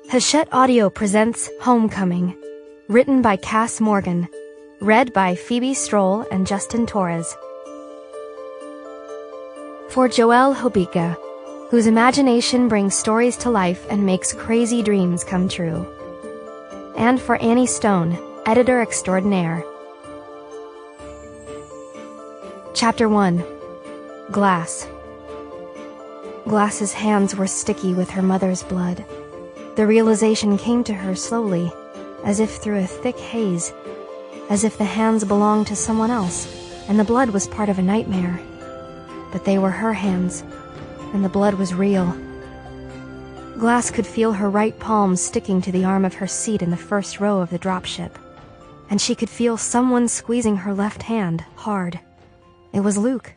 Hachette Audio presents Homecoming, written by Kass Morgan, read by Phoebe Stroll and Justin Torres. For Joelle Hobica, whose imagination brings stories to life and makes crazy dreams come true. And for Annie Stone, editor extraordinaire. Chapter 1. Glass. Glass's hands were sticky with her mother's blood. The realization came to her slowly, as if through a thick haze, as if the hands belonged to someone else, and the blood was part of a nightmare. But they were her hands, and the blood was real. Glass could feel her right palm sticking to the arm of her seat in the first row of the dropship, and she could feel someone squeezing her left hand hard. It was Luke.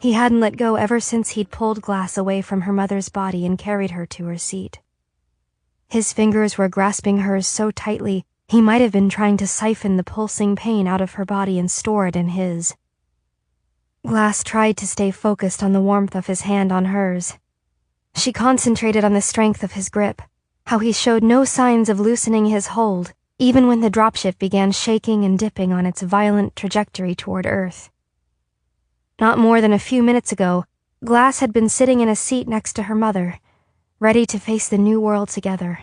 He hadn't let go ever since he'd pulled Glass away from her mother's body and carried her to her seat. His fingers were grasping hers so tightly, he might have been trying to siphon the pulsing pain out of her body and store it in his. Glass tried to stay focused on the warmth of his hand on hers. She concentrated on the strength of his grip, how he showed no signs of loosening his hold, even when the dropship began shaking and dipping on its violent trajectory toward Earth. Not more than a few minutes ago, Glass had been sitting in a seat next to her mother, ready to face the new world together.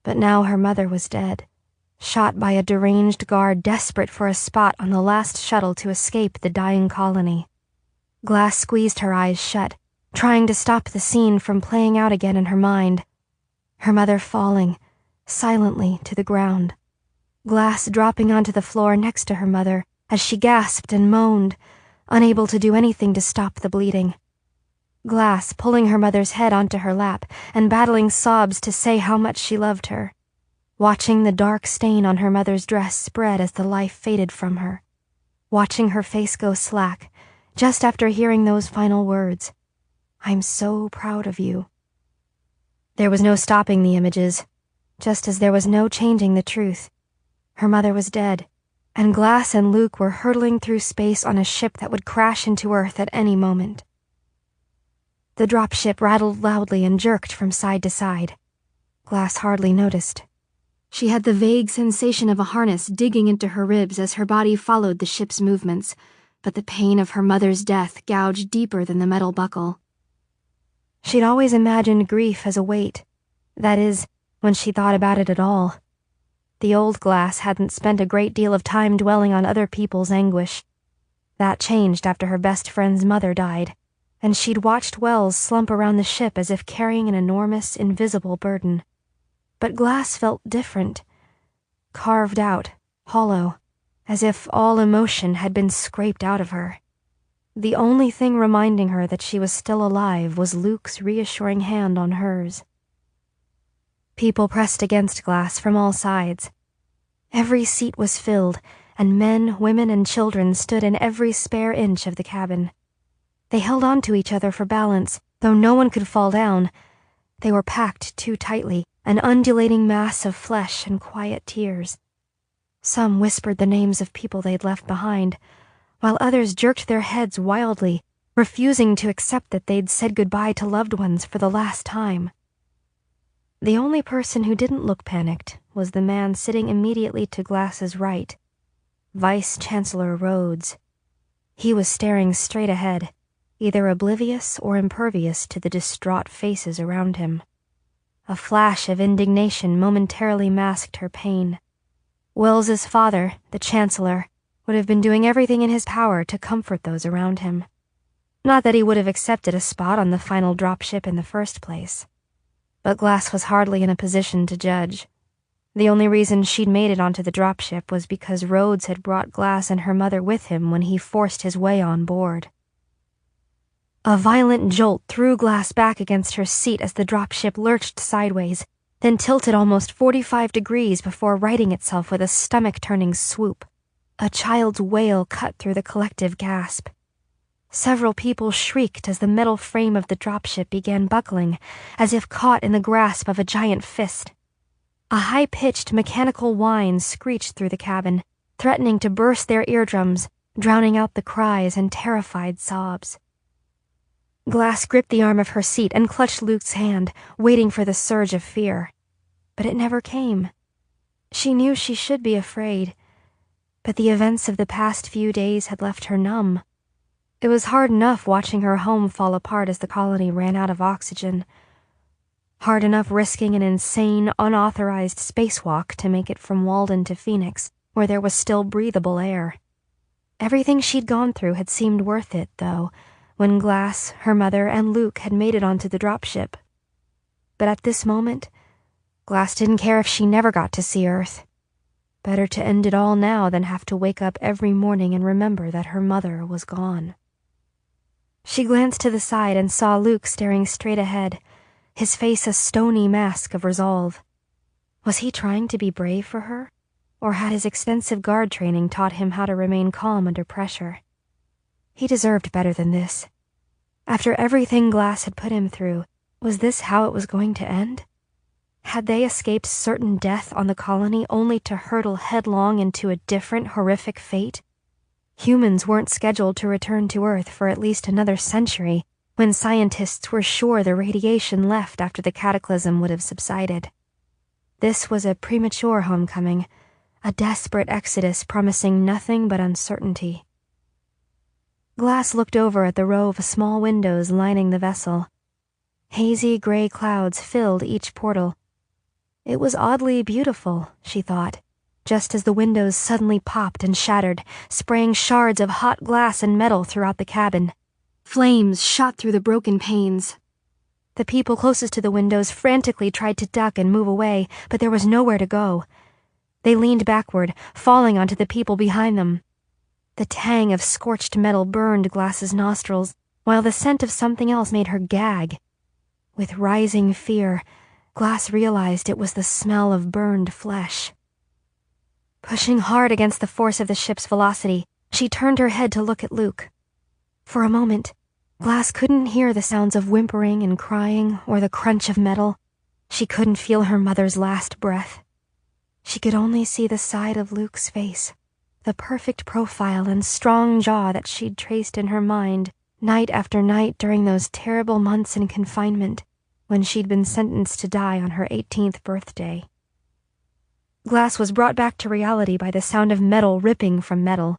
But now her mother was dead, shot by a deranged guard desperate for a spot on the last shuttle to escape the dying colony. Glass squeezed her eyes shut, trying to stop the scene from playing out again in her mind. Her mother falling, silently, to the ground. Glass dropping onto the floor next to her mother as she gasped and moaned, unable to do anything to stop the bleeding. Glass pulling her mother's head onto her lap and battling sobs to say how much she loved her. Watching the dark stain on her mother's dress spread as the life faded from her. Watching her face go slack, just after hearing those final words. "I'm so proud of you." There was no stopping the images, just as there was no changing the truth. Her mother was dead, and Glass and Luke were hurtling through space on a ship that would crash into Earth at any moment. The dropship rattled loudly and jerked from side to side. Glass hardly noticed. She had the vague sensation of a harness digging into her ribs as her body followed the ship's movements, but the pain of her mother's death gouged deeper than the metal buckle. She'd always imagined grief as a weight, that is, when she thought about it at all. The old Glass hadn't spent a great deal of time dwelling on other people's anguish. That changed after her best friend's mother died, and she'd watched Wells slump around the ship as if carrying an enormous, invisible burden. But Glass felt different, carved out, hollow, as if all emotion had been scraped out of her. The only thing reminding her that she was still alive was Luke's reassuring hand on hers. People pressed against Glass from all sides. Every seat was filled, and men, women, and children stood in every spare inch of the cabin. They held on to each other for balance, though no one could fall down. They were packed too tightly, an undulating mass of flesh and quiet tears. Some whispered the names of people they'd left behind, while others jerked their heads wildly, refusing to accept that they'd said goodbye to loved ones for the last time. The only person who didn't look panicked was the man sitting immediately to Glass's right, Vice Chancellor Rhodes. He was staring straight ahead, either oblivious or impervious to the distraught faces around him. A flash of indignation momentarily masked her pain. Wells's father, the Chancellor, would have been doing everything in his power to comfort those around him. Not that he would have accepted a spot on the final dropship in the first place. But Glass was hardly in a position to judge. The only reason she'd made it onto the dropship was because Rhodes had brought Glass and her mother with him when he forced his way on board. A violent jolt threw Glass back against her seat as the dropship lurched sideways, then tilted almost 45 degrees before righting itself with a stomach-turning swoop. A child's wail cut through the collective gasp. Several people shrieked as the metal frame of the dropship began buckling, as if caught in the grasp of a giant fist. A high-pitched mechanical whine screeched through the cabin, threatening to burst their eardrums, drowning out the cries and terrified sobs. Glass gripped the arm of her seat and clutched Luke's hand, waiting for the surge of fear. but it never came. She knew she should be afraid, but the events of the past few days had left her numb. It was hard enough watching her home fall apart as the colony ran out of oxygen. Hard enough risking an insane, unauthorized spacewalk to make it from Walden to Phoenix, where there was still breathable air. Everything she'd gone through had seemed worth it, though, when Glass, her mother, and Luke had made it onto the dropship. But at this moment, Glass didn't care if she never got to see Earth. Better to end it all now than have to wake up every morning and remember that her mother was gone. She glanced to the side and saw Luke staring straight ahead, his face a stony mask of resolve. Was he trying to be brave for her, or had his extensive guard training taught him how to remain calm under pressure? He deserved better than this. After everything Glass had put him through, was this how it was going to end? Had they escaped certain death on the colony only to hurtle headlong into a different, horrific fate? Humans weren't scheduled to return to Earth for at least another century, when scientists were sure the radiation left after the cataclysm would have subsided. This was a premature homecoming, a desperate exodus promising nothing but uncertainty. Glass looked over at the row of small windows lining the vessel. Hazy gray clouds filled each portal. It was oddly beautiful, she thought, just as the windows suddenly popped and shattered, spraying shards of hot glass and metal throughout the cabin. Flames shot through the broken panes. The people closest to the windows frantically tried to duck and move away, but there was nowhere to go. They leaned backward, falling onto the people behind them. The tang of scorched metal burned Glass's nostrils, while the scent of something else made her gag. With rising fear, Glass realized it was the smell of burned flesh. Pushing hard against the force of the ship's velocity, she turned her head to look at Luke. For a moment, Glass couldn't hear the sounds of whimpering and crying or the crunch of metal. She couldn't feel her mother's last breath. She could only see the side of Luke's face, the perfect profile and strong jaw that she'd traced in her mind night after night during those terrible months in confinement when she'd been sentenced to die on her 18th birthday. Glass was brought back to reality by the sound of metal ripping from metal.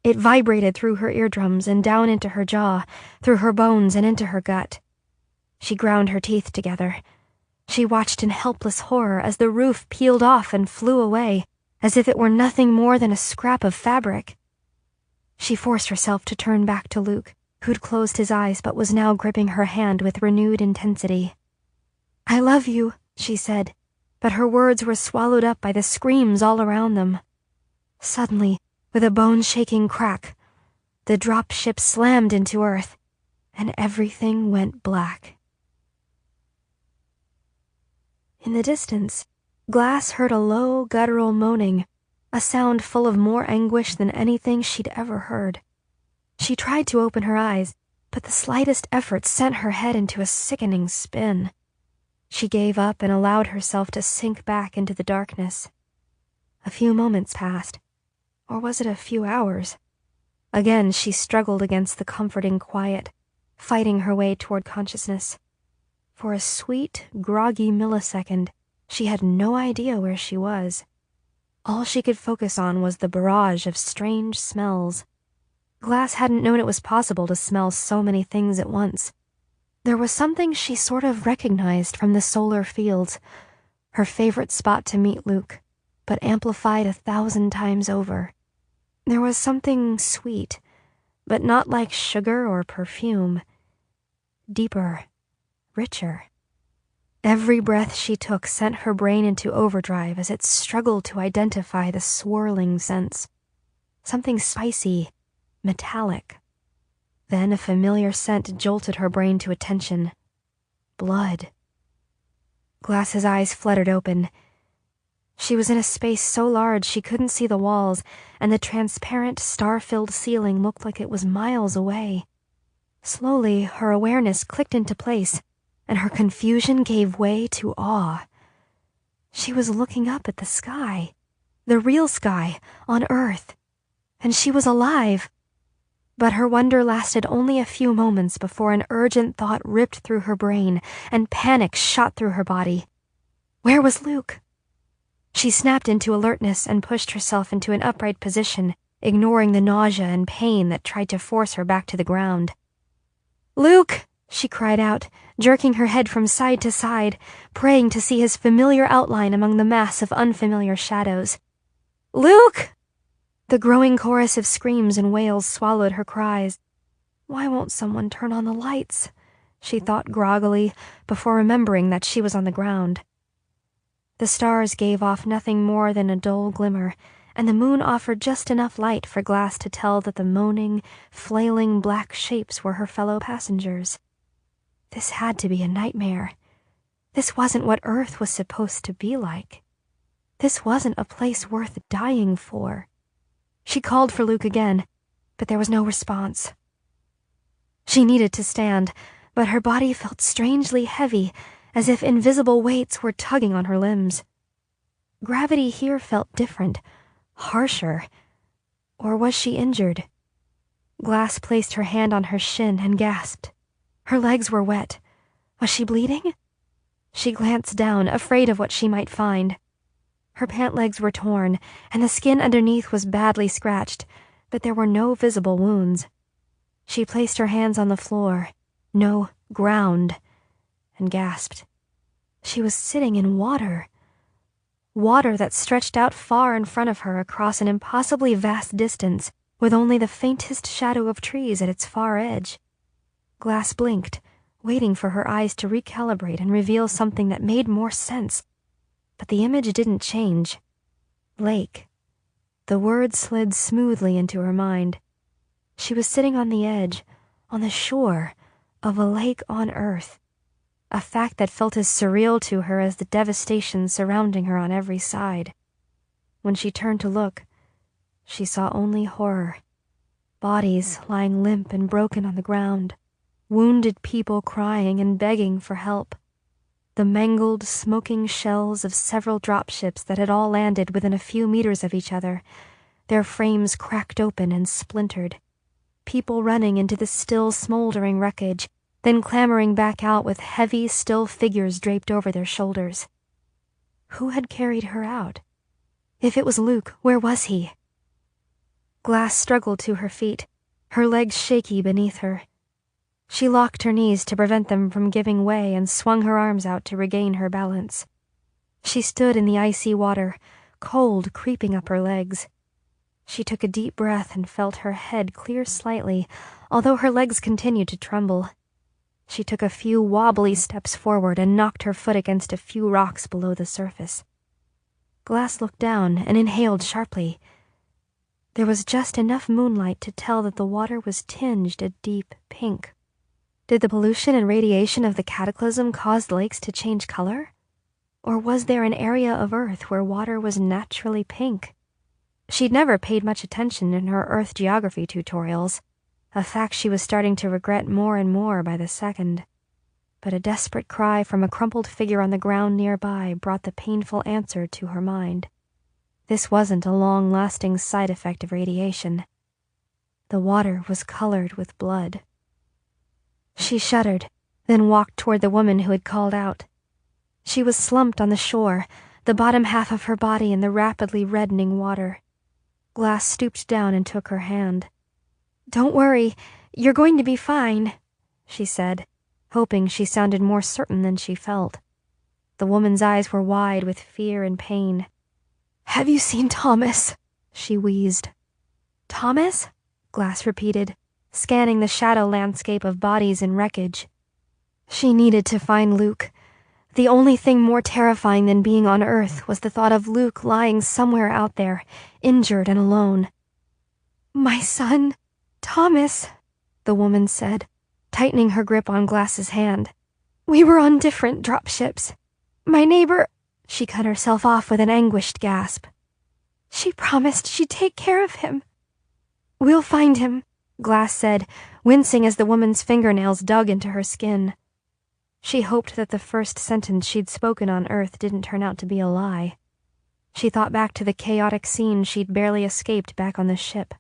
It vibrated through her eardrums and down into her jaw, through her bones and into her gut. She ground her teeth together. She watched in helpless horror as the roof peeled off and flew away, as if it were nothing more than a scrap of fabric. She forced herself to turn back to Luke, who'd closed his eyes but was now gripping her hand with renewed intensity. "I love you," she said, but her words were swallowed up by the screams all around them. Suddenly, with a bone-shaking crack, the drop ship slammed into Earth, and everything went black. In the distance, Glass heard a low, guttural moaning, a sound full of more anguish than anything she'd ever heard. She tried to open her eyes, but the slightest effort sent her head into a sickening spin. She gave up and allowed herself to sink back into the darkness. A few moments passed, or was it a few hours? Again she struggled against the comforting quiet, fighting her way toward consciousness. For a sweet, groggy millisecond, she had no idea where she was. All she could focus on was the barrage of strange smells. Glass hadn't known it was possible to smell so many things at once. There was something she sort of recognized from the solar fields, her favorite spot to meet Luke, but amplified 1,000 times over. There was something sweet, but not like sugar or perfume. Deeper, richer. Every breath she took sent her brain into overdrive as it struggled to identify the swirling scents. Something spicy, metallic. Then a familiar scent jolted her brain to attention. Blood. Glass's eyes fluttered open. She was in a space so large she couldn't see the walls, and the transparent, star-filled ceiling looked like it was miles away. Slowly, her awareness clicked into place, and her confusion gave way to awe. She was looking up at the sky, the real sky, on Earth, and she was alive. But her wonder lasted only a few moments before an urgent thought ripped through her brain and panic shot through her body. Where was Luke? She snapped into alertness and pushed herself into an upright position, ignoring the nausea and pain that tried to force her back to the ground. "Luke!" she cried out, jerking her head from side to side, praying to see his familiar outline among the mass of unfamiliar shadows. "Luke!" The growing chorus of screams and wails swallowed her cries. Why won't someone turn on the lights? She thought groggily, before remembering that she was on the ground. The stars gave off nothing more than a dull glimmer, and the moon offered just enough light for Glass to tell that the moaning, flailing black shapes were her fellow passengers. This had to be a nightmare. This wasn't what Earth was supposed to be like. This wasn't a place worth dying for. She called for Luke again, but there was no response. She needed to stand, but her body felt strangely heavy, as if invisible weights were tugging on her limbs. Gravity here felt different, harsher. Or was she injured? Glass placed her hand on her shin and gasped. Her legs were wet. Was she bleeding? She glanced down, afraid of what she might find. Her pant legs were torn, and the skin underneath was badly scratched, but there were no visible wounds. She placed her hands on the floor, no ground, and gasped. She was sitting in water. Water that stretched out far in front of her across an impossibly vast distance, with only the faintest shadow of trees at its far edge. Glass blinked, waiting for her eyes to recalibrate and reveal something that made more sense. But the image didn't change. Lake. The word slid smoothly into her mind. She was sitting on the edge, on the shore, of a lake on Earth. A fact that felt as surreal to her as the devastation surrounding her on every side. When she turned to look, she saw only horror. Bodies lying limp and broken on the ground. Wounded people crying and begging for help. The mangled, smoking shells of several dropships that had all landed within a few meters of each other, their frames cracked open and splintered. People running into the still smoldering wreckage, then clambering back out with heavy, still figures draped over their shoulders. Who had carried her out? If it was Luke, where was he? Glass struggled to her feet, her legs shaky beneath her. She locked her knees to prevent them from giving way and swung her arms out to regain her balance. She stood in the icy water, cold creeping up her legs. She took a deep breath and felt her head clear slightly, although her legs continued to tremble. She took a few wobbly steps forward and knocked her foot against a few rocks below the surface. Glass looked down and inhaled sharply. There was just enough moonlight to tell that the water was tinged a deep pink. Did the pollution and radiation of the cataclysm cause lakes to change color? Or was there an area of Earth where water was naturally pink? She'd never paid much attention in her Earth geography tutorials, a fact she was starting to regret more and more by the second. But a desperate cry from a crumpled figure on the ground nearby brought the painful answer to her mind. This wasn't a long-lasting side effect of radiation. The water was colored with blood. She shuddered, then walked toward the woman who had called out. She was slumped on the shore, the bottom half of her body in the rapidly reddening water. Glass stooped down and took her hand. "Don't worry, you're going to be fine," she said, hoping she sounded more certain than she felt. The woman's eyes were wide with fear and pain. "Have you seen Thomas?" she wheezed. "Thomas?" Glass repeated, scanning the shadow landscape of bodies and wreckage. She needed to find Luke. The only thing more terrifying than being on Earth was the thought of Luke lying somewhere out there, injured and alone. "My son, Thomas," the woman said, tightening her grip on Glass's hand. "We were on different dropships. My neighbor—" She cut herself off with an anguished gasp. "She promised she'd take care of him." "We'll find him," Glass said, wincing as the woman's fingernails dug into her skin. She hoped that the first sentence she'd spoken on Earth didn't turn out to be a lie. She thought back to the chaotic scene she'd barely escaped back on the ship.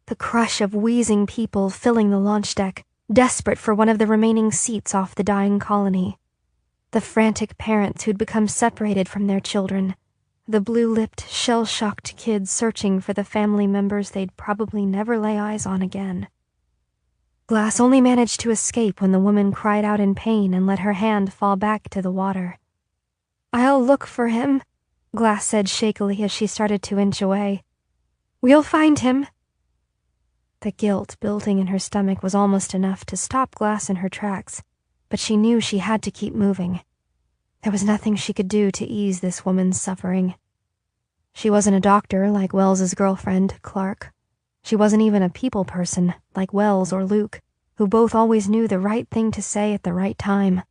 The crush of wheezing people filling the launch deck, desperate for one of the remaining seats off the dying colony. The frantic parents who'd become separated from their children. The blue-lipped, shell-shocked kids searching for the family members they'd probably never lay eyes on again. Glass only managed to escape when the woman cried out in pain and let her hand fall back to the water. "I'll look for him," Glass said shakily as she started to inch away. "We'll find him." The guilt building in her stomach was almost enough to stop Glass in her tracks, but she knew she had to keep moving. There was nothing she could do to ease this woman's suffering. She wasn't a doctor like Wells's girlfriend, Clark. She wasn't even a people person like Wells or Luke, who both always knew the right thing to say at the right time.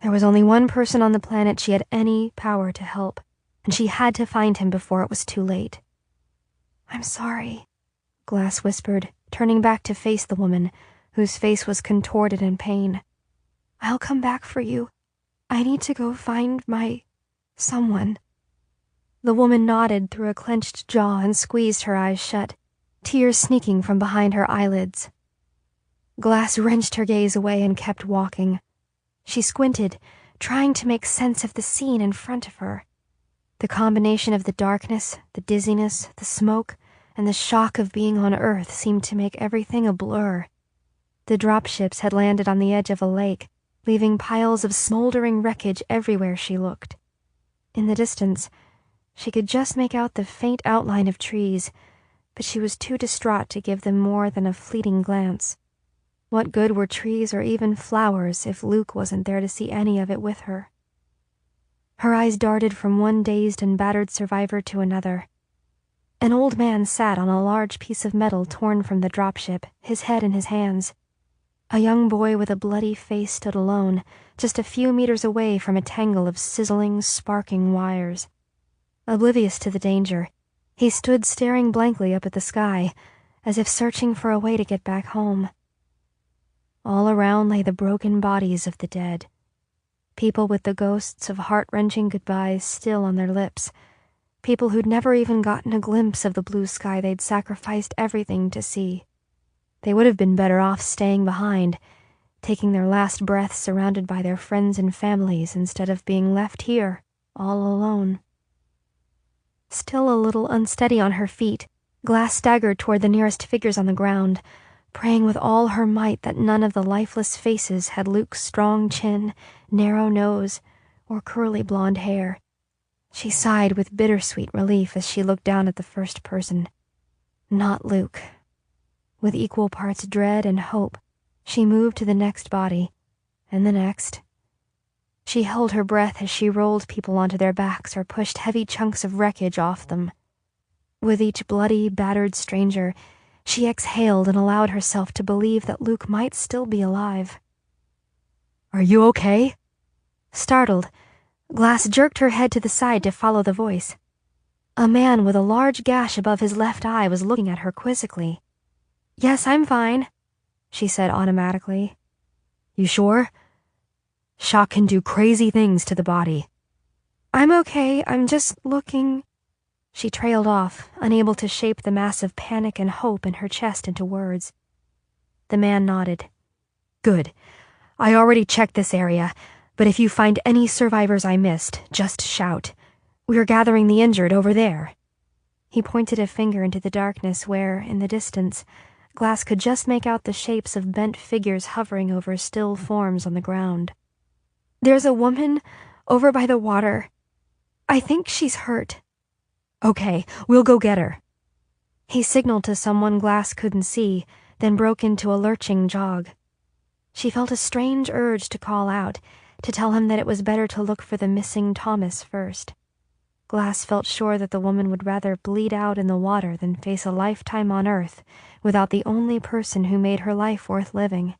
There was only one person on the planet she had any power to help, and she had to find him before it was too late. "I'm sorry," Glass whispered, turning back to face the woman, whose face was contorted in pain. "I'll come back for you. I need to go find my... someone." The woman nodded through a clenched jaw and squeezed her eyes shut, tears sneaking from behind her eyelids. Glass wrenched her gaze away and kept walking. She squinted, trying to make sense of the scene in front of her. The combination of the darkness, the dizziness, the smoke, and the shock of being on Earth seemed to make everything a blur. The dropships had landed on the edge of a lake, leaving piles of smoldering wreckage everywhere she looked. In the distance, she could just make out the faint outline of trees, but she was too distraught to give them more than a fleeting glance. What good were trees or even flowers if Luke wasn't there to see any of it with her? Her eyes darted from one dazed and battered survivor to another. An old man sat on a large piece of metal torn from the dropship, his head in his hands. A young boy with a bloody face stood alone, just a few meters away from a tangle of sizzling, sparking wires. Oblivious to the danger, he stood staring blankly up at the sky, as if searching for a way to get back home. All around lay the broken bodies of the dead. People with the ghosts of heart-wrenching goodbyes still on their lips. People who'd never even gotten a glimpse of the blue sky they'd sacrificed everything to see. They would have been better off staying behind, taking their last breaths surrounded by their friends and families instead of being left here, all alone. Still a little unsteady on her feet, Glass staggered toward the nearest figures on the ground, praying with all her might that none of the lifeless faces had Luke's strong chin, narrow nose, or curly blonde hair. She sighed with bittersweet relief as she looked down at the first person. Not Luke. With equal parts dread and hope, she moved to the next body, and the next. She held her breath as she rolled people onto their backs or pushed heavy chunks of wreckage off them. With each bloody, battered stranger, she exhaled and allowed herself to believe that Luke might still be alive. "Are you okay?" Startled, Glass jerked her head to the side to follow the voice. A man with a large gash above his left eye was looking at her quizzically. "Yes, I'm fine," she said automatically. "You sure? Shock can do crazy things to the body." "I'm okay, I'm just looking..." She trailed off, unable to shape the mass of panic and hope in her chest into words. The man nodded. "Good. I already checked this area, but if you find any survivors I missed, just shout. We're gathering the injured over there." He pointed a finger into the darkness where, in the distance, Glass could just make out the shapes of bent figures hovering over still forms on the ground. "There's a woman over by the water. I think she's hurt." "Okay, we'll go get her." He signaled to someone Glass couldn't see, then broke into a lurching jog. She felt a strange urge to call out, to tell him that it was better to look for the missing Thomas first. Glass felt sure that the woman would rather bleed out in the water than face a lifetime on Earth without the only person who made her life worth living.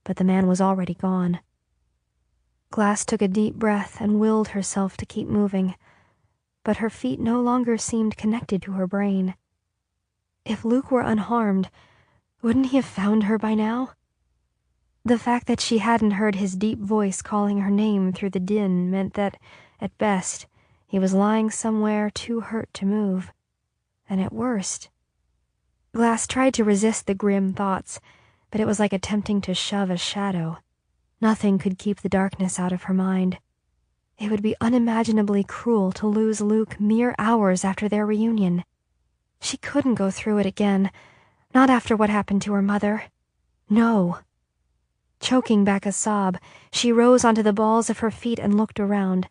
But the man was already gone. Glass took a deep breath and willed herself to keep moving, but her feet no longer seemed connected to her brain. If Luke were unharmed, wouldn't he have found her by now? The fact that she hadn't heard his deep voice calling her name through the din meant that, at best, he was lying somewhere too hurt to move. And at worst... Glass tried to resist the grim thoughts, but it was like attempting to shove a shadow. Nothing could keep the darkness out of her mind. It would be unimaginably cruel to lose Luke mere hours after their reunion. She couldn't go through it again, not after what happened to her mother. No. Choking back a sob, she rose onto the balls of her feet and looked around.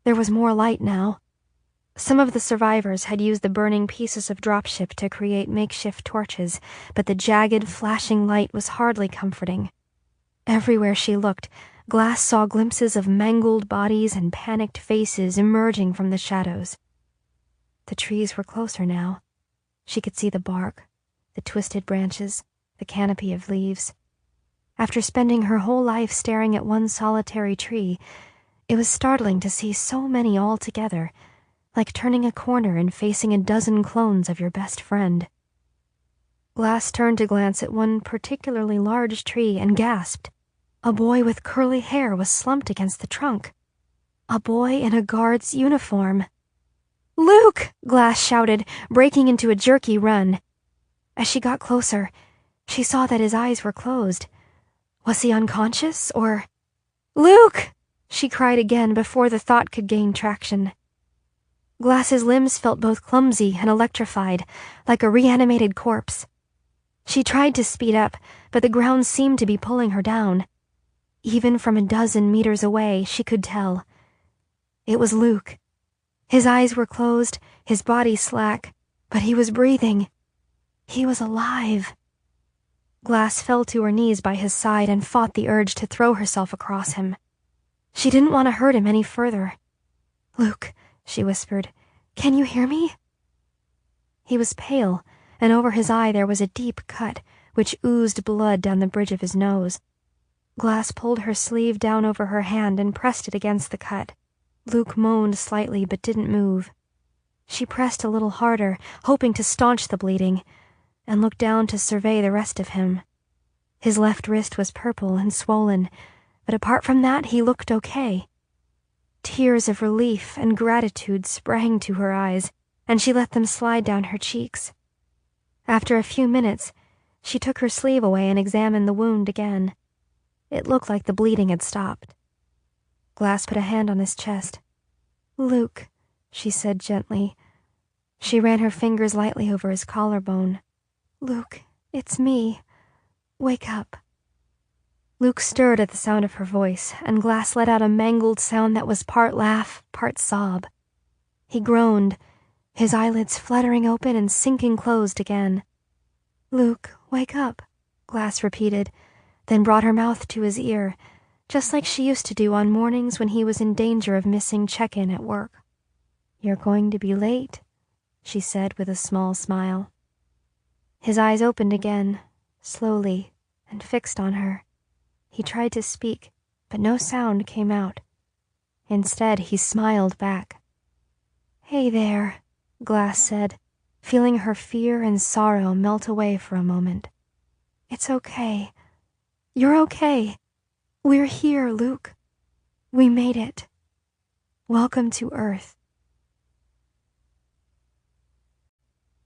There was more light now. Some of the survivors had used the burning pieces of dropship to create makeshift torches, but the jagged, flashing light was hardly comforting. Everywhere she looked, Glass saw glimpses of mangled bodies and panicked faces emerging from the shadows. The trees were closer now. She could see the bark, the twisted branches, the canopy of leaves. After spending her whole life staring at one solitary tree, it was startling to see so many all together, like turning a corner and facing a dozen clones of your best friend. Glass turned to glance at one particularly large tree and gasped. A boy with curly hair was slumped against the trunk. A boy in a guard's uniform. "Luke!" Glass shouted, breaking into a jerky run. As she got closer, she saw that his eyes were closed. Was he unconscious, or... "Luke!" she cried again before the thought could gain traction. Glass's limbs felt both clumsy and electrified, like a reanimated corpse. She tried to speed up, but the ground seemed to be pulling her down. Even from a dozen meters away, she could tell. It was Luke. His eyes were closed, his body slack, but he was breathing. He was alive. Glass fell to her knees by his side and fought the urge to throw herself across him. She didn't want to hurt him any further. "Luke," she whispered, "can you hear me?" He was pale, and over his eye there was a deep cut, which oozed blood down the bridge of his nose. Glass pulled her sleeve down over her hand and pressed it against the cut. Luke moaned slightly but didn't move. She pressed a little harder, hoping to staunch the bleeding, and looked down to survey the rest of him. His left wrist was purple and swollen, but apart from that he looked okay. Tears of relief and gratitude sprang to her eyes, and she let them slide down her cheeks. After a few minutes, she took her sleeve away and examined the wound again. It looked like the bleeding had stopped. Glass put a hand on his chest. "Luke," she said gently. She ran her fingers lightly over his collarbone. "Luke, it's me. Wake up." Luke stirred at the sound of her voice, and Glass let out a mangled sound that was part laugh, part sob. He groaned, his eyelids fluttering open and sinking closed again. "Luke, wake up," Glass repeated, then brought her mouth to his ear, just like she used to do on mornings when he was in danger of missing check-in at work. "You're going to be late," she said with a small smile. His eyes opened again, slowly, and fixed on her. He tried to speak, but no sound came out. Instead, he smiled back. "Hey there," Glass said, feeling her fear and sorrow melt away for a moment. "It's okay. You're okay. We're here, Luke. We made it. Welcome to Earth."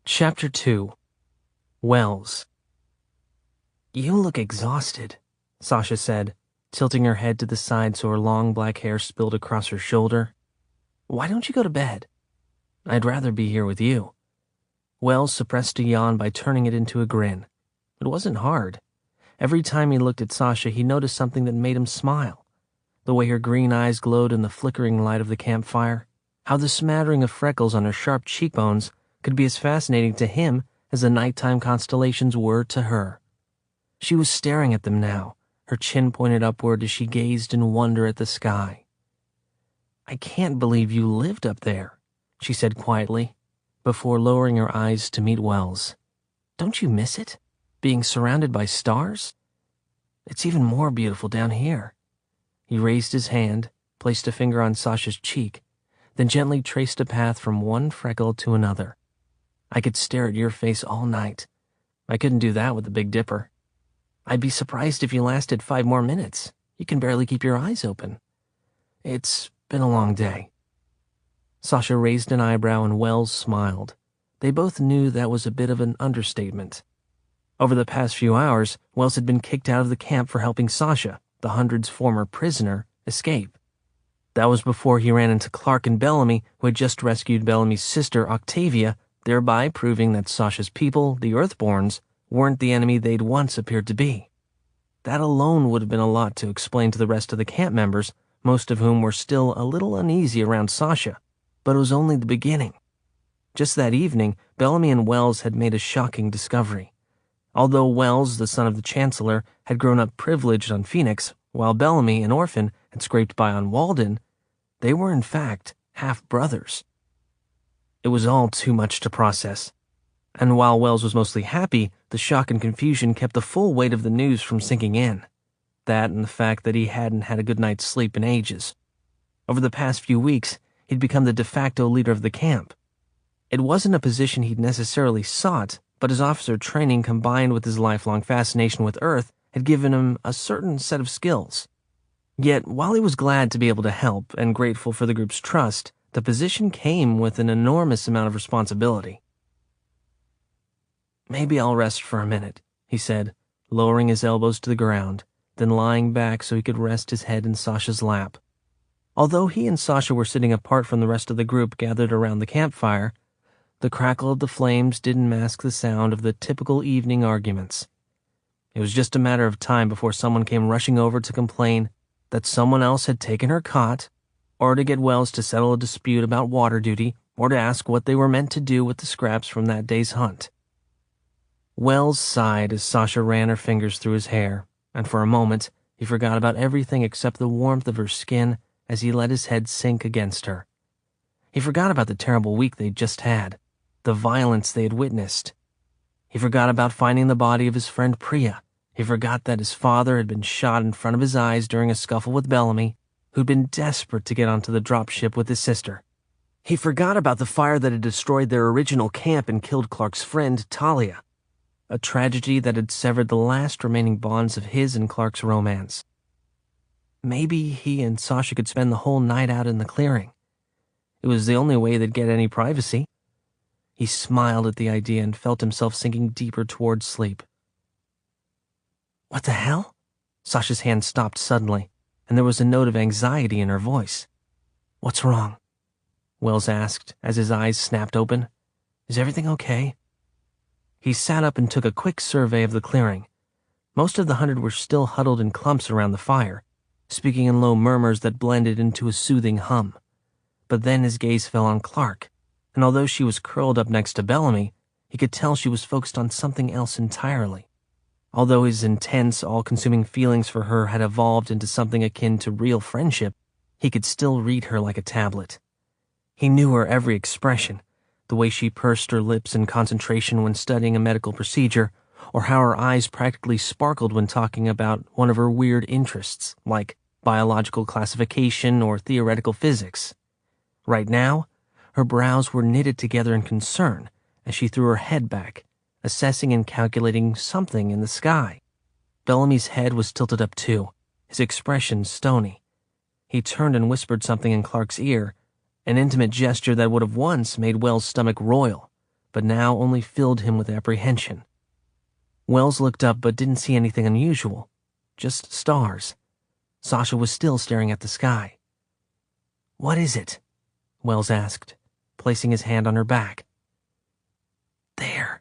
Chapter 2. Wells. "You look exhausted," Sasha said, tilting her head to the side so her long black hair spilled across her shoulder. "Why don't you go to bed?" "I'd rather be here with you." Wells suppressed a yawn by turning it into a grin. It wasn't hard. Every time he looked at Sasha, he noticed something that made him smile. The way her green eyes glowed in the flickering light of the campfire, how the smattering of freckles on her sharp cheekbones could be as fascinating to him as the nighttime constellations were to her. She was staring at them now, her chin pointed upward as she gazed in wonder at the sky. "I can't believe you lived up there," she said quietly, before lowering her eyes to meet Wells. "Don't you miss it? Being surrounded by stars? It's even more beautiful down here." He raised his hand, placed a finger on Sasha's cheek, then gently traced a path from one freckle to another. "I could stare at your face all night. I couldn't do that with the Big Dipper. I'd be surprised if you lasted 5 more minutes. You can barely keep your eyes open. It's been a long day." Sasha raised an eyebrow and Wells smiled. They both knew that was a bit of an understatement. Over the past few hours, Wells had been kicked out of the camp for helping Sasha, the Hundred's former prisoner, escape. That was before he ran into Clark and Bellamy, who had just rescued Bellamy's sister, Octavia, thereby proving that Sasha's people, the Earthborns, weren't the enemy they'd once appeared to be. That alone would have been a lot to explain to the rest of the camp members, most of whom were still a little uneasy around Sasha, but it was only the beginning. Just that evening, Bellamy and Wells had made a shocking discovery. Although Wells, the son of the Chancellor, had grown up privileged on Phoenix, while Bellamy, an orphan, had scraped by on Walden, they were in fact half-brothers. It was all too much to process. And while Wells was mostly happy, the shock and confusion kept the full weight of the news from sinking in. That and the fact that he hadn't had a good night's sleep in ages. Over the past few weeks, he'd become the de facto leader of the camp. It wasn't a position he'd necessarily sought, but his officer training combined with his lifelong fascination with Earth had given him a certain set of skills. Yet, while he was glad to be able to help and grateful for the group's trust, the position came with an enormous amount of responsibility. "Maybe I'll rest for a minute," he said, lowering his elbows to the ground, then lying back so he could rest his head in Sasha's lap. Although he and Sasha were sitting apart from the rest of the group gathered around the campfire, the crackle of the flames didn't mask the sound of the typical evening arguments. It was just a matter of time before someone came rushing over to complain that someone else had taken her cot, or to get Wells to settle a dispute about water duty, or to ask what they were meant to do with the scraps from that day's hunt. Wells sighed as Sasha ran her fingers through his hair, and for a moment he forgot about everything except the warmth of her skin as he let his head sink against her. He forgot about the terrible week they'd just had, the violence they had witnessed. He forgot about finding the body of his friend Priya. He forgot that his father had been shot in front of his eyes during a scuffle with Bellamy, who'd been desperate to get onto the dropship with his sister. He forgot about the fire that had destroyed their original camp and killed Clark's friend, Talia, a tragedy that had severed the last remaining bonds of his and Clark's romance. Maybe he and Sasha could spend the whole night out in the clearing. It was the only way they'd get any privacy. He smiled at the idea and felt himself sinking deeper towards sleep. "What the hell?" Sasha's hand stopped suddenly, and there was a note of anxiety in her voice. "What's wrong?" Wells asked as his eyes snapped open. "Is everything okay?" He sat up and took a quick survey of the clearing. Most of the 100 were still huddled in clumps around the fire, speaking in low murmurs that blended into a soothing hum. But then his gaze fell on Clark, and although she was curled up next to Bellamy, he could tell she was focused on something else entirely. Although his intense, all-consuming feelings for her had evolved into something akin to real friendship, he could still read her like a tablet. He knew her every expression, the way she pursed her lips in concentration when studying a medical procedure, or how her eyes practically sparkled when talking about one of her weird interests, like biological classification or theoretical physics. Right now, her brows were knitted together in concern as she threw her head back, assessing and calculating something in the sky. Bellamy's head was tilted up too, his expression stony. He turned and whispered something in Clark's ear, an intimate gesture that would have once made Wells' stomach roil, but now only filled him with apprehension. Wells looked up but didn't see anything unusual, just stars. Sasha was still staring at the sky. "What is it?" Wells asked, placing his hand on her back. "There."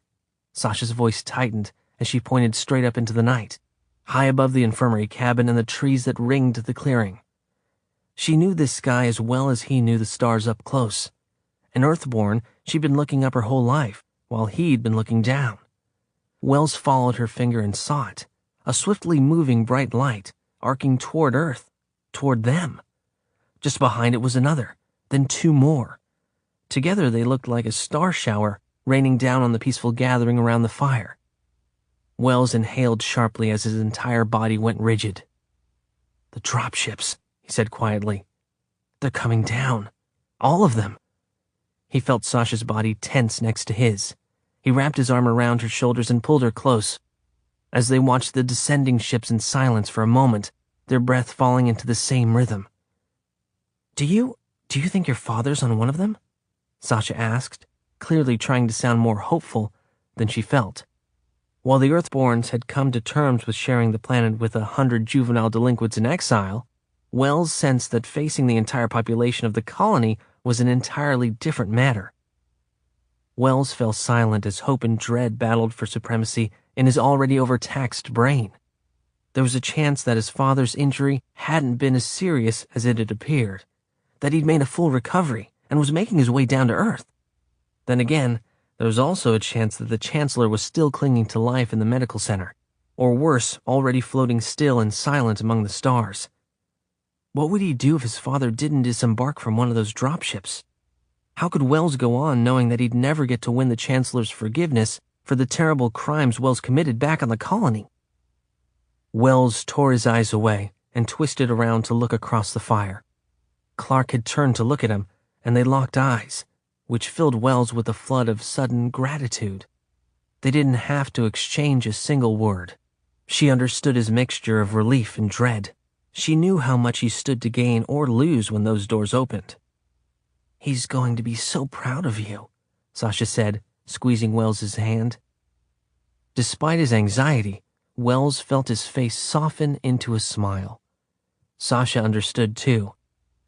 Sasha's voice tightened as she pointed straight up into the night, high above the infirmary cabin and the trees that ringed the clearing. She knew this sky as well as he knew the stars up close. An Earthborn, she'd been looking up her whole life, while he'd been looking down. Wells followed her finger and saw it, a swiftly moving bright light, arcing toward Earth, toward them. Just behind it was another, then two more. Together they looked like a star shower raining down on the peaceful gathering around the fire. Wells inhaled sharply as his entire body went rigid. "The dropships," he said quietly. "They're coming down. All of them." He felt Sasha's body tense next to his. He wrapped his arm around her shoulders and pulled her close. As they watched the descending ships in silence for a moment, their breath falling into the same rhythm. Do you think your father's on one of them?" Sasha asked, clearly trying to sound more hopeful than she felt. While the Earthborns had come to terms with sharing the planet with 100 juvenile delinquents in exile, Wells sensed that facing the entire population of the colony was an entirely different matter. Wells fell silent as hope and dread battled for supremacy in his already overtaxed brain. There was a chance that his father's injury hadn't been as serious as it had appeared, that he'd made a full recovery and was making his way down to Earth. Then again, there was also a chance that the Chancellor was still clinging to life in the medical center, or worse, already floating still and silent among the stars. What would he do if his father didn't disembark from one of those dropships? How could Wells go on knowing that he'd never get to win the Chancellor's forgiveness for the terrible crimes Wells committed back on the colony? Wells tore his eyes away and twisted around to look across the fire. Clark had turned to look at him, and they locked eyes, which filled Wells with a flood of sudden gratitude. They didn't have to exchange a single word. She understood his mixture of relief and dread. She knew how much he stood to gain or lose when those doors opened. "He's going to be so proud of you," Sasha said, squeezing Wells's hand. Despite his anxiety, Wells felt his face soften into a smile. Sasha understood too.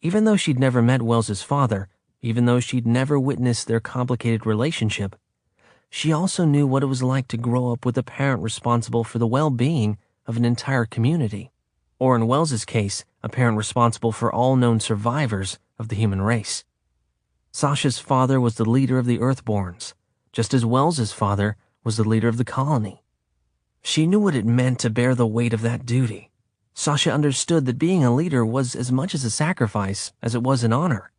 Even though she'd never met Wells's father, even though she'd never witnessed their complicated relationship, she also knew what it was like to grow up with a parent responsible for the well-being of an entire community, or in Wells's case, a parent responsible for all known survivors of the human race. Sasha's father was the leader of the Earthborns, just as Wells's father was the leader of the colony. She knew what it meant to bear the weight of that duty. Sasha understood that being a leader was as much as a sacrifice as it was an honor.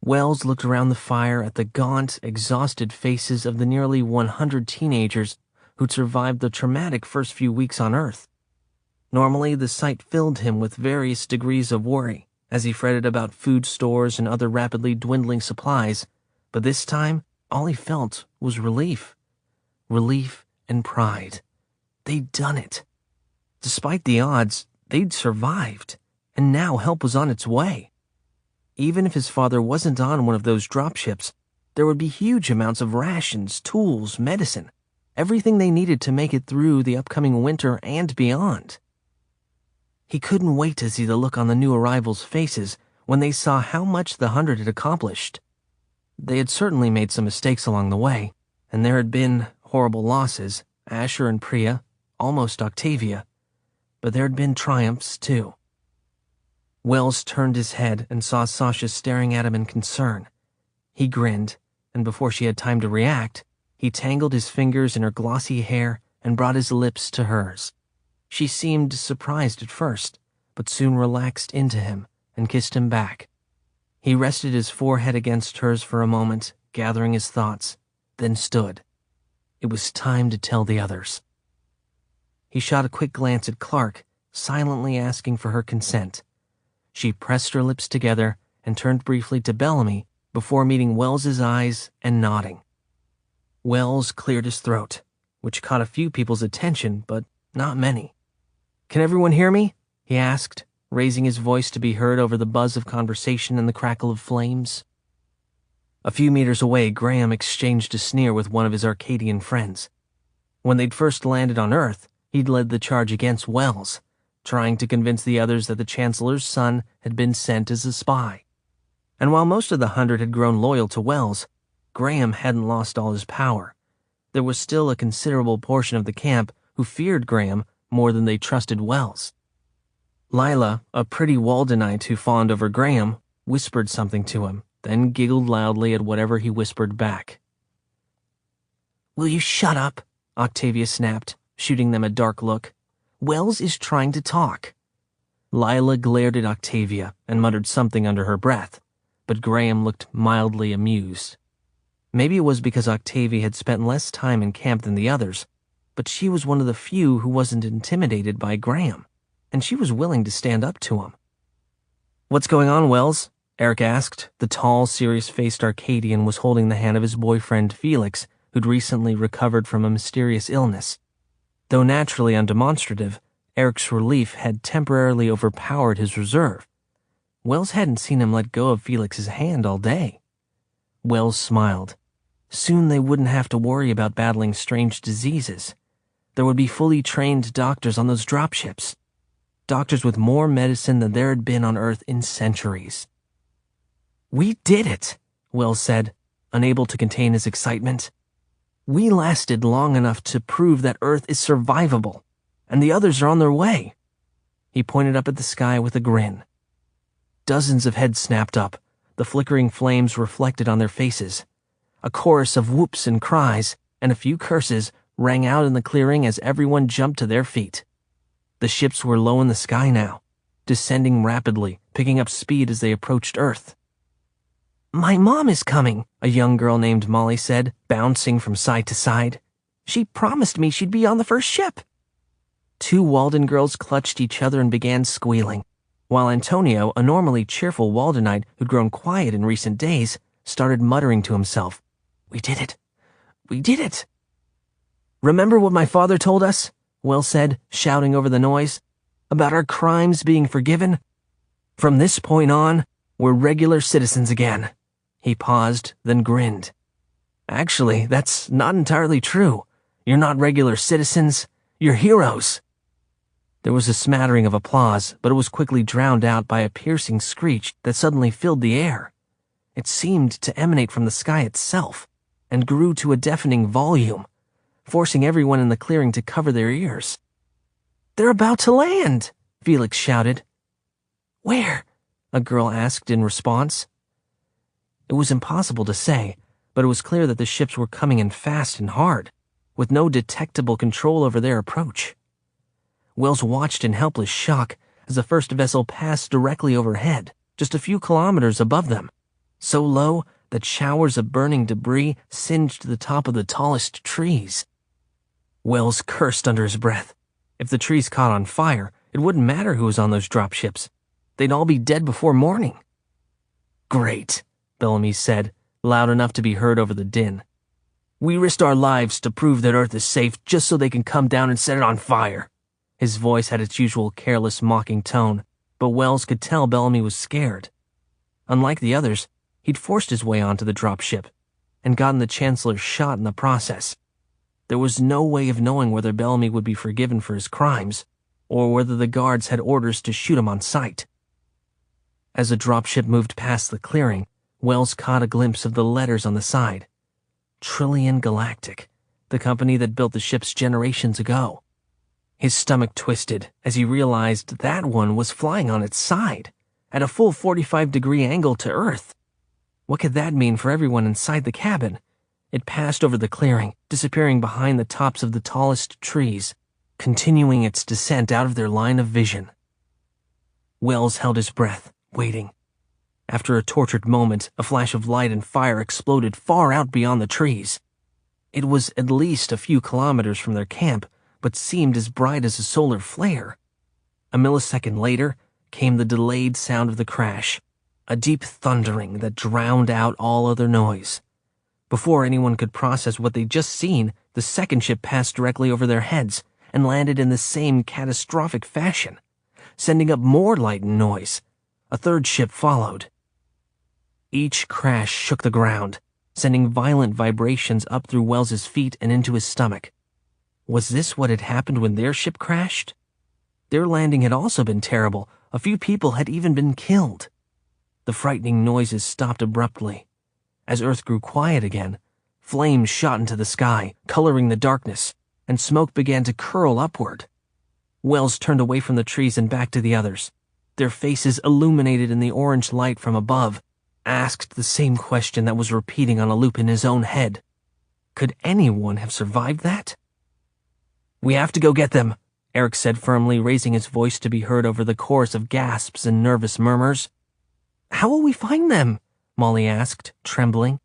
Wells looked around the fire at the gaunt, exhausted faces of the nearly 100 teenagers who'd survived the traumatic first few weeks on Earth. Normally, the sight filled him with various degrees of worry as he fretted about food stores and other rapidly dwindling supplies, but this time, all he felt was relief. Relief and pride. They'd done it. Despite the odds, they'd survived, and now help was on its way. Even if his father wasn't on one of those dropships, there would be huge amounts of rations, tools, medicine, everything they needed to make it through the upcoming winter and beyond. He couldn't wait to see the look on the new arrivals' faces when they saw how much the 100 had accomplished. They had certainly made some mistakes along the way, and there had been horrible losses, Asher and Priya, almost Octavia, but there had been triumphs too. Wells turned his head and saw Sasha staring at him in concern. He grinned, and before she had time to react, he tangled his fingers in her glossy hair and brought his lips to hers. She seemed surprised at first, but soon relaxed into him and kissed him back. He rested his forehead against hers for a moment, gathering his thoughts, then stood. It was time to tell the others. He shot a quick glance at Clark, silently asking for her consent. She pressed her lips together and turned briefly to Bellamy before meeting Wells's eyes and nodding. Wells cleared his throat, which caught a few people's attention, but not many. "Can everyone hear me?" he asked, raising his voice to be heard over the buzz of conversation and the crackle of flames. A few meters away, Graham exchanged a sneer with one of his Arcadian friends. When they'd first landed on Earth, he'd led the charge against Wells, trying to convince the others that the Chancellor's son had been sent as a spy. And while most of the 100 had grown loyal to Wells, Graham hadn't lost all his power. There was still a considerable portion of the camp who feared Graham more than they trusted Wells. Lila, a pretty Waldenite who fawned over Graham, whispered something to him, then giggled loudly at whatever he whispered back. "Will you shut up?" Octavia snapped, shooting them a dark look. "Wells is trying to talk." Lila glared at Octavia and muttered something under her breath, but Graham looked mildly amused. Maybe it was because Octavia had spent less time in camp than the others, but she was one of the few who wasn't intimidated by Graham, and she was willing to stand up to him. "What's going on, Wells?" Eric asked. The tall, serious-faced Arcadian was holding the hand of his boyfriend, Felix, who'd recently recovered from a mysterious illness. Though naturally undemonstrative, Eric's relief had temporarily overpowered his reserve. Wells hadn't seen him let go of Felix's hand all day. Wells smiled. Soon they wouldn't have to worry about battling strange diseases. There would be fully trained doctors on those dropships. Doctors with more medicine than there had been on Earth in centuries. "We did it," Wells said, unable to contain his excitement. "We lasted long enough to prove that Earth is survivable, and the others are on their way." He pointed up at the sky with a grin. Dozens of heads snapped up, the flickering flames reflected on their faces. A chorus of whoops and cries, and a few curses, rang out in the clearing as everyone jumped to their feet. The ships were low in the sky now, descending rapidly, picking up speed as they approached Earth. "My mom is coming," a young girl named Molly said, bouncing from side to side. "She promised me she'd be on the first ship." Two Walden girls clutched each other and began squealing, while Antonio, a normally cheerful Waldenite who'd grown quiet in recent days, started muttering to himself, "We did it. We did it." "Remember what my father told us?" Will said, shouting over the noise. "About our crimes being forgiven? From this point on, we're regular citizens again." He paused, then grinned. "Actually, that's not entirely true. You're not regular citizens. You're heroes." There was a smattering of applause, but it was quickly drowned out by a piercing screech that suddenly filled the air. It seemed to emanate from the sky itself, and grew to a deafening volume, forcing everyone in the clearing to cover their ears. "They're about to land!" Felix shouted. "Where?" a girl asked in response. It was impossible to say, but it was clear that the ships were coming in fast and hard, with no detectable control over their approach. Wells watched in helpless shock as the first vessel passed directly overhead, just a few kilometers above them, so low that showers of burning debris singed the top of the tallest trees. Wells cursed under his breath. If the trees caught on fire, it wouldn't matter who was on those dropships. They'd all be dead before morning. "Great," Bellamy said, loud enough to be heard over the din. "We risked our lives to prove that Earth is safe just so they can come down and set it on fire." His voice had its usual careless, mocking tone, but Wells could tell Bellamy was scared. Unlike the others, he'd forced his way onto the dropship and gotten the Chancellor's shot in the process. There was no way of knowing whether Bellamy would be forgiven for his crimes, or whether the guards had orders to shoot him on sight. As the dropship moved past the clearing, Wells caught a glimpse of the letters on the side. Trillion Galactic, the company that built the ships generations ago. His stomach twisted as he realized that one was flying on its side, at a full 45-degree angle to Earth. What could that mean for everyone inside the cabin? It passed over the clearing, disappearing behind the tops of the tallest trees, continuing its descent out of their line of vision. Wells held his breath, waiting. After a tortured moment, a flash of light and fire exploded far out beyond the trees. It was at least a few kilometers from their camp, but seemed as bright as a solar flare. A millisecond later came the delayed sound of the crash, a deep thundering that drowned out all other noise. Before anyone could process what they'd just seen, the second ship passed directly over their heads and landed in the same catastrophic fashion, sending up more light and noise. A third ship followed. Each crash shook the ground, sending violent vibrations up through Wells's feet and into his stomach. Was this what had happened when their ship crashed? Their landing had also been terrible. A few people had even been killed. The frightening noises stopped abruptly. As Earth grew quiet again, flames shot into the sky, coloring the darkness, and smoke began to curl upward. Wells turned away from the trees and back to the others. Their faces illuminated in the orange light from above, asked the same question that was repeating on a loop in his own head. Could anyone have survived that? "We have to go get them," Eric said firmly, raising his voice to be heard over the chorus of gasps and nervous murmurs. "How will we find them?" Molly asked, trembling.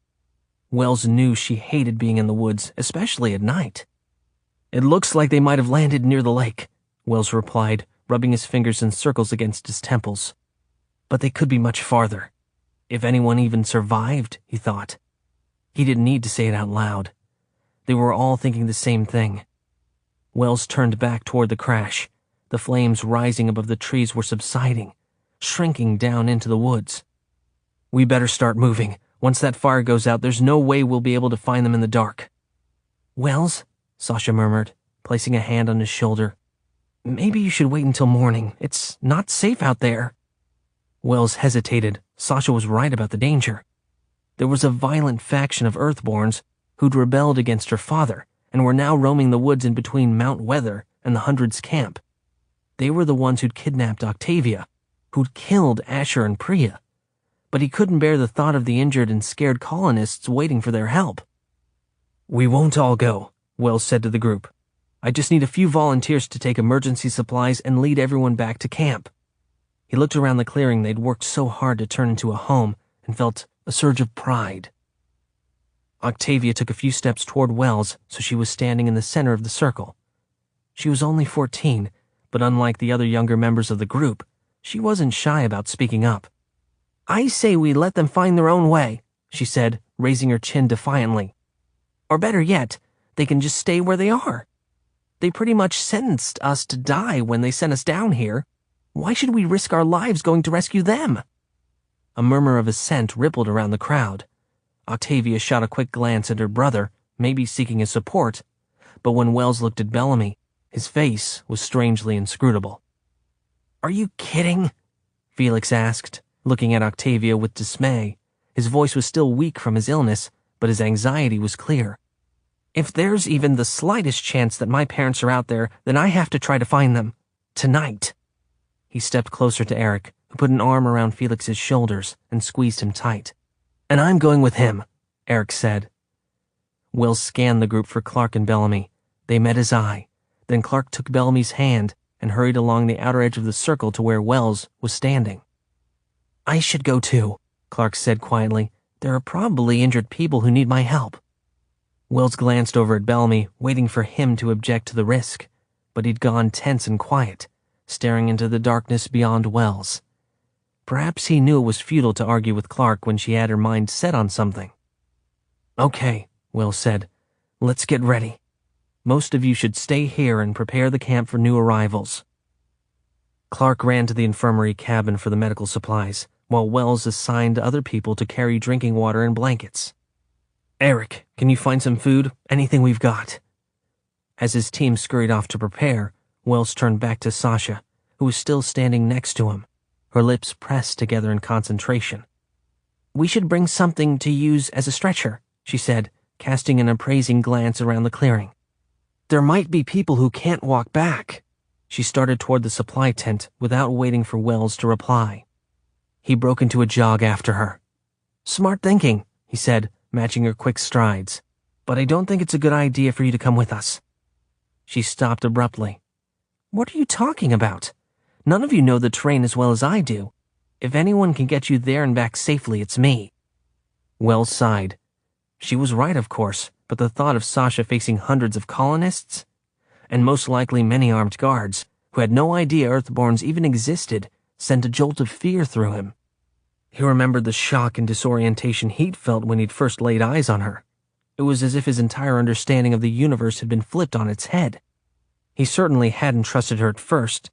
Wells knew she hated being in the woods, especially at night. "It looks like they might have landed near the lake," Wells replied, rubbing his fingers in circles against his temples. "But they could be much farther. If anyone even survived," he thought. He didn't need to say it out loud. They were all thinking the same thing. Wells turned back toward the crash. The flames rising above the trees were subsiding, shrinking down into the woods. "We better start moving. Once that fire goes out, there's no way we'll be able to find them in the dark." "Wells," Sasha murmured, placing a hand on his shoulder, "maybe you should wait until morning. It's not safe out there." Wells hesitated. Sasha was right about the danger. There was a violent faction of Earthborns who'd rebelled against her father and were now roaming the woods in between Mount Weather and the Hundred's camp. They were the ones who'd kidnapped Octavia, who'd killed Asher and Priya. But he couldn't bear the thought of the injured and scared colonists waiting for their help. "We won't all go," Wells said to the group. "I just need a few volunteers to take emergency supplies and lead everyone back to camp." He looked around the clearing they'd worked so hard to turn into a home and felt a surge of pride. Octavia took a few steps toward Wells, so she was standing in the center of the circle. She was only 14, but unlike the other younger members of the group, she wasn't shy about speaking up. "I say we let them find their own way," she said, raising her chin defiantly. "Or better yet, they can just stay where they are. They pretty much sentenced us to die when they sent us down here. Why should we risk our lives going to rescue them?" A murmur of assent rippled around the crowd. Octavia shot a quick glance at her brother, maybe seeking his support, but when Wells looked at Bellamy, his face was strangely inscrutable. "Are you kidding?" Felix asked, looking at Octavia with dismay. His voice was still weak from his illness, but his anxiety was clear. "If there's even the slightest chance that my parents are out there, then I have to try to find them. Tonight." He stepped closer to Eric, who put an arm around Felix's shoulders and squeezed him tight. "And I'm going with him," Eric said. Will scanned the group for Clark and Bellamy. They met his eye. Then Clark took Bellamy's hand and hurried along the outer edge of the circle to where Wells was standing. "I should go too," Clark said quietly. "There are probably injured people who need my help." Wells glanced over at Bellamy, waiting for him to object to the risk, but he'd gone tense and quiet, staring into the darkness beyond Wells. Perhaps he knew it was futile to argue with Clark when she had her mind set on something. "Okay," Wells said. "Let's get ready. Most of you should stay here and prepare the camp for new arrivals." Clark ran to the infirmary cabin for the medical supplies, while Wells assigned other people to carry drinking water and blankets. "Eric, can you find some food? Anything we've got?" As his team scurried off to prepare, Wells turned back to Sasha, who was still standing next to him, her lips pressed together in concentration. "We should bring something to use as a stretcher," she said, casting an appraising glance around the clearing. "There might be people who can't walk back." She started toward the supply tent without waiting for Wells to reply. He broke into a jog after her. "Smart thinking," he said, matching her quick strides. "But I don't think it's a good idea for you to come with us." She stopped abruptly. "What are you talking about? None of you know the terrain as well as I do. If anyone can get you there and back safely, it's me." Wells sighed. She was right, of course, but the thought of Sasha facing hundreds of colonists, and most likely many armed guards, who had no idea Earthborns even existed, sent a jolt of fear through him. He remembered the shock and disorientation he'd felt when he'd first laid eyes on her. It was as if his entire understanding of the universe had been flipped on its head. He certainly hadn't trusted her at first,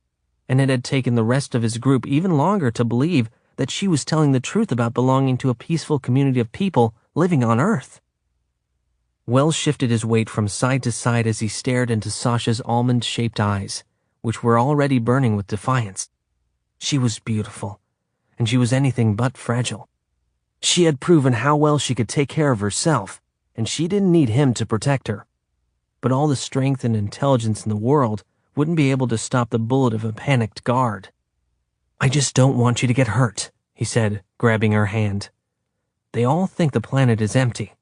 and it had taken the rest of his group even longer to believe that she was telling the truth about belonging to a peaceful community of people living on Earth. Wells shifted his weight from side to side as he stared into Sasha's almond-shaped eyes, which were already burning with defiance. She was beautiful, and she was anything but fragile. She had proven how well she could take care of herself, and she didn't need him to protect her. But all the strength and intelligence in the world wouldn't be able to stop the bullet of a panicked guard. "I just don't want you to get hurt," he said, grabbing her hand. "They all think the planet is empty.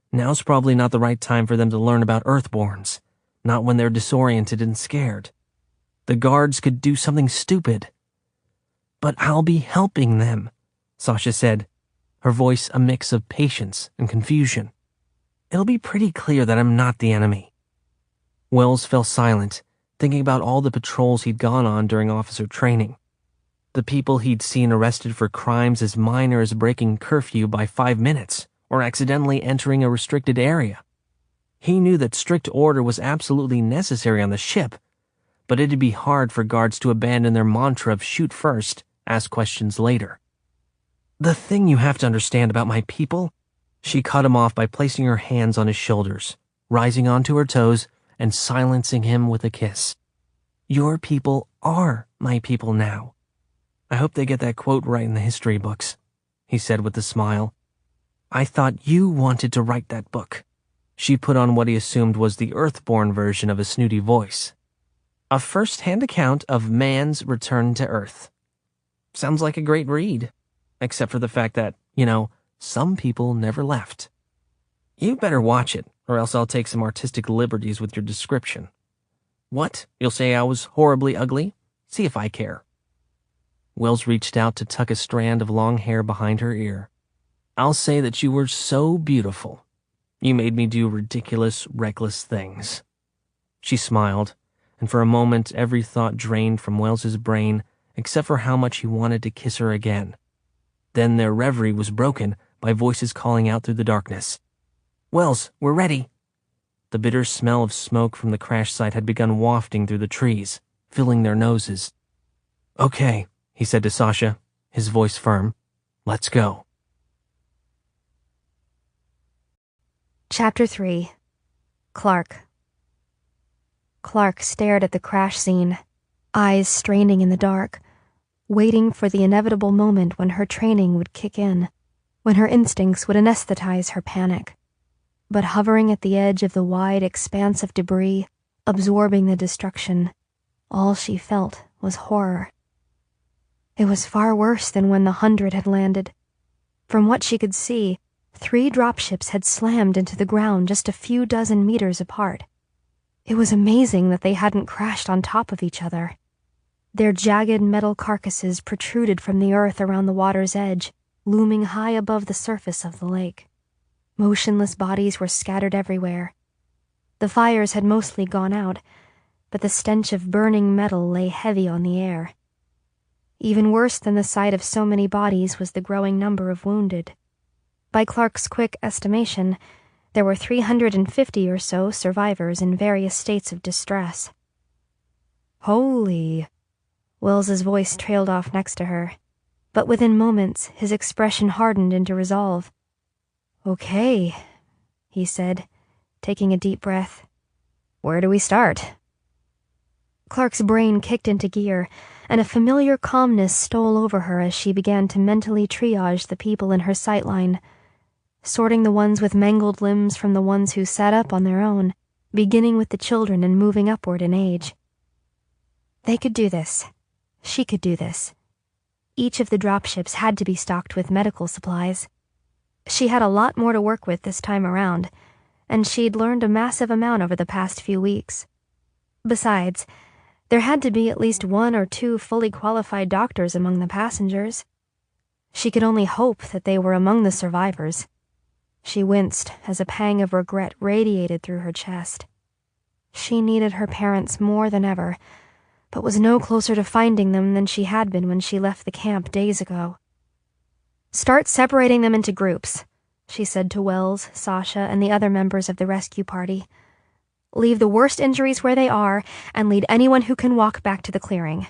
Now's probably not the right time for them to learn about Earthborns, not when they're disoriented and scared. The guards could do something stupid." "But I'll be helping them," Sasha said, her voice a mix of patience and confusion. "It'll be pretty clear that I'm not the enemy." Wells fell silent, thinking about all the patrols he'd gone on during officer training. The people he'd seen arrested for crimes as minor as breaking curfew by 5 minutes or accidentally entering a restricted area. He knew that strict order was absolutely necessary on the ship, but it'd be hard for guards to abandon their mantra of shoot first, ask questions later. The thing you have to understand about my people. She cut him off by placing her hands on his shoulders, rising onto her toes, and silencing him with a kiss. Your people are my people now. I hope they get that quote right in the history books, he said with a smile. I thought you wanted to write that book. She put on what he assumed was the Earthborn version of a snooty voice. A first-hand account of man's return to Earth. Sounds like a great read, except for the fact that, some people never left. You better watch it, or else I'll take some artistic liberties with your description. What? You'll say I was horribly ugly? See if I care. Wells reached out to tuck a strand of long hair behind her ear. I'll say that you were so beautiful. You made me do ridiculous, reckless things. She smiled, and for a moment every thought drained from Wells's brain except for how much he wanted to kiss her again. Then their reverie was broken by voices calling out through the darkness. Wells, we're ready. The bitter smell of smoke from the crash site had begun wafting through the trees, filling their noses. Okay, he said to Sasha, his voice firm. Let's go. Chapter 3. Clark. Clark stared at the crash scene, eyes straining in the dark, waiting for the inevitable moment when her training would kick in, when her instincts would anesthetize her panic. But hovering at the edge of the wide expanse of debris, absorbing the destruction, all she felt was horror. It was far worse than when the 100 had landed. From what she could see, 3 dropships had slammed into the ground just a few dozen meters apart. It was amazing that they hadn't crashed on top of each other. Their jagged metal carcasses protruded from the earth around the water's edge, looming high above the surface of the lake. Motionless bodies were scattered everywhere. The fires had mostly gone out, but the stench of burning metal lay heavy on the air. Even worse than the sight of so many bodies was the growing number of wounded. By Clark's quick estimation, there were 350 or so survivors in various states of distress. Holy! Wells's voice trailed off next to her, but within moments his expression hardened into resolve. Okay, he said, taking a deep breath. Where do we start? Clark's brain kicked into gear, and a familiar calmness stole over her as she began to mentally triage the people in her sightline, sorting the ones with mangled limbs from the ones who sat up on their own, beginning with the children and moving upward in age. They could do this. She could do this. Each of the dropships had to be stocked with medical supplies. She had a lot more to work with this time around, and she'd learned a massive amount over the past few weeks. Besides, there had to be at least 1 or 2 fully qualified doctors among the passengers. She could only hope that they were among the survivors. She winced as a pang of regret radiated through her chest. She needed her parents more than ever, but was no closer to finding them than she had been when she left the camp days ago. Start separating them into groups, she said to Wells, Sasha, and the other members of the rescue party. Leave the worst injuries where they are, and lead anyone who can walk back to the clearing.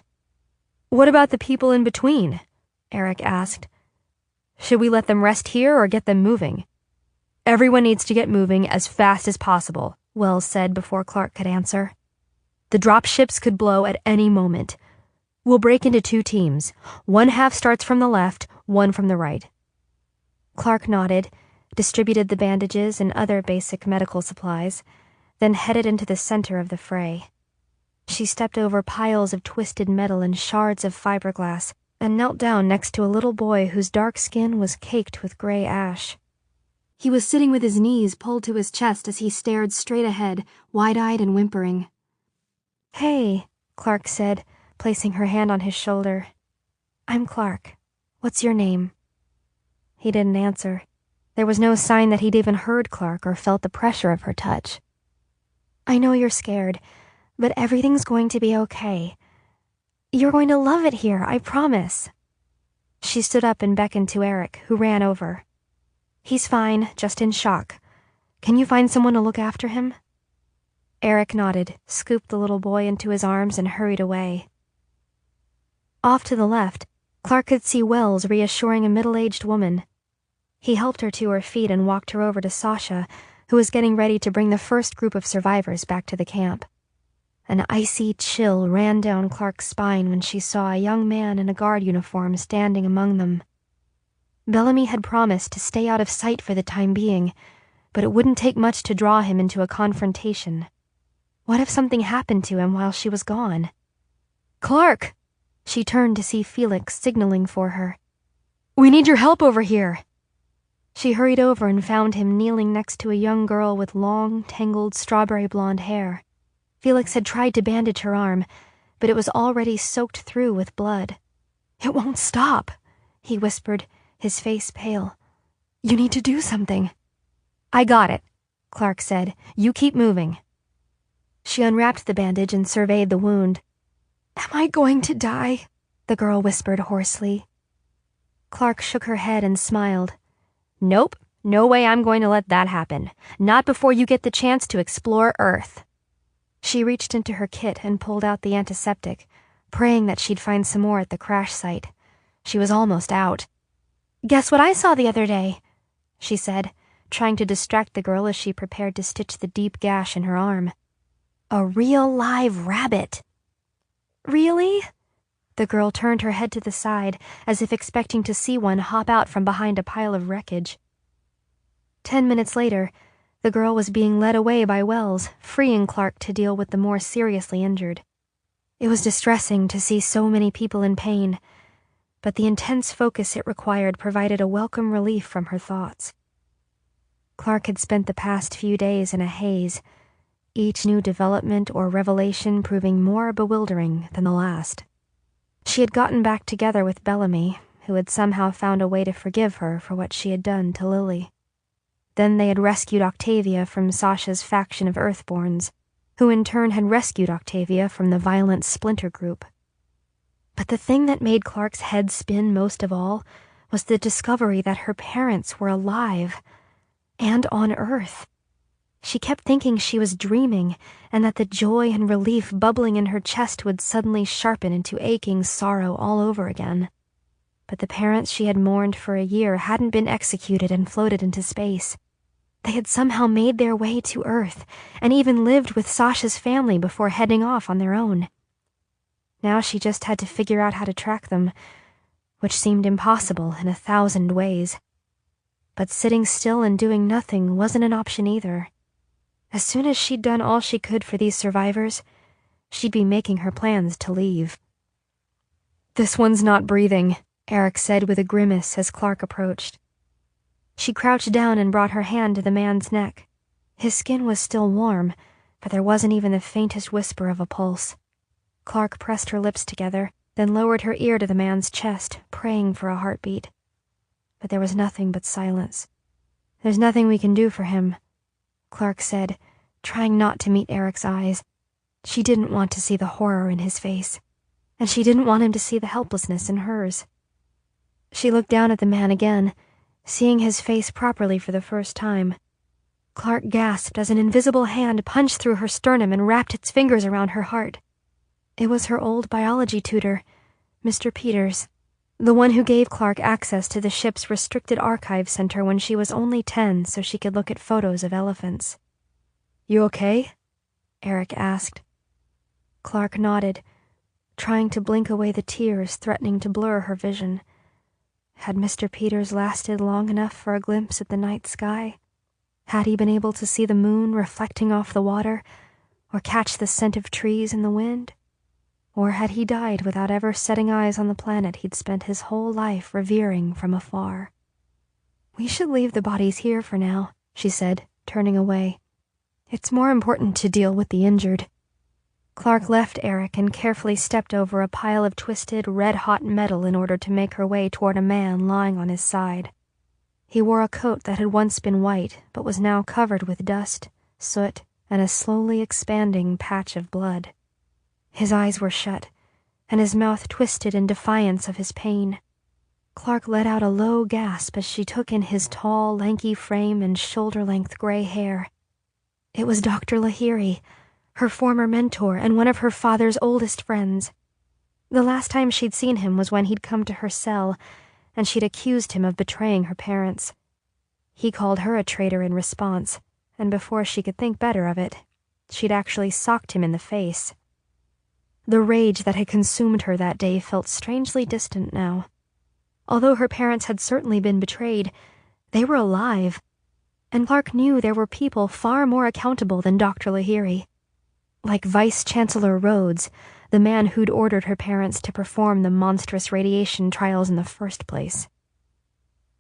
What about the people in between? Eric asked. Should we let them rest here or get them moving? Everyone needs to get moving as fast as possible, Wells said before Clark could answer. The dropships could blow at any moment. We'll break into 2 teams. One half starts from the left, one from the right. Clark nodded, distributed the bandages and other basic medical supplies, then headed into the center of the fray. She stepped over piles of twisted metal and shards of fiberglass and knelt down next to a little boy whose dark skin was caked with gray ash. He was sitting with his knees pulled to his chest as he stared straight ahead, wide-eyed and whimpering. Hey, Clark said, placing her hand on his shoulder. I'm Clark. What's your name? He didn't answer. There was no sign that he'd even heard Clark or felt the pressure of her touch. I know you're scared, but everything's going to be okay. You're going to love it here, I promise. She stood up and beckoned to Eric, who ran over. He's fine, just in shock. Can you find someone to look after him? Eric nodded, scooped the little boy into his arms, and hurried away. Off to the left, Clark could see Wells reassuring a middle-aged woman. He helped her to her feet and walked her over to Sasha, who was getting ready to bring the first group of survivors back to the camp. An icy chill ran down Clark's spine when she saw a young man in a guard uniform standing among them. Bellamy had promised to stay out of sight for the time being, but it wouldn't take much to draw him into a confrontation. What if something happened to him while she was gone? "Clark!" She turned to see Felix signaling for her. "We need your help over here." She hurried over and found him kneeling next to a young girl with long, tangled strawberry blonde hair. Felix had tried to bandage her arm, but it was already soaked through with blood. "It won't stop," he whispered, his face pale. "You need to do something." "I got it," Clark said. "You keep moving." She unwrapped the bandage and surveyed the wound. "Am I going to die?" the girl whispered hoarsely. Clark shook her head and smiled. "Nope, no way I'm going to let that happen. Not before you get the chance to explore Earth." She reached into her kit and pulled out the antiseptic, praying that she'd find some more at the crash site. She was almost out. "Guess what I saw the other day?" she said, trying to distract the girl as she prepared to stitch the deep gash in her arm. "A real live rabbit." "Really?" The girl turned her head to the side, as if expecting to see one hop out from behind a pile of wreckage. 10 minutes later, the girl was being led away by Wells, freeing Clark to deal with the more seriously injured. It was distressing to see so many people in pain, but the intense focus it required provided a welcome relief from her thoughts. Clark had spent the past few days in a haze, each new development or revelation proving more bewildering than the last. She had gotten back together with Bellamy, who had somehow found a way to forgive her for what she had done to Lily. Then they had rescued Octavia from Sasha's faction of Earthborns, who in turn had rescued Octavia from the violent Splinter Group. But the thing that made Clark's head spin most of all was the discovery that her parents were alive, and on Earth. She kept thinking she was dreaming, and that the joy and relief bubbling in her chest would suddenly sharpen into aching sorrow all over again. But the parents she had mourned for a year hadn't been executed and floated into space. They had somehow made their way to Earth, and even lived with Sasha's family before heading off on their own. Now she just had to figure out how to track them, which seemed impossible in 1,000 ways. But sitting still and doing nothing wasn't an option either. As soon as she'd done all she could for these survivors, she'd be making her plans to leave. "This one's not breathing," Eric said with a grimace as Clark approached. She crouched down and brought her hand to the man's neck. His skin was still warm, but there wasn't even the faintest whisper of a pulse. Clark pressed her lips together, then lowered her ear to the man's chest, praying for a heartbeat. But there was nothing but silence. "There's nothing we can do for him," Clark said, trying not to meet Eric's eyes. She didn't want to see the horror in his face, and she didn't want him to see the helplessness in hers. She looked down at the man again, seeing his face properly for the first time. Clark gasped as an invisible hand punched through her sternum and wrapped its fingers around her heart. It was her old biology tutor, Mr. Peters, the one who gave Clark access to the ship's restricted archive center when she was only 10 so she could look at photos of elephants. "You okay?" Eric asked. Clark nodded, trying to blink away the tears threatening to blur her vision. Had Mr. Peters lasted long enough for a glimpse at the night sky? Had he been able to see the moon reflecting off the water, or catch the scent of trees in the wind? Or had he died without ever setting eyes on the planet he'd spent his whole life revering from afar? "We should leave the bodies here for now," she said, turning away. "It's more important to deal with the injured." Clark left Eric and carefully stepped over a pile of twisted, red-hot metal in order to make her way toward a man lying on his side. He wore a coat that had once been white, but was now covered with dust, soot, and a slowly expanding patch of blood. His eyes were shut, and his mouth twisted in defiance of his pain. Clark let out a low gasp as she took in his tall, lanky frame and shoulder-length gray hair. It was Dr. Lahiri, her former mentor and one of her father's oldest friends. The last time she'd seen him was when he'd come to her cell, and she'd accused him of betraying her parents. He called her a traitor in response, and before she could think better of it, she'd actually socked him in the face. The rage that had consumed her that day felt strangely distant now. Although her parents had certainly been betrayed, they were alive, and Clark knew there were people far more accountable than Dr. Lahiri. Like Vice-Chancellor Rhodes, the man who'd ordered her parents to perform the monstrous radiation trials in the first place.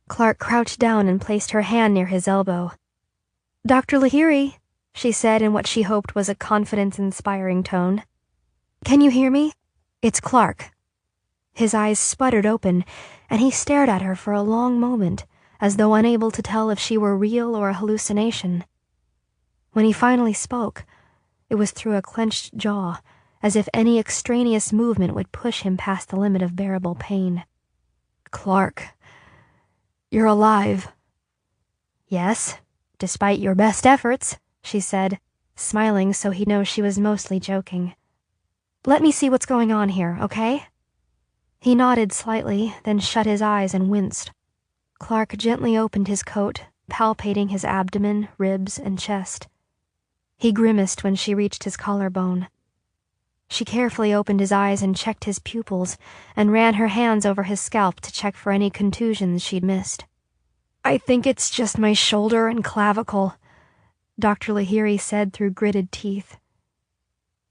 Clark crouched down and placed her hand near his elbow. "Dr. Lahiri," she said in what she hoped was a confidence-inspiring tone. "Can you hear me? It's Clark." His eyes sputtered open, and he stared at her for a long moment, as though unable to tell if she were real or a hallucination. When he finally spoke, it was through a clenched jaw, as if any extraneous movement would push him past the limit of bearable pain. "Clark, you're alive." "Yes, despite your best efforts," she said, smiling so he'd know she was mostly joking. "Let me see what's going on here, okay?" He nodded slightly, then shut his eyes and winced. Clark gently opened his coat, palpating his abdomen, ribs, and chest. He grimaced when she reached his collarbone. She carefully opened his eyes and checked his pupils, and ran her hands over his scalp to check for any contusions she'd missed. "I think it's just my shoulder and clavicle," Dr. Lahiri said through gritted teeth.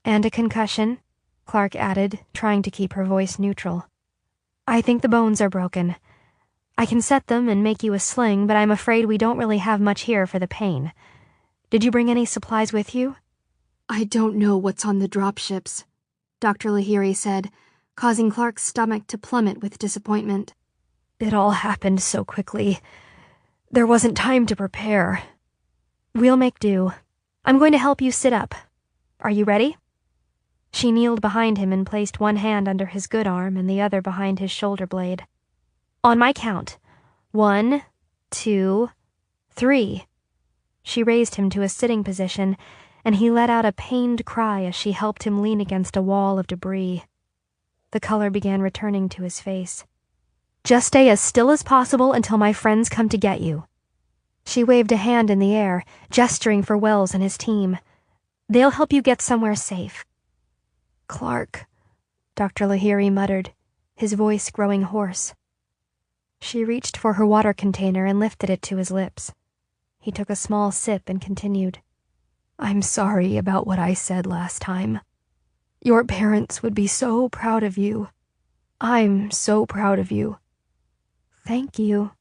"And a concussion," Clark added, trying to keep her voice neutral. "I think the bones are broken. I can set them and make you a sling, but I'm afraid we don't really have much here for the pain. Did you bring any supplies with you?" "I don't know what's on the dropships," Dr. Lahiri said, causing Clark's stomach to plummet with disappointment. "It all happened so quickly. There wasn't time to prepare. We'll make do. I'm going to help you sit up. Are you ready?" She kneeled behind him and placed one hand under his good arm and the other behind his shoulder blade. "On my count. 1, 2, 3. She raised him to a sitting position, and he let out a pained cry as she helped him lean against a wall of debris. The color began returning to his face. "Just stay as still as possible until my friends come to get you." She waved a hand in the air, gesturing for Wells and his team. "They'll help you get somewhere safe." "Clark," Dr. Lahiri muttered, his voice growing hoarse. She reached for her water container and lifted it to his lips. He took a small sip and continued. "I'm sorry about what I said last time. Your parents would be so proud of you. I'm so proud of you." "Thank you,"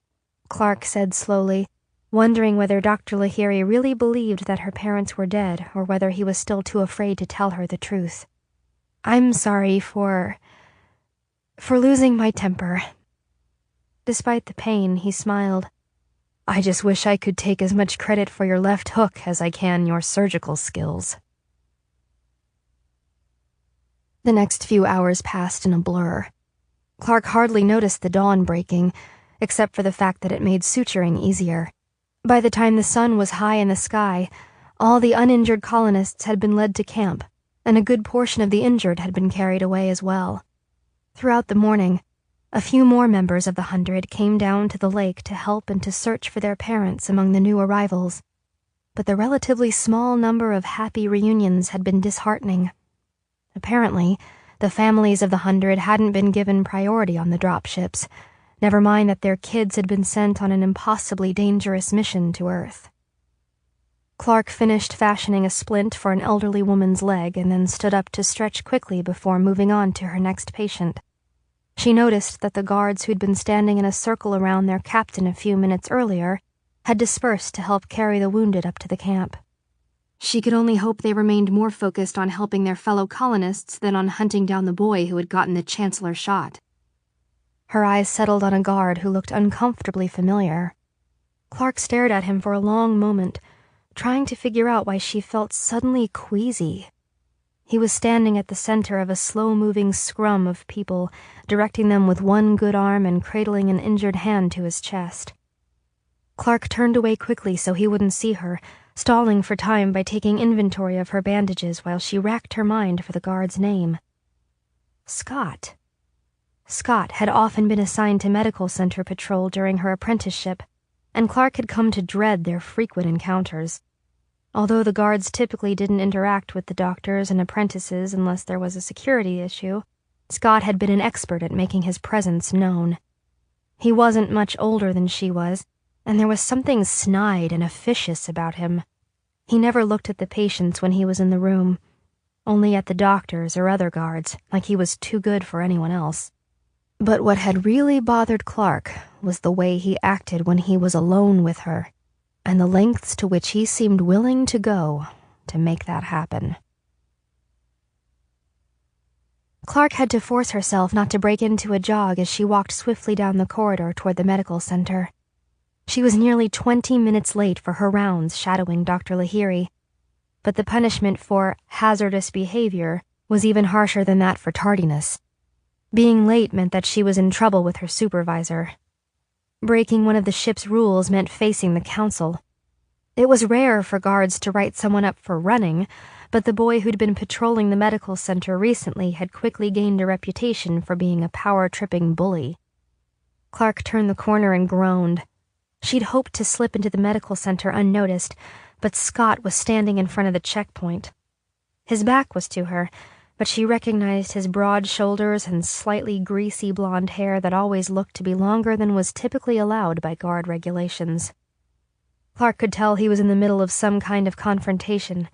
Clark said slowly, wondering whether Dr. Lahiri really believed that her parents were dead or whether he was still too afraid to tell her the truth. "I'm sorry for losing my temper." Despite the pain, he smiled. "I just wish I could take as much credit for your left hook as I can your surgical skills." The next few hours passed in a blur. Clark hardly noticed the dawn breaking, except for the fact that it made suturing easier. By the time the sun was high in the sky, all the uninjured colonists had been led to camp, and a good portion of the injured had been carried away as well. Throughout the morning, a few more members of the 100 came down to the lake to help and to search for their parents among the new arrivals. But the relatively small number of happy reunions had been disheartening. Apparently, the families of the 100 hadn't been given priority on the dropships, never mind that their kids had been sent on an impossibly dangerous mission to Earth. Clark finished fashioning a splint for an elderly woman's leg and then stood up to stretch quickly before moving on to her next patient. She noticed that the guards who'd been standing in a circle around their captain a few minutes earlier had dispersed to help carry the wounded up to the camp. She could only hope they remained more focused on helping their fellow colonists than on hunting down the boy who had gotten the Chancellor shot. Her eyes settled on a guard who looked uncomfortably familiar. Clark stared at him for a long moment, trying to figure out why she felt suddenly queasy. He was standing at the center of a slow-moving scrum of people, directing them with one good arm and cradling an injured hand to his chest. Clark turned away quickly so he wouldn't see her, stalling for time by taking inventory of her bandages while she racked her mind for the guard's name. Scott. Scott had often been assigned to medical center patrol during her apprenticeship, and Clark had come to dread their frequent encounters. Although the guards typically didn't interact with the doctors and apprentices unless there was a security issue, Scott had been an expert at making his presence known. He wasn't much older than she was, and there was something snide and officious about him. He never looked at the patients when he was in the room, only at the doctors or other guards, like he was too good for anyone else. But what had really bothered Clark was the way he acted when he was alone with her, and the lengths to which he seemed willing to go to make that happen. Clark had to force herself not to break into a jog as she walked swiftly down the corridor toward the medical center. She was nearly 20 minutes late for her rounds shadowing Dr. Lahiri, but the punishment for hazardous behavior was even harsher than that for tardiness. Being late meant that she was in trouble with her supervisor. Breaking one of the ship's rules meant facing the council. It was rare for guards to write someone up for running, but the boy who'd been patrolling the medical center recently had quickly gained a reputation for being a power-tripping bully. Clark turned the corner and groaned. She'd hoped to slip into the medical center unnoticed, but Scott was standing in front of the checkpoint. His back was to her, but she recognized his broad shoulders and slightly greasy blonde hair that always looked to be longer than was typically allowed by guard regulations. Clark could tell he was in the middle of some kind of confrontation,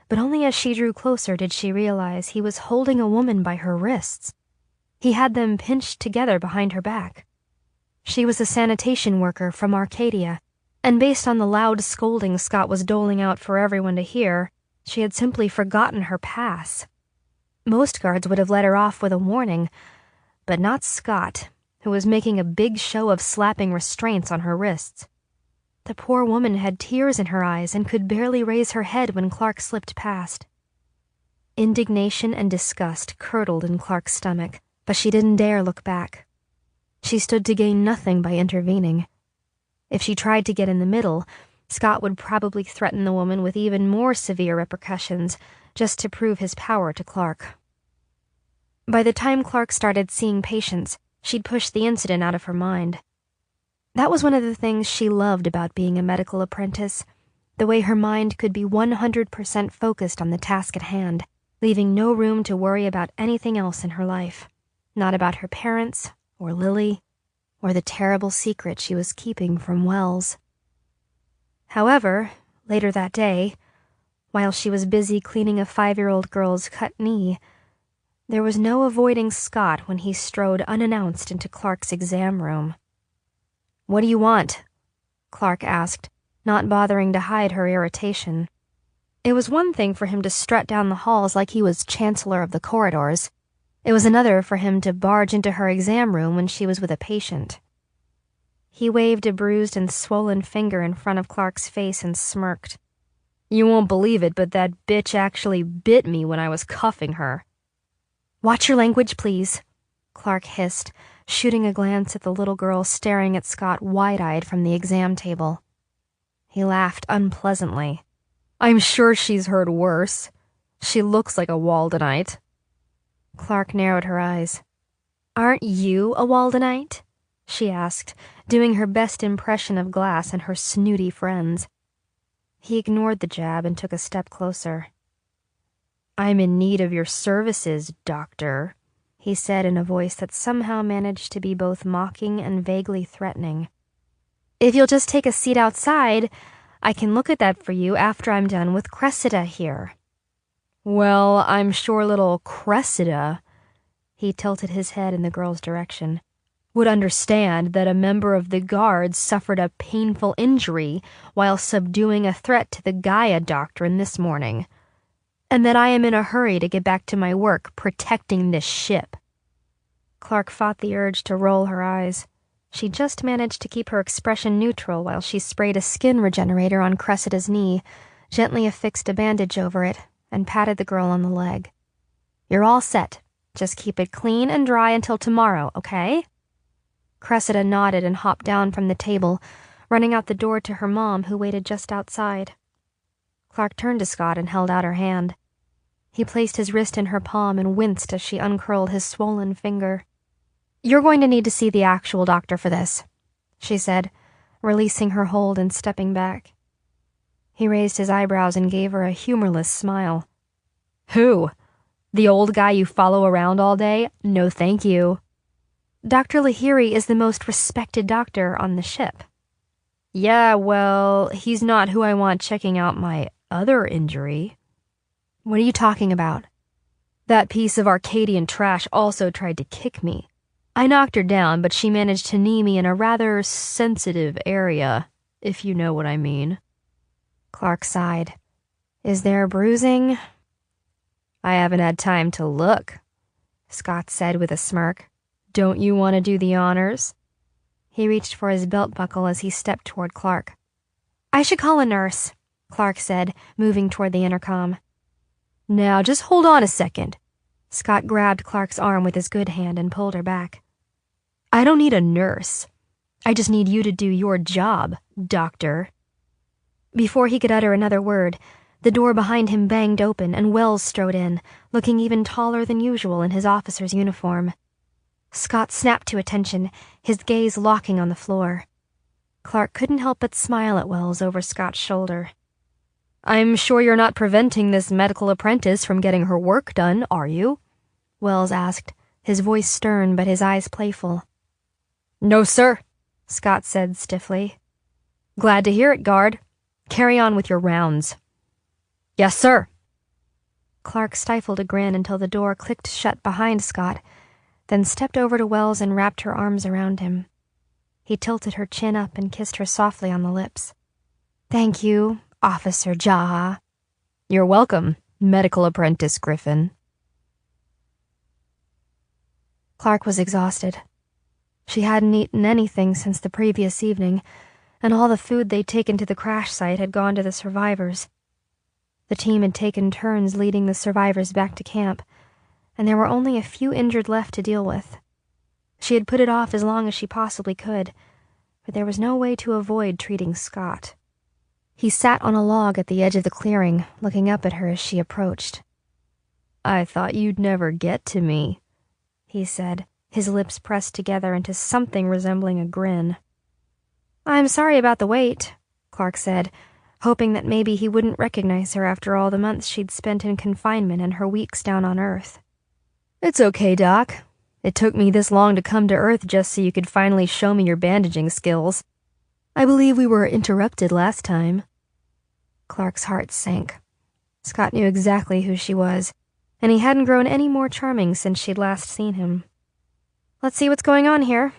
but only as she drew closer did she realize he was holding a woman by her wrists. He had them pinched together behind her back. She was a sanitation worker from Arcadia, and based on the loud scolding Scott was doling out for everyone to hear, she had simply forgotten her pass. Most guards would have let her off with a warning, but not Scott, who was making a big show of slapping restraints on her wrists. The poor woman had tears in her eyes and could barely raise her head when Clark slipped past. Indignation and disgust curdled in Clark's stomach, but she didn't dare look back. She stood to gain nothing by intervening. If she tried to get in the middle, Scott would probably threaten the woman with even more severe repercussions just to prove his power to Clark. By the time Clark started seeing patients, she'd pushed the incident out of her mind. That was one of the things she loved about being a medical apprentice, the way her mind could be 100% focused on the task at hand, leaving no room to worry about anything else in her life, not about her parents, or Lily, or the terrible secret she was keeping from Wells. However, later that day, while she was busy cleaning a 5-year-old girl's cut knee, there was no avoiding Scott when he strode unannounced into Clark's exam room. "What do you want?" Clark asked, not bothering to hide her irritation. It was one thing for him to strut down the halls like he was Chancellor of the Corridors. It was another for him to barge into her exam room when she was with a patient. He waved a bruised and swollen finger in front of Clark's face and smirked. "You won't believe it, but that bitch actually bit me when I was cuffing her." "Watch your language, please," Clark hissed, shooting a glance at the little girl staring at Scott wide-eyed from the exam table. He laughed unpleasantly. "I'm sure she's heard worse. She looks like a Waldenite." Clark narrowed her eyes. "Aren't you a Waldenite?" she asked, doing her best impression of Glass and her snooty friends. He ignored the jab and took a step closer. "I'm in need of your services, Doctor," he said in a voice that somehow managed to be both mocking and vaguely threatening. "If you'll just take a seat outside, I can look at that for you after I'm done with Cressida here." "Well, I'm sure little Cressida," he tilted his head in the girl's direction, "would understand that a member of the guards suffered a painful injury while subduing a threat to the Gaia Doctrine this morning, and that I am in a hurry to get back to my work protecting this ship." Clark fought the urge to roll her eyes. She just managed to keep her expression neutral while she sprayed a skin regenerator on Cressida's knee, gently affixed a bandage over it, and patted the girl on the leg. "You're all set. Just keep it clean and dry until tomorrow, okay?" Cressida nodded and hopped down from the table, running out the door to her mom, who waited just outside. Clark turned to Scott and held out her hand. He placed his wrist in her palm and winced as she uncurled his swollen finger. "You're going to need to see the actual doctor for this," she said, releasing her hold and stepping back. He raised his eyebrows and gave her a humorless smile. "Who? The old guy you follow around all day? No thank you." "Dr. Lahiri is the most respected doctor on the ship." "Yeah, well, he's not who I want checking out my other injury." "What are you talking about?" "That piece of Arcadian trash also tried to kick me. I knocked her down, but she managed to knee me in a rather sensitive area, if you know what I mean." Clark sighed. "Is there bruising?" "I haven't had time to look," Scott said with a smirk. "Don't you want to do the honors?" He reached for his belt buckle as he stepped toward Clark. "I should call a nurse," Clark said, moving toward the intercom. "Now, just hold on a second." Scott grabbed Clark's arm with his good hand and pulled her back. "I don't need a nurse. I just need you to do your job, doctor." Before he could utter another word, the door behind him banged open and Wells strode in, looking even taller than usual in his officer's uniform. Scott snapped to attention, his gaze locking on the floor. Clark couldn't help but smile at Wells over Scott's shoulder. "I'm sure you're not preventing this medical apprentice from getting her work done, are you?" Wells asked, his voice stern but his eyes playful. "No, sir," Scott said stiffly. "Glad to hear it, guard. Carry on with your rounds." "Yes, sir." Clark stifled a grin until the door clicked shut behind Scott, then stepped over to Wells and wrapped her arms around him. He tilted her chin up and kissed her softly on the lips. "Thank you, Officer Jaha." "You're welcome, medical apprentice Griffin." Clark was exhausted. She hadn't eaten anything since the previous evening, and all the food they'd taken to the crash site had gone to the survivors. The team had taken turns leading the survivors back to camp, and there were only a few injured left to deal with. She had put it off as long as she possibly could, but there was no way to avoid treating Scott. He sat on a log at the edge of the clearing, looking up at her as she approached. "I thought you'd never get to me," he said, his lips pressed together into something resembling a grin. "I'm sorry about the wait," Clark said, hoping that maybe he wouldn't recognize her after all the months she'd spent in confinement and her weeks down on Earth. "It's okay, Doc. It took me this long to come to Earth just so you could finally show me your bandaging skills. I believe we were interrupted last time." Clark's heart sank. Scott knew exactly who she was, and he hadn't grown any more charming since she'd last seen him. "Let's see what's going on here."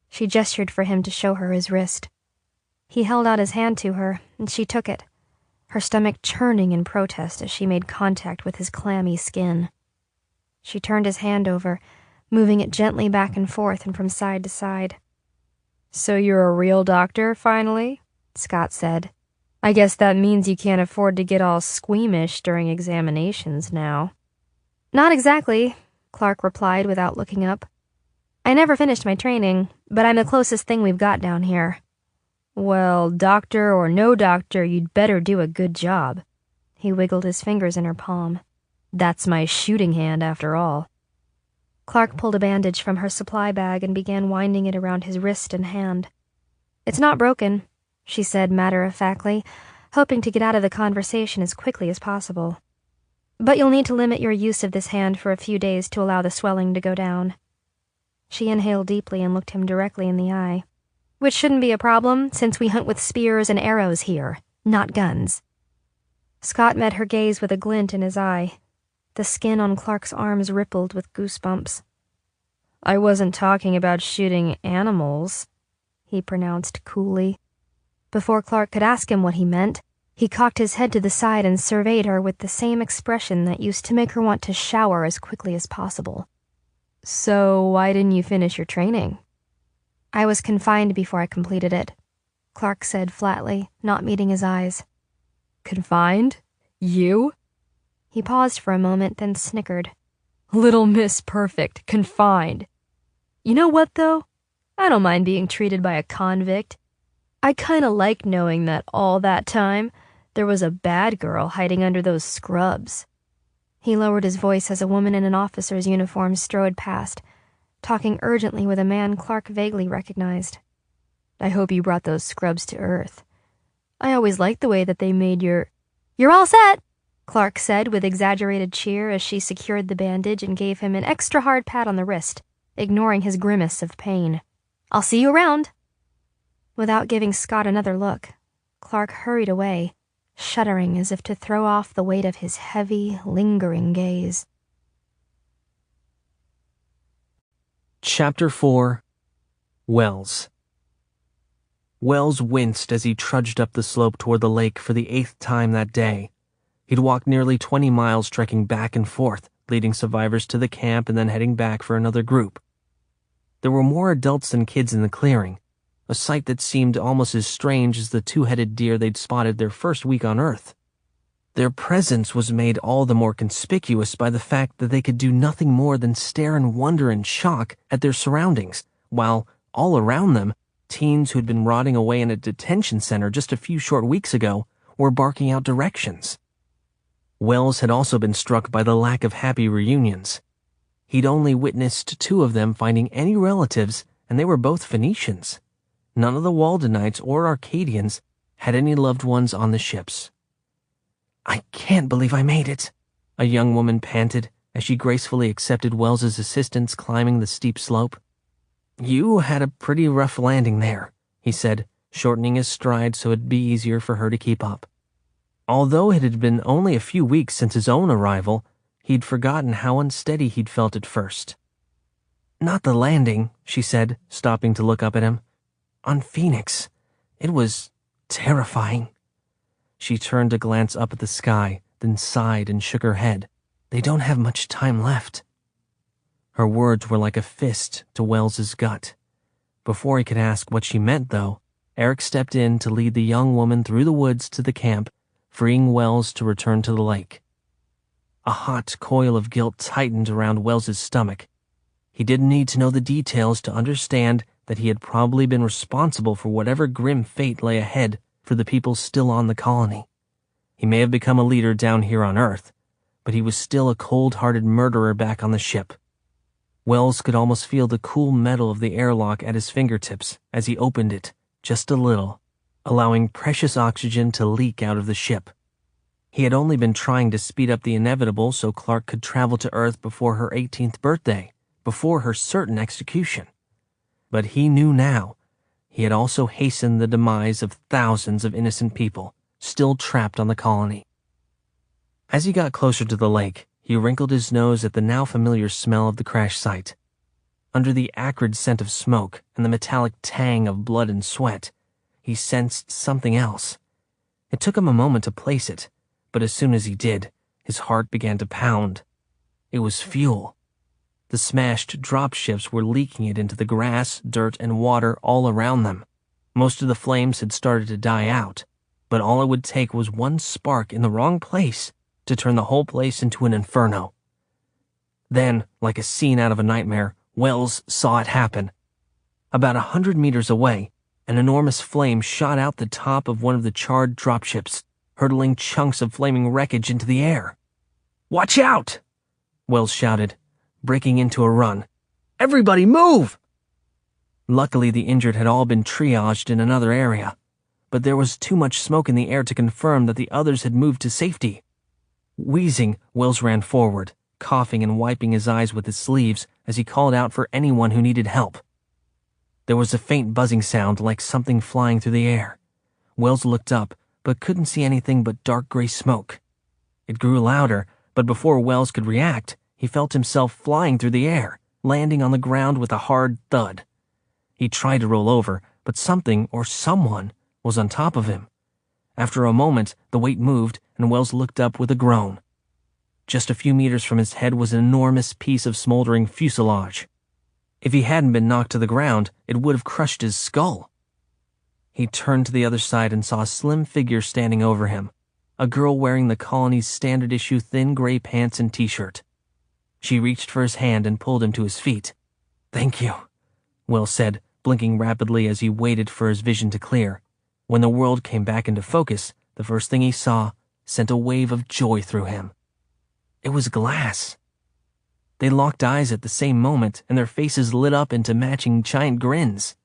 She gestured for him to show her his wrist. He held out his hand to her, and she took it, her stomach churning in protest as she made contact with his clammy skin. She turned his hand over, moving it gently back and forth and from side to side. "So you're a real doctor, finally?" Scott said. "I guess that means you can't afford to get all squeamish during examinations now." "Not exactly," Clark replied without looking up. "I never finished my training, but I'm the closest thing we've got down here." "Well, doctor or no doctor, you'd better do a good job." He wiggled his fingers in her palm. "That's my shooting hand, after all." Clark pulled a bandage from her supply bag and began winding it around his wrist and hand. "It's not broken," she said matter-of-factly, hoping to get out of the conversation as quickly as possible. "But you'll need to limit your use of this hand for a few days to allow the swelling to go down." She inhaled deeply and looked him directly in the eye. "Which shouldn't be a problem, since we hunt with spears and arrows here, not guns." Scott met her gaze with a glint in his eye. The skin on Clark's arms rippled with goosebumps. "I wasn't talking about shooting animals," he pronounced coolly. Before Clark could ask him what he meant, he cocked his head to the side and surveyed her with the same expression that used to make her want to shower as quickly as possible. "So why didn't you finish your training?" "I was confined before I completed it," Clark said flatly, not meeting his eyes. "Confined? You?" He paused for a moment, then snickered. "Little Miss Perfect, confined. You know what, though? I don't mind being treated by a convict. I kinda like knowing that all that time, there was a bad girl hiding under those scrubs." He lowered his voice as a woman in an officer's uniform strode past, talking urgently with a man Clark vaguely recognized. "I hope you brought those scrubs to Earth. I always liked the way that they made your—" "You're all set," Clark said with exaggerated cheer as she secured the bandage and gave him an extra hard pat on the wrist, ignoring his grimace of pain. "I'll see you around." Without giving Scott another look, Clark hurried away, shuddering as if to throw off the weight of his heavy, lingering gaze. Chapter 4. Wells. Wells winced as he trudged up the slope toward the lake for the 8th time that day. He'd walked nearly 20 miles trekking back and forth, leading survivors to the camp and then heading back for another group. There were more adults than kids in the clearing, a sight that seemed almost as strange as the two-headed deer they'd spotted their first week on Earth. Their presence was made all the more conspicuous by the fact that they could do nothing more than stare in wonder and shock at their surroundings, while, all around them, teens who had been rotting away in a detention center just a few short weeks ago were barking out directions. Wells had also been struck by the lack of happy reunions. He'd only witnessed 2 of them finding any relatives, and they were both Phoenicians. None of the Waldenites or Arcadians had any loved ones on the ships. "I can't believe I made it," a young woman panted as she gracefully accepted Wells's assistance climbing the steep slope. "You had a pretty rough landing there," he said, shortening his stride so it'd be easier for her to keep up. Although it had been only a few weeks since his own arrival, he'd forgotten how unsteady he'd felt at first. "Not the landing," she said, stopping to look up at him. "On Phoenix. It was terrifying." She turned to glance up at the sky, then sighed and shook her head. "They don't have much time left." Her words were like a fist to Wells's gut. Before he could ask what she meant, though, Eric stepped in to lead the young woman through the woods to the camp, freeing Wells to return to the lake. A hot coil of guilt tightened around Wells's stomach. He didn't need to know the details to understand that he had probably been responsible for whatever grim fate lay ahead for the people still on the colony. He may have become a leader down here on Earth, but he was still a cold-hearted murderer back on the ship. Wells could almost feel the cool metal of the airlock at his fingertips as he opened it, just a little, allowing precious oxygen to leak out of the ship. He had only been trying to speed up the inevitable so Clark could travel to Earth before her 18th birthday, before her certain execution. But he knew now, he had also hastened the demise of thousands of innocent people, still trapped on the colony. As he got closer to the lake, he wrinkled his nose at the now familiar smell of the crash site. Under the acrid scent of smoke and the metallic tang of blood and sweat, he sensed something else. It took him a moment to place it, but as soon as he did, his heart began to pound. It was fuel. The smashed dropships were leaking it into the grass, dirt, and water all around them. Most of the flames had started to die out, but all it would take was one spark in the wrong place to turn the whole place into an inferno. Then, like a scene out of a nightmare, Wells saw it happen. About 100 meters away, an enormous flame shot out the top of one of the charred dropships, hurtling chunks of flaming wreckage into the air. "Watch out!" Wells shouted, breaking into a run. "Everybody move!" Luckily, the injured had all been triaged in another area, but there was too much smoke in the air to confirm that the others had moved to safety. Wheezing, Wells ran forward, coughing and wiping his eyes with his sleeves as he called out for anyone who needed help. There was a faint buzzing sound like something flying through the air. Wells looked up, but couldn't see anything but dark gray smoke. It grew louder, but before Wells could react, he felt himself flying through the air, landing on the ground with a hard thud. He tried to roll over, but something or someone was on top of him. After a moment, the weight moved, and Wells looked up with a groan. Just a few meters from his head was an enormous piece of smoldering fuselage. If he hadn't been knocked to the ground, it would have crushed his skull. He turned to the other side and saw a slim figure standing over him, a girl wearing the colony's standard-issue thin gray pants and t-shirt. She reached for his hand and pulled him to his feet. "Thank you," Wells said, blinking rapidly as he waited for his vision to clear. When the world came back into focus, the first thing he saw sent a wave of joy through him. It was Glass. They locked eyes at the same moment, and their faces lit up into matching giant grins.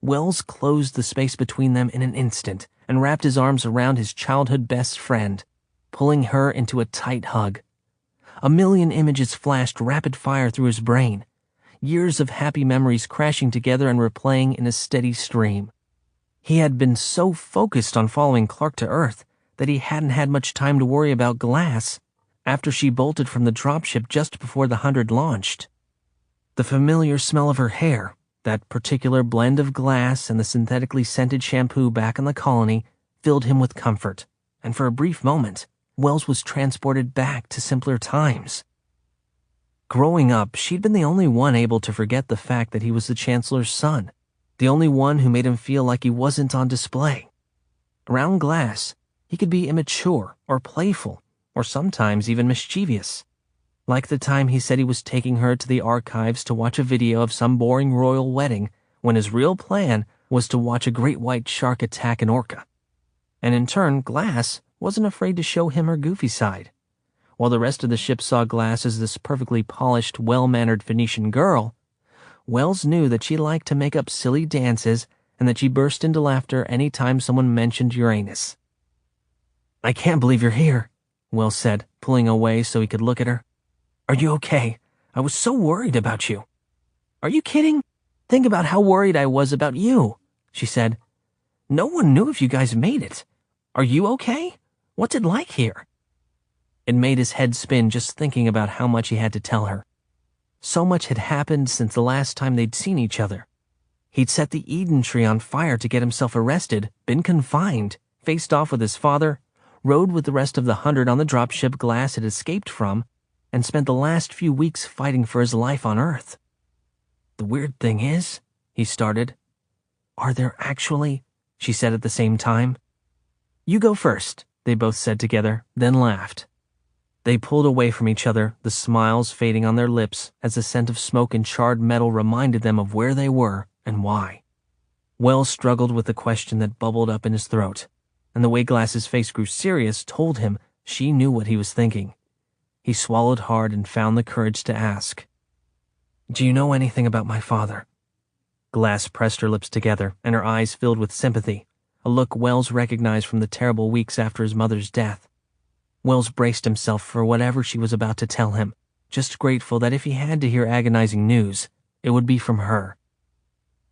Wells closed the space between them in an instant and wrapped his arms around his childhood best friend, pulling her into a tight hug. A million images flashed rapid fire through his brain, years of happy memories crashing together and replaying in a steady stream. He had been so focused on following Clark to Earth that he hadn't had much time to worry about Glass after she bolted from the dropship just before the 100 launched. The familiar smell of her hair, that particular blend of glass and the synthetically scented shampoo back in the colony, filled him with comfort, and for a brief moment, Wells was transported back to simpler times. Growing up, she'd been the only one able to forget the fact that he was the Chancellor's son, the only one who made him feel like he wasn't on display. Around Glass, he could be immature or playful, or sometimes even mischievous. Like the time he said he was taking her to the archives to watch a video of some boring royal wedding when his real plan was to watch a great white shark attack an orca. And in turn, Glass wasn't afraid to show him her goofy side. While the rest of the ship saw Glass as this perfectly polished, well-mannered Phoenician girl, Wells knew that she liked to make up silly dances and that she burst into laughter any time someone mentioned Uranus. "I can't believe you're here," Wells said, pulling away so he could look at her. "Are you okay? I was so worried about you." "Are you kidding? Think about how worried I was about you," she said. "No one knew if you guys made it. Are you okay? What's it like here?" It made his head spin just thinking about how much he had to tell her. So much had happened since the last time they'd seen each other. He'd set the Eden tree on fire to get himself arrested, been confined, faced off with his father, rode with the rest of the 100 on the dropship Glass had escaped from, and spent the last few weeks fighting for his life on Earth. "The weird thing is," he started. "Are there actually?" she said at the same time. "You go first," they both said together, then laughed. They pulled away from each other, the smiles fading on their lips as the scent of smoke and charred metal reminded them of where they were and why. Wells struggled with the question that bubbled up in his throat, and the way Glass's face grew serious told him she knew what he was thinking. He swallowed hard and found the courage to ask, "Do you know anything about my father?" Glass pressed her lips together, and her eyes filled with sympathy, a look Wells recognized from the terrible weeks after his mother's death. Wells braced himself for whatever she was about to tell him, just grateful that if he had to hear agonizing news, it would be from her.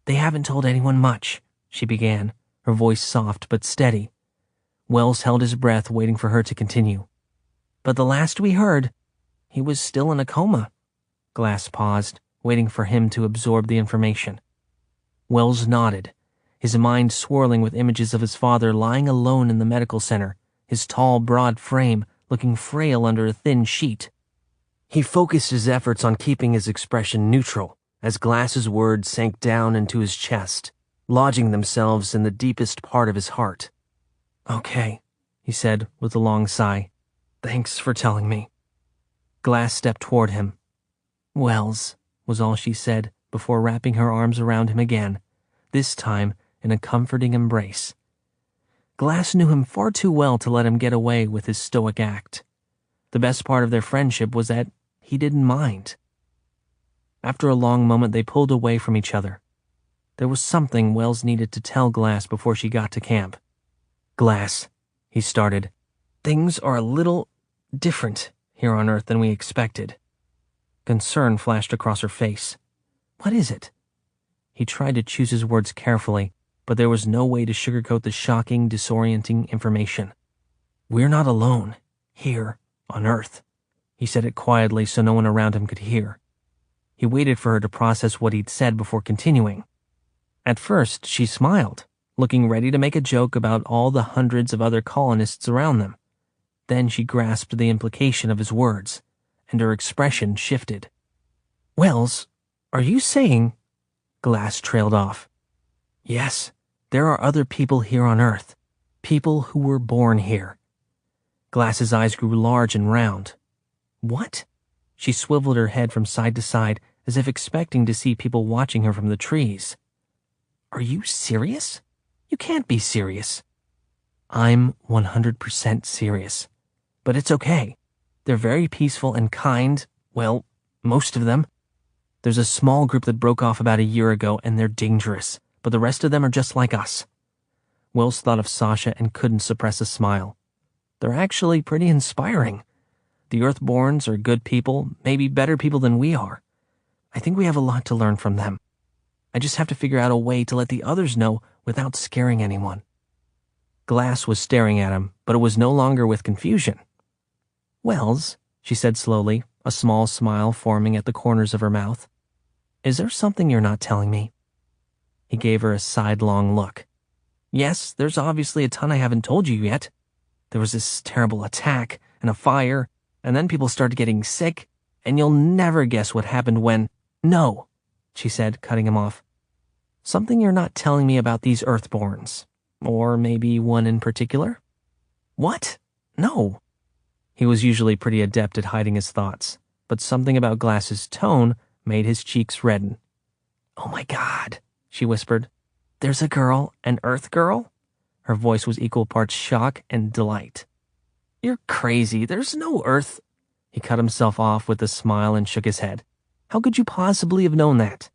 "They haven't told anyone much," she began, her voice soft but steady. Wells held his breath, waiting for her to continue. "But the last we heard, he was still in a coma." Glass paused, waiting for him to absorb the information. Wells nodded, his mind swirling with images of his father lying alone in the medical center, his tall, broad frame looking frail under a thin sheet. He focused his efforts on keeping his expression neutral as Glass's words sank down into his chest, lodging themselves in the deepest part of his heart. "Okay," he said with a long sigh. "Thanks for telling me." Glass stepped toward him. "Wells," was all she said before wrapping her arms around him again, this time in a comforting embrace. Glass knew him far too well to let him get away with his stoic act. The best part of their friendship was that he didn't mind. After a long moment, they pulled away from each other. There was something Wells needed to tell Glass before she got to camp. "Glass," he started, "things are a little different here on Earth than we expected." Concern flashed across her face. "What is it?" He tried to choose his words carefully, but there was no way to sugarcoat the shocking, disorienting information. "We're not alone, here, on Earth." He said it quietly so no one around him could hear. He waited for her to process what he'd said before continuing. At first, she smiled, looking ready to make a joke about all the hundreds of other colonists around them. Then she grasped the implication of his words, and her expression shifted. "Wells, are you saying—" Glass trailed off. "Yes. There are other people here on Earth, people who were born here." Glass's eyes grew large and round. "What?" She swiveled her head from side to side as if expecting to see people watching her from the trees. "Are you serious? You can't be serious." "I'm 100% serious. But it's okay. They're very peaceful and kind. Well, most of them. There's a small group that broke off about a year ago, and they're dangerous, but the rest of them are just like us. Wells thought of Sasha and couldn't suppress a smile. They're actually pretty inspiring. The Earthborns are good people, maybe better people than we are. I think we have a lot to learn from them. I just have to figure out a way to let the others know without scaring anyone. Glass was staring at him, but it was no longer with confusion. Wells, she said slowly, a small smile forming at the corners of her mouth. Is there something you're not telling me? He gave her a sidelong look. Yes, there's obviously a ton I haven't told you yet. There was this terrible attack and a fire, and then people started getting sick, and you'll never guess what happened when— No, she said, cutting him off. Something you're not telling me about these Earthborns. Or maybe one in particular? What? No. He was usually pretty adept at hiding his thoughts, but something about Glass's tone made his cheeks redden. Oh my God, she whispered. There's a girl, an Earth girl? Her voice was equal parts shock and delight. You're crazy. There's no Earth. He cut himself off with a smile and shook his head. How could you possibly have known that?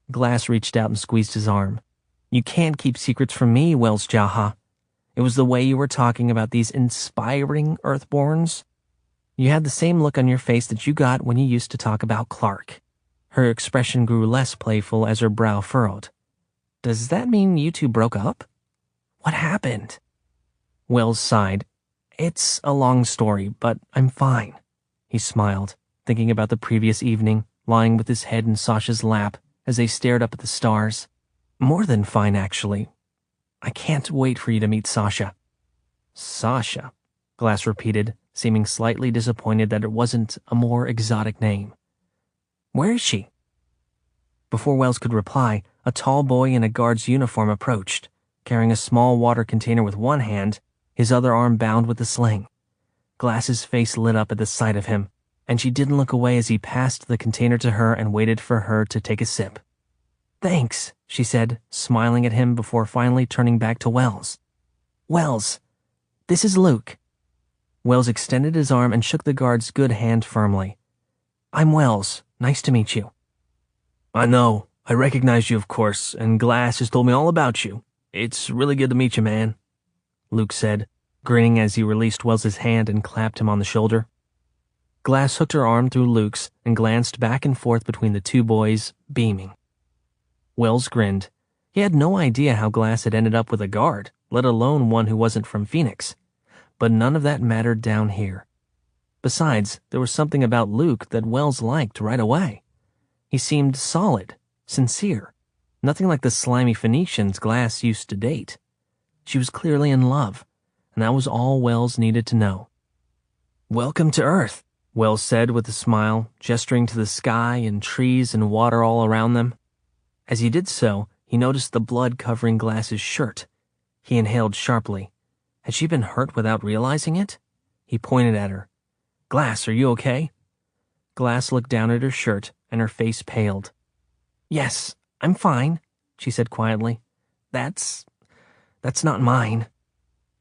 Glass reached out and squeezed his arm. You can't keep secrets from me, Wells Jaha. It was the way you were talking about these inspiring Earthborns. You had the same look on your face that you got when you used to talk about Clark. Her expression grew less playful as her brow furrowed. Does that mean you two broke up? What happened? Wells sighed. It's a long story, but I'm fine. He smiled, thinking about the previous evening, lying with his head in Sasha's lap as they stared up at the stars. More than fine, actually. I can't wait for you to meet Sasha. Sasha, Glass repeated, seeming slightly disappointed that it wasn't a more exotic name. Where is she? Before Wells could reply, a tall boy in a guard's uniform approached, carrying a small water container with one hand, his other arm bound with a sling. Glass's face lit up at the sight of him, and she didn't look away as he passed the container to her and waited for her to take a sip. Thanks, she said, smiling at him before finally turning back to Wells. Wells, this is Luke. Wells extended his arm and shook the guard's good hand firmly. I'm Wells. Nice to meet you. I know. I recognize you, of course, and Glass has told me all about you. It's really good to meet you, man, Luke said, grinning as he released Wells's hand and clapped him on the shoulder. Glass hooked her arm through Luke's and glanced back and forth between the two boys, beaming. Wells grinned. He had no idea how Glass had ended up with a guard, let alone one who wasn't from Phoenix. But none of that mattered down here. Besides, there was something about Luke that Wells liked right away. He seemed solid, sincere, nothing like the slimy Phoenicians Glass used to date. She was clearly in love, and that was all Wells needed to know. Welcome to Earth, Wells said with a smile, gesturing to the sky and trees and water all around them. As he did so, he noticed the blood covering Glass's shirt. He inhaled sharply. Had she been hurt without realizing it? He pointed at her. Glass, are you okay? Glass looked down at her shirt, and her face paled. Yes, I'm fine, she said quietly. That's not mine.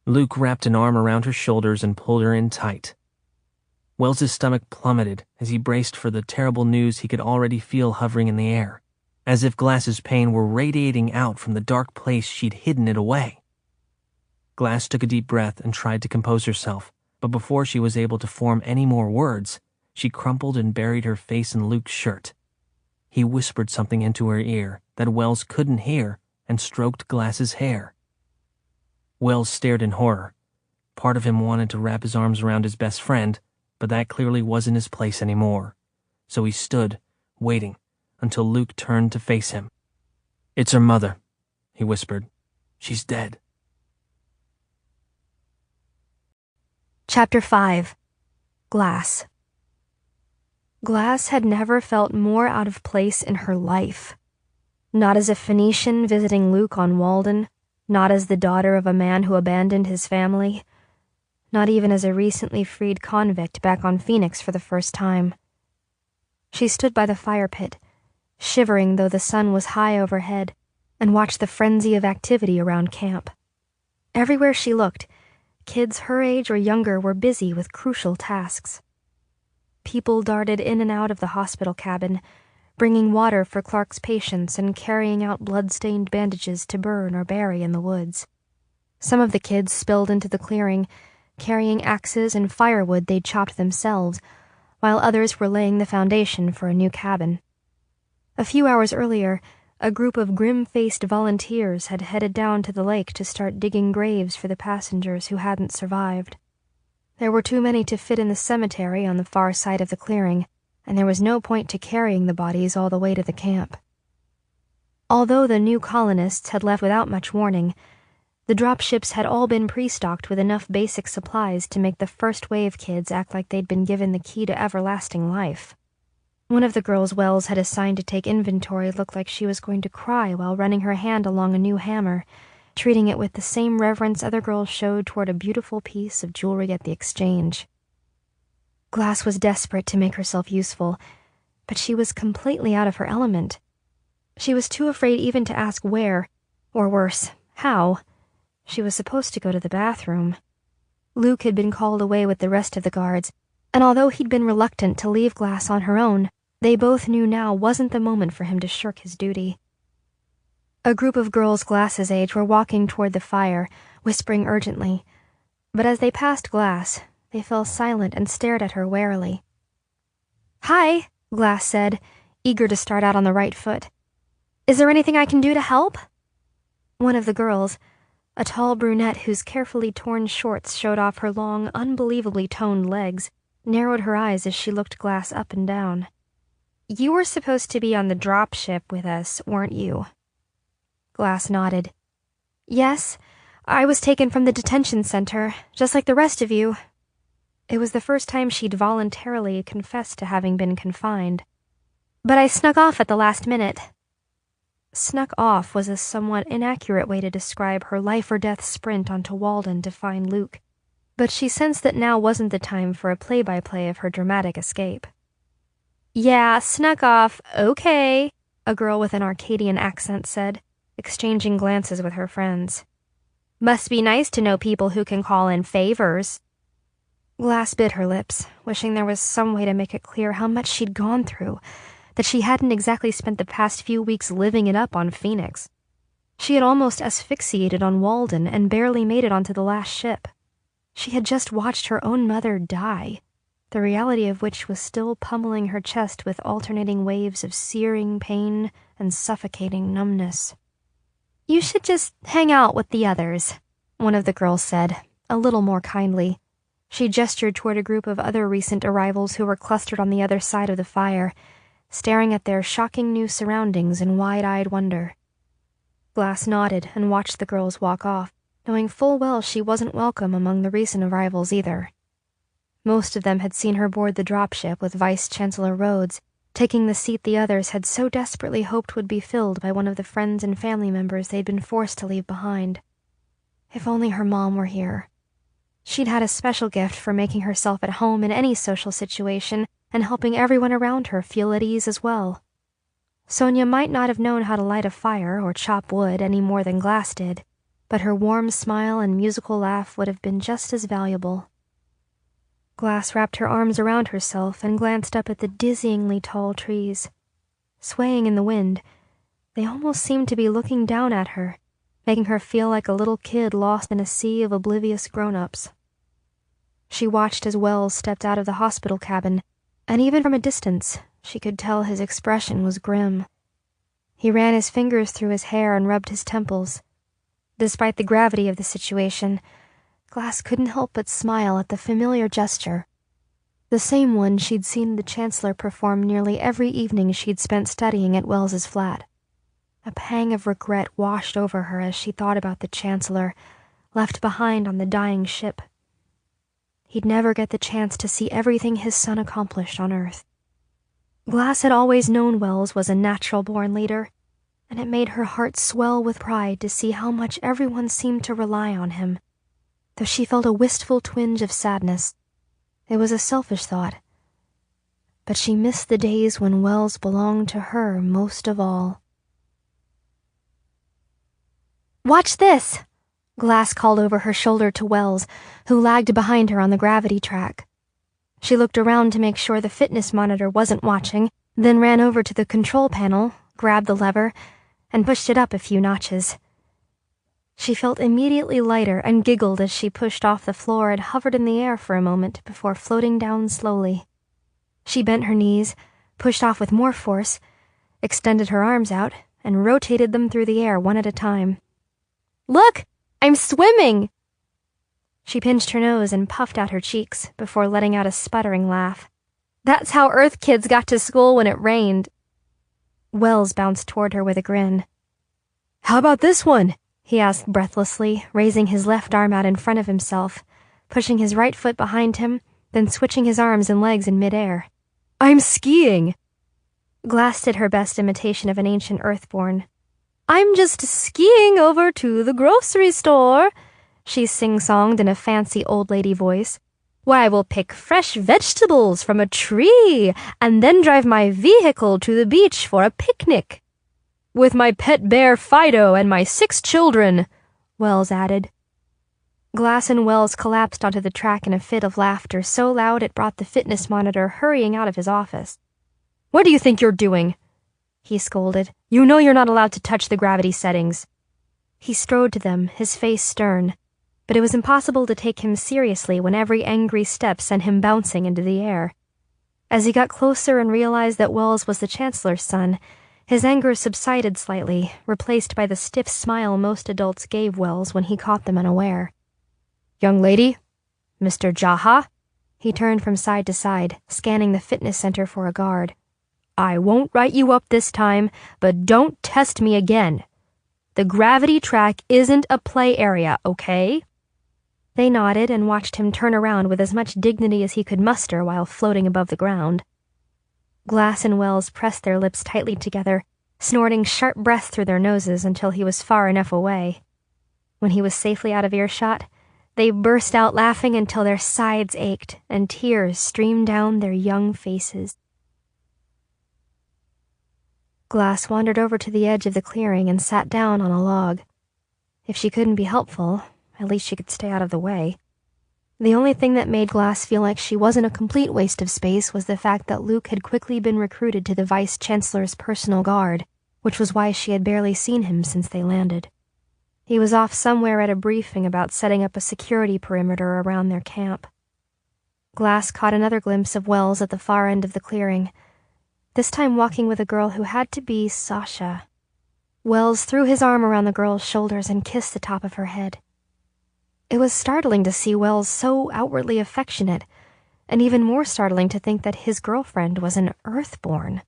Luke wrapped an arm around her shoulders and pulled her in tight. Wells's stomach plummeted as he braced for the terrible news he could already feel hovering in the air, as if Glass's pain were radiating out from the dark place she'd hidden it away. Glass took a deep breath and tried to compose herself, but before she was able to form any more words, she crumpled and buried her face in Luke's shirt. He whispered something into her ear that Wells couldn't hear and stroked Glass's hair. Wells stared in horror. Part of him wanted to wrap his arms around his best friend, but that clearly wasn't his place anymore. So he stood, waiting, until Luke turned to face him. It's her mother, he whispered. She's dead. Chapter 5. Glass. Glass had never felt more out of place in her life. Not as a Phoenician visiting Luke on Walden, not as the daughter of a man who abandoned his family, not even as a recently freed convict back on Phoenix for the first time. She stood by the fire pit, shivering though the sun was high overhead, and watched the frenzy of activity around camp. Everywhere she looked, kids her age or younger were busy with crucial tasks. People darted in and out of the hospital cabin, bringing water for Clark's patients and carrying out blood-stained bandages to burn or bury in the woods. Some of the kids spilled into the clearing, carrying axes and firewood they'd chopped themselves, while others were laying the foundation for a new cabin. A few hours earlier, a group of grim-faced volunteers had headed down to the lake to start digging graves for the passengers who hadn't survived. There were too many to fit in the cemetery on the far side of the clearing, and there was no point to carrying the bodies all the way to the camp. Although the new colonists had left without much warning, the dropships had all been pre-stocked with enough basic supplies to make the first wave kids act like they'd been given the key to everlasting life. One of the girls Wells had assigned to take inventory looked like she was going to cry while running her hand along a new hammer, treating it with the same reverence other girls showed toward a beautiful piece of jewelry at the exchange. Glass was desperate to make herself useful, but she was completely out of her element. She was too afraid even to ask where, or worse, how. She was supposed to go to the bathroom. Luke had been called away with the rest of the guards, and although he'd been reluctant to leave Glass on her own, they both knew now wasn't the moment for him to shirk his duty. A group of girls Glass's age were walking toward the fire, whispering urgently, but as they passed Glass, they fell silent and stared at her warily. "Hi," Glass said, eager to start out on the right foot. "Is there anything I can do to help?" One of the girls, a tall brunette whose carefully torn shorts showed off her long, unbelievably toned legs, narrowed her eyes as she looked Glass up and down. "You were supposed to be on the dropship with us, weren't you?" Glass nodded. "Yes, I was taken from the detention center, just like the rest of you." It was the first time she'd voluntarily confessed to having been confined. "But I snuck off at the last minute." Snuck off was a somewhat inaccurate way to describe her life-or-death sprint onto Walden to find Luke, but she sensed that now wasn't the time for a play-by-play of her dramatic escape. "Yeah, snuck off, okay," a girl with an Arcadian accent said, exchanging glances with her friends. "Must be nice to know people who can call in favors." Glass bit her lips, wishing there was some way to make it clear how much she'd gone through, that she hadn't exactly spent the past few weeks living it up on Phoenix. She had almost asphyxiated on Walden and barely made it onto the last ship. She had just watched her own mother die, the reality of which was still pummeling her chest with alternating waves of searing pain and suffocating numbness. "You should just hang out with the others," one of the girls said, a little more kindly. She gestured toward a group of other recent arrivals who were clustered on the other side of the fire, staring at their shocking new surroundings in wide-eyed wonder. Glass nodded and watched the girls walk off, knowing full well she wasn't welcome among the recent arrivals either. Most of them had seen her board the dropship with Vice Chancellor Rhodes, taking the seat the others had so desperately hoped would be filled by one of the friends and family members they'd been forced to leave behind. If only her mom were here. She'd had a special gift for making herself at home in any social situation and helping everyone around her feel at ease as well. Sonia might not have known how to light a fire or chop wood any more than Glass did, but her warm smile and musical laugh would have been just as valuable. Glass wrapped her arms around herself and glanced up at the dizzyingly tall trees. Swaying in the wind, they almost seemed to be looking down at her, making her feel like a little kid lost in a sea of oblivious grown-ups. She watched as Wells stepped out of the hospital cabin, and even from a distance, she could tell his expression was grim. He ran his fingers through his hair and rubbed his temples. Despite the gravity of the situation, Glass couldn't help but smile at the familiar gesture, the same one she'd seen the Chancellor perform nearly every evening she'd spent studying at Wells's flat. A pang of regret washed over her as she thought about the Chancellor, left behind on the dying ship. He'd never get the chance to see everything his son accomplished on Earth. Glass had always known Wells was a natural-born leader, and it made her heart swell with pride to see how much everyone seemed to rely on him, though she felt a wistful twinge of sadness. It was a selfish thought, but she missed the days when Wells belonged to her most of all. "Watch this!" Glass called over her shoulder to Wells, who lagged behind her on the gravity track. She looked around to make sure the fitness monitor wasn't watching, then ran over to the control panel, grabbed the lever, and pushed it up a few notches. She felt immediately lighter and giggled as she pushed off the floor and hovered in the air for a moment before floating down slowly. She bent her knees, pushed off with more force, extended her arms out, and rotated them through the air one at a time. "Look! I'm swimming!" She pinched her nose and puffed out her cheeks before letting out a sputtering laugh. "That's how Earth kids got to school when it rained." Wells bounced toward her with a grin. "How about this one?" he asked breathlessly, raising his left arm out in front of himself, pushing his right foot behind him, then switching his arms and legs in midair. "I'm skiing." Glass did her best imitation of an ancient Earthborn. "I'm just skiing over to the grocery store," she sing-songed in a fancy old lady voice, "where I will pick fresh vegetables from a tree and then drive my vehicle to the beach for a picnic. With my pet bear Fido and my 6 children," Wells added. Glass and Wells collapsed onto the track in a fit of laughter so loud it brought the fitness monitor hurrying out of his office. "What do you think you're doing?" he scolded. "You know you're not allowed to touch the gravity settings." He strode to them, his face stern, but it was impossible to take him seriously when every angry step sent him bouncing into the air. As he got closer and realized that Wells was the Chancellor's son, his anger subsided slightly, replaced by the stiff smile most adults gave Wells when he caught them unaware. "Young lady? Mr. Jaha?" He turned from side to side, scanning the fitness center for a guard. "I won't write you up this time, but don't test me again. The gravity track isn't a play area, okay?" They nodded and watched him turn around with as much dignity as he could muster while floating above the ground. Glass and Wells pressed their lips tightly together, snorting sharp breath through their noses until he was far enough away. When he was safely out of earshot, they burst out laughing until their sides ached and tears streamed down their young faces. Glass wandered over to the edge of the clearing and sat down on a log. If she couldn't be helpful, at least she could stay out of the way. The only thing that made Glass feel like she wasn't a complete waste of space was the fact that Luke had quickly been recruited to the Vice-Chancellor's personal guard, which was why she had barely seen him since they landed. He was off somewhere at a briefing about setting up a security perimeter around their camp. Glass caught another glimpse of Wells at the far end of the clearing, this time walking with a girl who had to be Sasha. Wells threw his arm around the girl's shoulders and kissed the top of her head. It was startling to see Wells so outwardly affectionate, and even more startling to think that his girlfriend was an Earthborn.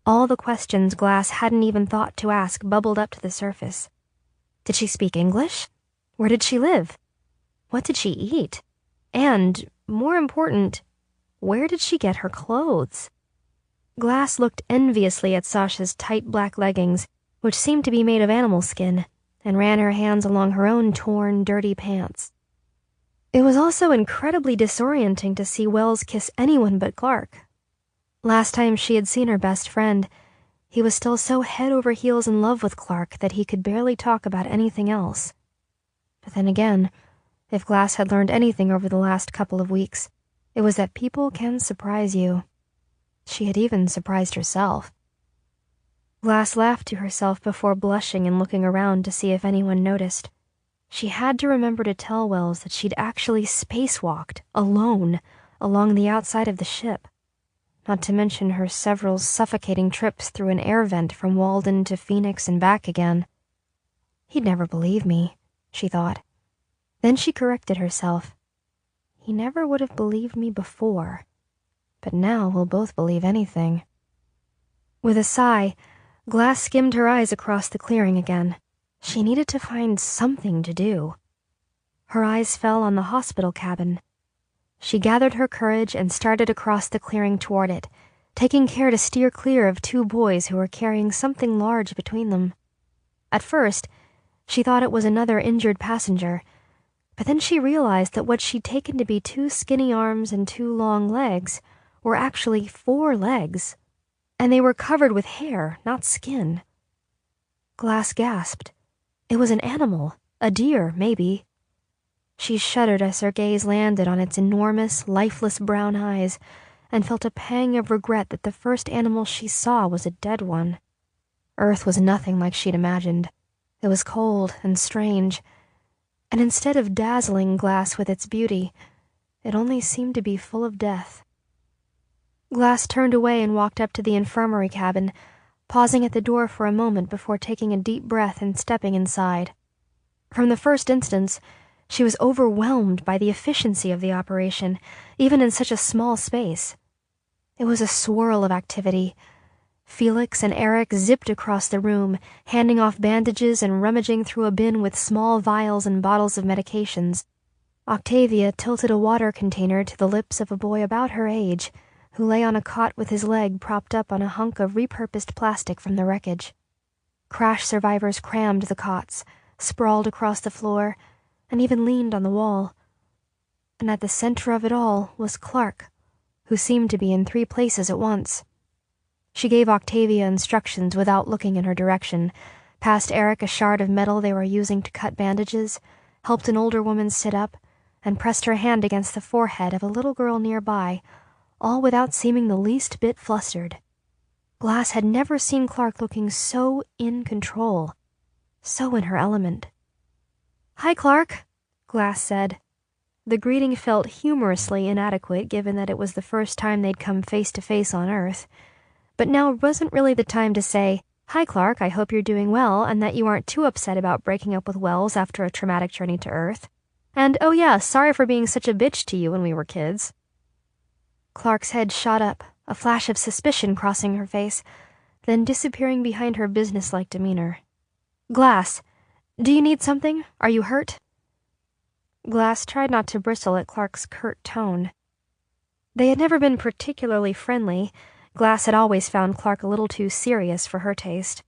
All the questions Glass hadn't even thought to ask bubbled up to the surface. Did she speak English? Where did she live? What did she eat? And, more important, where did she get her clothes? Glass looked enviously at Sasha's tight black leggings, which seemed to be made of animal skin, and ran her hands along her own torn, dirty pants. It was also incredibly disorienting to see Wells kiss anyone but Clark. Last time she had seen her best friend, he was still so head over heels in love with Clark that he could barely talk about anything else. But then again, if Glass had learned anything over the last couple of weeks, it was that people can surprise you. She had even surprised herself. Glass laughed to herself before blushing and looking around to see if anyone noticed. She had to remember to tell Wells that she'd actually spacewalked, alone, along the outside of the ship. Not to mention her several suffocating trips through an air vent from Walden to Phoenix and back again. He'd never believe me, she thought. Then she corrected herself. He never would have believed me before, but now we'll both believe anything. With a sigh, Glass skimmed her eyes across the clearing again. She needed to find something to do. Her eyes fell on the hospital cabin. She gathered her courage and started across the clearing toward it, taking care to steer clear of 2 boys who were carrying something large between them. At first, she thought it was another injured passenger, but then she realized that what she'd taken to be 2 skinny arms and 2 long legs were actually 4 legs, and they were covered with hair, not skin. Glass gasped. It was an animal, a deer, maybe. She shuddered as her gaze landed on its enormous, lifeless brown eyes, and felt a pang of regret that the first animal she saw was a dead one. Earth was nothing like she'd imagined. It was cold and strange, and instead of dazzling Glass with its beauty, it only seemed to be full of death. Glass turned away and walked up to the infirmary cabin, pausing at the door for a moment before taking a deep breath and stepping inside. From the first instance, she was overwhelmed by the efficiency of the operation, even in such a small space. It was a swirl of activity. Felix and Eric zipped across the room, handing off bandages and rummaging through a bin with small vials and bottles of medications. Octavia tilted a water container to the lips of a boy about her age, who lay on a cot with his leg propped up on a hunk of repurposed plastic from the wreckage. Crash survivors crammed the cots, sprawled across the floor, and even leaned on the wall. And at the center of it all was Clark, who seemed to be in 3 places at once. She gave Octavia instructions without looking in her direction, passed Eric a shard of metal they were using to cut bandages, helped an older woman sit up, and pressed her hand against the forehead of a little girl nearby, all without seeming the least bit flustered. Glass had never seen Clark looking so in control, so in her element. "Hi, Clark," Glass said. The greeting felt humorously inadequate given that it was the first time they'd come face to face on Earth. But now wasn't really the time to say, "Hi, Clark, I hope you're doing well and that you aren't too upset about breaking up with Wells after a traumatic journey to Earth. And, oh yeah, sorry for being such a bitch to you when we were kids." Clark's head shot up, a flash of suspicion crossing her face, then disappearing behind her businesslike demeanor. "Glass, do you need something? Are you hurt?" Glass tried not to bristle at Clark's curt tone. They had never been particularly friendly. Glass had always found Clark a little too serious for her taste.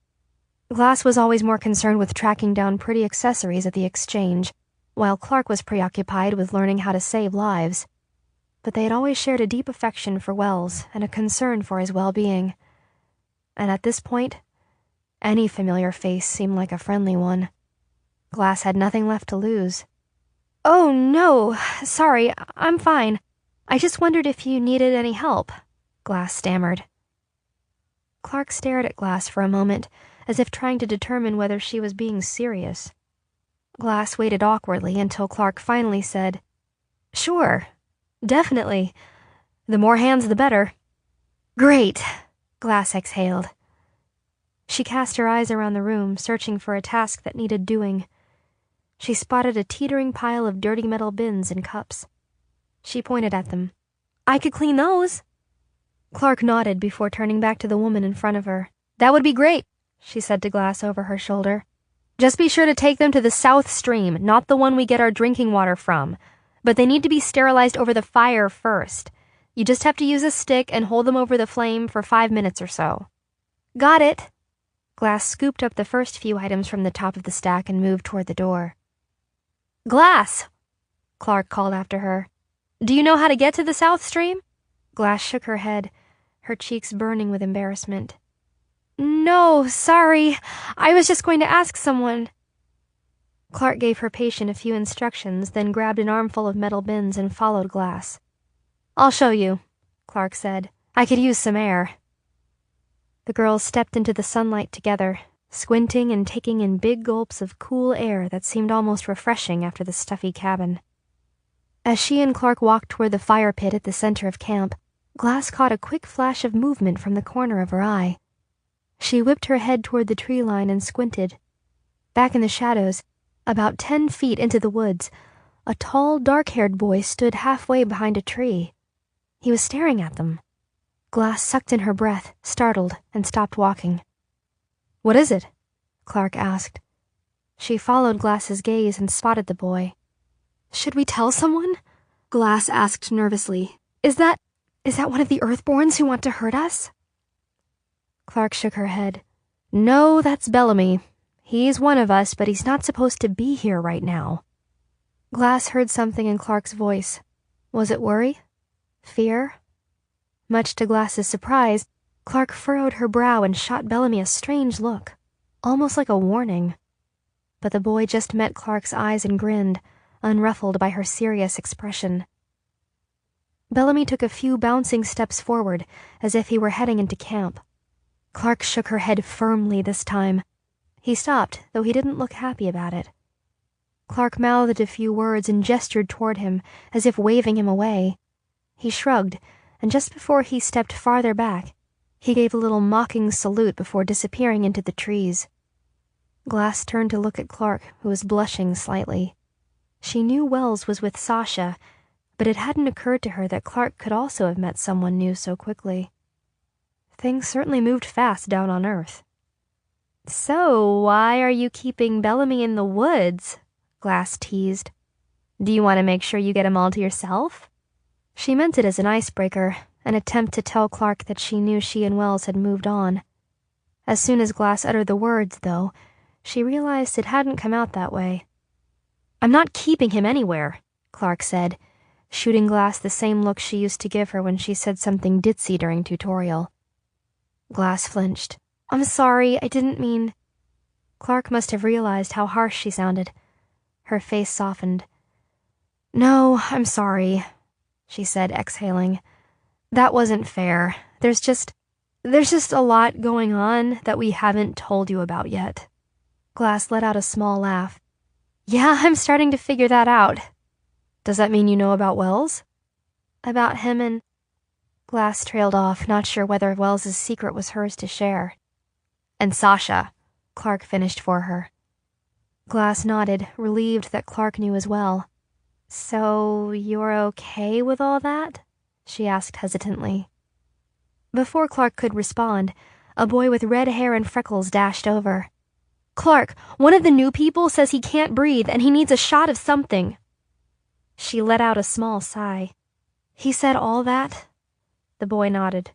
Glass was always more concerned with tracking down pretty accessories at the exchange, while Clark was preoccupied with learning how to save lives. But they had always shared a deep affection for Wells and a concern for his well-being. And at this point, any familiar face seemed like a friendly one. Glass had nothing left to lose. "Oh, no, sorry, I'm fine. I just wondered if you needed any help," Glass stammered. Clark stared at Glass for a moment, as if trying to determine whether she was being serious. Glass waited awkwardly until Clark finally said, "Sure, definitely. The more hands, the better." "Great," Glass exhaled. She cast her eyes around the room, searching for a task that needed doing. She spotted a teetering pile of dirty metal bins and cups. She pointed at them. "I could clean those." Clark nodded before turning back to the woman in front of her. "That would be great," she said to Glass over her shoulder. "Just be sure to take them to the South Stream, not the one we get our drinking water from. But they need to be sterilized over the fire first. You just have to use a stick and hold them over the flame for 5 minutes or so." "Got it." Glass scooped up the first few items from the top of the stack and moved toward the door. "Glass!" Clark called after her. "Do you know how to get to the South Stream?" Glass shook her head, her cheeks burning with embarrassment. "No, sorry. I was just going to ask someone." Clark gave her patient a few instructions, then grabbed an armful of metal bins and followed Glass. "I'll show you," Clark said. "I could use some air." The girls stepped into the sunlight together, squinting and taking in big gulps of cool air that seemed almost refreshing after the stuffy cabin. As she and Clark walked toward the fire pit at the center of camp, Glass caught a quick flash of movement from the corner of her eye. She whipped her head toward the tree line and squinted. Back in the shadows, about 10 feet into the woods, a tall, dark-haired boy stood halfway behind a tree. He was staring at them. Glass sucked in her breath, startled, and stopped walking. "What is it?" Clark asked. She followed Glass's gaze and spotted the boy. "Should we tell someone?" Glass asked nervously. Is that one of the Earthborns who want to hurt us?" Clark shook her head. "No, that's Bellamy. He's one of us, but he's not supposed to be here right now." Glass heard something in Clark's voice. Was it worry? Fear? Much to Glass's surprise, Clark furrowed her brow and shot Bellamy a strange look, almost like a warning. But the boy just met Clark's eyes and grinned, unruffled by her serious expression. Bellamy took a few bouncing steps forward, as if he were heading into camp. Clark shook her head firmly this time. He stopped, though he didn't look happy about it. Clark mouthed a few words and gestured toward him, as if waving him away. He shrugged, and just before he stepped farther back, he gave a little mocking salute before disappearing into the trees. Glass turned to look at Clark, who was blushing slightly. She knew Wells was with Sasha, but it hadn't occurred to her that Clark could also have met someone new so quickly. Things certainly moved fast down on Earth. "So, why are you keeping Bellamy in the woods?" Glass teased. "Do you want to make sure you get him all to yourself?" She meant it as an icebreaker, an attempt to tell Clark that she knew she and Wells had moved on. As soon as Glass uttered the words, though, she realized it hadn't come out that way. "I'm not keeping him anywhere," Clark said, shooting Glass the same look she used to give her when she said something ditzy during tutorial. Glass flinched. "I'm sorry, I didn't mean..." Clark must have realized how harsh she sounded. Her face softened. "No, I'm sorry," she said, exhaling. "That wasn't fair. There's just a lot going on that we haven't told you about yet." Glass let out a small laugh. "Yeah, I'm starting to figure that out." "Does that mean you know about Wells?" "About him and..." Glass trailed off, not sure whether Wells's secret was hers to share. "And Sasha," Clark finished for her. Glass nodded, relieved that Clark knew as well. "So, you're okay with all that?" she asked hesitantly. Before Clark could respond, a boy with red hair and freckles dashed over. "Clark, one of the new people says he can't breathe and he needs a shot of something." She let out a small sigh. "He said all that?" The boy nodded.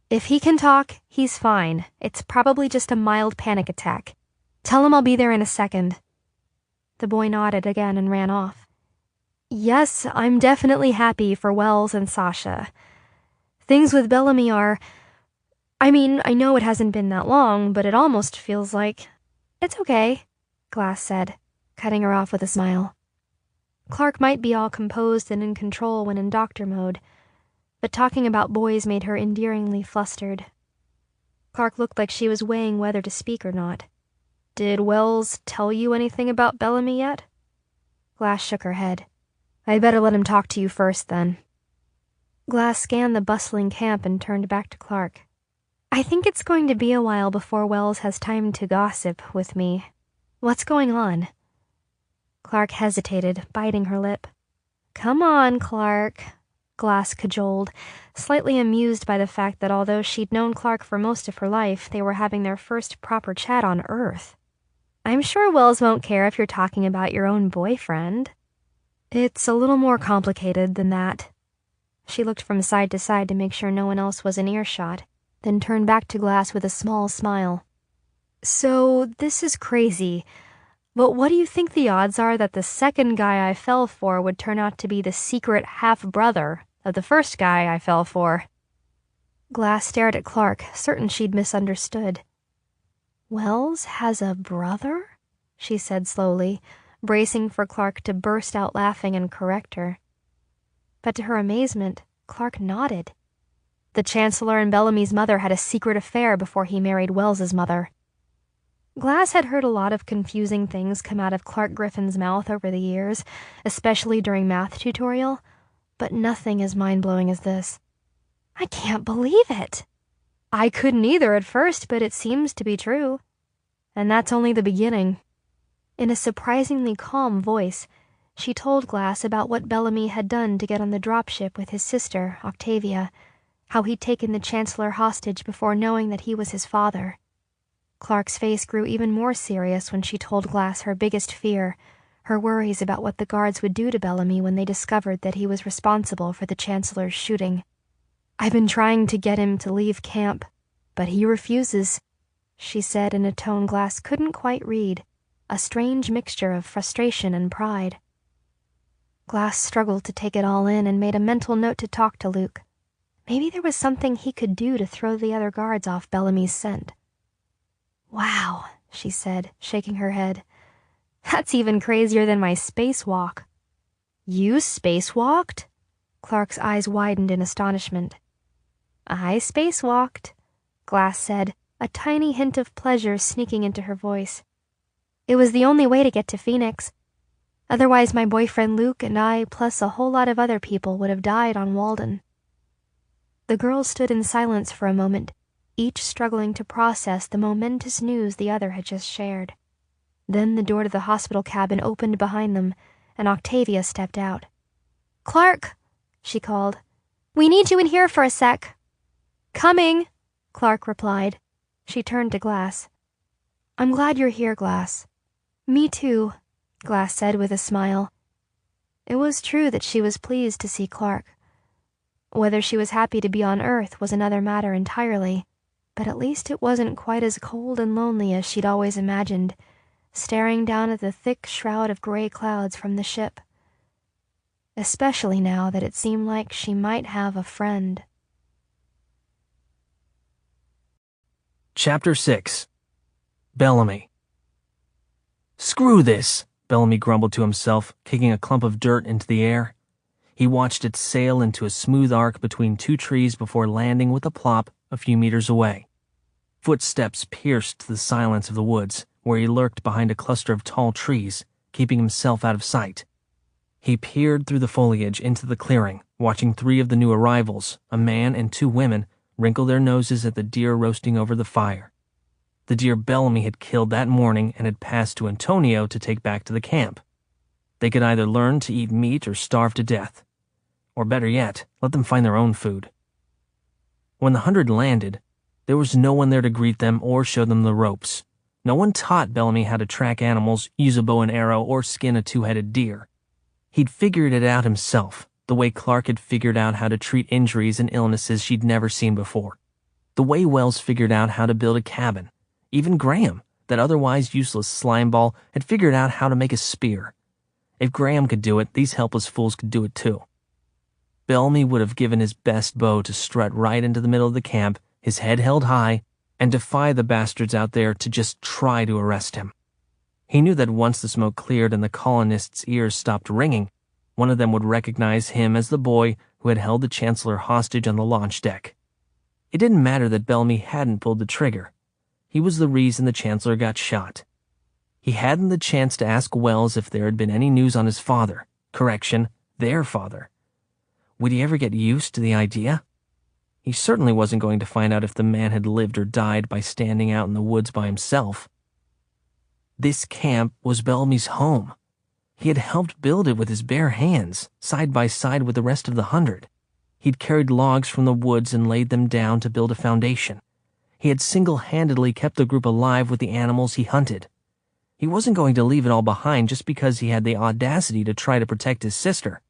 "If he can talk, he's fine. It's probably just a mild panic attack. Tell him I'll be there in a second." The boy nodded again and ran off. "Yes, I'm definitely happy for Wells and Sasha. Things with Bellamy are... I mean, I know it hasn't been that long, but it almost feels like..." "It's okay," Glass said, cutting her off with a smile. Clark might be all composed and in control when in doctor mode, but talking about boys made her endearingly flustered. Clark looked like she was weighing whether to speak or not. "Did Wells tell you anything about Bellamy yet?" Glass shook her head. "I'd better let him talk to you first, then." Glass scanned the bustling camp and turned back to Clark. "I think it's going to be a while before Wells has time to gossip with me. What's going on?" Clark hesitated, biting her lip. "Come on, Clark," Glass cajoled, slightly amused by the fact that although she'd known Clark for most of her life, they were having their first proper chat on Earth. "I'm sure Wells won't care if you're talking about your own boyfriend." "It's a little more complicated than that." She looked from side to side to make sure no one else was in earshot, then turned back to Glass with a small smile. "So, this is crazy, but what do you think the odds are that the second guy I fell for would turn out to be the secret half-brother of the first guy I fell for?" Glass stared at Clark, certain she'd misunderstood. "Wells has a brother?" she said slowly, bracing for Clark to burst out laughing and correct her. But to her amazement, Clark nodded. The Chancellor and Bellamy's mother had a secret affair before he married Wells's mother. Glass had heard a lot of confusing things come out of Clark Griffin's mouth over the years, especially during math tutorial, but nothing as mind-blowing as this. "I can't believe it." "I couldn't either at first, but it seems to be true. And that's only the beginning." In a surprisingly calm voice, she told Glass about what Bellamy had done to get on the dropship with his sister, Octavia, how he'd taken the Chancellor hostage before knowing that he was his father. Clark's face grew even more serious when she told Glass her biggest fear, her worries about what the guards would do to Bellamy when they discovered that he was responsible for the Chancellor's shooting. "I've been trying to get him to leave camp, but he refuses," she said in a tone Glass couldn't quite read, a strange mixture of frustration and pride. Glass struggled to take it all in and made a mental note to talk to Luke. Maybe there was something he could do to throw the other guards off Bellamy's scent. "Wow," she said, shaking her head. "That's even crazier than my spacewalk." You spacewalked? Clark's eyes widened in astonishment. I spacewalked, Glass said, a tiny hint of pleasure sneaking into her voice. It was the only way to get to Phoenix. Otherwise, my boyfriend Luke and I, plus a whole lot of other people, would have died on Walden. The girls stood in silence for a moment, each struggling to process the momentous news the other had just shared. Then the door to the hospital cabin opened behind them, and Octavia stepped out. Clark, she called. We need you in here for a sec. Coming, Clark replied. She turned to Glass. I'm glad you're here, Glass. Me too, Glass said with a smile. It was true that she was pleased to see Clark. Whether she was happy to be on Earth was another matter entirely, but at least it wasn't quite as cold and lonely as she'd always imagined, staring down at the thick shroud of gray clouds from the ship. Especially now that it seemed like she might have a friend. Chapter 6. Bellamy. Screw this, Bellamy grumbled to himself, kicking a clump of dirt into the air. He watched it sail into a smooth arc between two trees before landing with a plop a few meters away. Footsteps pierced the silence of the woods, where he lurked behind a cluster of tall trees, keeping himself out of sight. He peered through the foliage into the clearing, watching three of the new arrivals, a man and two women, wrinkle their noses at the deer roasting over the fire. The deer Bellamy had killed that morning and had passed to Antonio to take back to the camp. They could either learn to eat meat or starve to death. Or better yet, let them find their own food. When the 100 landed, there was no one there to greet them or show them the ropes. No one taught Bellamy how to track animals, use a bow and arrow, or skin a two-headed deer. He'd figured it out himself, the way Clark had figured out how to treat injuries and illnesses she'd never seen before. The way Wells figured out how to build a cabin. Even Graham, that otherwise useless slimeball, had figured out how to make a spear. If Graham could do it, these helpless fools could do it too. Bellamy would have given his best bow to strut right into the middle of the camp, his head held high, and defy the bastards out there to just try to arrest him. He knew that once the smoke cleared and the colonists' ears stopped ringing, one of them would recognize him as the boy who had held the Chancellor hostage on the launch deck. It didn't matter that Bellamy hadn't pulled the trigger. He was the reason the Chancellor got shot. He hadn't the chance to ask Wells if there had been any news on his father. Correction, their father. Would he ever get used to the idea? He certainly wasn't going to find out if the man had lived or died by standing out in the woods by himself. This camp was Bellamy's home. He had helped build it with his bare hands, side by side with the rest of the 100. He'd carried logs from the woods and laid them down to build a foundation. He had single-handedly kept the group alive with the animals he hunted. He wasn't going to leave it all behind just because he had the audacity to try to protect his sister.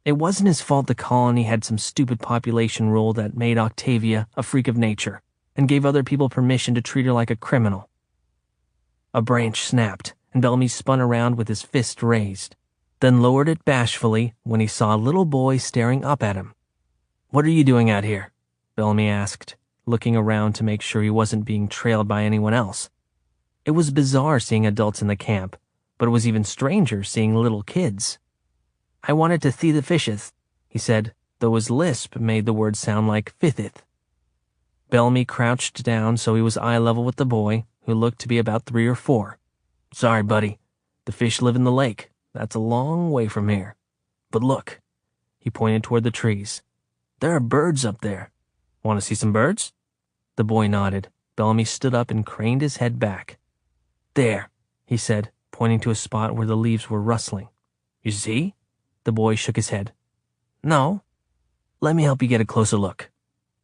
It wasn't his fault the colony had some stupid population rule that made Octavia a freak of nature and gave other people permission to treat her like a criminal. A branch snapped, and Bellamy spun around with his fist raised, then lowered it bashfully when he saw a little boy staring up at him. "What are you doing out here?" Bellamy asked, looking around to make sure he wasn't being trailed by anyone else. It was bizarre seeing adults in the camp, but it was even stranger seeing little kids. "I wanted to see the fisheth," he said, though his lisp made the word sound like fiftheth. Bellamy crouched down so he was eye level with the boy, who looked to be about 3 or 4. "Sorry, buddy. The fish live in the lake. That's a long way from here. But look." He pointed toward the trees. "There are birds up there. Want to see some birds?" The boy nodded. Bellamy stood up and craned his head back. "There," he said, pointing to a spot where the leaves were rustling. "You see?" The boy shook his head. "No." "Let me help you get a closer look."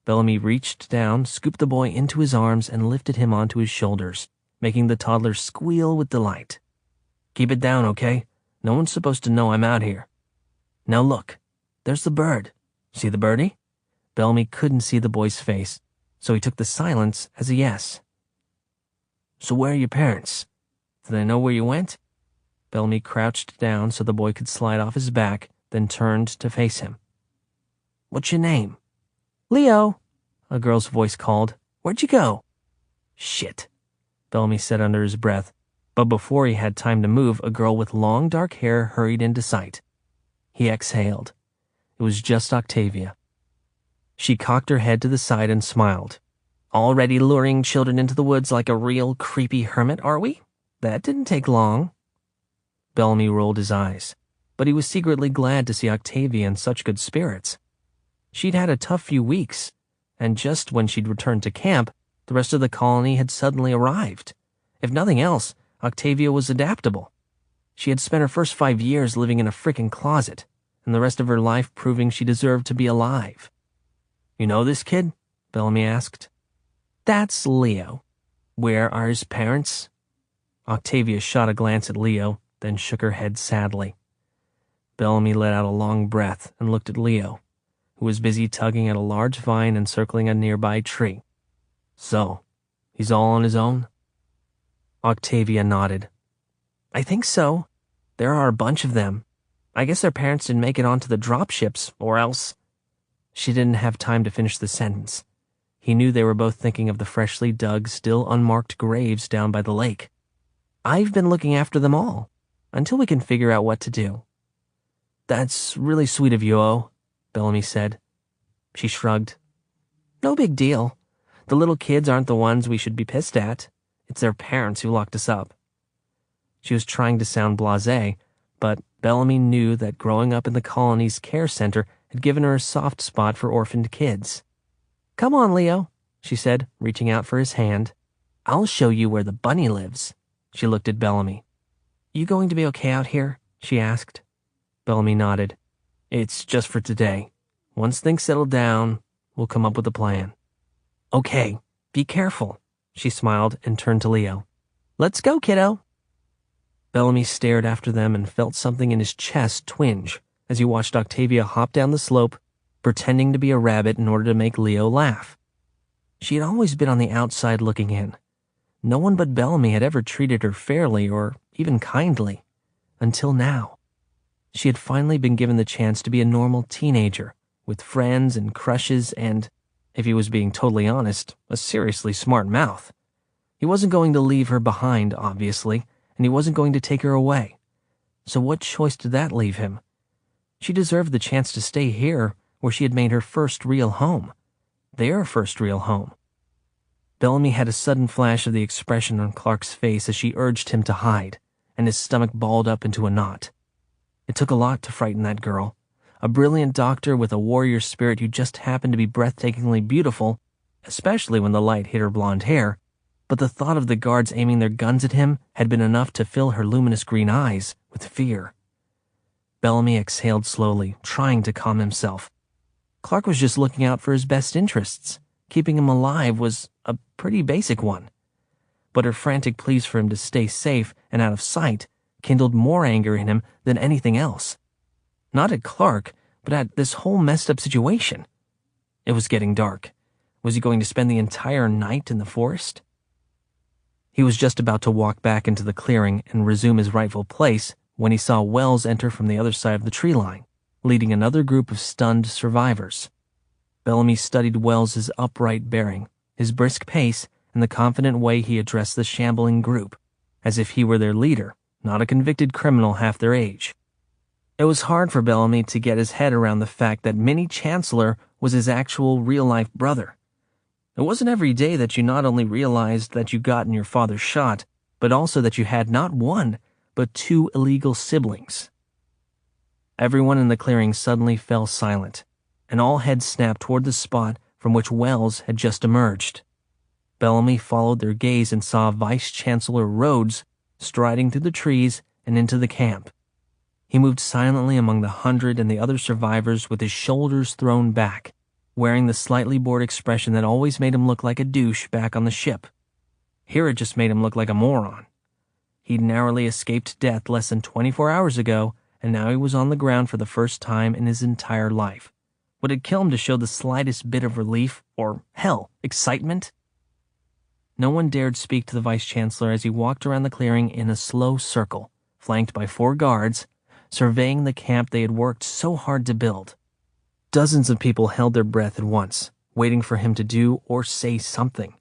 Bellamy reached down, scooped the boy into his arms, and lifted him onto his shoulders, making the toddler squeal with delight. "Keep it down, okay? No one's supposed to know I'm out here. Now look, there's the bird. See the birdie?" Bellamy couldn't see the boy's face, so he took the silence as a yes. "So where are your parents? Do they know where you went?" Bellamy crouched down so the boy could slide off his back, then turned to face him. "What's your name?" "Leo," a girl's voice called. "Where'd you go?" "Shit," Bellamy said under his breath, but before he had time to move, a girl with long dark hair hurried into sight. He exhaled. It was just Octavia. She cocked her head to the side and smiled. Already luring children into the woods like a real creepy hermit, are we? That didn't take long. Bellamy rolled his eyes, but he was secretly glad to see Octavia in such good spirits. She'd had a tough few weeks, and just when she'd returned to camp, the rest of the colony had suddenly arrived. If nothing else, Octavia was adaptable. She had spent her first 5 years living in a frickin' closet, and the rest of her life proving she deserved to be alive. "You know this kid?" Bellamy asked. "That's Leo. Where are his parents?" Octavia shot a glance at Leo, then shook her head sadly. Bellamy let out a long breath and looked at Leo, who was busy tugging at a large vine encircling a nearby tree. "So, he's all on his own?" Octavia nodded. "I think so. There are a bunch of them. I guess their parents didn't make it onto the dropships, or else—" She didn't have time to finish the sentence. He knew they were both thinking of the freshly dug, still unmarked graves down by the lake. "I've been looking after them all, until we can figure out what to do." "That's really sweet of you, O," Bellamy said. She shrugged. "No big deal. The little kids aren't the ones we should be pissed at. It's their parents who locked us up." She was trying to sound blasé, but Bellamy knew that growing up in the colony's care center had given her a soft spot for orphaned kids. "Come on, Leo," she said, reaching out for his hand. "I'll show you where the bunny lives." She looked at Bellamy. "You going to be okay out here?" she asked. Bellamy nodded. "It's just for today. Once things settle down, we'll come up with a plan." "Okay, be careful," she smiled and turned to Leo. "Let's go, kiddo." Bellamy stared after them and felt something in his chest twinge as he watched Octavia hop down the slope, pretending to be a rabbit in order to make Leo laugh. She had always been on the outside looking in. No one but Bellamy had ever treated her fairly or even kindly. Until now. She had finally been given the chance to be a normal teenager, with friends and crushes and, if he was being totally honest, a seriously smart mouth. He wasn't going to leave her behind, obviously, and he wasn't going to take her away. So what choice did that leave him? She deserved the chance to stay here, where she had made her first real home. Their first real home. Bellamy had a sudden flash of the expression on Clark's face as she urged him to hide, and his stomach balled up into a knot. It took a lot to frighten that girl. A brilliant doctor with a warrior spirit who just happened to be breathtakingly beautiful, especially when the light hit her blonde hair, but the thought of the guards aiming their guns at him had been enough to fill her luminous green eyes with fear. Bellamy exhaled slowly, trying to calm himself. Clark was just looking out for his best interests. Keeping him alive was a pretty basic one. But her frantic pleas for him to stay safe and out of sight kindled more anger in him than anything else. Not at Clark, but at this whole messed up situation. It was getting dark. Was he going to spend the entire night in the forest? He was just about to walk back into the clearing and resume his rightful place when he saw Wells enter from the other side of the tree line, leading another group of stunned survivors. Bellamy studied Wells's upright bearing, his brisk pace, and the confident way he addressed the shambling group, as if he were their leader, not a convicted criminal half their age. It was hard for Bellamy to get his head around the fact that Minnie Chancellor was his actual real-life brother. It wasn't every day that you not only realized that you'd gotten your father shot, but also that you had not one, but two illegal siblings. Everyone in the clearing suddenly fell silent, and all heads snapped toward the spot from which Wells had just emerged. Bellamy followed their gaze and saw Vice Chancellor Rhodes striding through the trees and into the camp. He moved silently among the 100 and the other survivors with his shoulders thrown back, wearing the slightly bored expression that always made him look like a douche back on the ship. Here it just made him look like a moron. He'd narrowly escaped death less than 24 hours ago, and now he was on the ground for the first time in his entire life. Would it kill him to show the slightest bit of relief, or, hell, excitement? No one dared speak to the Vice-Chancellor as he walked around the clearing in a slow circle, flanked by 4 guards, surveying the camp they had worked so hard to build. Dozens of people held their breath at once, waiting for him to do or say something.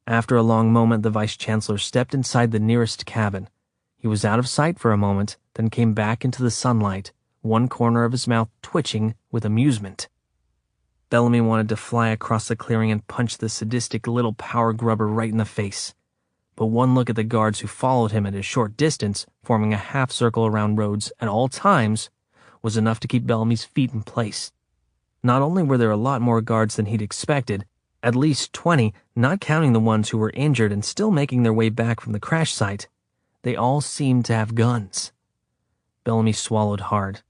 After a long moment, the Vice-Chancellor stepped inside the nearest cabin. He was out of sight for a moment, then came back into the sunlight, one corner of his mouth twitching with amusement. Bellamy wanted to fly across the clearing and punch the sadistic little power grubber right in the face. But one look at the guards who followed him at a short distance, forming a half circle around Rhodes at all times, was enough to keep Bellamy's feet in place. Not only were there a lot more guards than he'd expected, at least 20, not counting the ones who were injured and still making their way back from the crash site, they all seemed to have guns. Bellamy swallowed hard.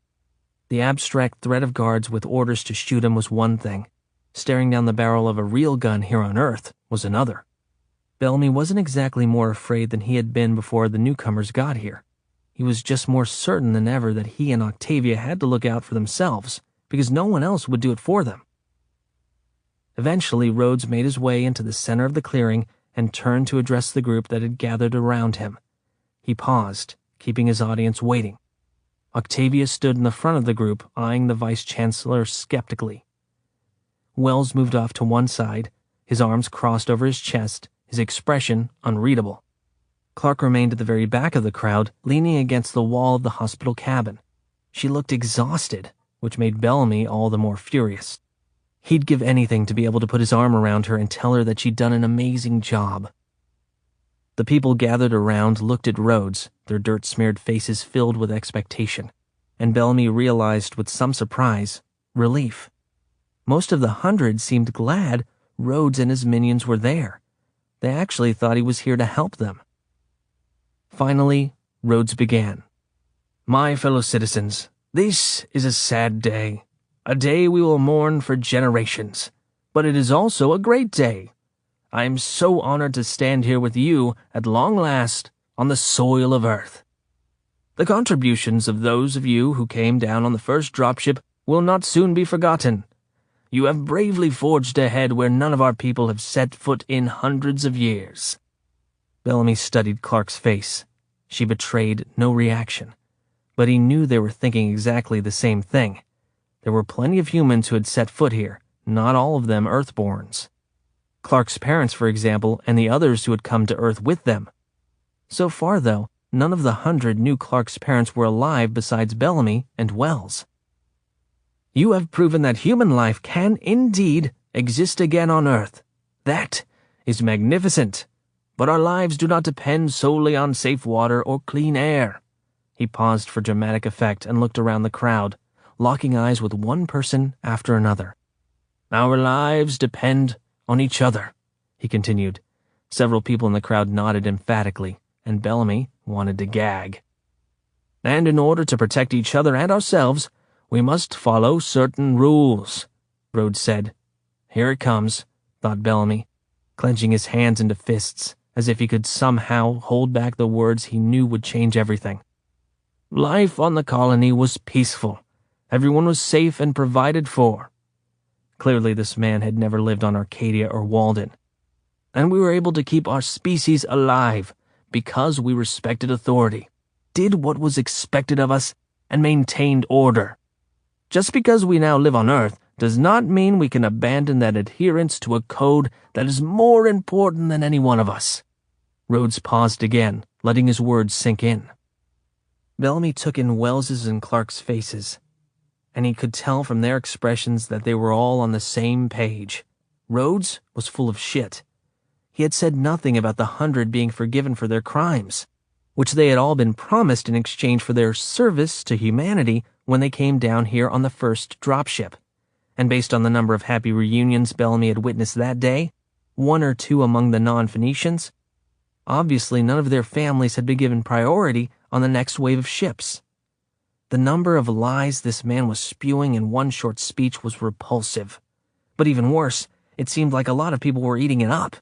The abstract threat of guards with orders to shoot him was one thing. Staring down the barrel of a real gun here on Earth was another. Bellamy wasn't exactly more afraid than he had been before the newcomers got here. He was just more certain than ever that he and Octavia had to look out for themselves, because no one else would do it for them. Eventually, Rhodes made his way into the center of the clearing and turned to address the group that had gathered around him. He paused, keeping his audience waiting. Octavia stood in the front of the group, eyeing the vice-chancellor skeptically. Wells moved off to one side, his arms crossed over his chest, his expression unreadable. Clark remained at the very back of the crowd, leaning against the wall of the hospital cabin. She looked exhausted, which made Bellamy all the more furious. He'd give anything to be able to put his arm around her and tell her that she'd done an amazing job. The people gathered around looked at Rhodes, their dirt-smeared faces filled with expectation, and Bellamy realized with some surprise, relief. Most of the 100 seemed glad Rhodes and his minions were there. They actually thought he was here to help them. Finally, Rhodes began. "My fellow citizens, this is a sad day, a day we will mourn for generations, but it is also a great day. I am so honored to stand here with you at long last on the soil of Earth. The contributions of those of you who came down on the first dropship will not soon be forgotten. You have bravely forged ahead where none of our people have set foot in hundreds of years." Bellamy studied Clark's face. She betrayed no reaction, but he knew they were thinking exactly the same thing. There were plenty of humans who had set foot here, not all of them Earthborns. Clark's parents, for example, and the others who had come to Earth with them. So far, though, none of the 100 knew Clark's parents were alive besides Bellamy and Wells. "You have proven that human life can indeed exist again on Earth. That is magnificent. But our lives do not depend solely on safe water or clean air." He paused for dramatic effect and looked around the crowd, locking eyes with one person after another. "Our lives depend on each other," he continued. Several people in the crowd nodded emphatically, and Bellamy wanted to gag. "And in order to protect each other and ourselves, we must follow certain rules," Rhodes said. "Here it comes," thought Bellamy, clenching his hands into fists, as if he could somehow hold back the words he knew would change everything. "Life on the colony was peaceful. Everyone was safe and provided for." Clearly this man had never lived on Arcadia or Walden. "And we were able to keep our species alive because we respected authority, did what was expected of us, and maintained order. Just because we now live on Earth does not mean we can abandon that adherence to a code that is more important than any one of us." Rhodes paused again, letting his words sink in. Bellamy took in Wells's and Clark's faces, and he could tell from their expressions that they were all on the same page. Rhodes was full of shit. He had said nothing about the 100 being forgiven for their crimes, which they had all been promised in exchange for their service to humanity when they came down here on the first dropship. And based on the number of happy reunions Bellamy had witnessed that day, 1 or 2 among the non-Phoenicians, obviously none of their families had been given priority on the next wave of ships. The number of lies this man was spewing in one short speech was repulsive. But even worse, it seemed like a lot of people were eating it up.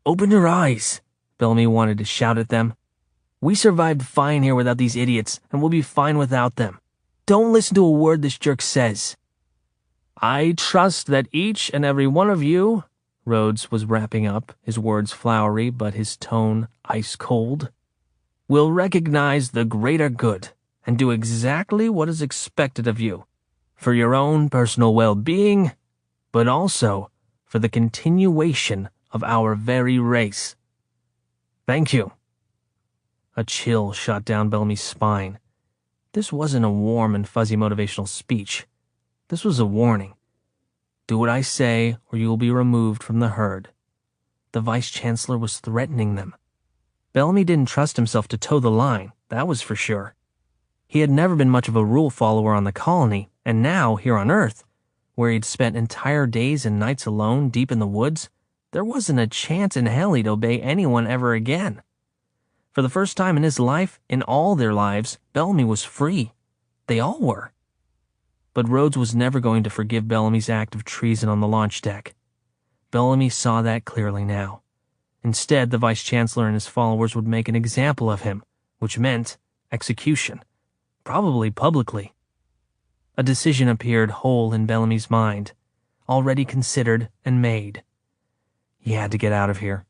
"Open your eyes," Bellamy wanted to shout at them. "We survived fine here without these idiots, and we'll be fine without them. Don't listen to a word this jerk says." "I trust that each and every one of you," Rhodes was wrapping up, his words flowery but his tone ice-cold, "will recognize the greater good and do exactly what is expected of you, for your own personal well-being, but also for the continuation of our very race. Thank you." A chill shot down Bellamy's spine. This wasn't a warm and fuzzy motivational speech. This was a warning. Do what I say, or you will be removed from the herd. The vice-chancellor was threatening them. Bellamy didn't trust himself to toe the line, that was for sure. He had never been much of a rule follower on the colony, and now, here on Earth, where he'd spent entire days and nights alone deep in the woods, there wasn't a chance in hell he'd obey anyone ever again. For the first time in his life, in all their lives, Bellamy was free. They all were. But Rhodes was never going to forgive Bellamy's act of treason on the launch deck. Bellamy saw that clearly now. Instead, the vice-chancellor and his followers would make an example of him, which meant execution, probably publicly. A decision appeared whole in Bellamy's mind, already considered and made. He had to get out of here.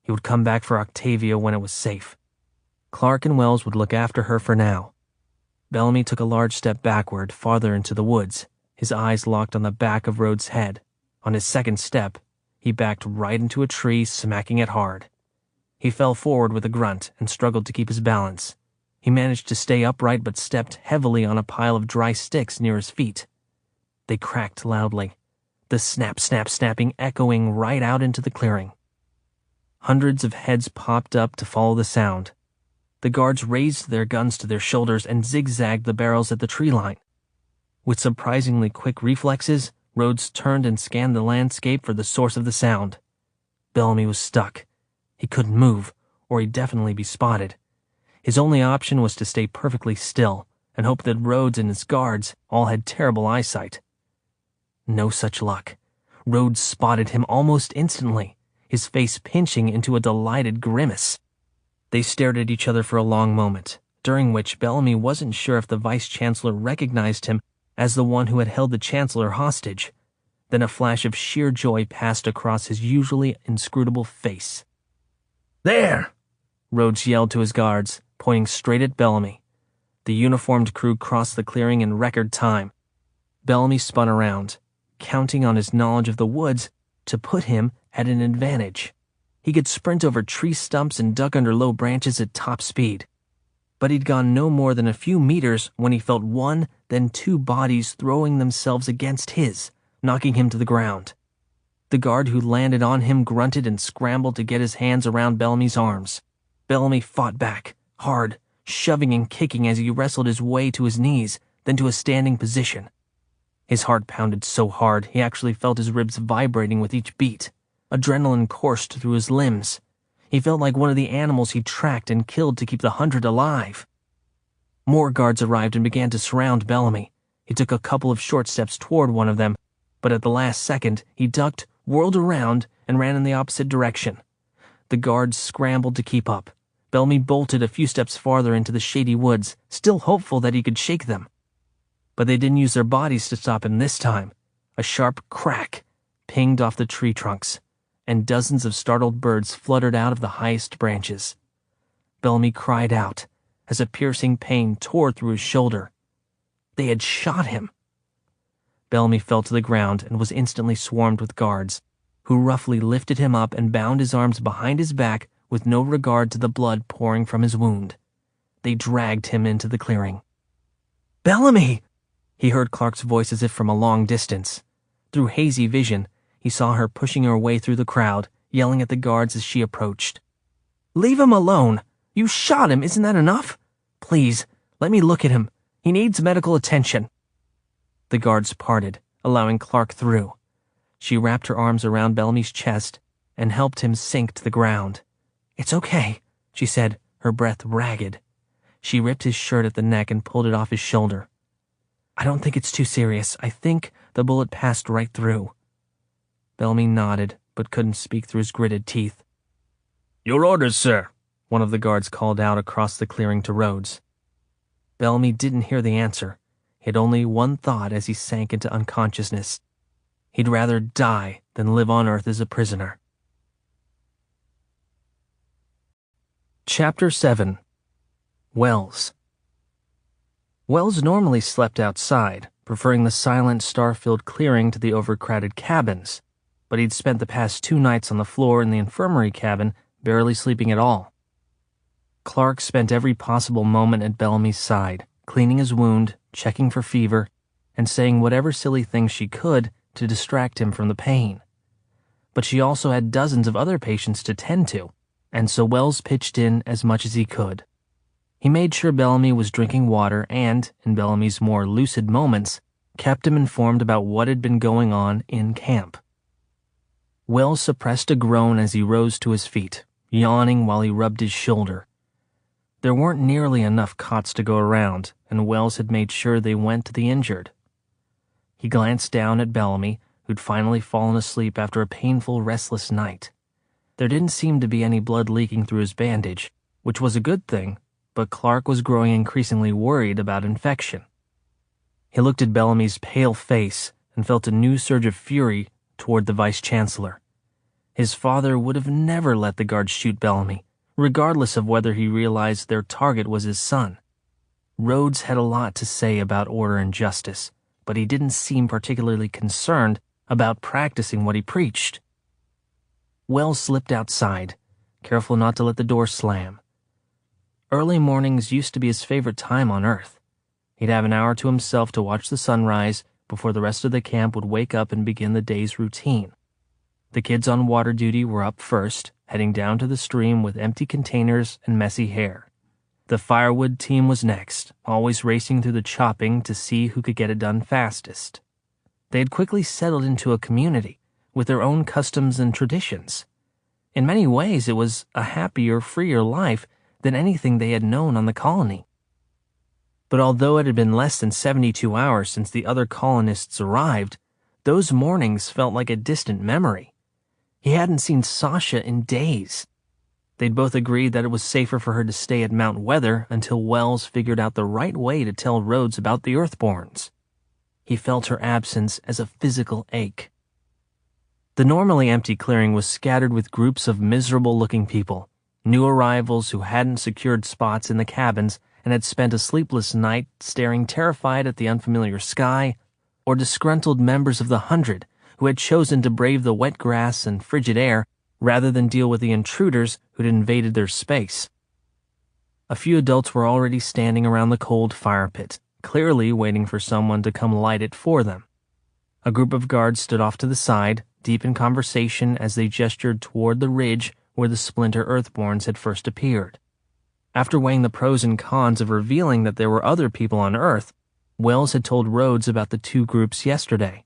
He would come back for Octavia when it was safe. Clark and Wells would look after her for now. Bellamy took a large step backward, farther into the woods, his eyes locked on the back of Rhodes' head. On his second step, he backed right into a tree, smacking it hard. He fell forward with a grunt and struggled to keep his balance. He managed to stay upright but stepped heavily on a pile of dry sticks near his feet. They cracked loudly, the snap, snap, snapping echoing right out into the clearing. Hundreds of heads popped up to follow the sound. The guards raised their guns to their shoulders and zigzagged the barrels at the tree line. With surprisingly quick reflexes, Rhodes turned and scanned the landscape for the source of the sound. Bellamy was stuck. He couldn't move, or he'd definitely be spotted. His only option was to stay perfectly still and hope that Rhodes and his guards all had terrible eyesight. No such luck. Rhodes spotted him almost instantly, his face pinching into a delighted grimace. They stared at each other for a long moment, during which Bellamy wasn't sure if the vice-chancellor recognized him as the one who had held the chancellor hostage. Then a flash of sheer joy passed across his usually inscrutable face. "There!" Rhodes yelled to his guards, pointing straight at Bellamy. The uniformed crew crossed the clearing in record time. Bellamy spun around, counting on his knowledge of the woods to put him at an advantage. He could sprint over tree stumps and duck under low branches at top speed. But he'd gone no more than a few meters when he felt one, then two bodies throwing themselves against his, knocking him to the ground. The guard who landed on him grunted and scrambled to get his hands around Bellamy's arms. Bellamy fought back, hard, shoving and kicking as he wrestled his way to his knees, then to a standing position. His heart pounded so hard he actually felt his ribs vibrating with each beat. Adrenaline coursed through his limbs. He felt like one of the animals he tracked and killed to keep the 100 alive. More guards arrived and began to surround Bellamy. He took a couple of short steps toward one of them, but at the last second, he ducked, whirled around, and ran in the opposite direction. The guards scrambled to keep up. Bellamy bolted a few steps farther into the shady woods, still hopeful that he could shake them. But they didn't use their bodies to stop him this time. A sharp crack pinged off the tree trunks, and dozens of startled birds fluttered out of the highest branches. Bellamy cried out as a piercing pain tore through his shoulder. They had shot him. Bellamy fell to the ground and was instantly swarmed with guards, who roughly lifted him up and bound his arms behind his back with no regard to the blood pouring from his wound. They dragged him into the clearing. "Bellamy!" He heard Clark's voice as if from a long distance. Through hazy vision, he saw her pushing her way through the crowd, yelling at the guards as she approached. "Leave him alone! You shot him, isn't that enough? Please, let me look at him. He needs medical attention." The guards parted, allowing Clark through. She wrapped her arms around Bellamy's chest and helped him sink to the ground. "It's okay," she said, her breath ragged. She ripped his shirt at the neck and pulled it off his shoulder. "I don't think it's too serious. I think the bullet passed right through." Bellamy nodded, but couldn't speak through his gritted teeth. "Your orders, sir," one of the guards called out across the clearing to Rhodes. Bellamy didn't hear the answer. He had only one thought as he sank into unconsciousness. He'd rather die than live on Earth as a prisoner. Chapter 7. Wells. Wells normally slept outside, preferring the silent, star-filled clearing to the overcrowded cabins, but he'd spent the past 2 nights on the floor in the infirmary cabin, barely sleeping at all. Clark spent every possible moment at Bellamy's side, cleaning his wound, checking for fever, and saying whatever silly things she could to distract him from the pain. But she also had dozens of other patients to tend to, and so Wells pitched in as much as he could. He made sure Bellamy was drinking water and, in Bellamy's more lucid moments, kept him informed about what had been going on in camp. Wells suppressed a groan as he rose to his feet, yawning while he rubbed his shoulder. There weren't nearly enough cots to go around, and Wells had made sure they went to the injured. He glanced down at Bellamy, who'd finally fallen asleep after a painful, restless night. There didn't seem to be any blood leaking through his bandage, which was a good thing, but Clark was growing increasingly worried about infection. He looked at Bellamy's pale face and felt a new surge of fury toward the vice-chancellor. His father would have never let the guards shoot Bellamy, regardless of whether he realized their target was his son. Rhodes had a lot to say about order and justice, but he didn't seem particularly concerned about practicing what he preached. Wells slipped outside, careful not to let the door slam. Early mornings used to be his favorite time on Earth. He'd have an hour to himself to watch the sunrise before the rest of the camp would wake up and begin the day's routine. The kids on water duty were up first, heading down to the stream with empty containers and messy hair. The firewood team was next, always racing through the chopping to see who could get it done fastest. They had quickly settled into a community with their own customs and traditions. In many ways, it was a happier, freer life than anything they had known on the colony. But although it had been less than 72 hours since the other colonists arrived, those mornings felt like a distant memory. He hadn't seen Sasha in days. They'd both agreed that it was safer for her to stay at Mount Weather until Wells figured out the right way to tell Rhodes about the Earthborns. He felt her absence as a physical ache. The normally empty clearing was scattered with groups of miserable-looking people, new arrivals who hadn't secured spots in the cabins and had spent a sleepless night staring terrified at the unfamiliar sky, or disgruntled members of the 100 who had chosen to brave the wet grass and frigid air rather than deal with the intruders who'd invaded their space. A few adults were already standing around the cold fire pit, clearly waiting for someone to come light it for them. A group of guards stood off to the side, deep in conversation as they gestured toward the ridge where the splinter Earthborns had first appeared. After weighing the pros and cons of revealing that there were other people on Earth, Wells had told Rhodes about the two groups yesterday.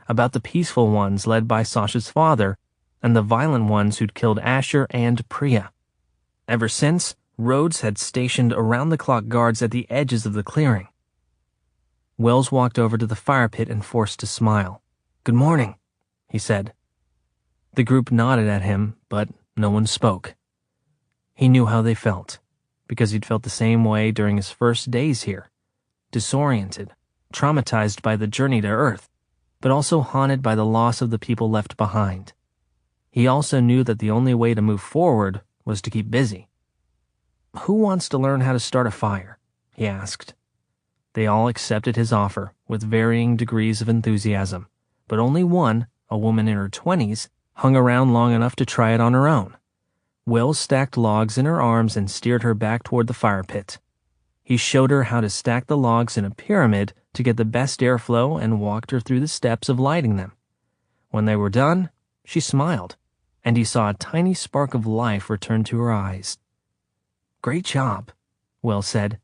About the peaceful ones led by Sasha's father, and the violent ones who'd killed Asher and Priya. Ever since, Rhodes had stationed around-the-clock guards at the edges of the clearing. Wells walked over to the fire pit and forced a smile. "Good morning," he said. The group nodded at him, but no one spoke. He knew how they felt, because he'd felt the same way during his first days here. Disoriented, traumatized by the journey to Earth, but also haunted by the loss of the people left behind. He also knew that the only way to move forward was to keep busy. "Who wants to learn how to start a fire?" he asked. They all accepted his offer with varying degrees of enthusiasm, but only one, a woman in her 20s, hung around long enough to try it on her own. Wells stacked logs in her arms and steered her back toward the fire pit. He showed her how to stack the logs in a pyramid to get the best airflow and walked her through the steps of lighting them. When they were done, she smiled, and he saw a tiny spark of life return to her eyes. "Great job," Wells said.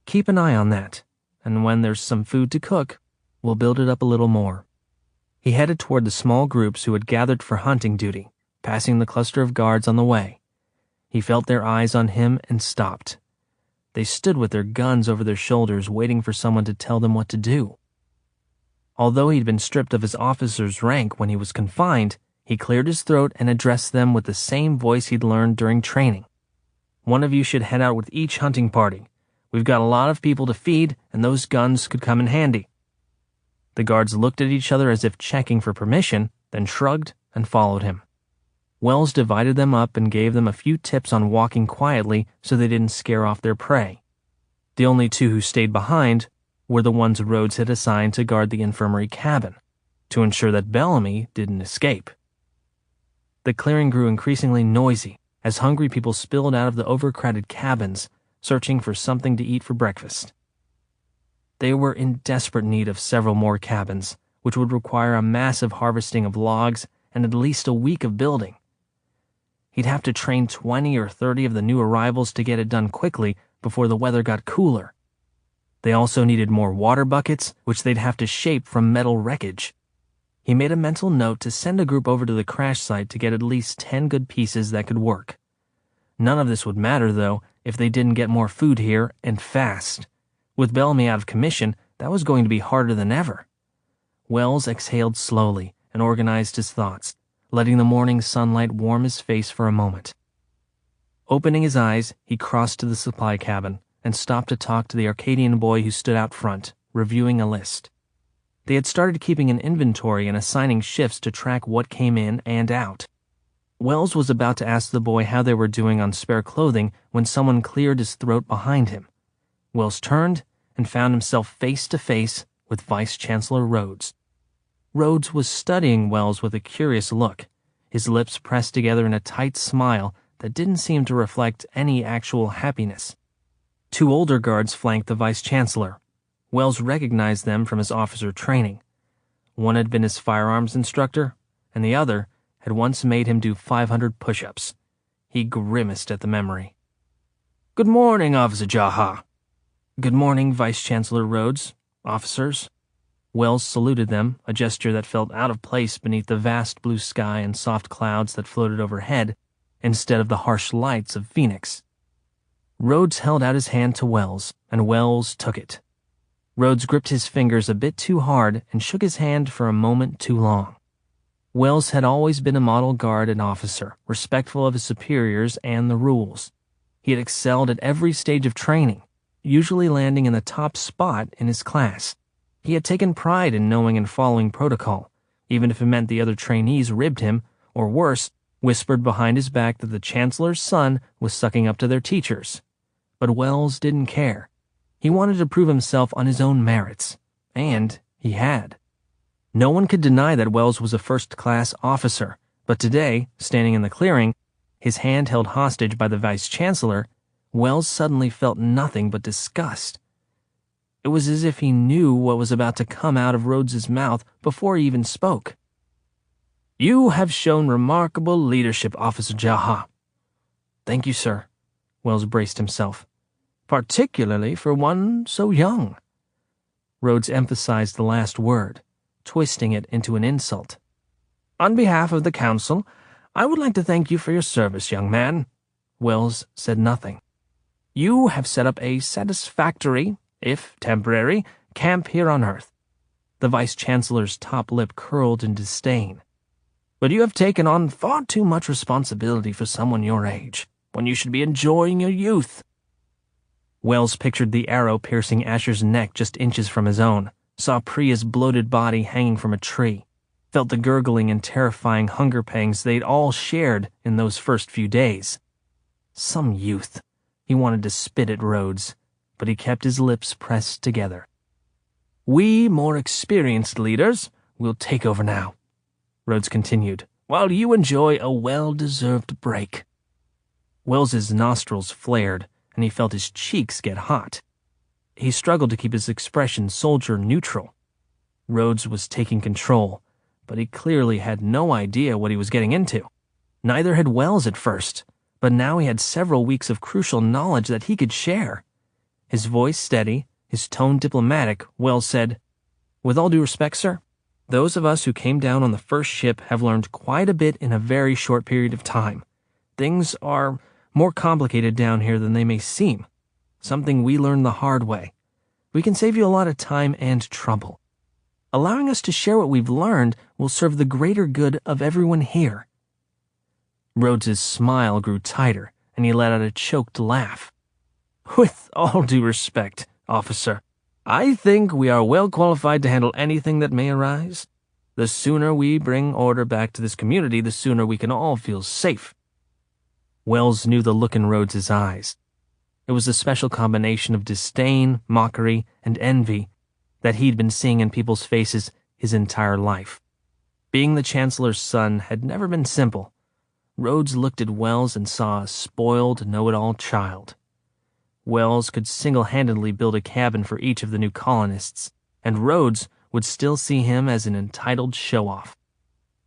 "Keep an eye on that, and when there's some food to cook, we'll build it up a little more." He headed toward the small groups who had gathered for hunting duty, passing the cluster of guards on the way. He felt their eyes on him and stopped. They stood with their guns over their shoulders, waiting for someone to tell them what to do. Although he'd been stripped of his officer's rank when he was confined, he cleared his throat and addressed them with the same voice he'd learned during training. "One of you should head out with each hunting party. We've got a lot of people to feed, and those guns could come in handy." The guards looked at each other as if checking for permission, then shrugged and followed him. Wells divided them up and gave them a few tips on walking quietly so they didn't scare off their prey. The only two who stayed behind were the ones Rhodes had assigned to guard the infirmary cabin, to ensure that Bellamy didn't escape. The clearing grew increasingly noisy as hungry people spilled out of the overcrowded cabins, searching for something to eat for breakfast. They were in desperate need of several more cabins, which would require a massive harvesting of logs and at least a week of building. He'd have to train 20 or 30 of the new arrivals to get it done quickly before the weather got cooler. They also needed more water buckets, which they'd have to shape from metal wreckage. He made a mental note to send a group over to the crash site to get at least 10 good pieces that could work. None of this would matter, though, if they didn't get more food here, and fast. With Bellamy out of commission, that was going to be harder than ever. Wells exhaled slowly and organized his thoughts, letting the morning sunlight warm his face for a moment. Opening his eyes, he crossed to the supply cabin and stopped to talk to the Arcadian boy who stood out front, reviewing a list. They had started keeping an inventory and assigning shifts to track what came in and out. Wells was about to ask the boy how they were doing on spare clothing when someone cleared his throat behind him. Wells turned and found himself face to face with Vice Chancellor Rhodes. Rhodes was studying Wells with a curious look, his lips pressed together in a tight smile that didn't seem to reflect any actual happiness. Two older guards flanked the Vice Chancellor. Wells recognized them from his officer training. One had been his firearms instructor, and the other had once made him do 500 push-ups. He grimaced at the memory. "Good morning, Officer Jaha." "Good morning, Vice Chancellor Rhodes, officers." Wells saluted them, a gesture that felt out of place beneath the vast blue sky and soft clouds that floated overhead, instead of the harsh lights of Phoenix. Rhodes held out his hand to Wells, and Wells took it. Rhodes gripped his fingers a bit too hard and shook his hand for a moment too long. Wells had always been a model guard and officer, respectful of his superiors and the rules. He had excelled at every stage of training, usually landing in the top spot in his class. He had taken pride in knowing and following protocol, even if it meant the other trainees ribbed him, or worse, whispered behind his back that the Chancellor's son was sucking up to their teachers. But Wells didn't care. He wanted to prove himself on his own merits, and he had. No one could deny that Wells was a first-class officer, but today, standing in the clearing, his hand held hostage by the Vice Chancellor, Wells suddenly felt nothing but disgust. It was as if he knew what was about to come out of Rhodes's mouth before he even spoke. "You have shown remarkable leadership, Officer Jaha." "Thank you, sir." Wells braced himself. "Particularly for one so young." Rhodes emphasized the last word, twisting it into an insult. "On behalf of the Council, I would like to thank you for your service, young man." Wells said nothing. "You have set up a satisfactory, if temporary, camp here on Earth." The Vice Chancellor's top lip curled in disdain. "But you have taken on far too much responsibility for someone your age, when you should be enjoying your youth." Wells pictured the arrow piercing Asher's neck just inches from his own, saw Priya's bloated body hanging from a tree, felt the gurgling and terrifying hunger pangs they'd all shared in those first few days. Some youth. He wanted to spit at Rhodes, but he kept his lips pressed together. "We more experienced leaders will take over now," Rhodes continued, "while you enjoy a well-deserved break." Wells's nostrils flared, and he felt his cheeks get hot. He struggled to keep his expression soldier neutral. Rhodes was taking control, but he clearly had no idea what he was getting into. Neither had Wells at first, but now he had several weeks of crucial knowledge that he could share. His voice steady, his tone diplomatic, Wells said, "With all due respect, sir, those of us who came down on the first ship have learned quite a bit in a very short period of time. Things are more complicated down here than they may seem. Something we learned the hard way. We can save you a lot of time and trouble. Allowing us to share what we've learned will serve the greater good of everyone here." Rhodes's smile grew tighter, and he let out a choked laugh. "With all due respect, officer, I think we are well qualified to handle anything that may arise. The sooner we bring order back to this community, the sooner we can all feel safe." Wells knew the look in Rhodes's eyes. It was a special combination of disdain, mockery, and envy that he'd been seeing in people's faces his entire life. Being the Chancellor's son had never been simple. Rhodes looked at Wells and saw a spoiled, know-it-all child. Wells could single-handedly build a cabin for each of the new colonists, and Rhodes would still see him as an entitled show-off.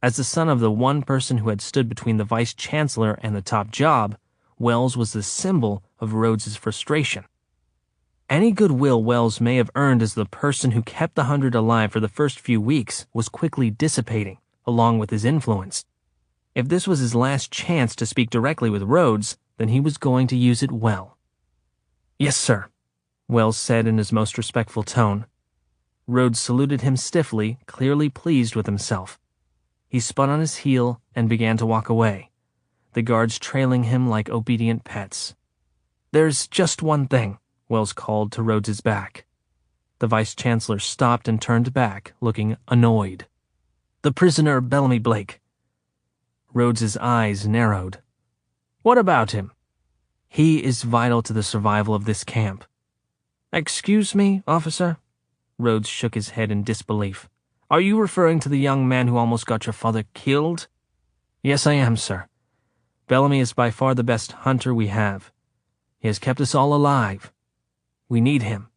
As the son of the one person who had stood between the vice-chancellor and the top job, Wells was the symbol of Rhodes's frustration. Any goodwill Wells may have earned as the person who kept the 100 alive for the first few weeks was quickly dissipating, along with his influence. If this was his last chance to speak directly with Rhodes, then he was going to use it well. "Yes, sir," Wells said in his most respectful tone. Rhodes saluted him stiffly, clearly pleased with himself. He spun on his heel and began to walk away, the guards trailing him like obedient pets. "There's just one thing," Wells called to Rhodes's back. The vice-chancellor stopped and turned back, looking annoyed. "The prisoner Bellamy Blake." Rhodes's eyes narrowed. "What about him?" "He is vital to the survival of this camp." "Excuse me, officer?" Rhodes shook his head in disbelief. "Are you referring to the young man who almost got your father killed?" "Yes, I am, sir. Bellamy is by far the best hunter we have. He has kept us all alive. We need him."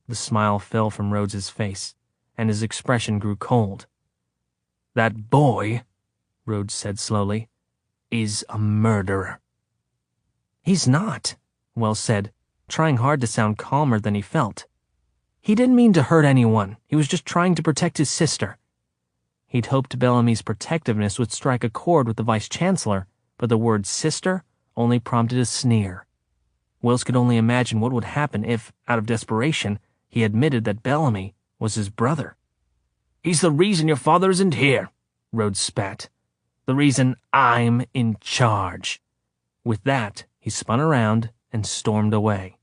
The smile fell from Rhodes's face, and his expression grew cold. "That boy," Rhodes said slowly, "is a murderer." "He's not," Wells said, trying hard to sound calmer than he felt. "He didn't mean to hurt anyone. He was just trying to protect his sister." He'd hoped Bellamy's protectiveness would strike a chord with the vice-chancellor, but the word sister only prompted a sneer. Wells could only imagine what would happen if, out of desperation, he admitted that Bellamy was his brother. "He's the reason your father isn't here," Rhodes spat. "The reason I'm in charge." With that, he spun around and stormed away.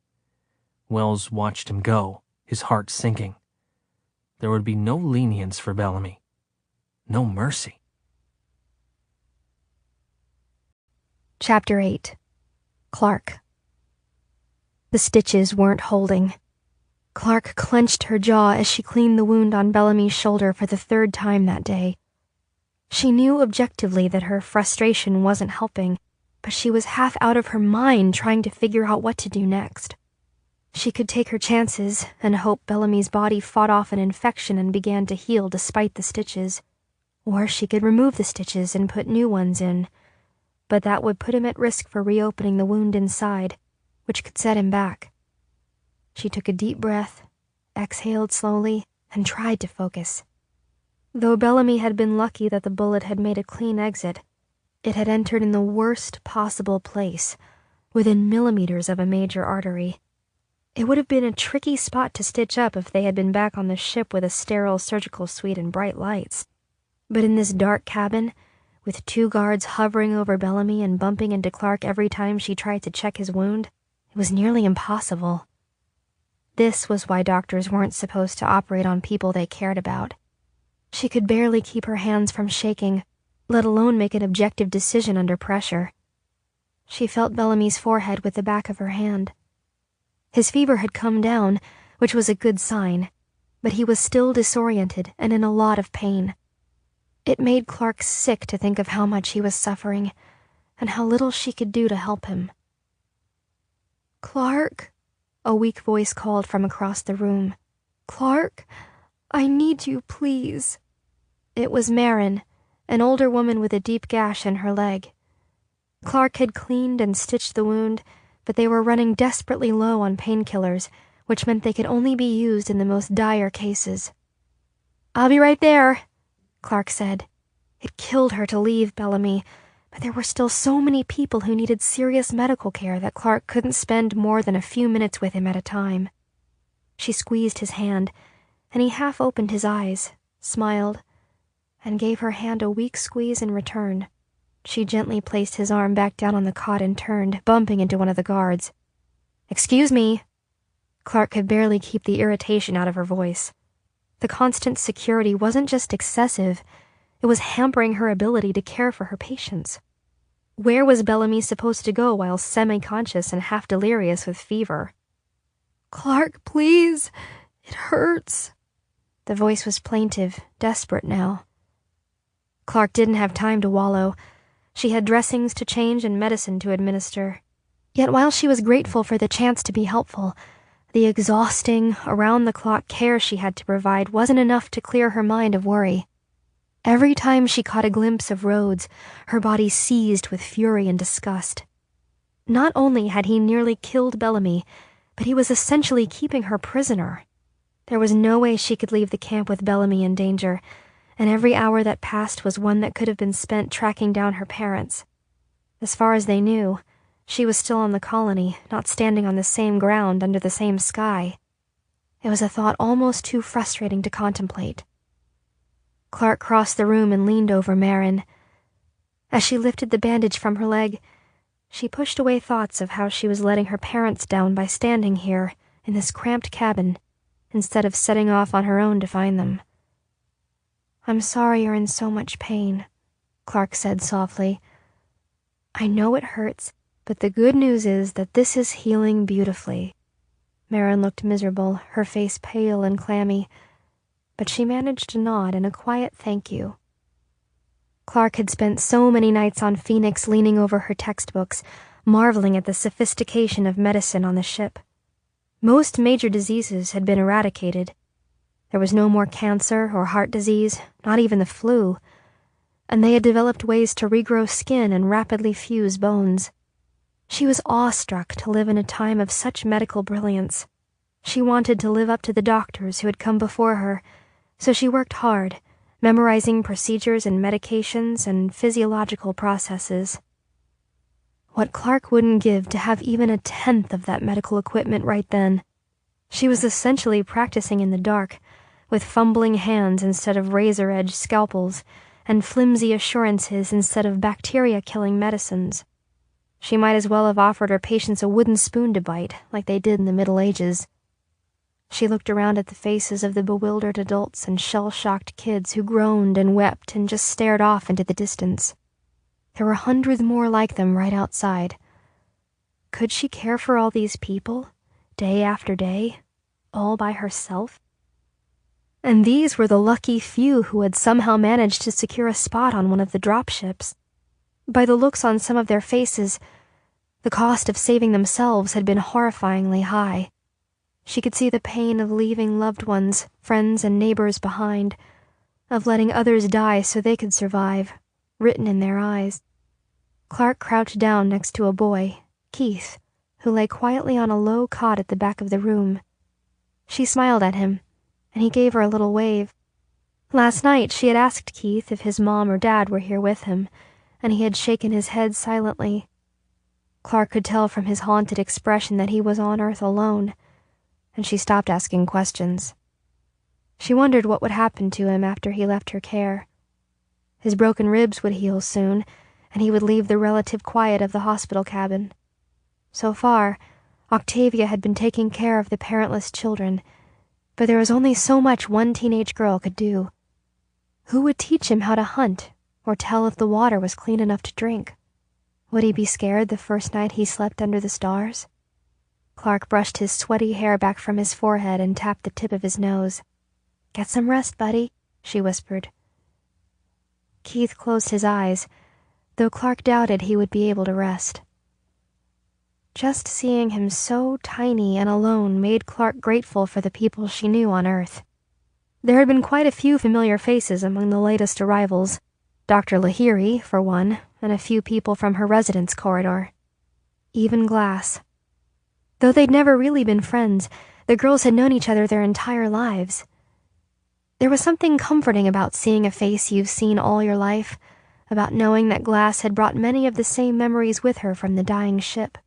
Wells watched him go, his heart sinking. There would be no lenience for Bellamy. No mercy. Chapter 8. Clark. The stitches weren't holding. Clark clenched her jaw as she cleaned the wound on Bellamy's shoulder for the third time that day. She knew objectively that her frustration wasn't helping, but she was half out of her mind trying to figure out what to do next. She could take her chances and hope Bellamy's body fought off an infection and began to heal despite the stitches. Or she could remove the stitches and put new ones in, but that would put him at risk for reopening the wound inside, which could set him back. She took a deep breath, exhaled slowly, and tried to focus. Though Bellamy had been lucky that the bullet had made a clean exit, it had entered in the worst possible place, within millimeters of a major artery. It would have been a tricky spot to stitch up if they had been back on the ship with a sterile surgical suite and bright lights. But in this dark cabin, with 2 guards hovering over Bellamy and bumping into Clark every time she tried to check his wound, it was nearly impossible. This was why doctors weren't supposed to operate on people they cared about. She could barely keep her hands from shaking, let alone make an objective decision under pressure. She felt Bellamy's forehead with the back of her hand. His fever had come down, which was a good sign, but he was still disoriented and in a lot of pain. It made Clark sick to think of how much he was suffering, and how little she could do to help him. "Clark?" a weak voice called from across the room. "Clark? I need you, please." It was Marin, an older woman with a deep gash in her leg. Clark had cleaned and stitched the wound, but they were running desperately low on painkillers, which meant they could only be used in the most dire cases. "I'll be right there," Clark said. It killed her to leave Bellamy, but there were still so many people who needed serious medical care that Clark couldn't spend more than a few minutes with him at a time. She squeezed his hand, and he half opened his eyes, smiled, and gave her hand a weak squeeze in return. She gently placed his arm back down on the cot and turned, bumping into one of the guards. "Excuse me." Clark could barely keep the irritation out of her voice. The constant security wasn't just excessive, it was hampering her ability to care for her patients. Where was Bellamy supposed to go while semi-conscious and half delirious with fever? "Clark, please, it hurts." The voice was plaintive, desperate now. Clark didn't have time to wallow. She had dressings to change and medicine to administer. Yet while she was grateful for the chance to be helpful, the exhausting, around-the-clock care she had to provide wasn't enough to clear her mind of worry. Every time she caught a glimpse of Rhodes, her body seized with fury and disgust. Not only had he nearly killed Bellamy, but he was essentially keeping her prisoner. There was no way she could leave the camp with Bellamy in danger, and every hour that passed was one that could have been spent tracking down her parents. As far as they knew, she was still on the colony, not standing on the same ground under the same sky. It was a thought almost too frustrating to contemplate. Clark crossed the room and leaned over Marin. As she lifted the bandage from her leg, she pushed away thoughts of how she was letting her parents down by standing here, in this cramped cabin, instead of setting off on her own to find them. "I'm sorry you're in so much pain," Clark said softly. "I know it hurts, but the good news is that this is healing beautifully." Marin looked miserable, her face pale and clammy, but she managed to nod in a quiet thank you. Clark had spent so many nights on Phoenix leaning over her textbooks, marveling at the sophistication of medicine on the ship. Most major diseases had been eradicated. There was no more cancer or heart disease, not even the flu, and they had developed ways to regrow skin and rapidly fuse bones. She was awestruck to live in a time of such medical brilliance. She wanted to live up to the doctors who had come before her, so she worked hard, memorizing procedures and medications and physiological processes. What Clark wouldn't give to have even a tenth of that medical equipment right then. She was essentially practicing in the dark, with fumbling hands instead of razor-edged scalpels, and flimsy assurances instead of bacteria-killing medicines. She might as well have offered her patients a wooden spoon to bite, like they did in the Middle Ages. She looked around at the faces of the bewildered adults and shell-shocked kids who groaned and wept and just stared off into the distance. There were hundreds more like them right outside. Could she care for all these people, day after day, all by herself? And these were the lucky few who had somehow managed to secure a spot on one of the dropships. By the looks on some of their faces, the cost of saving themselves had been horrifyingly high. She could see the pain of leaving loved ones, friends, and neighbors behind, of letting others die so they could survive, written in their eyes. Clark crouched down next to a boy, Keith, who lay quietly on a low cot at the back of the room. She smiled at him, and he gave her a little wave. Last night she had asked Keith if his mom or dad were here with him, and he had shaken his head silently. Clark could tell from his haunted expression that he was on Earth alone, and she stopped asking questions. She wondered what would happen to him after he left her care. His broken ribs would heal soon, and he would leave the relative quiet of the hospital cabin. So far, Octavia had been taking care of the parentless children, but there was only so much one teenage girl could do. Who would teach him how to hunt, or tell if the water was clean enough to drink? Would he be scared the first night he slept under the stars? Clark brushed his sweaty hair back from his forehead and tapped the tip of his nose. "Get some rest, buddy," she whispered. Keith closed his eyes, though Clark doubted he would be able to rest. Just seeing him so tiny and alone made Clark grateful for the people she knew on Earth. There had been quite a few familiar faces among the latest arrivals, Dr. Lahiri, for one, and a few people from her residence corridor. Even Glass. Though they'd never really been friends, the girls had known each other their entire lives. There was something comforting about seeing a face you've seen all your life, about knowing that Glass had brought many of the same memories with her from the dying ship.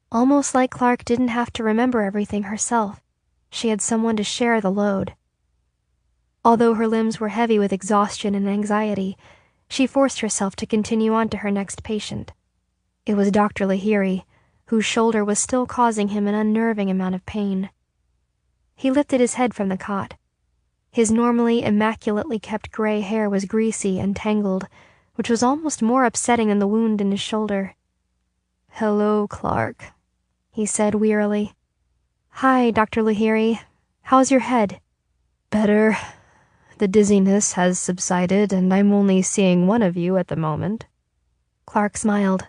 Almost like Clark didn't have to remember everything herself. She had someone to share the load. Although her limbs were heavy with exhaustion and anxiety, she forced herself to continue on to her next patient. It was Dr. Lahiri, whose shoulder was still causing him an unnerving amount of pain. He lifted his head from the cot. His normally immaculately kept gray hair was greasy and tangled, which was almost more upsetting than the wound in his shoulder. "Hello, Clark," he said wearily. "Hi, Dr. Lahiri. How's your head?" "Better. The dizziness has subsided, and I'm only seeing one of you at the moment." Clark smiled.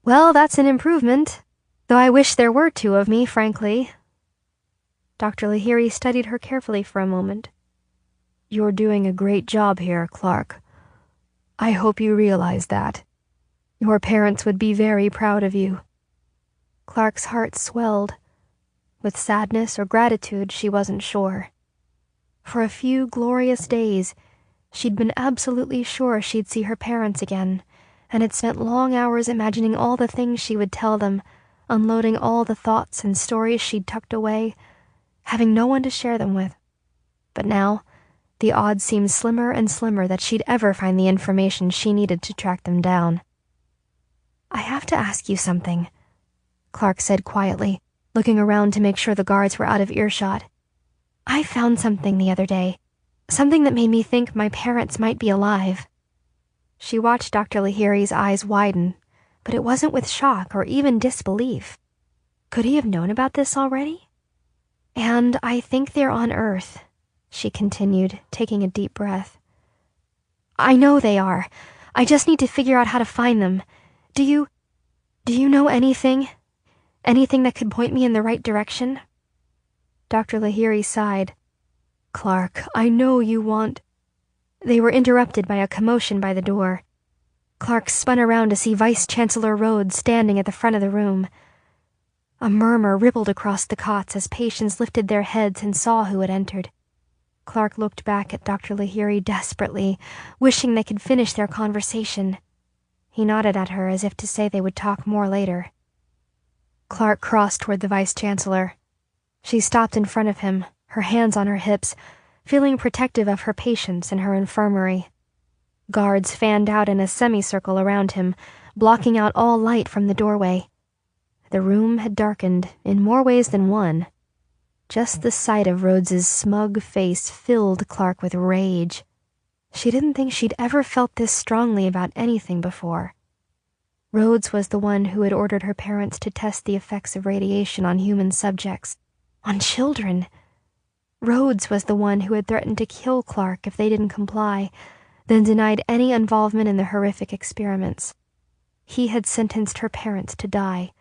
"Well, that's an improvement." Though I wish there were two of me, frankly. Dr. Lahiri studied her carefully for a moment. You're doing a great job here, Clark. I hope you realize that. Your parents would be very proud of you. Clark's heart swelled. With sadness or gratitude, she wasn't sure. For a few glorious days, she'd been absolutely sure she'd see her parents again, and had spent long hours imagining all the things she would tell them, unloading all the thoughts and stories she'd tucked away, having no one to share them with. But now, the odds seemed slimmer and slimmer that she'd ever find the information she needed to track them down. I have to ask you something, Clark said quietly, looking around to make sure the guards were out of earshot. I found something the other day, something that made me think my parents might be alive. She watched Dr. Lahiri's eyes widen, but it wasn't with shock or even disbelief. Could he have known about this already? And I think they're on Earth, she continued, taking a deep breath. I know they are. I just need to figure out how to find them. Do you know anything? Anything that could point me in the right direction? Dr. Lahiri sighed. Clark, I know you want... They were interrupted by a commotion by the door. Clark spun around to see Vice-Chancellor Rhodes standing at the front of the room. A murmur rippled across the cots as patients lifted their heads and saw who had entered. Clark looked back at Dr. Lahiri desperately, wishing they could finish their conversation. He nodded at her as if to say they would talk more later. Clark crossed toward the Vice-Chancellor. She stopped in front of him, her hands on her hips, feeling protective of her patients in her infirmary. Guards fanned out in a semicircle around him, blocking out all light from the doorway. The room had darkened in more ways than one. Just the sight of Rhodes's smug face filled Clark with rage. She didn't think she'd ever felt this strongly about anything before. Rhodes was the one who had ordered her parents to test the effects of radiation on human subjects, on children. Rhodes was the one who had threatened to kill Clark if they didn't comply, then denied any involvement in the horrific experiments. He had sentenced her parents to die.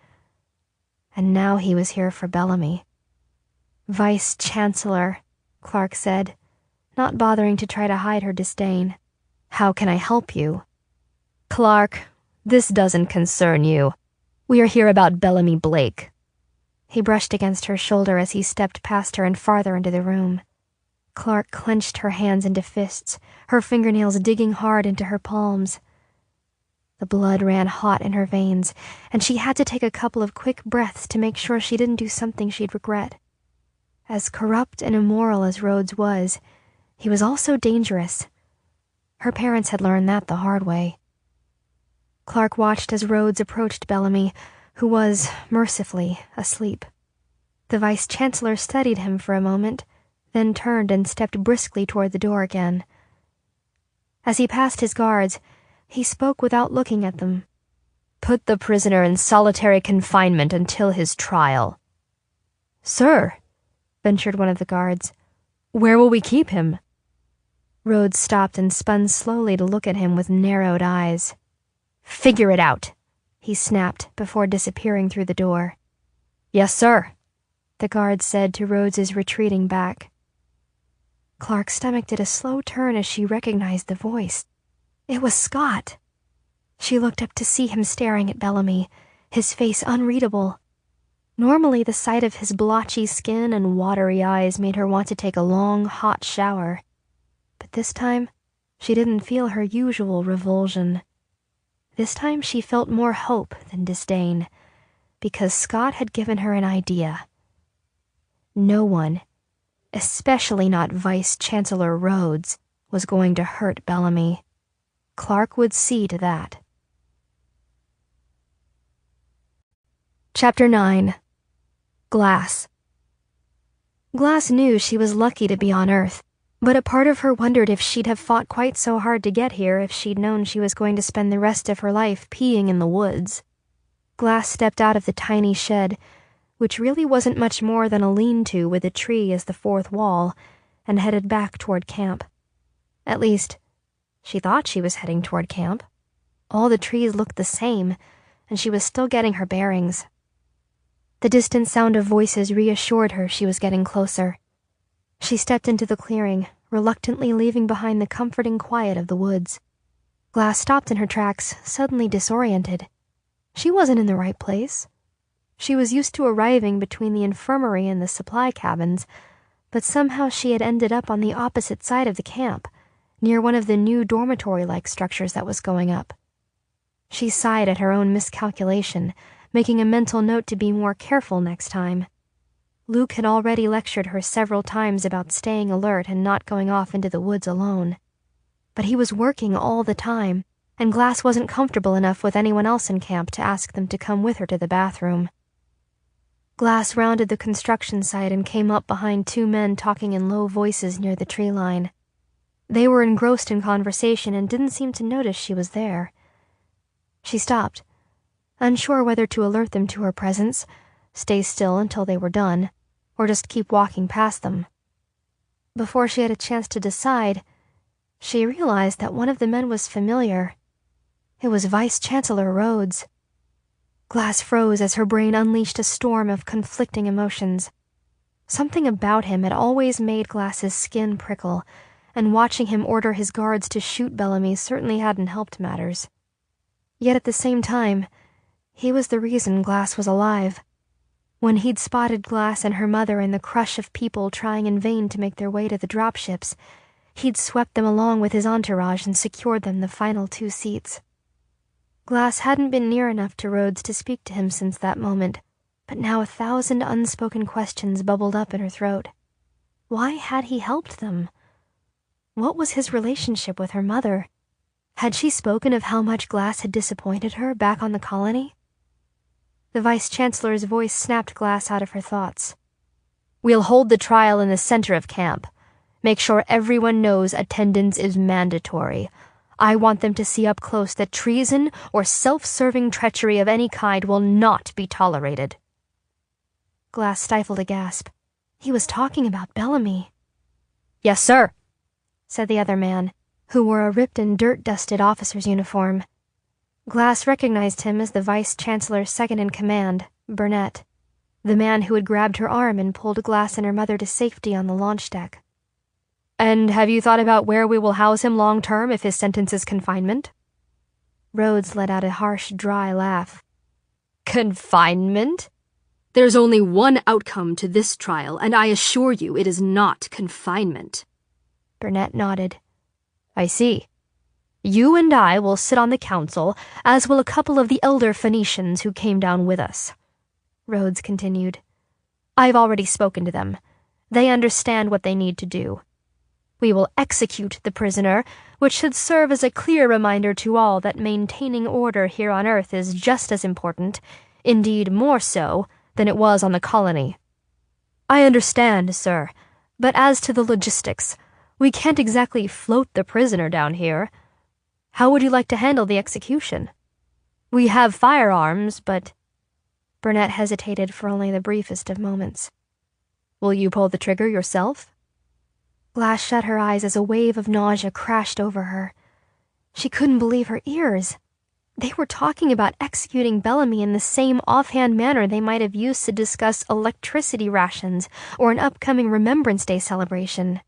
And now he was here for Bellamy. Vice-Chancellor, Clark said, not bothering to try to hide her disdain. How can I help you? Clark, this doesn't concern you. We are here about Bellamy Blake. He brushed against her shoulder as he stepped past her and farther into the room. Clark clenched her hands into fists, her fingernails digging hard into her palms. The blood ran hot in her veins, and she had to take a couple of quick breaths to make sure she didn't do something she'd regret. As corrupt and immoral as Rhodes was, he was also dangerous. Her parents had learned that the hard way. Clark watched as Rhodes approached Bellamy, who was, mercifully, asleep. The Vice-Chancellor studied him for a moment, then turned and stepped briskly toward the door again. As he passed his guards, he spoke without looking at them. Put the prisoner in solitary confinement until his trial. Sir, ventured one of the guards, where will we keep him? Rhodes stopped and spun slowly to look at him with narrowed eyes. Figure it out, he snapped before disappearing through the door. Yes, sir, the guard said to Rhodes's retreating back. Clark's stomach did a slow turn as she recognized the voice. It was Scott. She looked up to see him staring at Bellamy, his face unreadable. Normally, the sight of his blotchy skin and watery eyes made her want to take a long, hot shower. But this time, she didn't feel her usual revulsion. This time she felt more hope than disdain, because Scott had given her an idea. No one, especially not Vice-Chancellor Rhodes, was going to hurt Bellamy. Clark would see to that. Chapter 9. Glass. Glass knew she was lucky to be on Earth, but a part of her wondered if she'd have fought quite so hard to get here if she'd known she was going to spend the rest of her life peeing in the woods. Glass stepped out of the tiny shed, which really wasn't much more than a lean-to with a tree as the fourth wall, and headed back toward camp. At least, she thought she was heading toward camp. All the trees looked the same, and she was still getting her bearings. The distant sound of voices reassured her she was getting closer. She stepped into the clearing, reluctantly leaving behind the comforting quiet of the woods. Glass stopped in her tracks, suddenly disoriented. She wasn't in the right place. She was used to arriving between the infirmary and the supply cabins, but somehow she had ended up on the opposite side of the camp, near one of the new dormitory-like structures that was going up. She sighed at her own miscalculation, making a mental note to be more careful next time. Luke had already lectured her several times about staying alert and not going off into the woods alone. But he was working all the time, and Glass wasn't comfortable enough with anyone else in camp to ask them to come with her to the bathroom. Glass rounded the construction site and came up behind two men talking in low voices near the tree line. They were engrossed in conversation and didn't seem to notice she was there. She stopped, unsure whether to alert them to her presence, stay still until they were done, or just keep walking past them. Before she had a chance to decide, she realized that one of the men was familiar. It was Vice Chancellor Rhodes. Glass froze as her brain unleashed a storm of conflicting emotions. Something about him had always made Glass's skin prickle, and watching him order his guards to shoot Bellamy certainly hadn't helped matters. Yet at the same time, he was the reason Glass was alive. When he'd spotted Glass and her mother in the crush of people trying in vain to make their way to the dropships, he'd swept them along with his entourage and secured them the final 2 seats. Glass hadn't been near enough to Rhodes to speak to him since that moment, but now 1,000 unspoken questions bubbled up in her throat. Why had he helped them? What was his relationship with her mother? Had she spoken of how much Glass had disappointed her back on the colony? The Vice-Chancellor's voice snapped Glass out of her thoughts. "We'll hold the trial in the center of camp. Make sure everyone knows attendance is mandatory. I want them to see up close that treason or self-serving treachery of any kind will not be tolerated." Glass stifled a gasp. He was talking about Bellamy. "Yes, sir," said the other man, who wore a ripped and dirt-dusted officer's uniform. Glass recognized him as the Vice-Chancellor's second-in-command, Burnett, the man who had grabbed her arm and pulled Glass and her mother to safety on the launch deck. "And have you thought about where we will house him long-term if his sentence is confinement?" Rhodes let out a harsh, dry laugh. "Confinement? There's only one outcome to this trial, and I assure you it is not confinement." Burnett nodded. "I see. You and I will sit on the council, as will a couple of the elder Phoenicians who came down with us," Rhodes continued. "I've already spoken to them. They understand what they need to do. We will execute the prisoner, which should serve as a clear reminder to all that maintaining order here on Earth is just as important, indeed more so, than it was on the colony." "I understand, sir, but as to the logistics, we can't exactly float the prisoner down here. How would you like to handle the execution? We have firearms, but—" Burnett hesitated for only the briefest of moments. "Will you pull the trigger yourself?" Glass shut her eyes as a wave of nausea crashed over her. She couldn't believe her ears. They were talking about executing Bellamy in the same offhand manner they might have used to discuss electricity rations or an upcoming Remembrance Day celebration.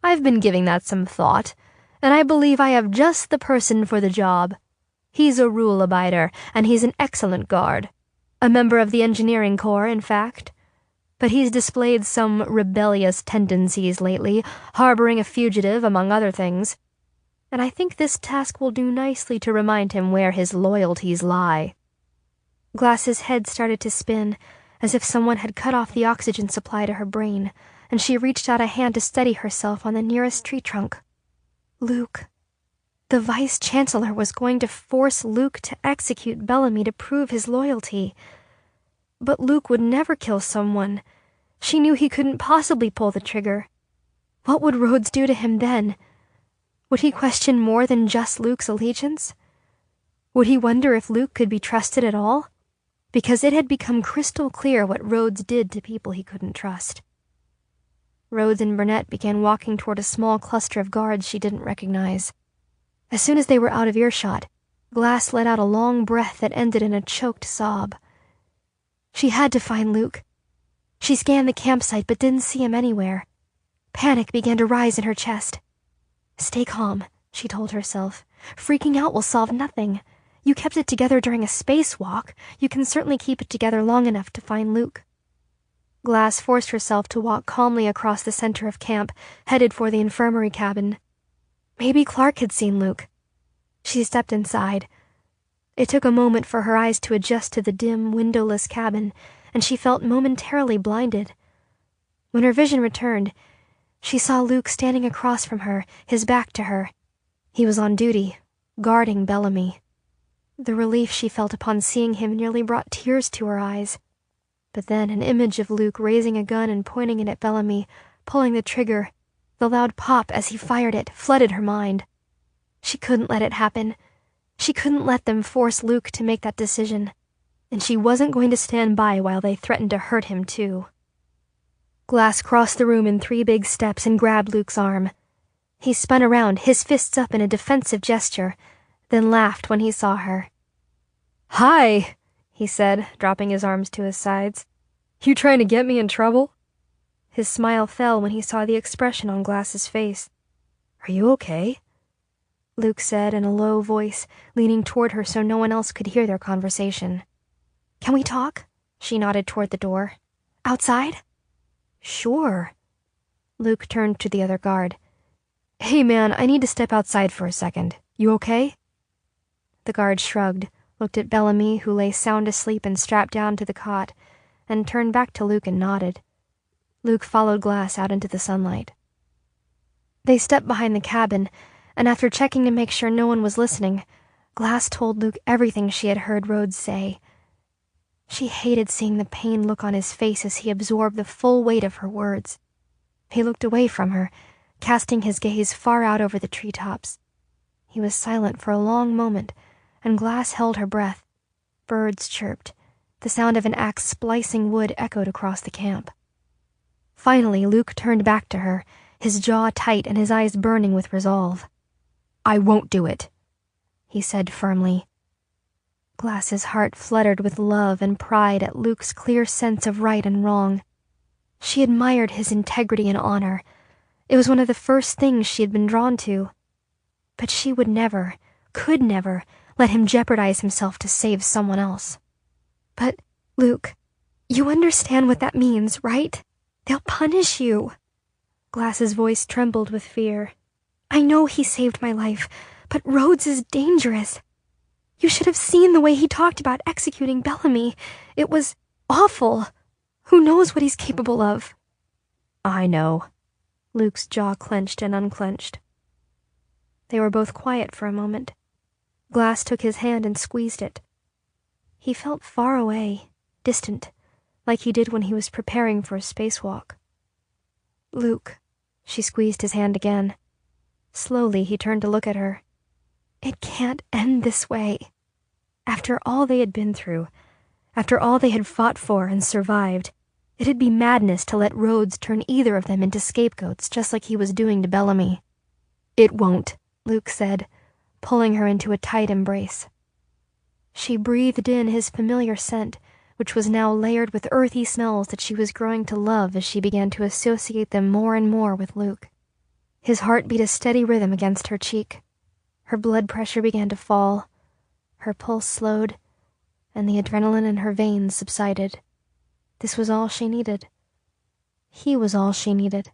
"I've been giving that some thought, and I believe I have just the person for the job. He's a rule-abider, and he's an excellent guard. A member of the engineering corps, in fact. But he's displayed some rebellious tendencies lately, harboring a fugitive, among other things. And I think this task will do nicely to remind him where his loyalties lie." Glass's head started to spin, as if someone had cut off the oxygen supply to her brain, and she reached out a hand to steady herself on the nearest tree trunk. Luke. The Vice-Chancellor was going to force Luke to execute Bellamy to prove his loyalty. But Luke would never kill someone. She knew he couldn't possibly pull the trigger. What would Rhodes do to him then? Would he question more than just Luke's allegiance? Would he wonder if Luke could be trusted at all? Because it had become crystal clear what Rhodes did to people he couldn't trust. Rhodes and Burnett began walking toward a small cluster of guards she didn't recognize. As soon as they were out of earshot, Glass let out a long breath that ended in a choked sob. She had to find Luke. She scanned the campsite but didn't see him anywhere. Panic began to rise in her chest. Stay calm, she told herself. Freaking out will solve nothing. You kept it together during a spacewalk. You can certainly keep it together long enough to find Luke. Glass forced herself to walk calmly across the center of camp, headed for the infirmary cabin. Maybe Clark had seen Luke. She stepped inside. It took a moment for her eyes to adjust to the dim, windowless cabin, and she felt momentarily blinded. When her vision returned, she saw Luke standing across from her, his back to her. He was on duty, guarding Bellamy. The relief she felt upon seeing him nearly brought tears to her eyes. But then an image of Luke raising a gun and pointing it at Bellamy, pulling the trigger, the loud pop as he fired it, flooded her mind. She couldn't let it happen. She couldn't let them force Luke to make that decision. And she wasn't going to stand by while they threatened to hurt him, too. Glass crossed the room in 3 big steps and grabbed Luke's arm. He spun around, his fists up in a defensive gesture, then laughed when he saw her. "Hi," he said, dropping his arms to his sides. "You trying to get me in trouble?" His smile fell when he saw the expression on Glass's face. "Are you okay?" Luke said in a low voice, leaning toward her so no one else could hear their conversation. "Can we talk?" She nodded toward the door. "Outside?" "Sure." Luke turned to the other guard. "Hey man, I need to step outside for a second. You okay?" The guard shrugged, looked at Bellamy, who lay sound asleep and strapped down to the cot, and turned back to Luke and nodded. Luke followed Glass out into the sunlight. They stepped behind the cabin, and after checking to make sure no one was listening, Glass told Luke everything she had heard Rhodes say. She hated seeing the pain look on his face as he absorbed the full weight of her words. He looked away from her, casting his gaze far out over the treetops. He was silent for a long moment, and Glass held her breath. Birds chirped. The sound of an axe splicing wood echoed across the camp. Finally, Luke turned back to her, his jaw tight and his eyes burning with resolve. "I won't do it," he said firmly. Glass's heart fluttered with love and pride at Luke's clear sense of right and wrong. She admired his integrity and honor. It was one of the first things she had been drawn to. But she would never, could never, let him jeopardize himself to save someone else. "But, Luke, you understand what that means, right? They'll punish you." Glass's voice trembled with fear. "I know he saved my life, but Rhodes is dangerous. You should have seen the way he talked about executing Bellamy. It was awful. Who knows what he's capable of?" "I know." Luke's jaw clenched and unclenched. They were both quiet for a moment. Glass took his hand and squeezed it. He felt far away, distant, like he did when he was preparing for a spacewalk. "Luke," she squeezed his hand again. Slowly he turned to look at her. "It can't end this way. After all they had been through, after all they had fought for and survived, it'd be madness to let Rhodes turn either of them into scapegoats just like he was doing to Bellamy." "It won't," Luke said, pulling her into a tight embrace. She breathed in his familiar scent, which was now layered with earthy smells that she was growing to love as she began to associate them more and more with Luke. His heart beat a steady rhythm against her cheek. Her blood pressure began to fall. Her pulse slowed, and the adrenaline in her veins subsided. This was all she needed. He was all she needed.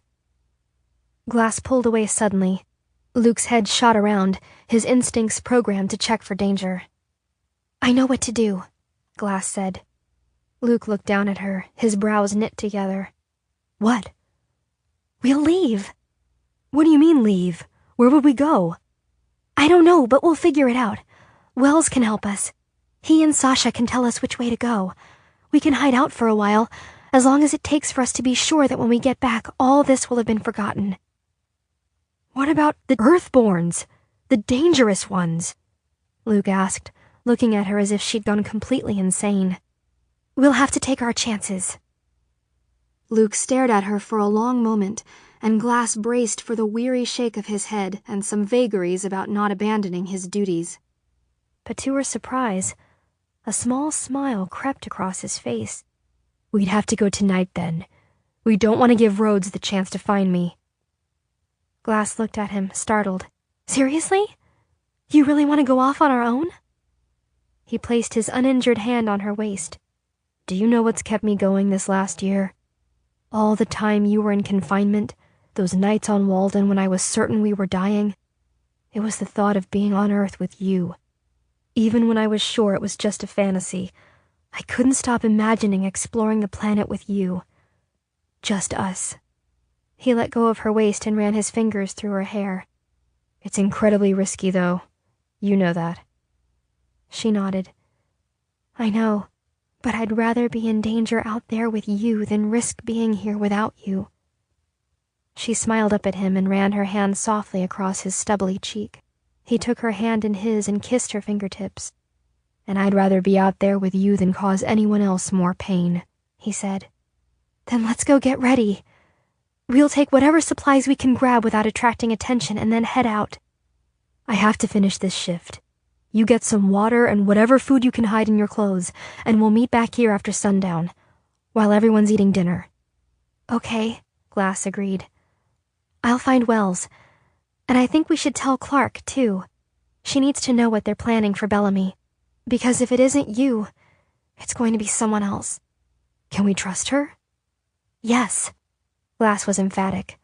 Glass pulled away suddenly. Luke's head shot around, his instincts programmed to check for danger. "I know what to do," Glass said. Luke looked down at her, his brows knit together. "What?" "We'll leave." "What do you mean, leave? Where would we go?" "I don't know, but we'll figure it out. Wells can help us. He and Sasha can tell us which way to go. We can hide out for a while, as long as it takes for us to be sure that when we get back, all this will have been forgotten." "What about the Earthborns? The dangerous ones?" Luke asked, looking at her as if she'd gone completely insane. "We'll have to take our chances." Luke stared at her for a long moment, and Glass braced for the weary shake of his head and some vagaries about not abandoning his duties. But to her surprise, a small smile crept across his face, We'd have to go tonight then. We don't want to give Rhodes the chance to find me. Glass looked at him, startled. Seriously? You really want to go off on our own? He placed his uninjured hand on her waist. Do you know what's kept me going this last year? All the time you were in confinement, those nights on Walden when I was certain we were dying. It was the thought of being on Earth with you. Even when I was sure it was just a fantasy, I couldn't stop imagining exploring the planet with you. Just us. He let go of her waist and ran his fingers through her hair. It's incredibly risky, though. You know that. She nodded. I know, but I'd rather be in danger out there with you than risk being here without you. She smiled up at him and ran her hand softly across his stubbly cheek. He took her hand in his and kissed her fingertips. And I'd rather be out there with you than cause anyone else more pain, he said. Then let's go get ready. We'll take whatever supplies we can grab without attracting attention and then head out. I have to finish this shift. You get some water and whatever food you can hide in your clothes, and we'll meet back here after sundown, while everyone's eating dinner. Okay, Glass agreed. I'll find Wells, and I think we should tell Clark, too. She needs to know what they're planning for Bellamy, because if it isn't you, it's going to be someone else. Can we trust her? Yes, Glass was emphatic.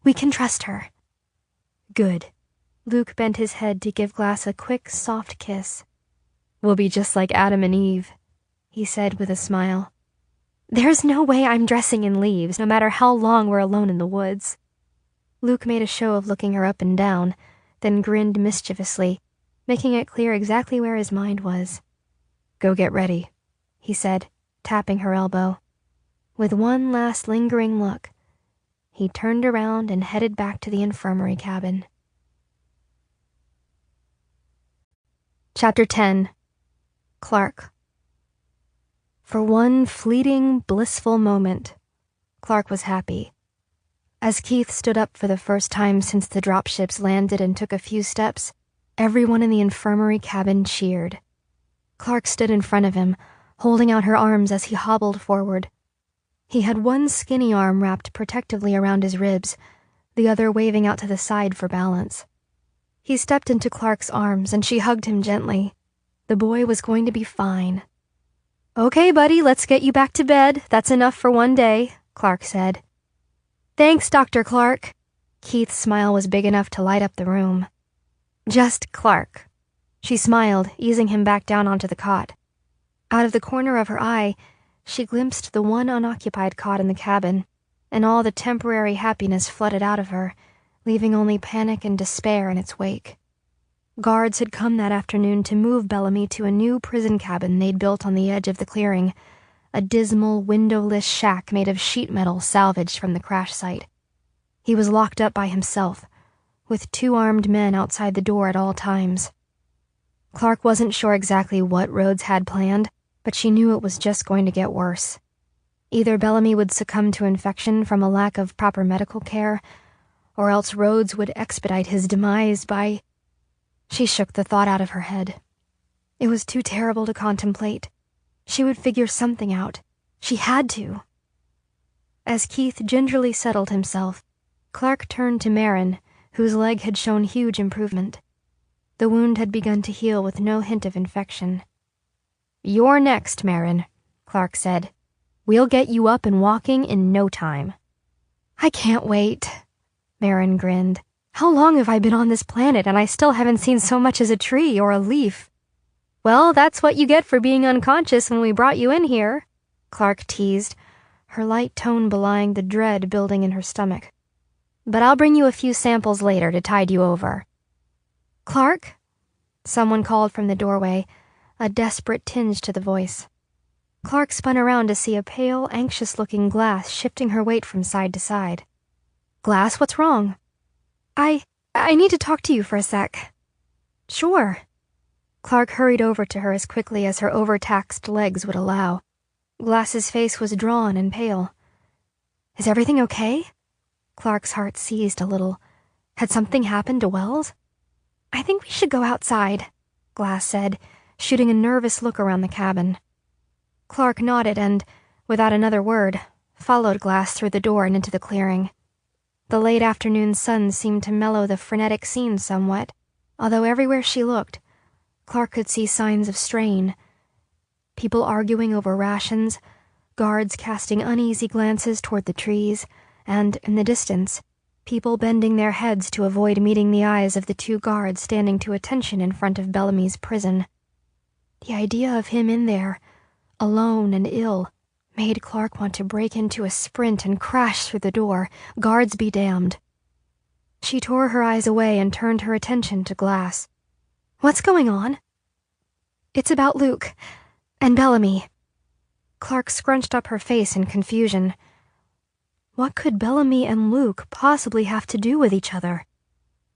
We can trust her. Good. Luke bent his head to give Glass a quick, soft kiss. We'll be just like Adam and Eve, he said with a smile. There's no way I'm dressing in leaves, no matter how long we're alone in the woods. Luke made a show of looking her up and down, then grinned mischievously, making it clear exactly where his mind was. Go get ready, he said, tapping her elbow. With one last lingering look, he turned around and headed back to the infirmary cabin. Chapter 10. Clark. For one fleeting, blissful moment, Clark was happy. As Keith stood up for the first time since the dropships landed and took a few steps, everyone in the infirmary cabin cheered. Clark stood in front of him, holding out her arms as he hobbled forward. He had one skinny arm wrapped protectively around his ribs, the other waving out to the side for balance. He stepped into Clark's arms and she hugged him gently. The boy was going to be fine. Okay, buddy, let's get you back to bed. That's enough for one day, Clark said. Thanks, Dr. Clark. Keith's smile was big enough to light up the room. Just Clark. She smiled, easing him back down onto the cot. Out of the corner of her eye, she glimpsed the one unoccupied cot in the cabin, and all the temporary happiness flooded out of her, leaving only panic and despair in its wake. Guards had come that afternoon to move Bellamy to a new prison cabin they'd built on the edge of the clearing, a dismal, windowless shack made of sheet metal salvaged from the crash site. He was locked up by himself, with 2 armed men outside the door at all times. Clark wasn't sure exactly what Rhodes had planned, but she knew it was just going to get worse. Either Bellamy would succumb to infection from a lack of proper medical care, or else Rhodes would expedite his demise by... She shook the thought out of her head. It was too terrible to contemplate. She would figure something out. She had to. As Keith gingerly settled himself, Clark turned to Marin, whose leg had shown huge improvement. The wound had begun to heal with no hint of infection. You're next, Marin, Clark said. We'll get you up and walking in no time. I can't wait. Marin grinned. How long have I been on this planet and I still haven't seen so much as a tree or a leaf? Well, that's what you get for being unconscious when we brought you in here, Clark teased, her light tone belying the dread building in her stomach. But I'll bring you a few samples later to tide you over. Clark? Someone called from the doorway, a desperate tinge to the voice. Clark spun around to see a pale, anxious-looking Glass shifting her weight from side to side. Glass, what's wrong? I need to talk to you for a sec. Sure. Clark hurried over to her as quickly as her overtaxed legs would allow. Glass's face was drawn and pale. Is everything okay? Clark's heart seized a little. Had something happened to Wells? I think we should go outside, Glass said, shooting a nervous look around the cabin. Clark nodded and, without another word, followed Glass through the door and into the clearing. The late afternoon sun seemed to mellow the frenetic scene somewhat, although everywhere she looked, Clark could see signs of strain. People arguing over rations, guards casting uneasy glances toward the trees, and, in the distance, people bending their heads to avoid meeting the eyes of the two guards standing to attention in front of Bellamy's prison. The idea of him in there, alone and ill, made Clark want to break into a sprint and crash through the door, guards be damned. She tore her eyes away and turned her attention to Glass. "What's going on?" "It's about Luke and Bellamy." Clark scrunched up her face in confusion. What could Bellamy and Luke possibly have to do with each other?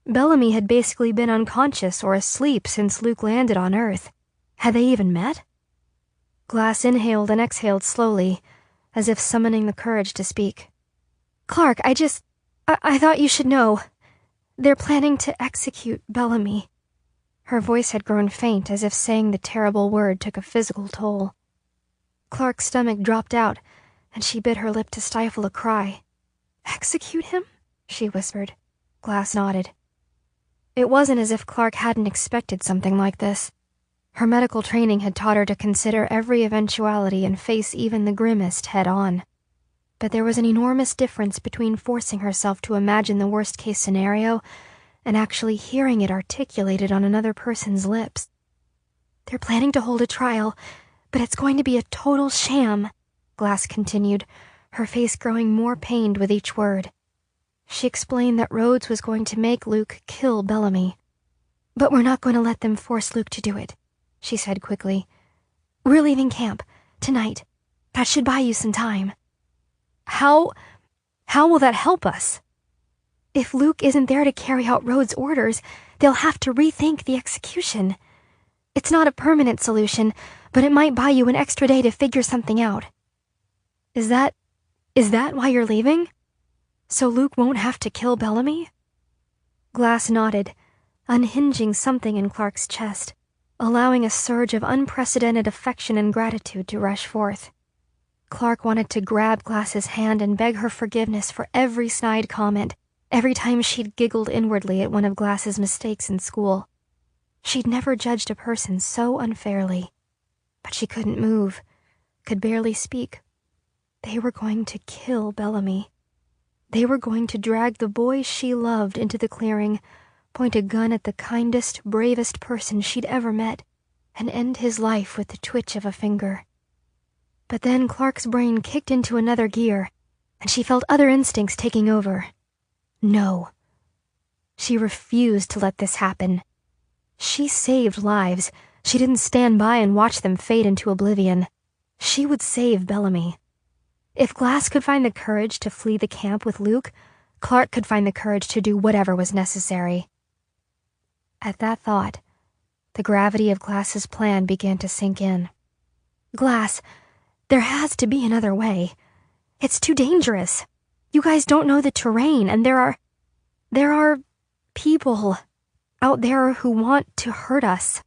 Bellamy had basically been unconscious or asleep since Luke landed on Earth. Had they even met? Glass inhaled and exhaled slowly, as if summoning the courage to speak. "Clark, I thought you should know. They're planning to execute Bellamy." Her voice had grown faint, as if saying the terrible word took a physical toll. Clark's stomach dropped out, and she bit her lip to stifle a cry. "Execute him?" she whispered. Glass nodded. It wasn't as if Clark hadn't expected something like this. Her medical training had taught her to consider every eventuality and face even the grimmest head-on. But there was an enormous difference between forcing herself to imagine the worst-case scenario and actually hearing it articulated on another person's lips. "They're planning to hold a trial, but it's going to be a total sham," Glass continued, her face growing more pained with each word. She explained that Rhodes was going to make Luke kill Bellamy. "But we're not going to let them force Luke to do it," she said quickly. "We're leaving camp, tonight. That should buy you some time." How will that help us?" "If Luke isn't there to carry out Rhodes' orders, they'll have to rethink the execution. It's not a permanent solution, but it might buy you an extra day to figure something out." Is that why you're leaving? So Luke won't have to kill Bellamy?" Glass nodded, unhinging something in Clark's chest, allowing a surge of unprecedented affection and gratitude to rush forth. Clark wanted to grab Glass's hand and beg her forgiveness for every snide comment, every time she'd giggled inwardly at one of Glass's mistakes in school. She'd never judged a person so unfairly. But she couldn't move, could barely speak. They were going to kill Bellamy. They were going to drag the boy she loved into the clearing, point a gun at the kindest, bravest person she'd ever met, and end his life with the twitch of a finger. But then Clark's brain kicked into another gear, and she felt other instincts taking over. No. She refused to let this happen. She saved lives. She didn't stand by and watch them fade into oblivion. She would save Bellamy. If Glass could find the courage to flee the camp with Luke, Clark could find the courage to do whatever was necessary. At that thought, the gravity of Glass's plan began to sink in. "Glass, there has to be another way. It's too dangerous. You guys don't know the terrain, and there are people out there who want to hurt us.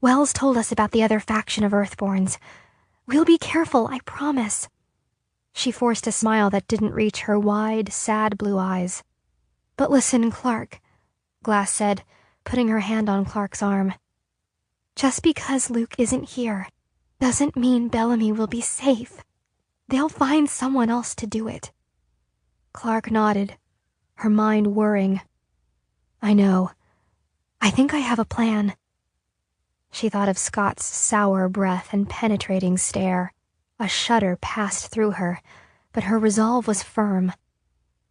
Wells told us about the other faction of Earthborns. We'll be careful, I promise." She forced a smile that didn't reach her wide, sad blue eyes. "But listen, Clark," Glass said, putting her hand on Clark's arm. "Just because Luke isn't here doesn't mean Bellamy will be safe. They'll find someone else to do it." Clark nodded, her mind whirring. "I know. I think I have a plan." She thought of Scott's sour breath and penetrating stare. A shudder passed through her, but her resolve was firm.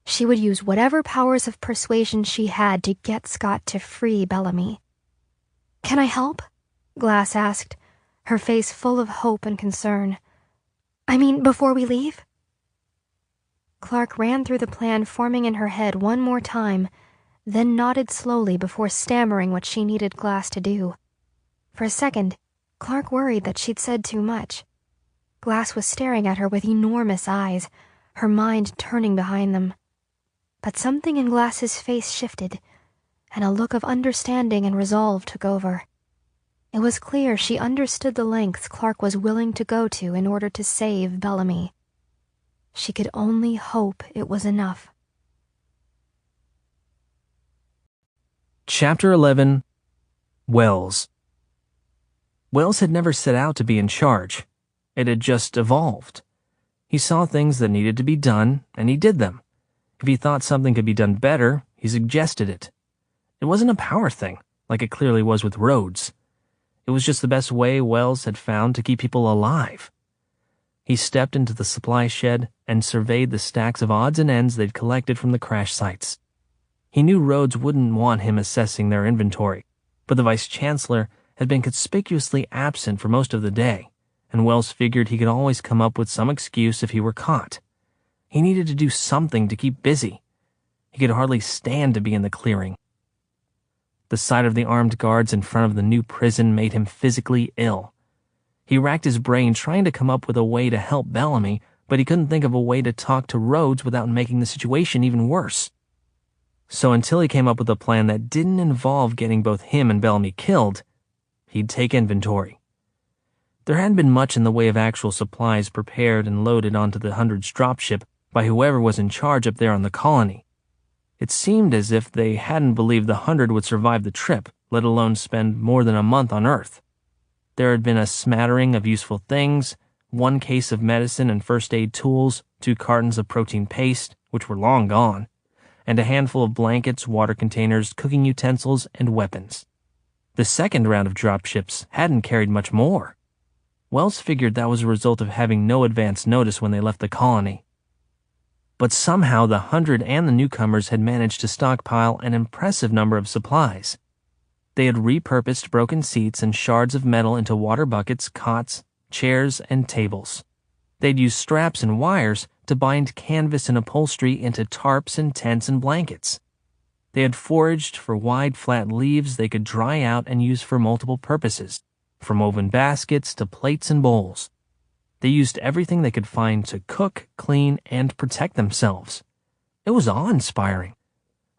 She would use whatever powers of persuasion she had to get Scott to free Bellamy. "Can I help?" Glass asked, her face full of hope and concern. "I mean, before we leave?" Clark ran through the plan forming in her head one more time, then nodded slowly before stammering what she needed Glass to do. For a second, Clark worried that she'd said too much. Glass was staring at her with enormous eyes, her mind turning behind them. But something in Glass's face shifted, and a look of understanding and resolve took over. It was clear she understood the lengths Clark was willing to go to in order to save Bellamy. She could only hope it was enough. Chapter 11. Wells. Wells had never set out to be in charge. It had just evolved. He saw things that needed to be done, and he did them. If he thought something could be done better, he suggested it. It wasn't a power thing, like it clearly was with roads. It was just the best way Wells had found to keep people alive. He stepped into the supply shed and surveyed the stacks of odds and ends they'd collected from the crash sites. He knew Rhodes wouldn't want him assessing their inventory, but the vice-chancellor had been conspicuously absent for most of the day, and Wells figured he could always come up with some excuse if he were caught. He needed to do something to keep busy. He could hardly stand to be in the clearing. The sight of the armed guards in front of the new prison made him physically ill. He racked his brain trying to come up with a way to help Bellamy, but he couldn't think of a way to talk to Rhodes without making the situation even worse. So until he came up with a plan that didn't involve getting both him and Bellamy killed, he'd take inventory. There hadn't been much in the way of actual supplies prepared and loaded onto the Hundred's dropship by whoever was in charge up there on the colony. It seemed as if they hadn't believed the 100 would survive the trip, let alone spend more than a month on Earth. There had been a smattering of useful things, 1 case of medicine and first aid tools, 2 cartons of protein paste, which were long gone, and a handful of blankets, water containers, cooking utensils, and weapons. The second round of dropships hadn't carried much more. Wells figured that was a result of having no advance notice when they left the colony. But somehow the 100 and the newcomers had managed to stockpile an impressive number of supplies. They had repurposed broken seats and shards of metal into water buckets, cots, chairs, and tables. They'd used straps and wires to bind canvas and upholstery into tarps and tents and blankets. They had foraged for wide, flat leaves they could dry out and use for multiple purposes, from woven baskets to plates and bowls. They used everything they could find to cook, clean, and protect themselves. It was awe-inspiring,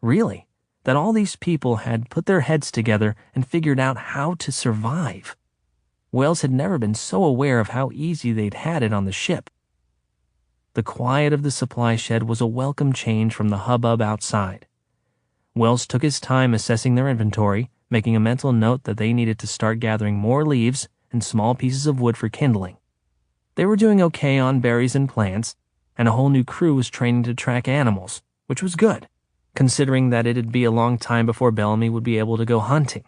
really, that all these people had put their heads together and figured out how to survive. Wells had never been so aware of how easy they'd had it on the ship. The quiet of the supply shed was a welcome change from the hubbub outside. Wells took his time assessing their inventory, making a mental note that they needed to start gathering more leaves and small pieces of wood for kindling. They were doing okay on berries and plants, and a whole new crew was training to track animals, which was good, considering that it'd be a long time before Bellamy would be able to go hunting.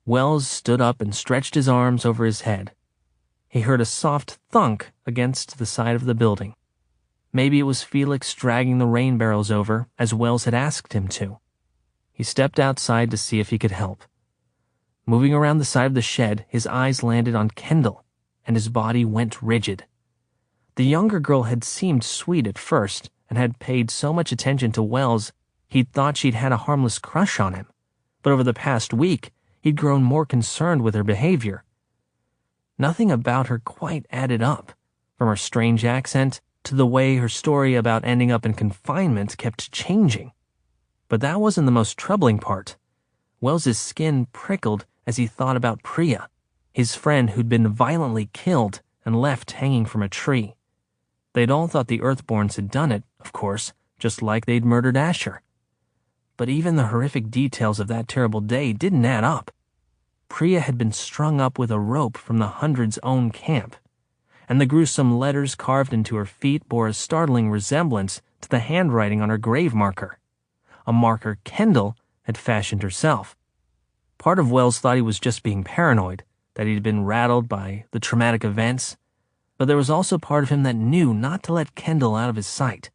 Wells stood up and stretched his arms over his head. He heard a soft thunk against the side of the building. Maybe it was Felix dragging the rain barrels over, as Wells had asked him to. He stepped outside to see if he could help. Moving around the side of the shed, his eyes landed on Kendall, and his body went rigid. The younger girl had seemed sweet at first, and had paid so much attention to Wells he'd thought she'd had a harmless crush on him. But over the past week, he'd grown more concerned with her behavior. Nothing about her quite added up, from her strange accent to the way her story about ending up in confinement kept changing. But that wasn't the most troubling part. Wells's skin prickled as he thought about Priya, his friend who'd been violently killed and left hanging from a tree. They'd all thought the Earthborns had done it, of course, just like they'd murdered Asher. But even the horrific details of that terrible day didn't add up. Priya had been strung up with a rope from the 100's own camp, and the gruesome letters carved into her feet bore a startling resemblance to the handwriting on her grave marker, a marker Kendall had fashioned herself. Part of Wells thought he was just being paranoid, that he'd been rattled by the traumatic events, but there was also part of him that knew not to let Kendall out of his sight.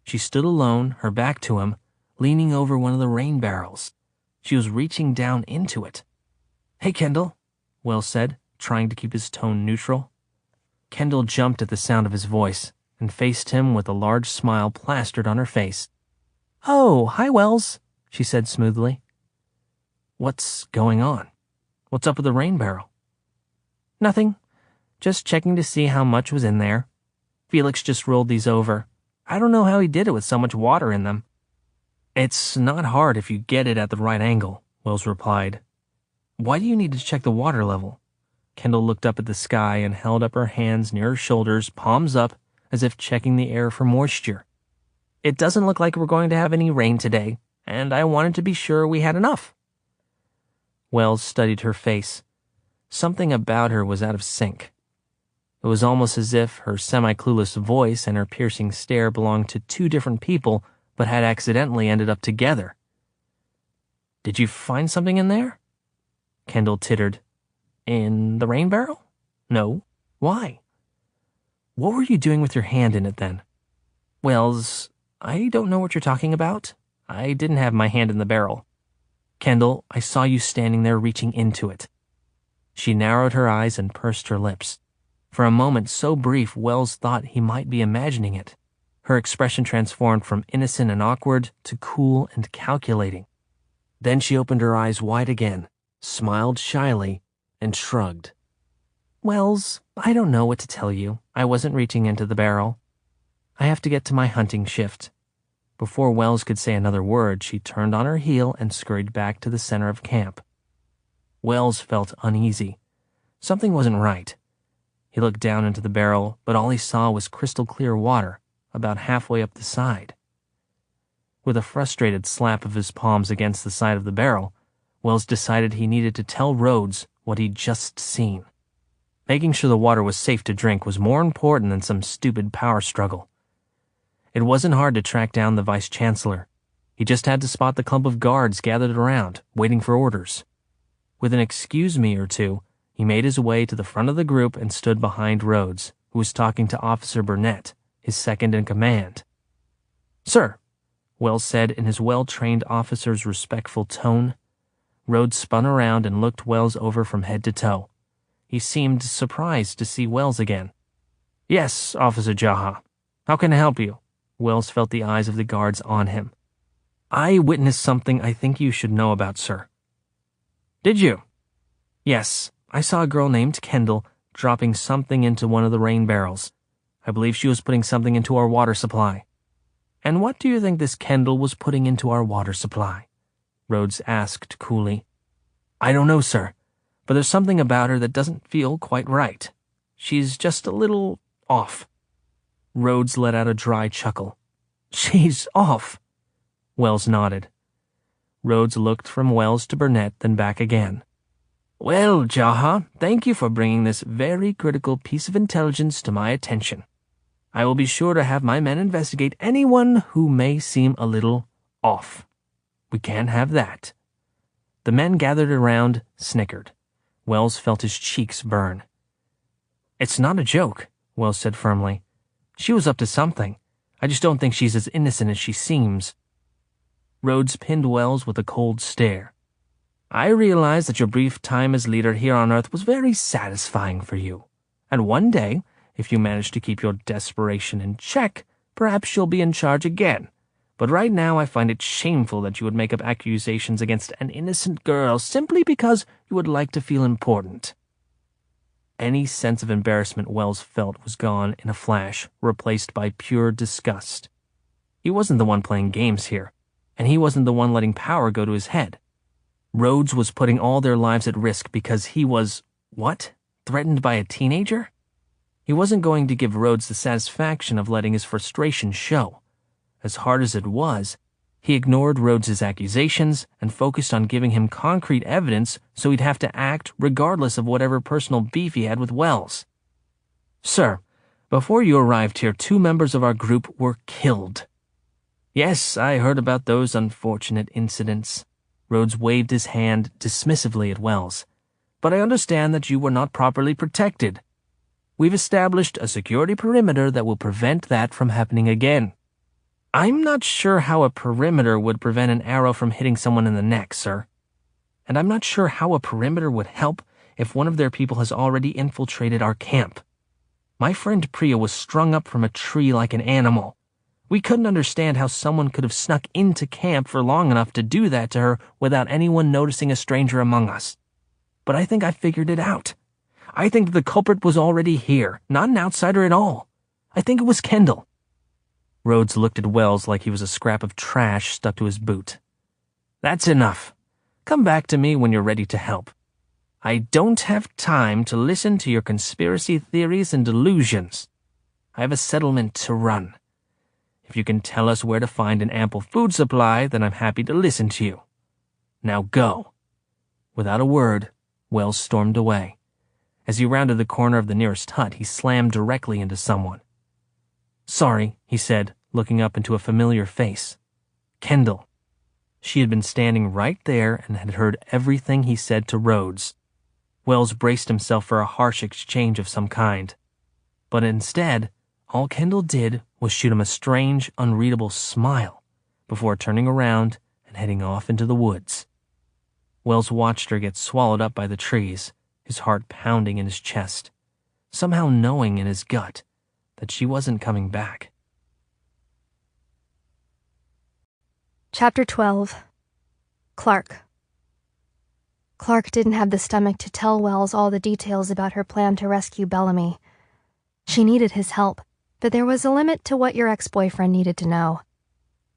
She stood alone, her back to him, leaning over one of the rain barrels. She was reaching down into it. "Hey, Kendall," Wells said, trying to keep his tone neutral. Kendall jumped at the sound of his voice and faced him with a large smile plastered on her face. "Oh, hi, Wells," she said smoothly. "What's going on? What's up with the rain barrel?" "Nothing. Just checking to see how much was in there. Felix just rolled these over. I don't know how he did it with so much water in them." "It's not hard if you get it at the right angle," Wells replied. Why do you need to check the water level? Kendall looked up at the sky and held up her hands near her shoulders, palms up, as if checking the air for moisture. It doesn't look like we're going to have any rain today, and I wanted to be sure we had enough. Wells studied her face. Something about her was out of sync. It was almost as if her semi-clueless voice and her piercing stare belonged to two different people but had accidentally ended up together. Did you find something in there? Kendall tittered. In the rain barrel? No. Why? What were you doing with your hand in it then? Wells, I don't know what you're talking about. I didn't have my hand in the barrel. Kendall, I saw you standing there reaching into it. She narrowed her eyes and pursed her lips. For a moment so brief, Wells thought he might be imagining it. Her expression transformed from innocent and awkward to cool and calculating. Then she opened her eyes wide again, smiled shyly, and shrugged. Wells, I don't know what to tell you. I wasn't reaching into the barrel. I have to get to my hunting shift. Before Wells could say another word, she turned on her heel and scurried back to the center of camp. Wells felt uneasy. Something wasn't right. He looked down into the barrel, but all he saw was crystal clear water, about halfway up the side. With a frustrated slap of his palms against the side of the barrel, Wells decided he needed to tell Rhodes what he'd just seen. Making sure the water was safe to drink was more important than some stupid power struggle. It wasn't hard to track down the vice-chancellor. He just had to spot the clump of guards gathered around, waiting for orders. With an excuse me or two, he made his way to the front of the group and stood behind Rhodes, who was talking to Officer Burnett, his second-in-command. Sir, Wells said in his well-trained officer's respectful tone. Rhodes spun around and looked Wells over from head to toe. He seemed surprised to see Wells again. Yes, Officer Jaha. How can I help you? Wells felt the eyes of the guards on him. I witnessed something I think you should know about, sir. Did you? Yes, I saw a girl named Kendall dropping something into one of the rain barrels. I believe she was putting something into our water supply. And what do you think this Kendall was putting into our water supply? Rhodes asked coolly. I don't know, sir, but there's something about her that doesn't feel quite right. She's just a little off. Rhodes let out a dry chuckle. She's off. Wells nodded. Rhodes looked from Wells to Burnett, then back again. Well, Jaha, thank you for bringing this very critical piece of intelligence to my attention. I will be sure to have my men investigate anyone who may seem a little off. We can't have that. The men gathered around snickered. Wells felt his cheeks burn. It's not a joke, Wells said firmly. She was up to something. I just don't think she's as innocent as she seems. Rhodes pinned Wells with a cold stare. I realize that your brief time as leader here on Earth was very satisfying for you. And one day, if you manage to keep your desperation in check, perhaps you'll be in charge again. But right now I find it shameful that you would make up accusations against an innocent girl simply because you would like to feel important. Any sense of embarrassment Wells felt was gone in a flash, replaced by pure disgust. He wasn't the one playing games here, and he wasn't the one letting power go to his head. Rhodes was putting all their lives at risk because he was, what? Threatened by a teenager? He wasn't going to give Rhodes the satisfaction of letting his frustration show. As hard as it was, he ignored Rhodes's accusations and focused on giving him concrete evidence so he'd have to act regardless of whatever personal beef he had with Wells. Sir, before you arrived here, 2 members of our group were killed. Yes, I heard about those unfortunate incidents. Rhodes waved his hand dismissively at Wells. But I understand that you were not properly protected. We've established a security perimeter that will prevent that from happening again. I'm not sure how a perimeter would prevent an arrow from hitting someone in the neck, sir. And I'm not sure how a perimeter would help if one of their people has already infiltrated our camp. My friend Priya was strung up from a tree like an animal. We couldn't understand how someone could have snuck into camp for long enough to do that to her without anyone noticing a stranger among us. But I think I figured it out. I think that the culprit was already here, not an outsider at all. I think it was Kendall. Rhodes looked at Wells like he was a scrap of trash stuck to his boot. That's enough. Come back to me when you're ready to help. I don't have time to listen to your conspiracy theories and delusions. I have a settlement to run. If you can tell us where to find an ample food supply, then I'm happy to listen to you. Now go." Without a word, Wells stormed away. As he rounded the corner of the nearest hut, he slammed directly into someone. "Sorry," he said, looking up into a familiar face. Kendall. She had been standing right there and had heard everything he said to Rhodes. Wells braced himself for a harsh exchange of some kind. But instead, all Kendall did was shoot him a strange, unreadable smile before turning around and heading off into the woods. Wells watched her get swallowed up by the trees, his heart pounding in his chest, somehow knowing in his gut that she wasn't coming back. Chapter 12. Clark. Clark didn't have the stomach to tell Wells all the details about her plan to rescue Bellamy. She needed his help, but there was a limit to what your ex-boyfriend needed to know,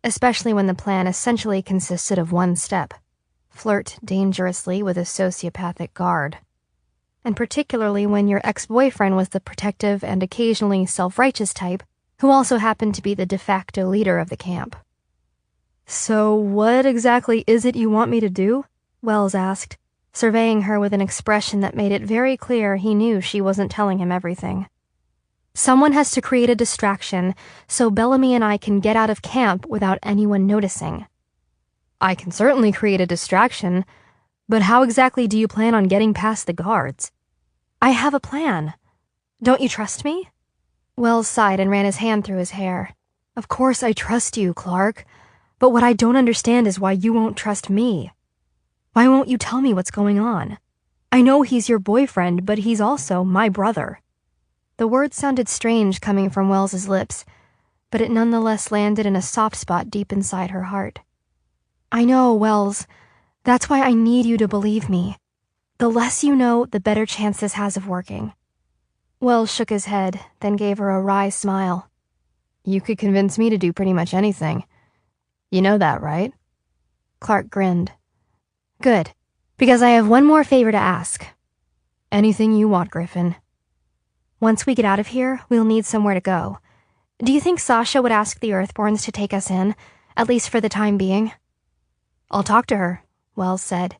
especially when the plan essentially consisted of one step: flirt dangerously with a sociopathic guard. And particularly when your ex-boyfriend was the protective and occasionally self-righteous type who also happened to be the de facto leader of the camp. "So what exactly is it you want me to do?" Wells asked, surveying her with an expression that made it very clear he knew she wasn't telling him everything. "Someone has to create a distraction so Bellamy and I can get out of camp without anyone noticing." "I can certainly create a distraction, but how exactly do you plan on getting past the guards?" "I have a plan. Don't you trust me?" Wells sighed and ran his hand through his hair. "Of course I trust you, Clark, but what I don't understand is why you won't trust me. Why won't you tell me what's going on? I know he's your boyfriend, but he's also my brother." The words sounded strange coming from Wells's lips, but it nonetheless landed in a soft spot deep inside her heart. "I know, Wells. That's why I need you to believe me. The less you know, the better chance this has of working." Wells shook his head, then gave her a wry smile. "You could convince me to do pretty much anything. You know that, right?" Clark grinned. "Good, because I have one more favor to ask." "Anything you want, Griffin." "Once we get out of here, we'll need somewhere to go. Do you think Sasha would ask the Earthborns to take us in, at least for the time being?" "I'll talk to her," Wells said.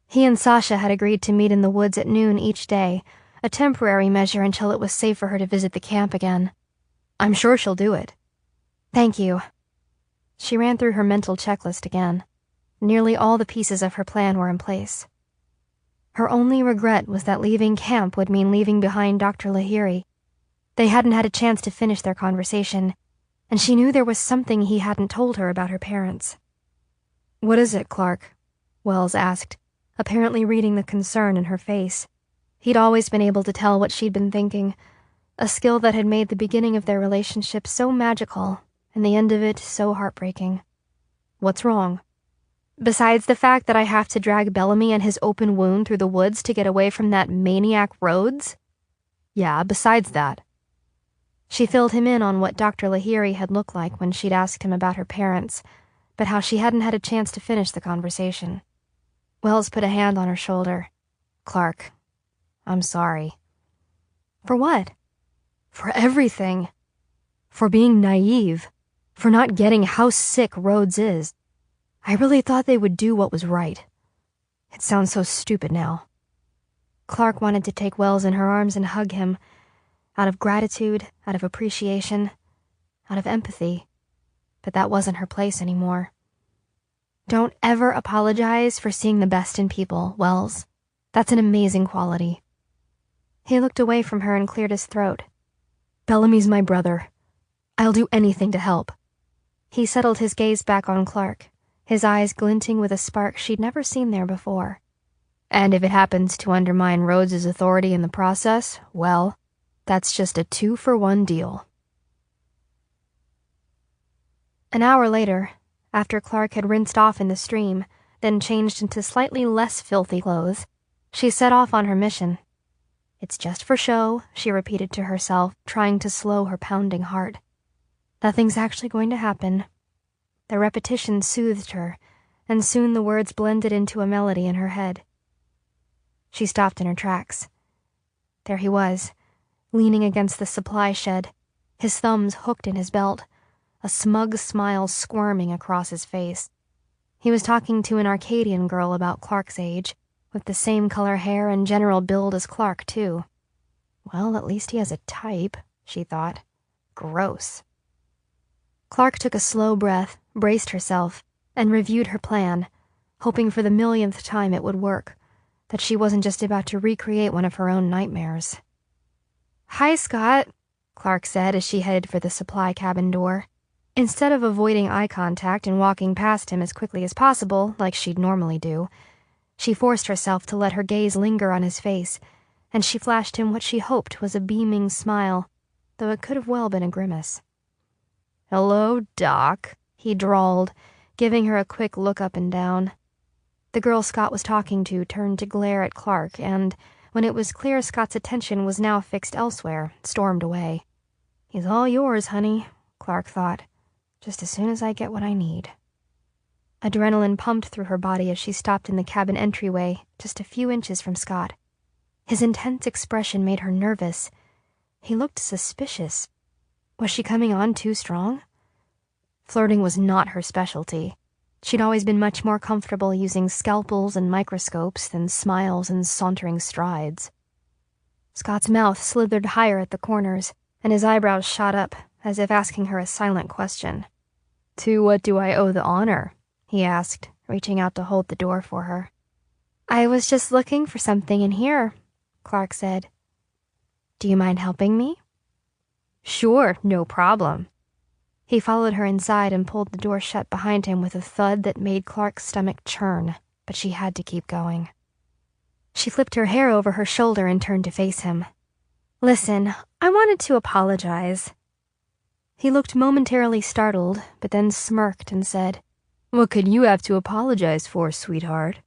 He and Sasha had agreed to meet in the woods at noon each day, a temporary measure until it was safe for her to visit the camp again. "I'm sure she'll do it." "Thank you." She ran through her mental checklist again. Nearly all the pieces of her plan were in place. Her only regret was that leaving camp would mean leaving behind Dr. Lahiri. They hadn't had a chance to finish their conversation, and she knew there was something he hadn't told her about her parents. "What is it, Clark?" Wells asked, apparently reading the concern in her face. He'd always been able to tell what she'd been thinking, a skill that had made the beginning of their relationship so magical and the end of it so heartbreaking. "What's wrong?" "Besides the fact that I have to drag Bellamy and his open wound through the woods to get away from that maniac Rhodes?" "Yeah, besides that." She filled him in on what Dr. Lahiri had looked like when she'd asked him about her parents, but how she hadn't had a chance to finish the conversation. Wells put a hand on her shoulder. "Clark, I'm sorry." "For what?" "For everything. For being naive. For not getting how sick Rhodes is. I really thought they would do what was right. It sounds so stupid now." Clark wanted to take Wells in her arms and hug him, out of gratitude, out of appreciation, out of empathy, but that wasn't her place anymore. "Don't ever apologize for seeing the best in people, Wells. That's an amazing quality." He looked away from her and cleared his throat. "Bellamy's my brother. I'll do anything to help." He settled his gaze back on Clark, his eyes glinting with a spark she'd never seen there before. "And if it happens to undermine Rhodes's authority in the process, well, that's just a 2-for-1 deal." An hour later, after Clark had rinsed off in the stream, then changed into slightly less filthy clothes, she set off on her mission. "It's just for show," she repeated to herself, trying to slow her pounding heart. "Nothing's actually going to happen." The repetition soothed her, and soon the words blended into a melody in her head. She stopped in her tracks. There he was, leaning against the supply shed, his thumbs hooked in his belt, a smug smile squirming across his face. He was talking to an Arcadian girl about Clark's age, with the same color hair and general build as Clark, too. Well, at least he has a type, she thought. Gross. Clark took a slow breath, braced herself, and reviewed her plan, hoping for the millionth time it would work, that she wasn't just about to recreate one of her own nightmares. "Hi, Scott," Clark said as she headed for the supply cabin door. Instead of avoiding eye contact and walking past him as quickly as possible, like she'd normally do, she forced herself to let her gaze linger on his face, and she flashed him what she hoped was a beaming smile, though it could have well been a grimace. "Hello, Doc," he drawled, giving her a quick look up and down. The girl Scott was talking to turned to glare at Clark and, when it was clear Scott's attention was now fixed elsewhere, stormed away. "He's all yours, honey," Clark thought, "just as soon as I get what I need." Adrenaline pumped through her body as she stopped in the cabin entryway, just a few inches from Scott. His intense expression made her nervous. He looked suspicious. Was she coming on too strong? Flirting was not her specialty. She'd always been much more comfortable using scalpels and microscopes than smiles and sauntering strides. Scott's mouth slithered higher at the corners, and his eyebrows shot up, as if asking her a silent question. "To what do I owe the honor?" he asked, reaching out to hold the door for her. "I was just looking for something in here," Clark said. "Do you mind helping me?" "Sure, no problem." He followed her inside and pulled the door shut behind him with a thud that made Clark's stomach churn, but she had to keep going. She flipped her hair over her shoulder and turned to face him. "Listen, I wanted to apologize." He looked momentarily startled, but then smirked and said, "What could you have to apologize for, sweetheart?"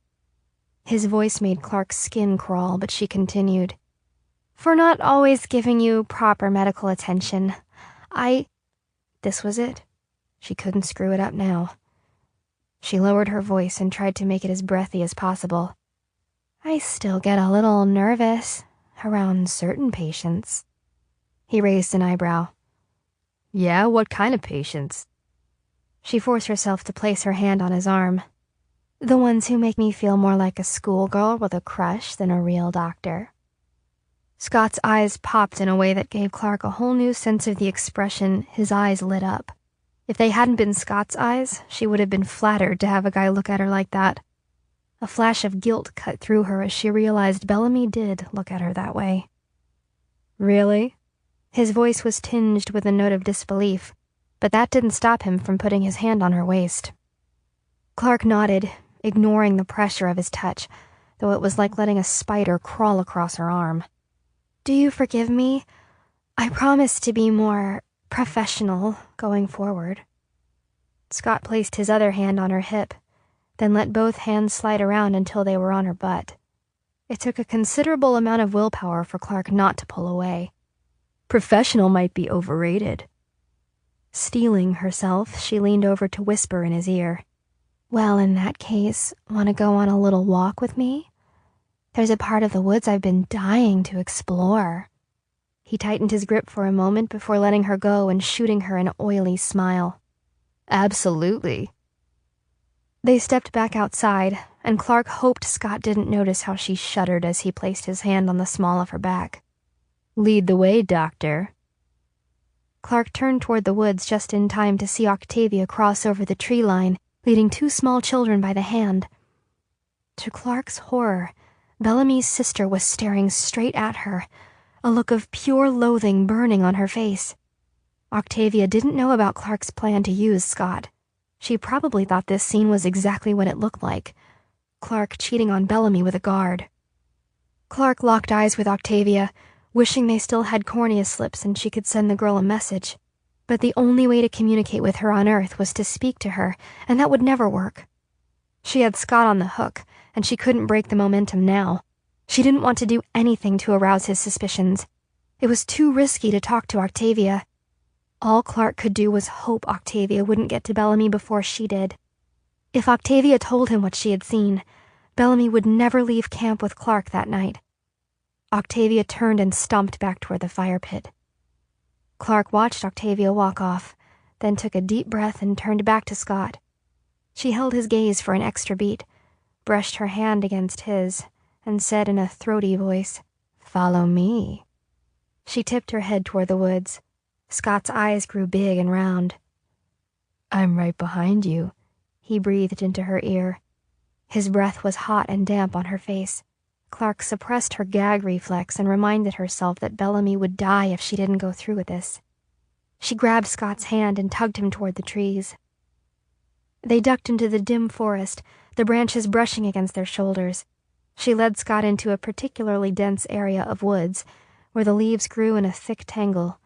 His voice made Clark's skin crawl, but she continued, "For not always giving you proper medical attention. This was it. She couldn't screw it up now. She lowered her voice and tried to make it as breathy as possible. "I still get a little nervous around certain patients." He raised an eyebrow. "Yeah, what kind of patients?" She forced herself to place her hand on his arm. "The ones who make me feel more like a schoolgirl with a crush than a real doctor." Scott's eyes popped in a way that gave Clark a whole new sense of the expression his eyes lit up. If they hadn't been Scott's eyes, she would have been flattered to have a guy look at her like that. A flash of guilt cut through her as she realized Bellamy did look at her that way. "Really?" His voice was tinged with a note of disbelief, but that didn't stop him from putting his hand on her waist. Clark nodded, ignoring the pressure of his touch, though it was like letting a spider crawl across her arm. "Do you forgive me? I promise to be more professional going forward." Scott placed his other hand on her hip, then let both hands slide around until they were on her butt. It took a considerable amount of willpower for Clark not to pull away. "Professional might be overrated." Steeling herself, she leaned over to whisper in his ear. "Well, in that case, want to go on a little walk with me? There's a part of the woods I've been dying to explore." He tightened his grip for a moment before letting her go and shooting her an oily smile. "Absolutely." They stepped back outside, and Clark hoped Scott didn't notice how she shuddered as he placed his hand on the small of her back. "Lead the way, Doctor." Clark turned toward the woods just in time to see Octavia cross over the tree line, leading two small children by the hand. To Clark's horror, Bellamy's sister was staring straight at her, a look of pure loathing burning on her face. Octavia didn't know about Clark's plan to use Scott. She probably thought this scene was exactly what it looked like. Clark cheating on Bellamy with a guard. Clark locked eyes with Octavia, wishing they still had cornea slips and she could send the girl a message. But the only way to communicate with her on Earth was to speak to her, and that would never work. She had Scott on the hook, and she couldn't break the momentum now. She didn't want to do anything to arouse his suspicions. It was too risky to talk to Octavia. All Clark could do was hope Octavia wouldn't get to Bellamy before she did. If Octavia told him what she had seen, Bellamy would never leave camp with Clark that night. Octavia turned and stomped back toward the fire pit. Clark watched Octavia walk off, then took a deep breath and turned back to Scott. She held his gaze for an extra beat, brushed her hand against his, and said in a throaty voice, "Follow me." She tipped her head toward the woods. Scott's eyes grew big and round. "I'm right behind you," he breathed into her ear. His breath was hot and damp on her face. Clark suppressed her gag reflex and reminded herself that Bellamy would die if she didn't go through with this. She grabbed Scott's hand and tugged him toward the trees. They ducked into the dim forest, the branches brushing against their shoulders. She led Scott into a particularly dense area of woods, where the leaves grew in a thick tangle.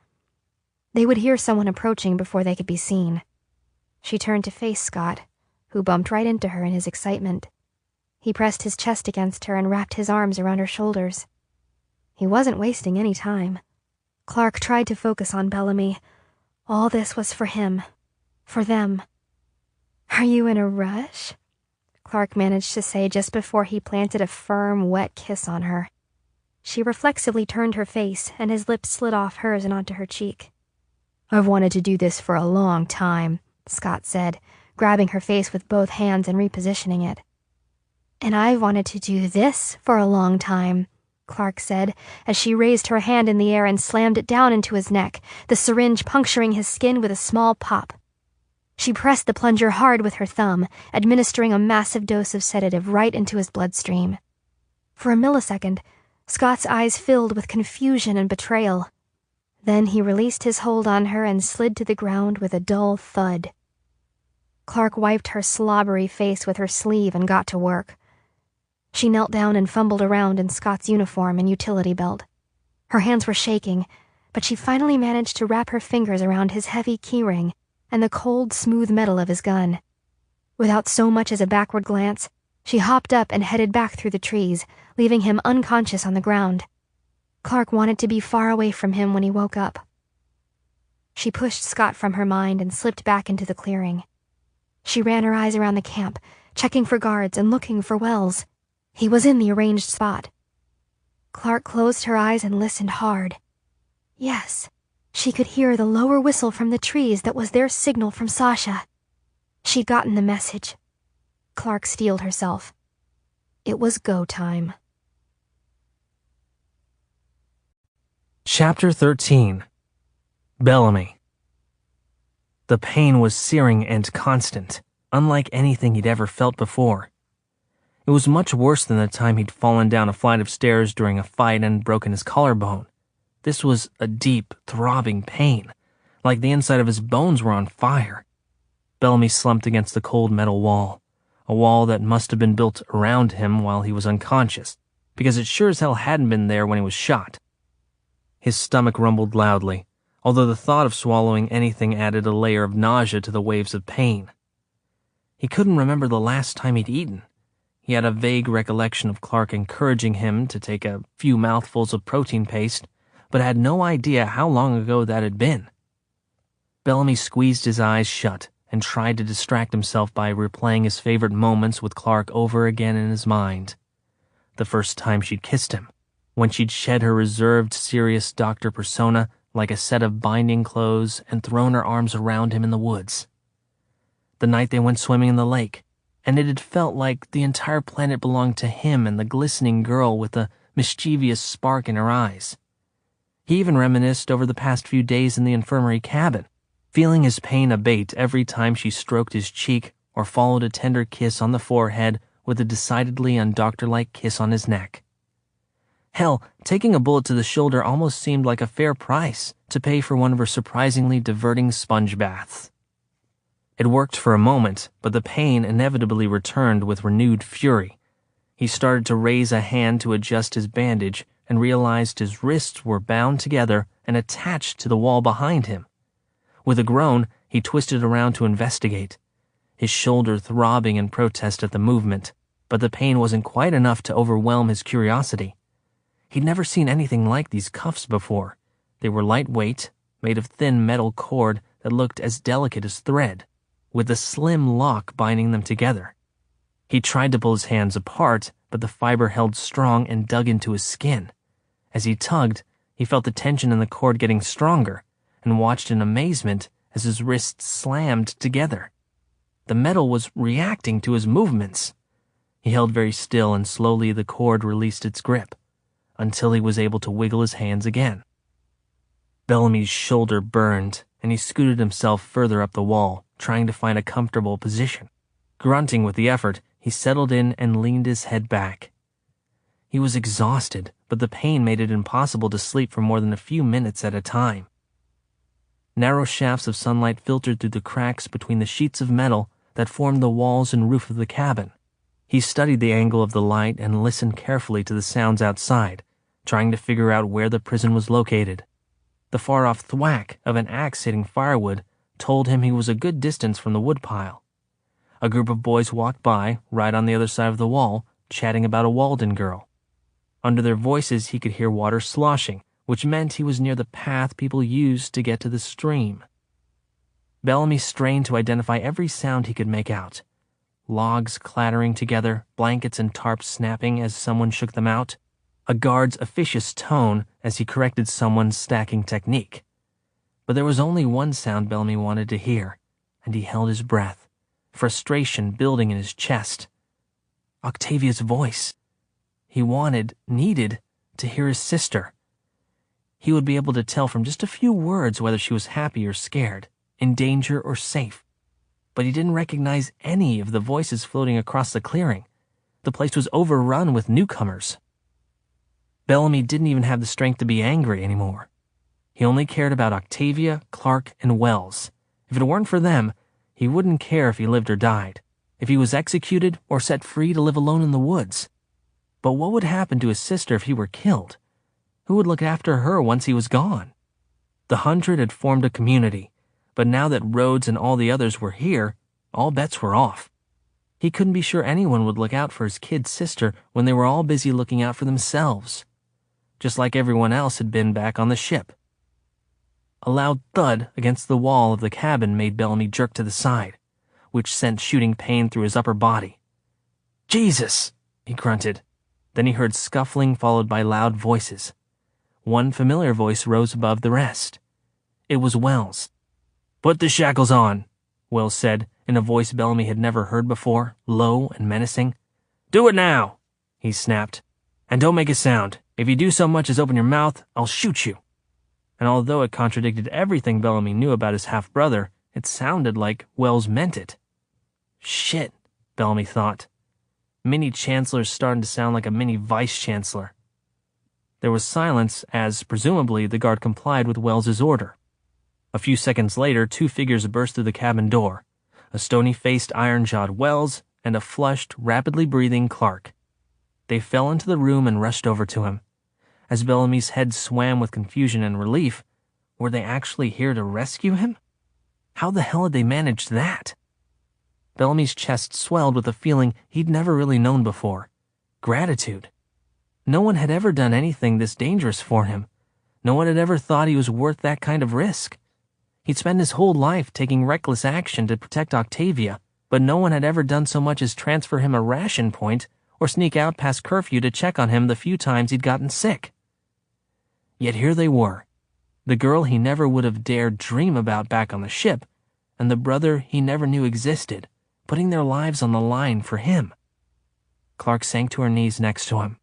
They would hear someone approaching before they could be seen. She turned to face Scott, who bumped right into her in his excitement. He pressed his chest against her and wrapped his arms around her shoulders. He wasn't wasting any time. Clark tried to focus on Bellamy. All this was for him. For them. "Are you in a rush?" Clark managed to say just before he planted a firm, wet kiss on her. She reflexively turned her face, and his lips slid off hers and onto her cheek. "I've wanted to do this for a long time," Scott said, grabbing her face with both hands and repositioning it. "And I've wanted to do this for a long time," Clark said, as she raised her hand in the air and slammed it down into his neck, the syringe puncturing his skin with a small pop. She pressed the plunger hard with her thumb, administering a massive dose of sedative right into his bloodstream. For a millisecond, Scott's eyes filled with confusion and betrayal. Then he released his hold on her and slid to the ground with a dull thud. Clark wiped her slobbery face with her sleeve and got to work. She knelt down and fumbled around in Scott's uniform and utility belt. Her hands were shaking, but she finally managed to wrap her fingers around his heavy keyring and the cold, smooth metal of his gun. Without so much as a backward glance, she hopped up and headed back through the trees, leaving him unconscious on the ground. Clark wanted to be far away from him when he woke up. She pushed Scott from her mind and slipped back into the clearing. She ran her eyes around the camp, checking for guards and looking for Wells. He was in the arranged spot. Clark closed her eyes and listened hard. Yes, she could hear the lower whistle from the trees that was their signal from Sasha. She'd gotten the message. Clark steeled herself. It was go time. Chapter 13. Bellamy. The pain was searing and constant, unlike anything he'd ever felt before. It was much worse than the time he'd fallen down a flight of stairs during a fight and broken his collarbone. This was a deep, throbbing pain, like the inside of his bones were on fire. Bellamy slumped against the cold metal wall, a wall that must have been built around him while he was unconscious, because it sure as hell hadn't been there when he was shot. His stomach rumbled loudly, although the thought of swallowing anything added a layer of nausea to the waves of pain. He couldn't remember the last time he'd eaten. He had a vague recollection of Clark encouraging him to take a few mouthfuls of protein paste, but had no idea how long ago that had been. Bellamy squeezed his eyes shut and tried to distract himself by replaying his favorite moments with Clark over again in his mind. The first time she'd kissed him, when she'd shed her reserved, serious doctor persona like a set of binding clothes and thrown her arms around him in the woods. The night they went swimming in the lake, and it had felt like the entire planet belonged to him and the glistening girl with the mischievous spark in her eyes. He even reminisced over the past few days in the infirmary cabin, feeling his pain abate every time she stroked his cheek or followed a tender kiss on the forehead with a decidedly undoctor-like kiss on his neck. Hell, taking a bullet to the shoulder almost seemed like a fair price to pay for one of her surprisingly diverting sponge baths. It worked for a moment, but the pain inevitably returned with renewed fury. He started to raise a hand to adjust his bandage and realized his wrists were bound together and attached to the wall behind him. With a groan, he twisted around to investigate, his shoulder throbbing in protest at the movement, but the pain wasn't quite enough to overwhelm his curiosity. He'd never seen anything like these cuffs before. They were lightweight, made of thin metal cord that looked as delicate as thread, with a slim lock binding them together. He tried to pull his hands apart, but the fiber held strong and dug into his skin. As he tugged, he felt the tension in the cord getting stronger and watched in amazement as his wrists slammed together. The metal was reacting to his movements. He held very still and slowly the cord released its grip, until he was able to wiggle his hands again. Bellamy's shoulder burned, and he scooted himself further up the wall, trying to find a comfortable position. Grunting with the effort, he settled in and leaned his head back. He was exhausted, but the pain made it impossible to sleep for more than a few minutes at a time. Narrow shafts of sunlight filtered through the cracks between the sheets of metal that formed the walls and roof of the cabin. He studied the angle of the light and listened carefully to the sounds outside, trying to figure out where the prison was located. The far-off thwack of an axe hitting firewood told him he was a good distance from the woodpile. A group of boys walked by, right on the other side of the wall, chatting about a Walden girl. Under their voices he could hear water sloshing, which meant he was near the path people used to get to the stream. Bellamy strained to identify every sound he could make out. Logs clattering together, blankets and tarps snapping as someone shook them out, a guard's officious tone as he corrected someone's stacking technique. But there was only one sound Bellamy wanted to hear, and he held his breath, frustration building in his chest. Octavia's voice. He needed to hear his sister. He would be able to tell from just a few words whether she was happy or scared, in danger or safe. But he didn't recognize any of the voices floating across the clearing. The place was overrun with newcomers. Bellamy didn't even have the strength to be angry anymore. He only cared about Octavia, Clark, and Wells. If it weren't for them, he wouldn't care if he lived or died, if he was executed or set free to live alone in the woods. But what would happen to his sister if he were killed? Who would look after her once he was gone? The 100 had formed a community, but now that Rhodes and all the others were here, all bets were off. He couldn't be sure anyone would look out for his kid sister when they were all busy looking out for themselves, just like everyone else had been back on the ship. A loud thud against the wall of the cabin made Bellamy jerk to the side, which sent shooting pain through his upper body. "Jesus!" he grunted. Then he heard scuffling followed by loud voices. One familiar voice rose above the rest. It was Wells. "Put the shackles on," Wells said, in a voice Bellamy had never heard before, low and menacing. "Do it now," he snapped. "And don't make a sound. If you do so much as open your mouth, I'll shoot you." And although it contradicted everything Bellamy knew about his half-brother, it sounded like Wells meant it. Shit, Bellamy thought. Mini Chancellor's starting to sound like a mini Vice-Chancellor. There was silence as, presumably, the guard complied with Wells's order. A few seconds later, two figures burst through the cabin door, a stony-faced, iron-jawed Wells and a flushed, rapidly breathing Clark. They fell into the room and rushed over to him. As Bellamy's head swam with confusion and relief, were they actually here to rescue him? How the hell had they managed that? Bellamy's chest swelled with a feeling he'd never really known before. Gratitude. No one had ever done anything this dangerous for him. No one had ever thought he was worth that kind of risk. He'd spent his whole life taking reckless action to protect Octavia, but no one had ever done so much as transfer him a ration point or sneak out past curfew to check on him the few times he'd gotten sick. Yet here they were, the girl he never would have dared dream about back on the ship, and the brother he never knew existed, putting their lives on the line for him. Clark sank to her knees next to him.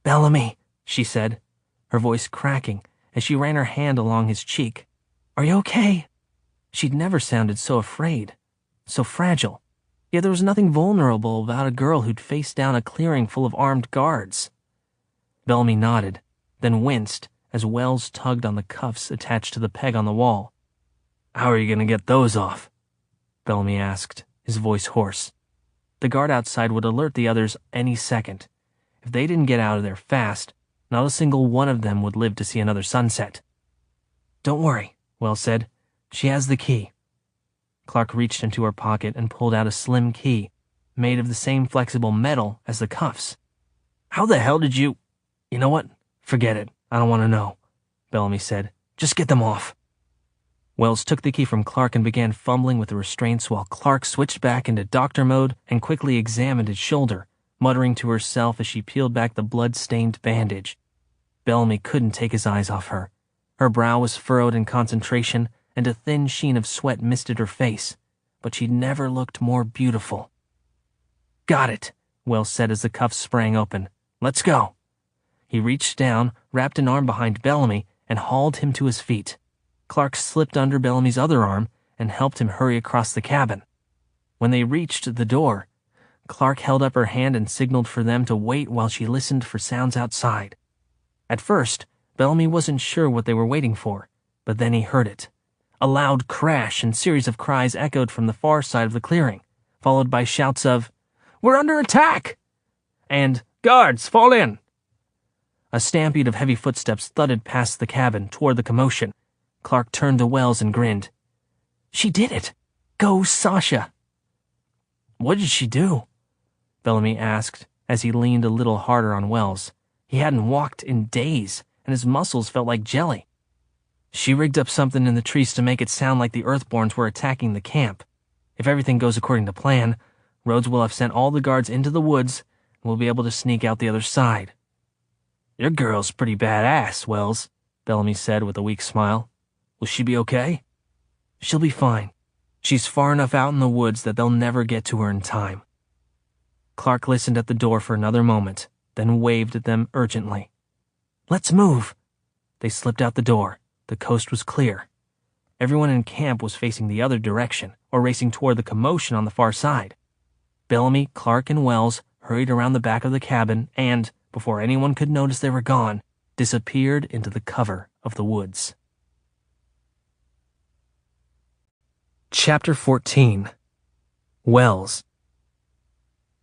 "Bellamy," she said, her voice cracking as she ran her hand along his cheek. "Are you okay?" She'd never sounded so afraid, so fragile. Yet there was nothing vulnerable about a girl who'd faced down a clearing full of armed guards. Bellamy nodded, then winced as Wells tugged on the cuffs attached to the peg on the wall. "How are you going to get those off?" Bellamy asked, his voice hoarse. The guard outside would alert the others any second. If they didn't get out of there fast, not a single one of them would live to see another sunset. "Don't worry," Wells said. "She has the key." Clark reached into her pocket and pulled out a slim key, made of the same flexible metal as the cuffs. "How the hell did you—" "You know what? Forget it. I don't want to know," Bellamy said. "Just get them off." Wells took the key from Clark and began fumbling with the restraints while Clark switched back into doctor mode and quickly examined his shoulder, muttering to herself as she peeled back the blood-stained bandage. Bellamy couldn't take his eyes off her. Her brow was furrowed in concentration, and a thin sheen of sweat misted her face, but she'd never looked more beautiful. "Got it," Wells said as the cuffs sprang open. "Let's go." He reached down, wrapped an arm behind Bellamy, and hauled him to his feet. Clark slipped under Bellamy's other arm and helped him hurry across the cabin. When they reached the door, Clark held up her hand and signaled for them to wait while she listened for sounds outside. At first, Bellamy wasn't sure what they were waiting for, but then he heard it. A loud crash and series of cries echoed from the far side of the clearing, followed by shouts of, "We're under attack!" and "Guards, fall in!" A stampede of heavy footsteps thudded past the cabin toward the commotion. Clark turned to Wells and grinned. "She did it! Go, Sasha!" "What did she do?" Bellamy asked as he leaned a little harder on Wells. He hadn't walked in days, and his muscles felt like jelly. "She rigged up something in the trees to make it sound like the Earthborns were attacking the camp. If everything goes according to plan, Rhodes will have sent all the guards into the woods, and we'll be able to sneak out the other side." "Your girl's pretty badass, Wells," Bellamy said with a weak smile. "Will she be okay?" "She'll be fine. She's far enough out in the woods that they'll never get to her in time." Clark listened at the door for another moment, then waved at them urgently. "Let's move." They slipped out the door. The coast was clear. Everyone in camp was facing the other direction, or racing toward the commotion on the far side. Bellamy, Clark, and Wells hurried around the back of the cabin and, before anyone could notice they were gone, disappeared into the cover of the woods. Chapter 14. Wells.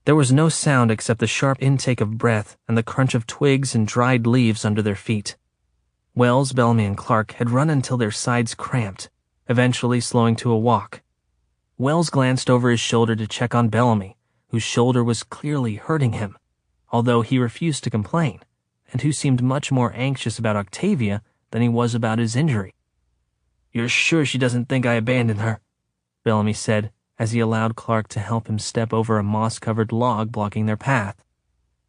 There was no sound except the sharp intake of breath and the crunch of twigs and dried leaves under their feet. Wells, Bellamy, and Clark had run until their sides cramped, eventually slowing to a walk. Wells glanced over his shoulder to check on Bellamy, whose shoulder was clearly hurting him, although he refused to complain, and who seemed much more anxious about Octavia than he was about his injury. "You're sure she doesn't think I abandoned her?" Bellamy said, as he allowed Clark to help him step over a moss-covered log blocking their path.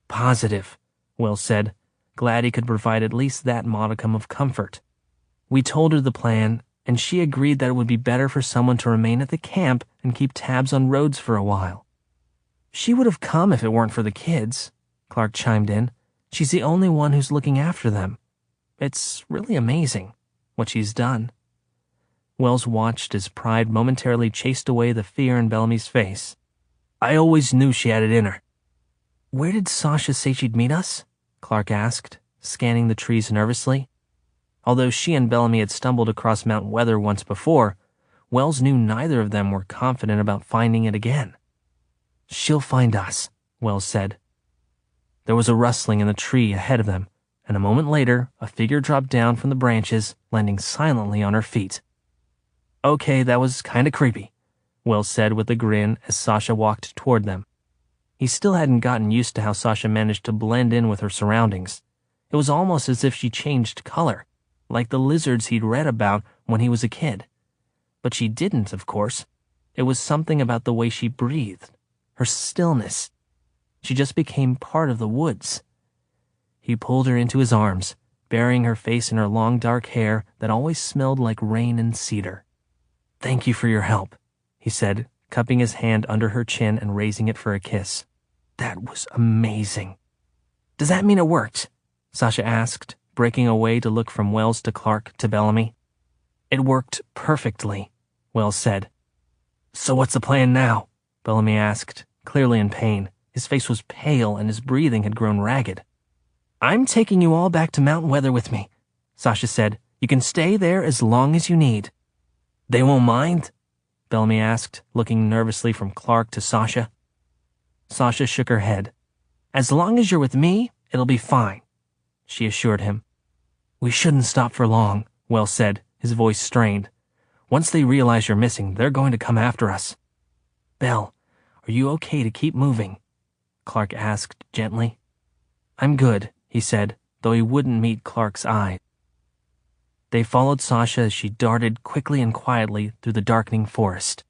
"Positive," Wells said, glad he could provide at least that modicum of comfort. "We told her the plan, and she agreed that it would be better for someone to remain at the camp and keep tabs on Rhodes for a while." "She would have come if it weren't for the kids," Clark chimed in. "She's the only one who's looking after them. It's really amazing what she's done." Wells watched as pride momentarily chased away the fear in Bellamy's face. "I always knew she had it in her." "Where did Sasha say she'd meet us?" Clark asked, scanning the trees nervously. Although she and Bellamy had stumbled across Mount Weather once before, Wells knew neither of them were confident about finding it again. "She'll find us," Wells said. There was a rustling in the tree ahead of them, and a moment later, a figure dropped down from the branches, landing silently on her feet. "Okay, that was kinda creepy," Wells said with a grin as Sasha walked toward them. He still hadn't gotten used to how Sasha managed to blend in with her surroundings. It was almost as if she changed color, like the lizards he'd read about when he was a kid. But she didn't, of course. It was something about the way she breathed, her stillness. She just became part of the woods. He pulled her into his arms, burying her face in her long dark hair that always smelled like rain and cedar. "Thank you for your help," he said, cupping his hand under her chin and raising it for a kiss. "That was amazing." "Does that mean it worked?" Sasha asked, breaking away to look from Wells to Clark to Bellamy. "It worked perfectly," Wells said. "So what's the plan now?" Bellamy asked, clearly in pain. His face was pale and his breathing had grown ragged. "I'm taking you all back to Mount Weather with me," Sasha said. "You can stay there as long as you need." "They won't mind?" Bellamy asked, looking nervously from Clark to Sasha. Sasha shook her head. "As long as you're with me, it'll be fine," she assured him. "We shouldn't stop for long," Wells said, his voice strained. "Once they realize you're missing, they're going to come after us." "Belle, are you okay to keep moving?" Clark asked gently. "I'm good," he said, though he wouldn't meet Clark's eye. They followed Sasha as she darted quickly and quietly through the darkening forest.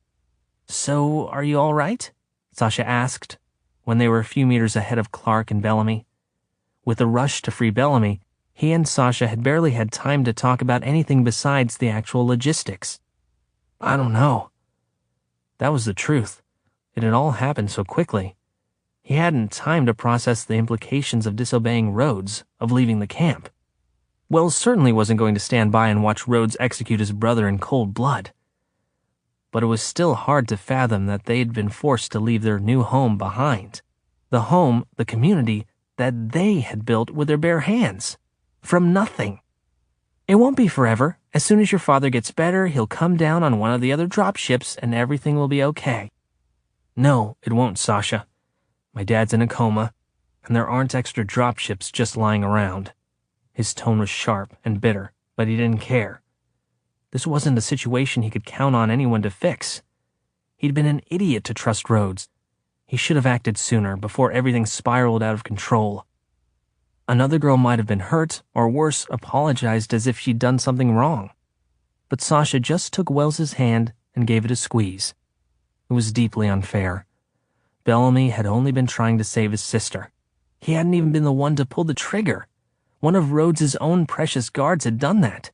"So, are you all right?" Sasha asked, when they were a few meters ahead of Clark and Bellamy. With the rush to free Bellamy, he and Sasha had barely had time to talk about anything besides the actual logistics. "I don't know." That was the truth. It had all happened so quickly. He hadn't time to process the implications of disobeying Rhodes, of leaving the camp. Wells certainly wasn't going to stand by and watch Rhodes execute his brother in cold blood. But it was still hard to fathom that they had been forced to leave their new home behind. The home, the community, that they had built with their bare hands. From nothing. "It won't be forever. As soon as your father gets better, he'll come down on one of the other drop ships and everything will be okay." "No, it won't, Sasha. My dad's in a coma, and there aren't extra drop ships just lying around." His tone was sharp and bitter, but he didn't care. This wasn't a situation he could count on anyone to fix. He'd been an idiot to trust Rhodes. He should have acted sooner, before everything spiraled out of control. Another girl might have been hurt, or worse, apologized as if she'd done something wrong. But Sasha just took Wells's hand and gave it a squeeze. It was deeply unfair. Bellamy had only been trying to save his sister. He hadn't even been the one to pull the trigger. One of Rhodes's own precious guards had done that.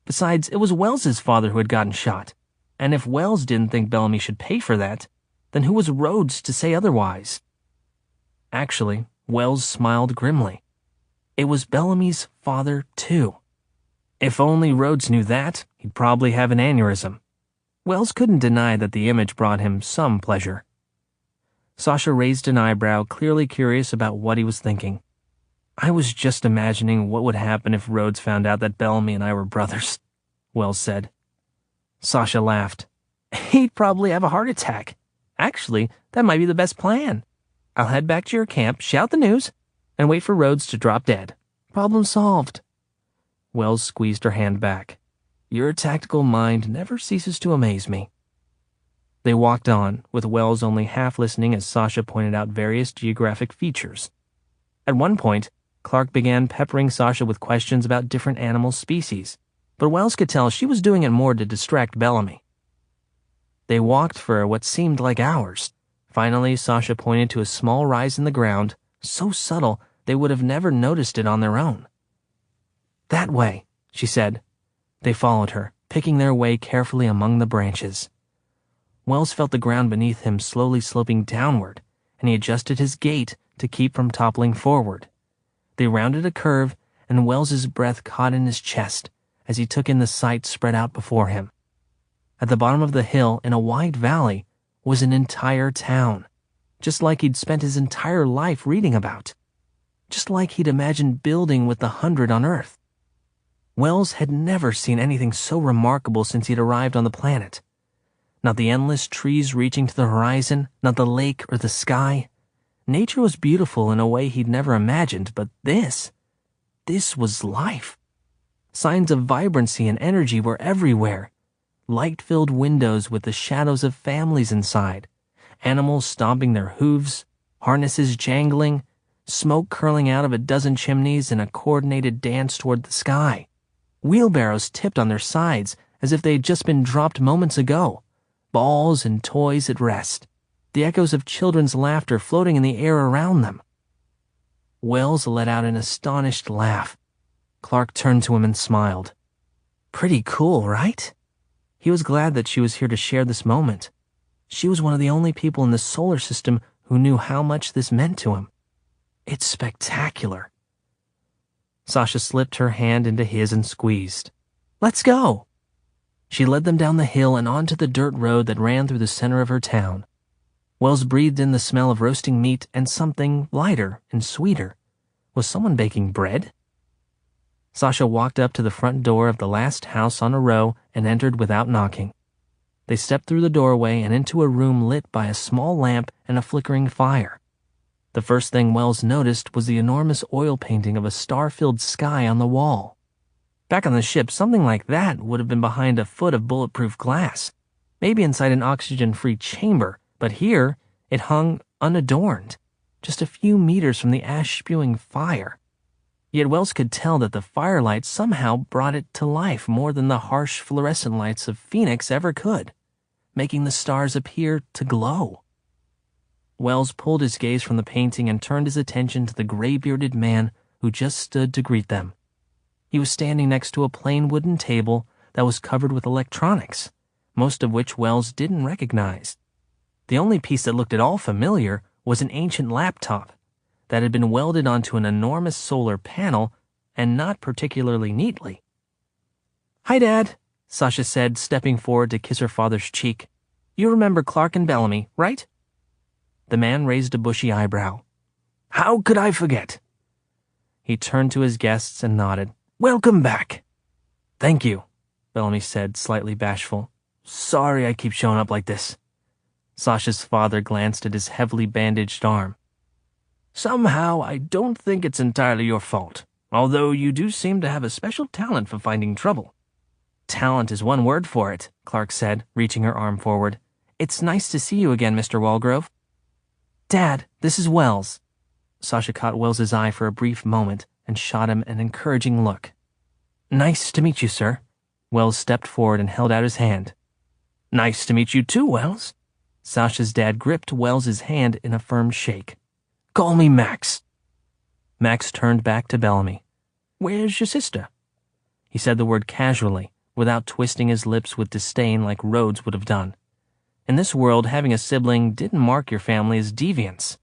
Besides, it was Wells's father who had gotten shot. And if Wells didn't think Bellamy should pay for that, then who was Rhodes to say otherwise? Actually, Wells smiled grimly. It was Bellamy's father, too. If only Rhodes knew that, he'd probably have an aneurysm. Wells couldn't deny that the image brought him some pleasure. Sasha raised an eyebrow, clearly curious about what he was thinking. "I was just imagining what would happen if Rhodes found out that Bellamy and I were brothers," Wells said. Sasha laughed. "He'd probably have a heart attack. Actually, that might be the best plan. I'll head back to your camp, shout the news, and wait for Rhodes to drop dead. Problem solved." Wells squeezed her hand back. "Your tactical mind never ceases to amaze me." They walked on, with Wells only half listening as Sasha pointed out various geographic features. At one point, Clark began peppering Sasha with questions about different animal species, but Wells could tell she was doing it more to distract Bellamy. They walked for what seemed like hours. Finally, Sasha pointed to a small rise in the ground, so subtle they would have never noticed it on their own. "That way," she said. They followed her, picking their way carefully among the branches. Wells felt the ground beneath him slowly sloping downward, and he adjusted his gait to keep from toppling forward. They rounded a curve, and Wells's breath caught in his chest as he took in the sight spread out before him. At the bottom of the hill, in a wide valley, was an entire town, just like he'd spent his entire life reading about. Just like he'd imagined building with the 100 on Earth. Wells had never seen anything so remarkable since he'd arrived on the planet. Not the endless trees reaching to the horizon, not the lake or the sky. Nature was beautiful in a way he'd never imagined, but this was life. Signs of vibrancy and energy were everywhere. Light-filled windows with the shadows of families inside, animals stomping their hooves, harnesses jangling, smoke curling out of a dozen chimneys in a coordinated dance toward the sky. Wheelbarrows tipped on their sides as if they had just been dropped moments ago. Balls and toys at rest. The echoes of children's laughter floating in the air around them. Wells let out an astonished laugh. Clark turned to him and smiled. "Pretty cool, right?" He was glad that she was here to share this moment. She was one of the only people in the solar system who knew how much this meant to him. "It's spectacular." Sasha slipped her hand into his and squeezed. "Let's go." She led them down the hill and onto the dirt road that ran through the center of her town. Wells breathed in the smell of roasting meat and something lighter and sweeter. Was someone baking bread? Sasha walked up to the front door of the last house on a row and entered without knocking. They stepped through the doorway and into a room lit by a small lamp and a flickering fire. The first thing Wells noticed was the enormous oil painting of a star-filled sky on the wall. Back on the ship, something like that would have been behind a foot of bulletproof glass, maybe inside an oxygen-free chamber, but here it hung unadorned, just a few meters from the ash-spewing fire. Yet Wells could tell that the firelight somehow brought it to life more than the harsh fluorescent lights of Phoenix ever could, making the stars appear to glow. Wells pulled his gaze from the painting and turned his attention to the gray-bearded man who just stood to greet them. He was standing next to a plain wooden table that was covered with electronics, most of which Wells didn't recognize. The only piece that looked at all familiar was an ancient laptop that had been welded onto an enormous solar panel and not particularly neatly. "Hi, Dad," Sasha said, stepping forward to kiss her father's cheek. "You remember Clark and Bellamy, right?" The man raised a bushy eyebrow. "How could I forget?" He turned to his guests and nodded. "Welcome back." "Thank you," Bellamy said, slightly bashful. "Sorry I keep showing up like this." Sasha's father glanced at his heavily bandaged arm. "Somehow, I don't think it's entirely your fault, although you do seem to have a special talent for finding trouble." "Talent is one word for it," Clark said, reaching her arm forward. "It's nice to see you again, Mr. Walgrove." "Dad, this is Wells." Sasha caught Wells's eye for a brief moment and shot him an encouraging look. "Nice to meet you, sir." Wells stepped forward and held out his hand. "Nice to meet you too, Wells." Sasha's dad gripped Wells's hand in a firm shake. "Call me Max." Max turned back to Bellamy. "Where's your sister?" He said the word casually, without twisting his lips with disdain like Rhodes would have done. In this world, having a sibling didn't mark your family as deviants.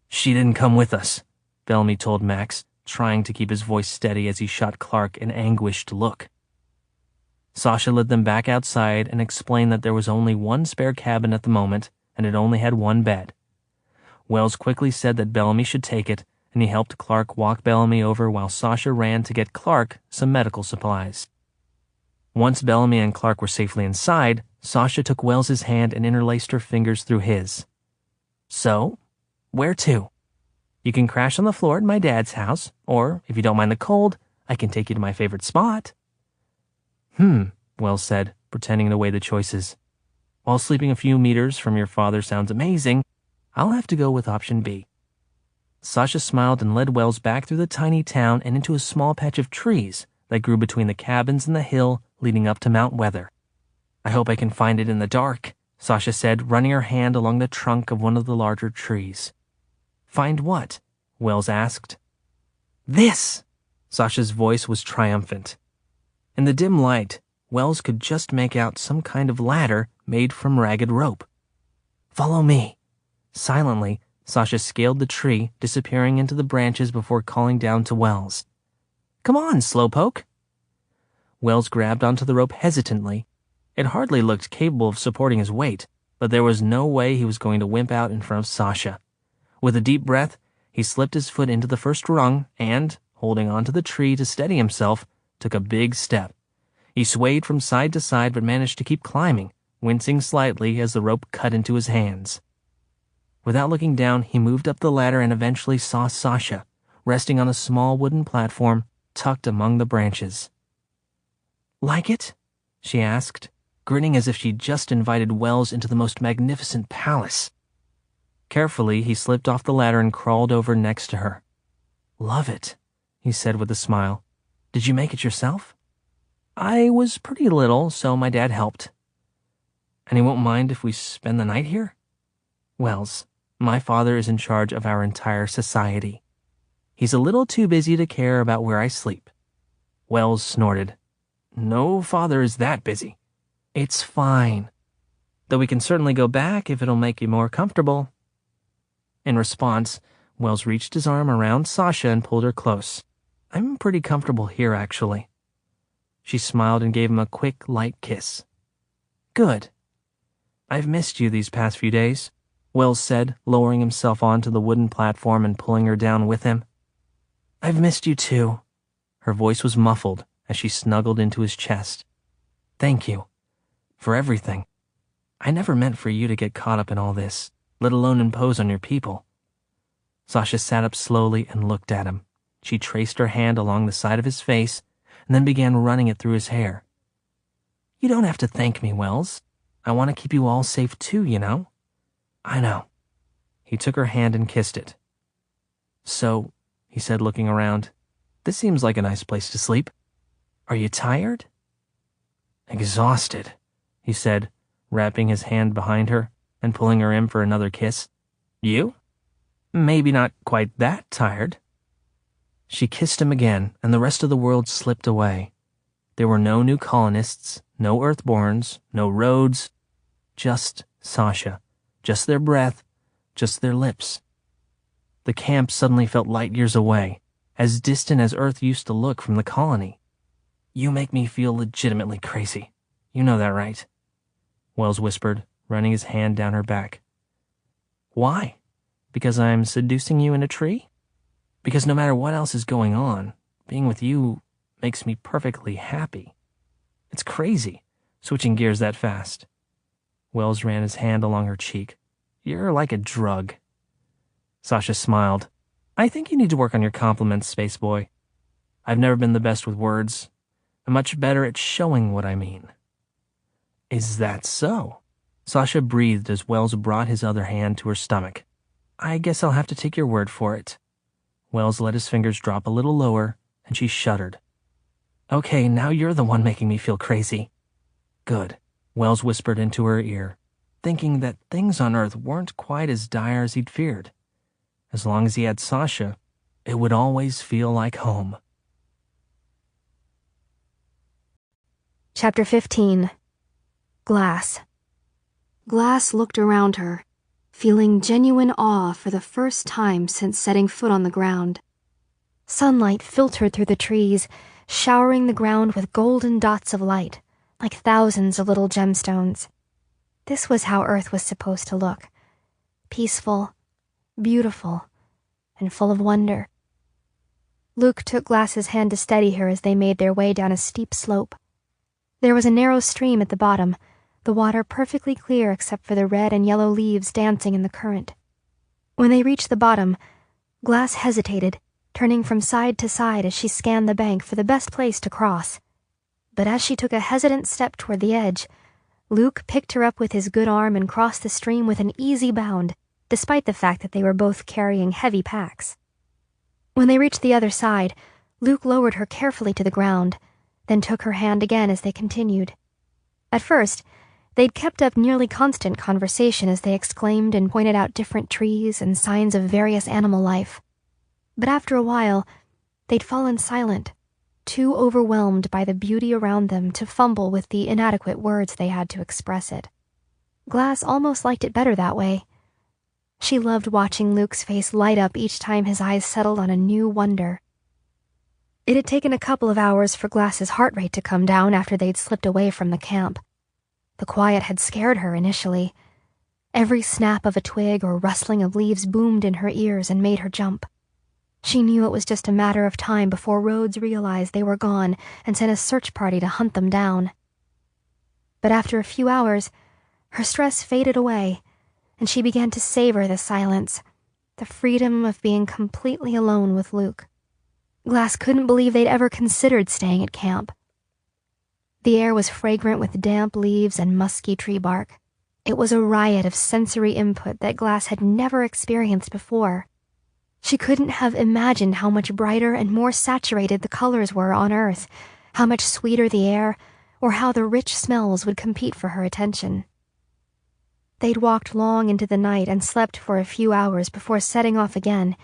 "She didn't come with us," Bellamy told Max, trying to keep his voice steady as he shot Clark an anguished look. Sasha led them back outside and explained that there was only one spare cabin at the moment, and it only had one bed. Wells quickly said that Bellamy should take it, and he helped Clark walk Bellamy over while Sasha ran to get Clark some medical supplies. Once Bellamy and Clark were safely inside, Sasha took Wells's hand and interlaced her fingers through his. "So, where to? You can crash on the floor at my dad's house, or, if you don't mind the cold, I can take you to my favorite spot." Wells said, pretending to weigh the choices. "While sleeping a few meters from your father sounds amazing, I'll have to go with option B." Sasha smiled and led Wells back through the tiny town and into a small patch of trees that grew between the cabins and the hill leading up to Mount Weather. "I hope I can find it in the dark," Sasha said, running her hand along the trunk of one of the larger trees. "Find what?" Wells asked. "This!" Sasha's voice was triumphant. In the dim light, Wells could just make out some kind of ladder made from ragged rope. "Follow me." Silently, Sasha scaled the tree, disappearing into the branches before calling down to Wells. "Come on, slowpoke." Wells grabbed onto the rope hesitantly. It hardly looked capable of supporting his weight, but there was no way he was going to wimp out in front of Sasha. With a deep breath, he slipped his foot into the first rung and, holding onto the tree to steady himself, took a big step. He swayed from side to side but managed to keep climbing, wincing slightly as the rope cut into his hands. Without looking down, he moved up the ladder and eventually saw Sasha, resting on a small wooden platform tucked among the branches. "Like it?" she asked, grinning as if she'd just invited Wells into the most magnificent palace. Carefully, he slipped off the ladder and crawled over next to her. "Love it," he said with a smile. "Did you make it yourself?" "I was pretty little, so my dad helped." "And he won't mind if we spend the night here?" "Wells, my father is in charge of our entire society. He's a little too busy to care about where I sleep." Wells snorted. "No father is that busy." "It's fine. Though we can certainly go back if it'll make you more comfortable." In response, Wells reached his arm around Sasha and pulled her close. "I'm pretty comfortable here, actually." She smiled and gave him a quick, light kiss. "Good. I've missed you these past few days," Wells said, lowering himself onto the wooden platform and pulling her down with him. "I've missed you too." Her voice was muffled as she snuggled into his chest. "Thank you. For everything. I never meant for you to get caught up in all this, let alone impose on your people." Sasha sat up slowly and looked at him. She traced her hand along the side of his face and then began running it through his hair. "You don't have to thank me, Wells. I want to keep you all safe too, you know." "I know." He took her hand and kissed it. "So," he said, looking around, This seems like a nice place to sleep. Are you tired?" "Exhausted," he said, wrapping his hand behind her and pulling her in for another kiss. "You? Maybe not quite that tired." She kissed him again, and the rest of the world slipped away. There were no new colonists, no Earthborns, no roads, just Sasha, just their breath, just their lips. The camp suddenly felt light years away, as distant as Earth used to look from the colony. "You make me feel legitimately crazy. You know that, right?" Wells whispered, running his hand down her back. "Why? Because I'm seducing you in a tree? Because no matter what else is going on, being with you makes me perfectly happy. It's crazy, switching gears that fast." Wells ran his hand along her cheek. "You're like a drug." Sasha smiled. "I think you need to work on your compliments, spaceboy. I've never been the best with words. I'm much better at showing what I mean." "Is that so?" Sasha breathed as Wells brought his other hand to her stomach. "I guess I'll have to take your word for it." Wells let his fingers drop a little lower, and she shuddered. "Okay, now you're the one making me feel crazy." "Good," Wells whispered into her ear, thinking that things on Earth weren't quite as dire as he'd feared. As long as he had Sasha, it would always feel like home. Chapter 15. Glass. Glass looked around her, feeling genuine awe for the first time since setting foot on the ground. Sunlight filtered through the trees, showering the ground with golden dots of light, like thousands of little gemstones. This was how Earth was supposed to look. Peaceful, beautiful, and full of wonder. Luke took Glass's hand to steady her as they made their way down a steep slope. There was a narrow stream at the bottom, the water perfectly clear except for the red and yellow leaves dancing in the current. When they reached the bottom, Glass hesitated, turning from side to side as she scanned the bank for the best place to cross. But as she took a hesitant step toward the edge, Luke picked her up with his good arm and crossed the stream with an easy bound, despite the fact that they were both carrying heavy packs. When they reached the other side, Luke lowered her carefully to the ground, then took her hand again as they continued. At first, they'd kept up nearly constant conversation as they exclaimed and pointed out different trees and signs of various animal life. But after a while, they'd fallen silent, too overwhelmed by the beauty around them to fumble with the inadequate words they had to express it. Glass almost liked it better that way. She loved watching Luke's face light up each time his eyes settled on a new wonder. It had taken a couple of hours for Glass's heart rate to come down after they'd slipped away from the camp. The quiet had scared her initially. Every snap of a twig or rustling of leaves boomed in her ears and made her jump. She knew it was just a matter of time before Rhodes realized they were gone and sent a search party to hunt them down. But after a few hours, her stress faded away, and she began to savor the silence, the freedom of being completely alone with Luke. Glass couldn't believe they'd ever considered staying at camp. The air was fragrant with damp leaves and musky tree bark. It was a riot of sensory input that Glass had never experienced before. She couldn't have imagined how much brighter and more saturated the colors were on Earth, how much sweeter the air, or how the rich smells would compete for her attention. They'd walked long into the night and slept for a few hours before setting off again,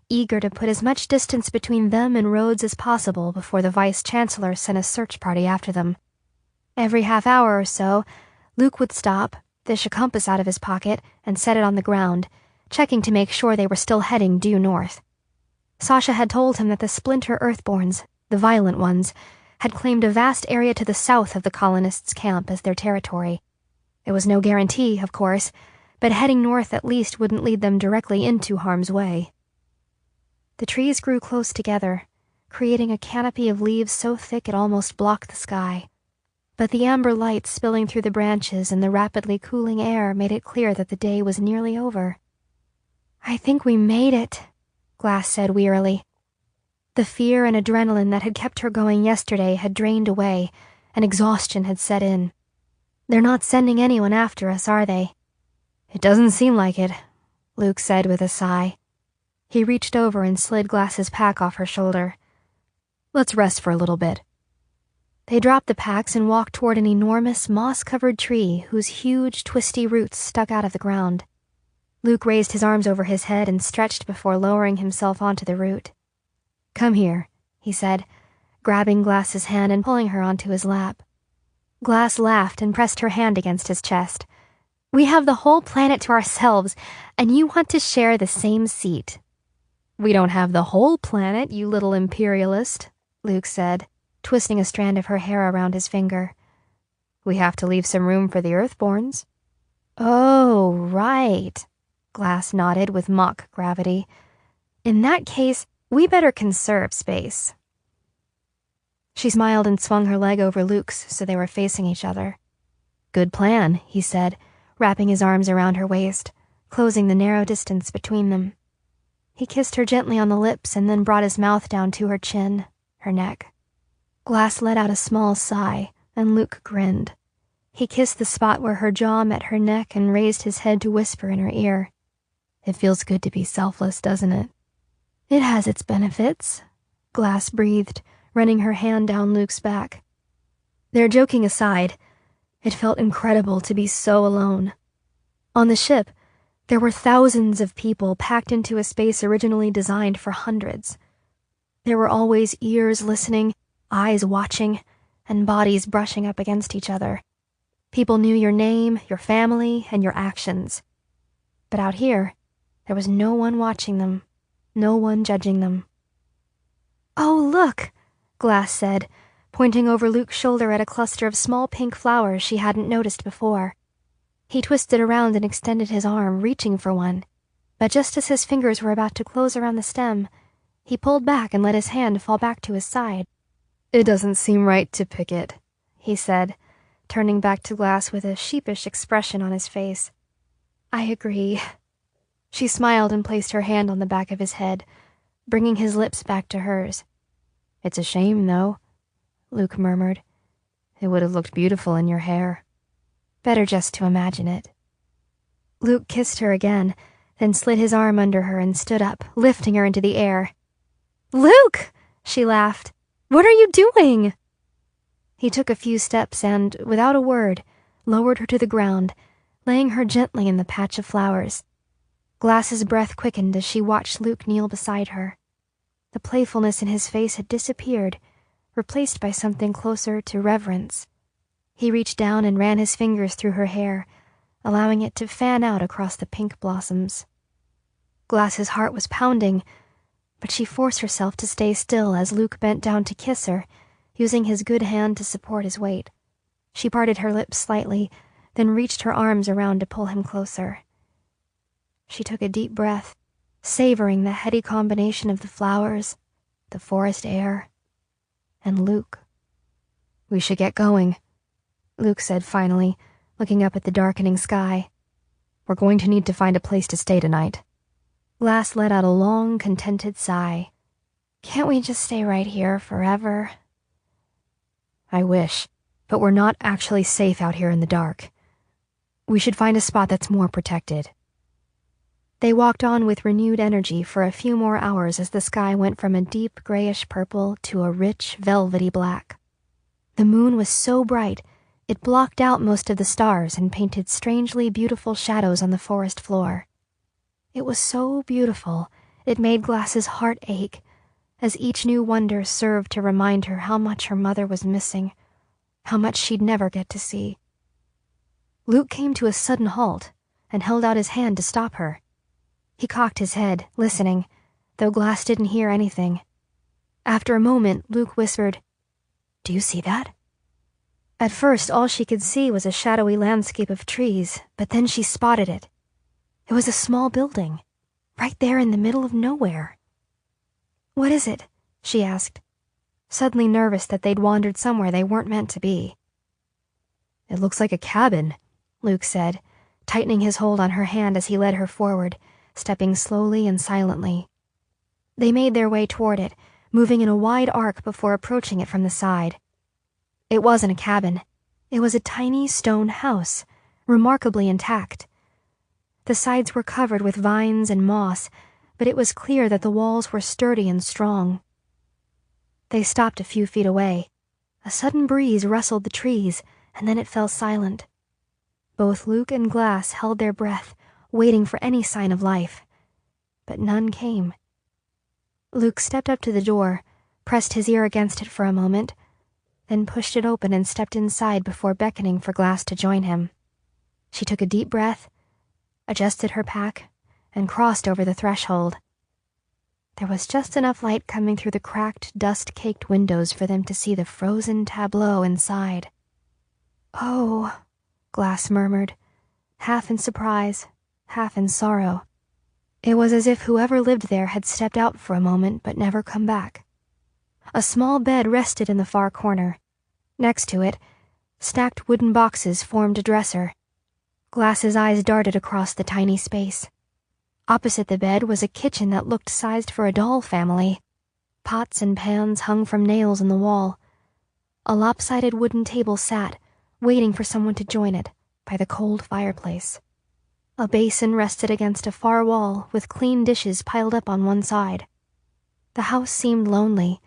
eager to put as much distance between them and Rhodes as possible before the Vice-Chancellor sent a search party after them. Every half hour or so, Luke would stop, fish a compass out of his pocket, and set it on the ground, checking to make sure they were still heading due north. Sasha had told him that the splinter Earthborns, the violent ones, had claimed a vast area to the south of the colonists' camp as their territory. It was no guarantee, of course, but heading north at least wouldn't lead them directly into harm's way. The trees grew close together, creating a canopy of leaves so thick it almost blocked the sky. But the amber light spilling through the branches and the rapidly cooling air made it clear that the day was nearly over. "I think we made it," Glass said wearily. The fear and adrenaline that had kept her going yesterday had drained away, and exhaustion had set in. "They're not sending anyone after us, are they?" "It doesn't seem like it," Luke said with a sigh. He reached over and slid Glass's pack off her shoulder. Let's rest for a little bit." They dropped the packs and walked toward an enormous, moss-covered tree whose huge, twisty roots stuck out of the ground. Luke raised his arms over his head and stretched before lowering himself onto the root. "Come here," he said, grabbing Glass's hand and pulling her onto his lap. Glass laughed and pressed her hand against his chest. "We have the whole planet to ourselves, and you want to share the same seat." "We don't have the whole planet, you little imperialist," Luke said, twisting a strand of her hair around his finger. "We have to leave some room for the Earthborns." "Oh, right," Glass nodded with mock gravity. "In that case, we better conserve space." She smiled and swung her leg over Luke's so they were facing each other. "Good plan," he said, wrapping his arms around her waist, closing the narrow distance between them. He kissed her gently on the lips and then brought his mouth down to her chin, her neck. Glass let out a small sigh, and Luke grinned. He kissed the spot where her jaw met her neck and raised his head to whisper in her ear. "It feels good to be selfless, doesn't it?" "It has its benefits," Glass breathed, running her hand down Luke's back. Their joking aside, it felt incredible to be so alone. On the ship, there were thousands of people packed into a space originally designed for hundreds. There were always ears listening, eyes watching, and bodies brushing up against each other. People knew your name, your family, and your actions. But out here, there was no one watching them, no one judging them. "Oh, look," Glass said, pointing over Luke's shoulder at a cluster of small pink flowers she hadn't noticed before. He twisted around and extended his arm, reaching for one, but just as his fingers were about to close around the stem, he pulled back and let his hand fall back to his side. "It doesn't seem right to pick it," he said, turning back to Glass with a sheepish expression on his face. "I agree." She smiled and placed her hand on the back of his head, bringing his lips back to hers. "It's a shame, though," Luke murmured. "It would have looked beautiful in your hair." "Better just to imagine it." Luke kissed her again, then slid his arm under her and stood up, lifting her into the air. "Luke!" she laughed. "What are you doing?" He took a few steps and, without a word, lowered her to the ground, laying her gently in the patch of flowers. Glass's breath quickened as she watched Luke kneel beside her. The playfulness in his face had disappeared, replaced by something closer to reverence. He reached down and ran his fingers through her hair, allowing it to fan out across the pink blossoms. Glass's heart was pounding, but she forced herself to stay still as Luke bent down to kiss her, using his good hand to support his weight. She parted her lips slightly, then reached her arms around to pull him closer. She took a deep breath, savoring the heady combination of the flowers, the forest air, and Luke. "We should get going," Luke said finally, looking up at the darkening sky. "We're going to need to find a place to stay tonight." Glass let out a long, contented sigh. "Can't we just stay right here forever?" "I wish, but we're not actually safe out here in the dark. We should find a spot that's more protected." They walked on with renewed energy for a few more hours as the sky went from a deep grayish purple to a rich, velvety black. The moon was so bright, it blocked out most of the stars and painted strangely beautiful shadows on the forest floor. It was so beautiful, it made Glass's heart ache, as each new wonder served to remind her how much her mother was missing, how much she'd never get to see. Luke came to a sudden halt and held out his hand to stop her. He cocked his head, listening, though Glass didn't hear anything. After a moment, Luke whispered, "Do you see that?" At first, all she could see was a shadowy landscape of trees, but then she spotted it. It was a small building, right there in the middle of nowhere. "What is it?" she asked, suddenly nervous that they'd wandered somewhere they weren't meant to be. "It looks like a cabin," Luke said, tightening his hold on her hand as he led her forward, stepping slowly and silently. They made their way toward it, moving in a wide arc before approaching it from the side. It wasn't a cabin. It was a tiny stone house, remarkably intact. The sides were covered with vines and moss, but it was clear that the walls were sturdy and strong. They stopped a few feet away. A sudden breeze rustled the trees, and then it fell silent. Both Luke and Glass held their breath, waiting for any sign of life. But none came. Luke stepped up to the door, pressed his ear against it for a moment, then pushed it open and stepped inside before beckoning for Glass to join him. She took a deep breath, adjusted her pack, and crossed over the threshold. There was just enough light coming through the cracked, dust-caked windows for them to see the frozen tableau inside. "Oh," Glass murmured, half in surprise, half in sorrow. It was as if whoever lived there had stepped out for a moment but never come back. A small bed rested in the far corner. Next to it, stacked wooden boxes formed a dresser. Glass's eyes darted across the tiny space. Opposite the bed was a kitchen that looked sized for a doll family. Pots and pans hung from nails in the wall. A lopsided wooden table sat, waiting for someone to join it, by the cold fireplace. A basin rested against a far wall with clean dishes piled up on one side. The house seemed lonely,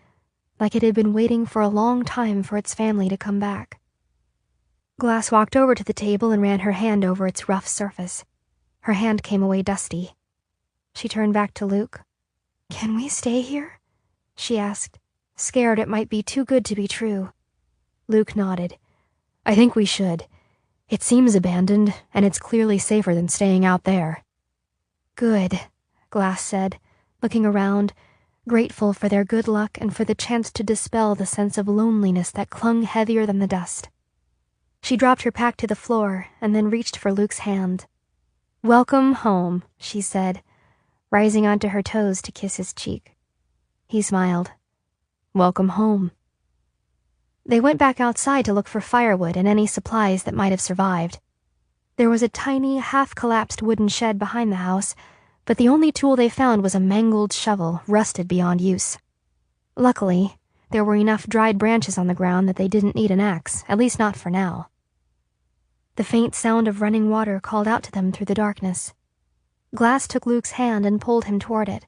like it had been waiting for a long time for its family to come back. Glass walked over to the table and ran her hand over its rough surface. Her hand came away dusty. She turned back to Luke. "Can we stay here?" she asked, scared it might be too good to be true. Luke nodded. "I think we should. It seems abandoned, and it's clearly safer than staying out there." "Good," Glass said, looking around, grateful for their good luck and for the chance to dispel the sense of loneliness that clung heavier than the dust. She dropped her pack to the floor and then reached for Luke's hand. "Welcome home," she said, rising onto her toes to kiss his cheek. He smiled. "Welcome home." They went back outside to look for firewood and any supplies that might have survived. There was a tiny, half-collapsed wooden shed behind the house, but the only tool they found was a mangled shovel, rusted beyond use. Luckily, there were enough dried branches on the ground that they didn't need an axe, at least not for now. The faint sound of running water called out to them through the darkness. Glass took Luke's hand and pulled him toward it.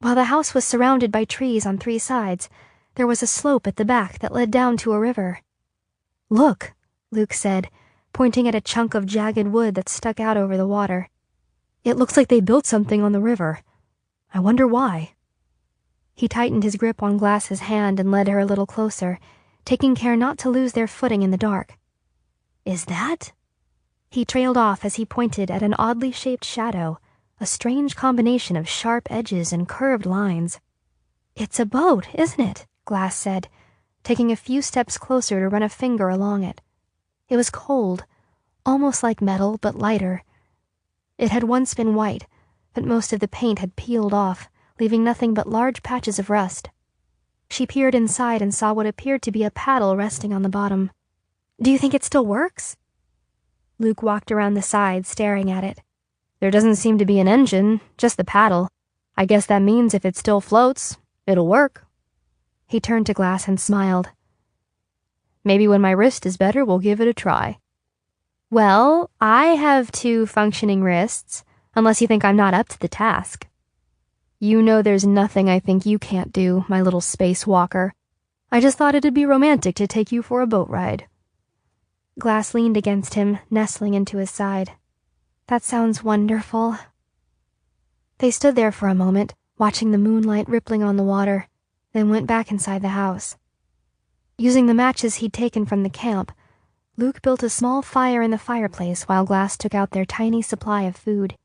While the house was surrounded by trees on 3 sides, there was a slope at the back that led down to a river. "Look," Luke said, pointing at a chunk of jagged wood that stuck out over the water. "It looks like they built something on the river. I wonder why." He tightened his grip on Glass's hand and led her a little closer, taking care not to lose their footing in the dark. "Is that?" He trailed off as he pointed at an oddly shaped shadow, a strange combination of sharp edges and curved lines. "It's a boat, isn't it?" Glass said, taking a few steps closer to run a finger along it. It was cold, almost like metal, but lighter. It had once been white, but most of the paint had peeled off, leaving nothing but large patches of rust. She peered inside and saw what appeared to be a paddle resting on the bottom. "Do you think it still works?" Luke walked around the side, staring at it. "There doesn't seem to be an engine, just the paddle. I guess that means if it still floats, it'll work." He turned to Glass and smiled. "Maybe when my wrist is better, we'll give it a try." "Well, I have 2 functioning wrists, unless you think I'm not up to the task." "You know there's nothing I think you can't do, my little space walker. I just thought it'd be romantic to take you for a boat ride." Glass leaned against him, nestling into his side. "That sounds wonderful." They stood there for a moment, watching the moonlight rippling on the water, then went back inside the house. Using the matches he'd taken from the camp, Luke built a small fire in the fireplace while Glass took out their tiny supply of food.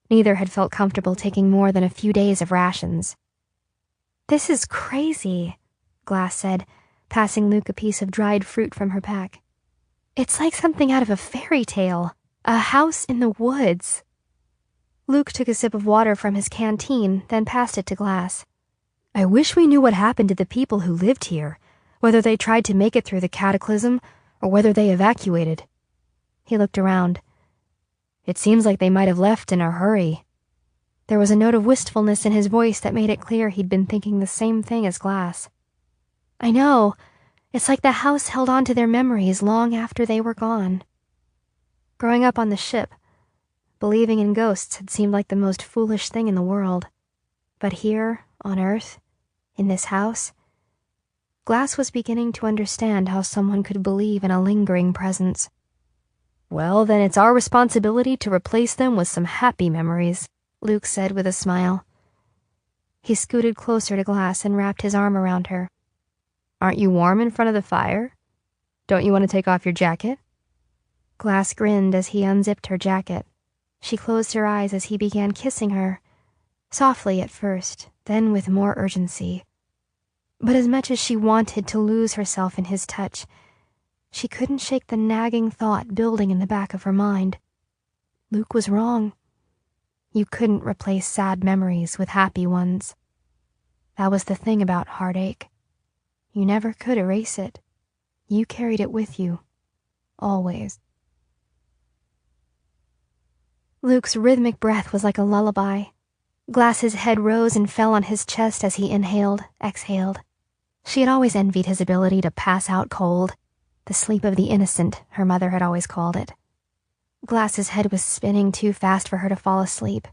Neither had felt comfortable taking more than a few days of rations. "This is crazy," Glass said, passing Luke a piece of dried fruit from her pack. "It's like something out of a fairy tale. A house in the woods." Luke took a sip of water from his canteen, then passed it to Glass. "I wish we knew what happened to the people who lived here, whether they tried to make it through the cataclysm or whether they evacuated." He looked around. "It seems like they might have left in a hurry." There was a note of wistfulness in his voice that made it clear he'd been thinking the same thing as Glass. "I know. It's like the house held on to their memories long after they were gone." Growing up on the ship, believing in ghosts had seemed like the most foolish thing in the world. But here, on Earth, in this house, Glass was beginning to understand how someone could believe in a lingering presence. "Well, then it's our responsibility to replace them with some happy memories," Luke said with a smile. He scooted closer to Glass and wrapped his arm around her. "Aren't you warm in front of the fire? Don't you want to take off your jacket?" Glass grinned as he unzipped her jacket. She closed her eyes as he began kissing her, softly at first, then with more urgency. But as much as she wanted to lose herself in his touch, she couldn't shake the nagging thought building in the back of her mind. Luke was wrong. You couldn't replace sad memories with happy ones. That was the thing about heartache. You never could erase it. You carried it with you. Always. Luke's rhythmic breath was like a lullaby. Glass's head rose and fell on his chest as he inhaled, exhaled. She had always envied his ability to pass out cold. The sleep of the innocent, her mother had always called it. Glass's head was spinning too fast for her to fall asleep.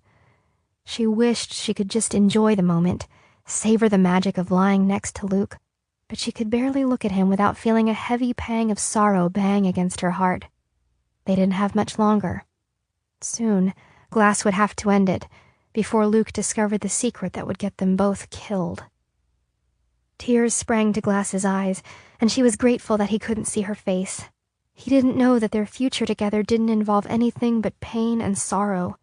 She wished she could just enjoy the moment, savor the magic of lying next to Luke, but she could barely look at him without feeling a heavy pang of sorrow bang against her heart. They didn't have much longer. Soon, Glass would have to end it, before Luke discovered the secret that would get them both killed. Tears sprang to Glass's eyes, and she was grateful that he couldn't see her face. He didn't know that their future together didn't involve anything but pain and sorrow.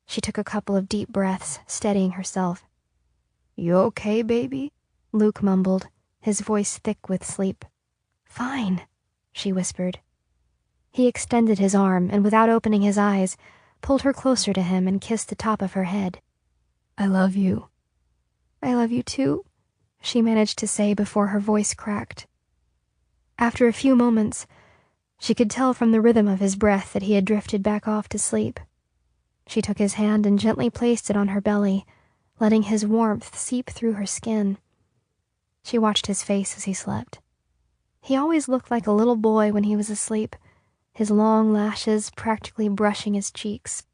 She took a couple of deep breaths, steadying herself. "You okay, baby?" Luke mumbled, his voice thick with sleep. "Fine," she whispered. He extended his arm and, without opening his eyes, pulled her closer to him and kissed the top of her head. "I love you." "I love you too," she managed to say before her voice cracked. After a few moments, she could tell from the rhythm of his breath that he had drifted back off to sleep. She took his hand and gently placed it on her belly, letting his warmth seep through her skin. She watched his face as he slept. He always looked like a little boy when he was asleep, his long lashes practically brushing his cheeks.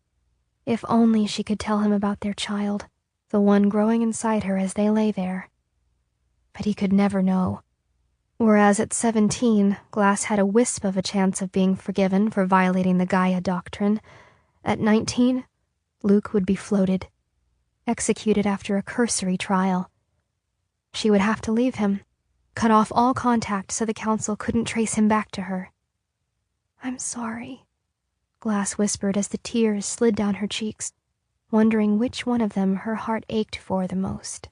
If only she could tell him about their child, the one growing inside her as they lay there. But he could never know. Whereas at 17, Glass had a wisp of a chance of being forgiven for violating the Gaia doctrine, at 19, Luke would be floated, executed after a cursory trial. She would have to leave him, cut off all contact so the council couldn't trace him back to her. "I'm sorry," Glass whispered as the tears slid down her cheeks, wondering which one of them her heart ached for the most.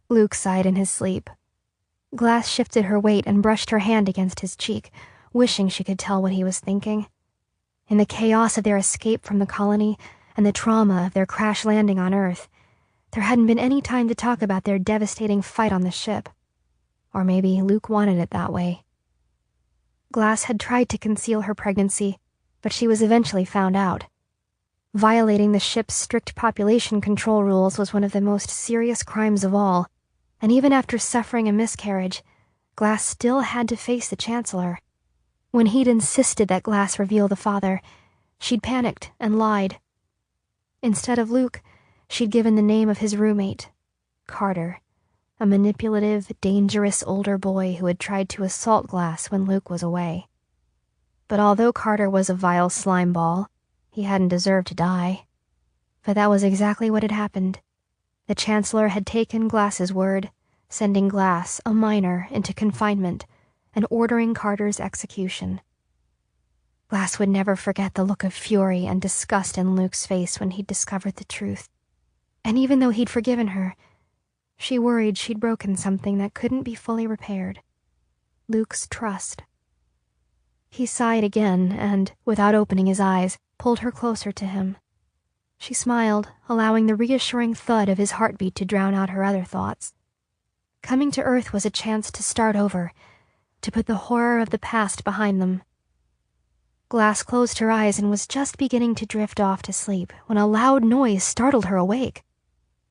Luke sighed in his sleep. Glass shifted her weight and brushed her hand against his cheek, wishing she could tell what he was thinking. In the chaos of their escape from the colony and the trauma of their crash landing on Earth, there hadn't been any time to talk about their devastating fight on the ship. Or maybe Luke wanted it that way. Glass had tried to conceal her pregnancy, but she was eventually found out. Violating the ship's strict population control rules was one of the most serious crimes of all, and even after suffering a miscarriage, Glass still had to face the Chancellor. When he'd insisted that Glass reveal the father, she'd panicked and lied. Instead of Luke, she'd given the name of his roommate, Carter, a manipulative, dangerous older boy who had tried to assault Glass when Luke was away. But although Carter was a vile slimeball, he hadn't deserved to die. But that was exactly what had happened. The Chancellor had taken Glass's word, sending Glass, a minor, into confinement and ordering Carter's execution. Glass would never forget the look of fury and disgust in Luke's face when he'd discovered the truth. And even though he'd forgiven her, she worried she'd broken something that couldn't be fully repaired. Luke's trust. He sighed again and, without opening his eyes, pulled her closer to him. She smiled, allowing the reassuring thud of his heartbeat to drown out her other thoughts. Coming to Earth was a chance to start over, to put the horror of the past behind them. Glass closed her eyes and was just beginning to drift off to sleep when a loud noise startled her awake.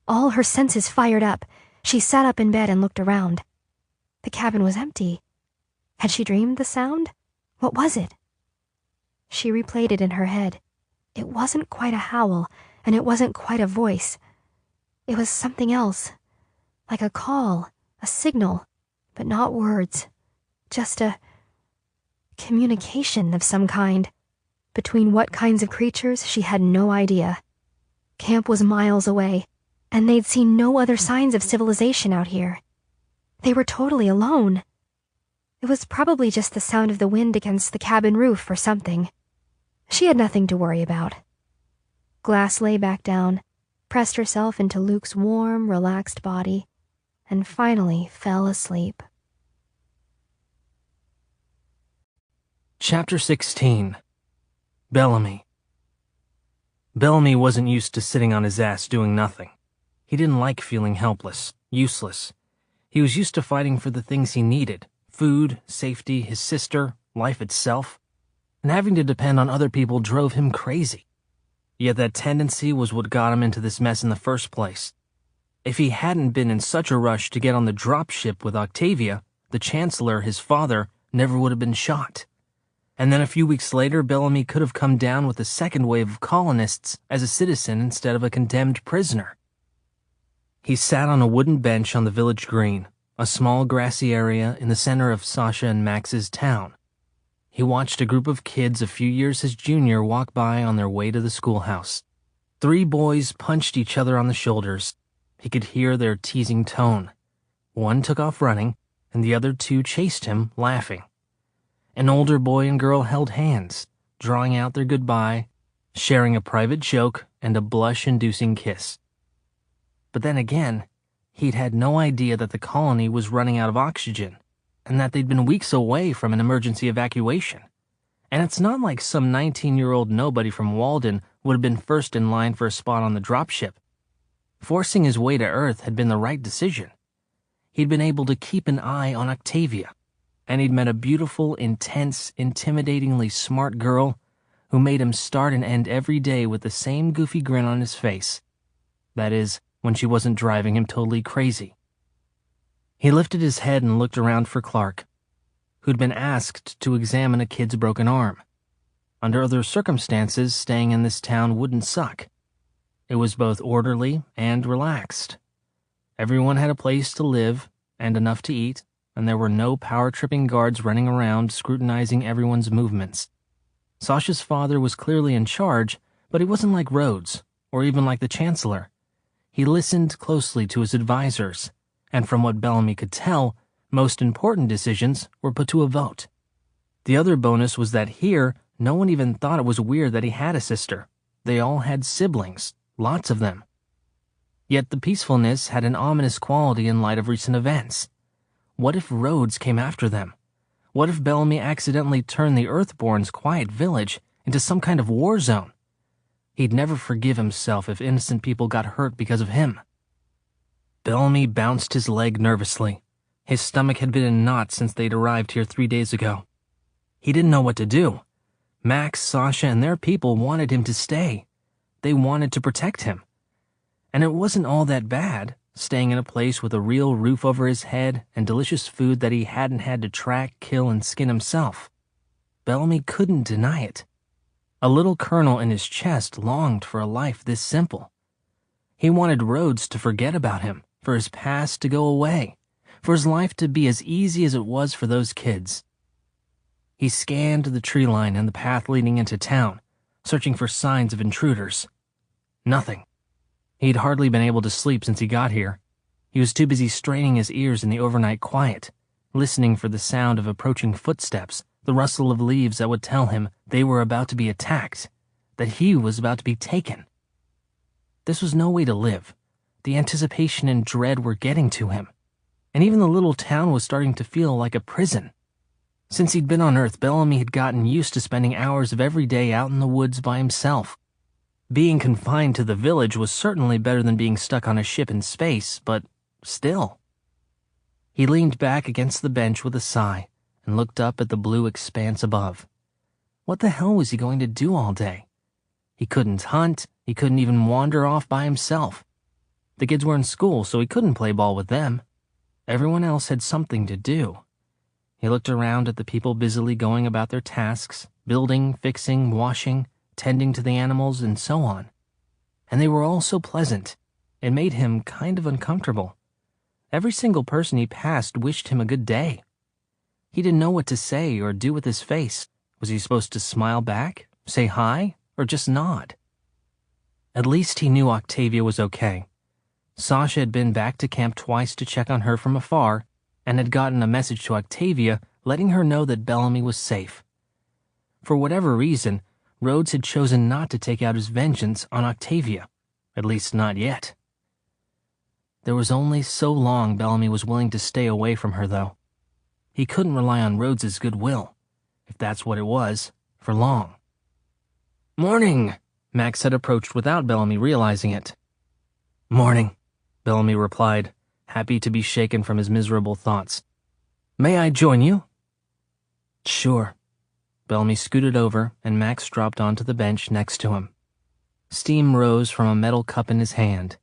All her senses fired up. She sat up in bed and looked around. The cabin was empty. Had she dreamed the sound? What was it? She replayed it in her head. It wasn't quite a howl, and it wasn't quite a voice. It was something else, like a call, a signal, but not words. Just a communication of some kind. Between what kinds of creatures, she had no idea. Camp was miles away, and they'd seen no other signs of civilization out here. They were totally alone. It was probably just the sound of the wind against the cabin roof or something. She had nothing to worry about. Glass lay back down, pressed herself into Luke's warm, relaxed body, and finally fell asleep. Chapter 16. Bellamy. Bellamy wasn't used to sitting on his ass doing nothing. He didn't like feeling helpless, useless. He was used to fighting for the things he needed: food, safety, his sister, life itself. And having to depend on other people drove him crazy. Yet that tendency was what got him into this mess in the first place. If he hadn't been in such a rush to get on the dropship with Octavia, the Chancellor, his father, never would have been shot. And then a few weeks later, Bellamy could have come down with a second wave of colonists as a citizen instead of a condemned prisoner. He sat on a wooden bench on the village green, a small grassy area in the center of Sasha and Max's town. He watched a group of kids a few years his junior walk by on their way to the schoolhouse. 3 boys punched each other on the shoulders. He could hear their teasing tone. One took off running, and the other 2 chased him, laughing. An older boy and girl held hands, drawing out their goodbye, sharing a private joke and a blush-inducing kiss. But then again, he'd had no idea that the colony was running out of oxygen, and that they'd been weeks away from an emergency evacuation. And it's not like some 19-year-old nobody from Walden would have been first in line for a spot on the dropship. Forcing his way to Earth had been the right decision. He'd been able to keep an eye on Octavia, and he'd met a beautiful, intense, intimidatingly smart girl who made him start and end every day with the same goofy grin on his face. That is, when she wasn't driving him totally crazy. He lifted his head and looked around for Clark, who'd been asked to examine a kid's broken arm. Under other circumstances, staying in this town wouldn't suck. It was both orderly and relaxed. Everyone had a place to live and enough to eat, and there were no power-tripping guards running around scrutinizing everyone's movements. Sasha's father was clearly in charge, but he wasn't like Rhodes, or even like the Chancellor. He listened closely to his advisors, and from what Bellamy could tell, most important decisions were put to a vote. The other bonus was that here, no one even thought it was weird that he had a sister. They all had siblings, lots of them. Yet the peacefulness had an ominous quality in light of recent events. What if Rhodes came after them? What if Bellamy accidentally turned the Earthborn's quiet village into some kind of war zone? He'd never forgive himself if innocent people got hurt because of him. Bellamy bounced his leg nervously. His stomach had been in knots since they'd arrived here 3 days ago. He didn't know what to do. Max, Sasha, and their people wanted him to stay. They wanted to protect him. And it wasn't all that bad, staying in a place with a real roof over his head and delicious food that he hadn't had to track, kill, and skin himself. Bellamy couldn't deny it. A little kernel in his chest longed for a life this simple. He wanted Rhodes to forget about him, for his past to go away, for his life to be as easy as it was for those kids. He scanned the tree line and the path leading into town, searching for signs of intruders. Nothing. He'd hardly been able to sleep since he got here. He was too busy straining his ears in the overnight quiet, listening for the sound of approaching footsteps, the rustle of leaves that would tell him they were about to be attacked, that he was about to be taken. This was no way to live. The anticipation and dread were getting to him, and even the little town was starting to feel like a prison. Since he'd been on Earth, Bellamy had gotten used to spending hours of every day out in the woods by himself. Being confined to the village was certainly better than being stuck on a ship in space, but still. He leaned back against the bench with a sigh and looked up at the blue expanse above. What the hell was he going to do all day? He couldn't hunt, he couldn't even wander off by himself. The kids were in school, so he couldn't play ball with them. Everyone else had something to do. He looked around at the people busily going about their tasks, building, fixing, washing, tending to the animals, and so on. And they were all so pleasant. It made him kind of uncomfortable. Every single person he passed wished him a good day. He didn't know what to say or do with his face. Was he supposed to smile back, say hi, or just nod? At least he knew Octavia was okay. Sasha had been back to camp twice to check on her from afar and had gotten a message to Octavia letting her know that Bellamy was safe. For whatever reason, Rhodes had chosen not to take out his vengeance on Octavia, at least not yet. There was only so long Bellamy was willing to stay away from her, though. He couldn't rely on Rhodes's goodwill, if that's what it was, for long. "Morning," Max had approached without Bellamy realizing it. "Morning," Bellamy replied, happy to be shaken from his miserable thoughts. "May I join you?" "Sure." Bellamy scooted over, and Max dropped onto the bench next to him. Steam rose from a metal cup in his hand.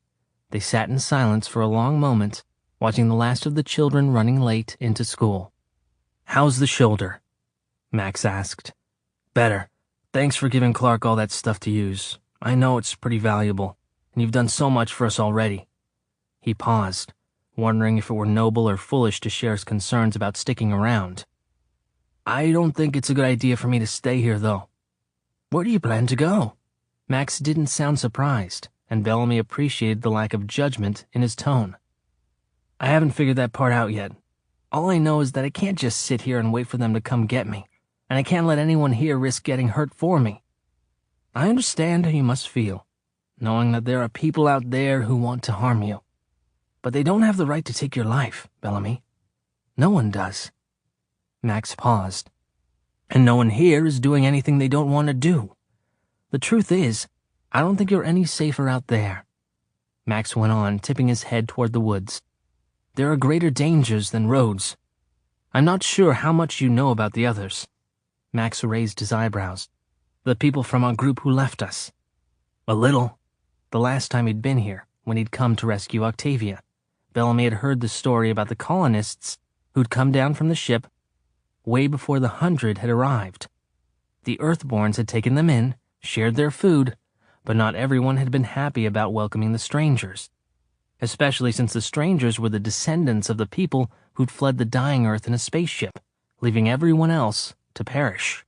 They sat in silence for a long moment, watching the last of the children running late into school. "How's the shoulder?" Max asked. "Better. Thanks for giving Clark all that stuff to use. I know it's pretty valuable, and you've done so much for us already." He paused, wondering if it were noble or foolish to share his concerns about sticking around. "I don't think it's a good idea for me to stay here, though." "Where do you plan to go?" Max didn't sound surprised, and Bellamy appreciated the lack of judgment in his tone. "I haven't figured that part out yet. All I know is that I can't just sit here and wait for them to come get me, and I can't let anyone here risk getting hurt for me. I understand how you must feel, knowing that there are people out there who want to harm you. But they don't have the right to take your life, Bellamy. No one does." Max paused. "And no one here is doing anything they don't want to do. The truth is, I don't think you're any safer out there." Max went on, tipping his head toward the woods. "There are greater dangers than Rhodes. I'm not sure how much you know about the others." Max raised his eyebrows. "The people from our group who left us." "A little." The last time he'd been here, when he'd come to rescue Octavia, Bellamy had heard the story about the colonists who'd come down from the ship way before the 100 had arrived. The Earthborns had taken them in, shared their food, but not everyone had been happy about welcoming the strangers, especially since the strangers were the descendants of the people who'd fled the dying Earth in a spaceship, leaving everyone else to perish.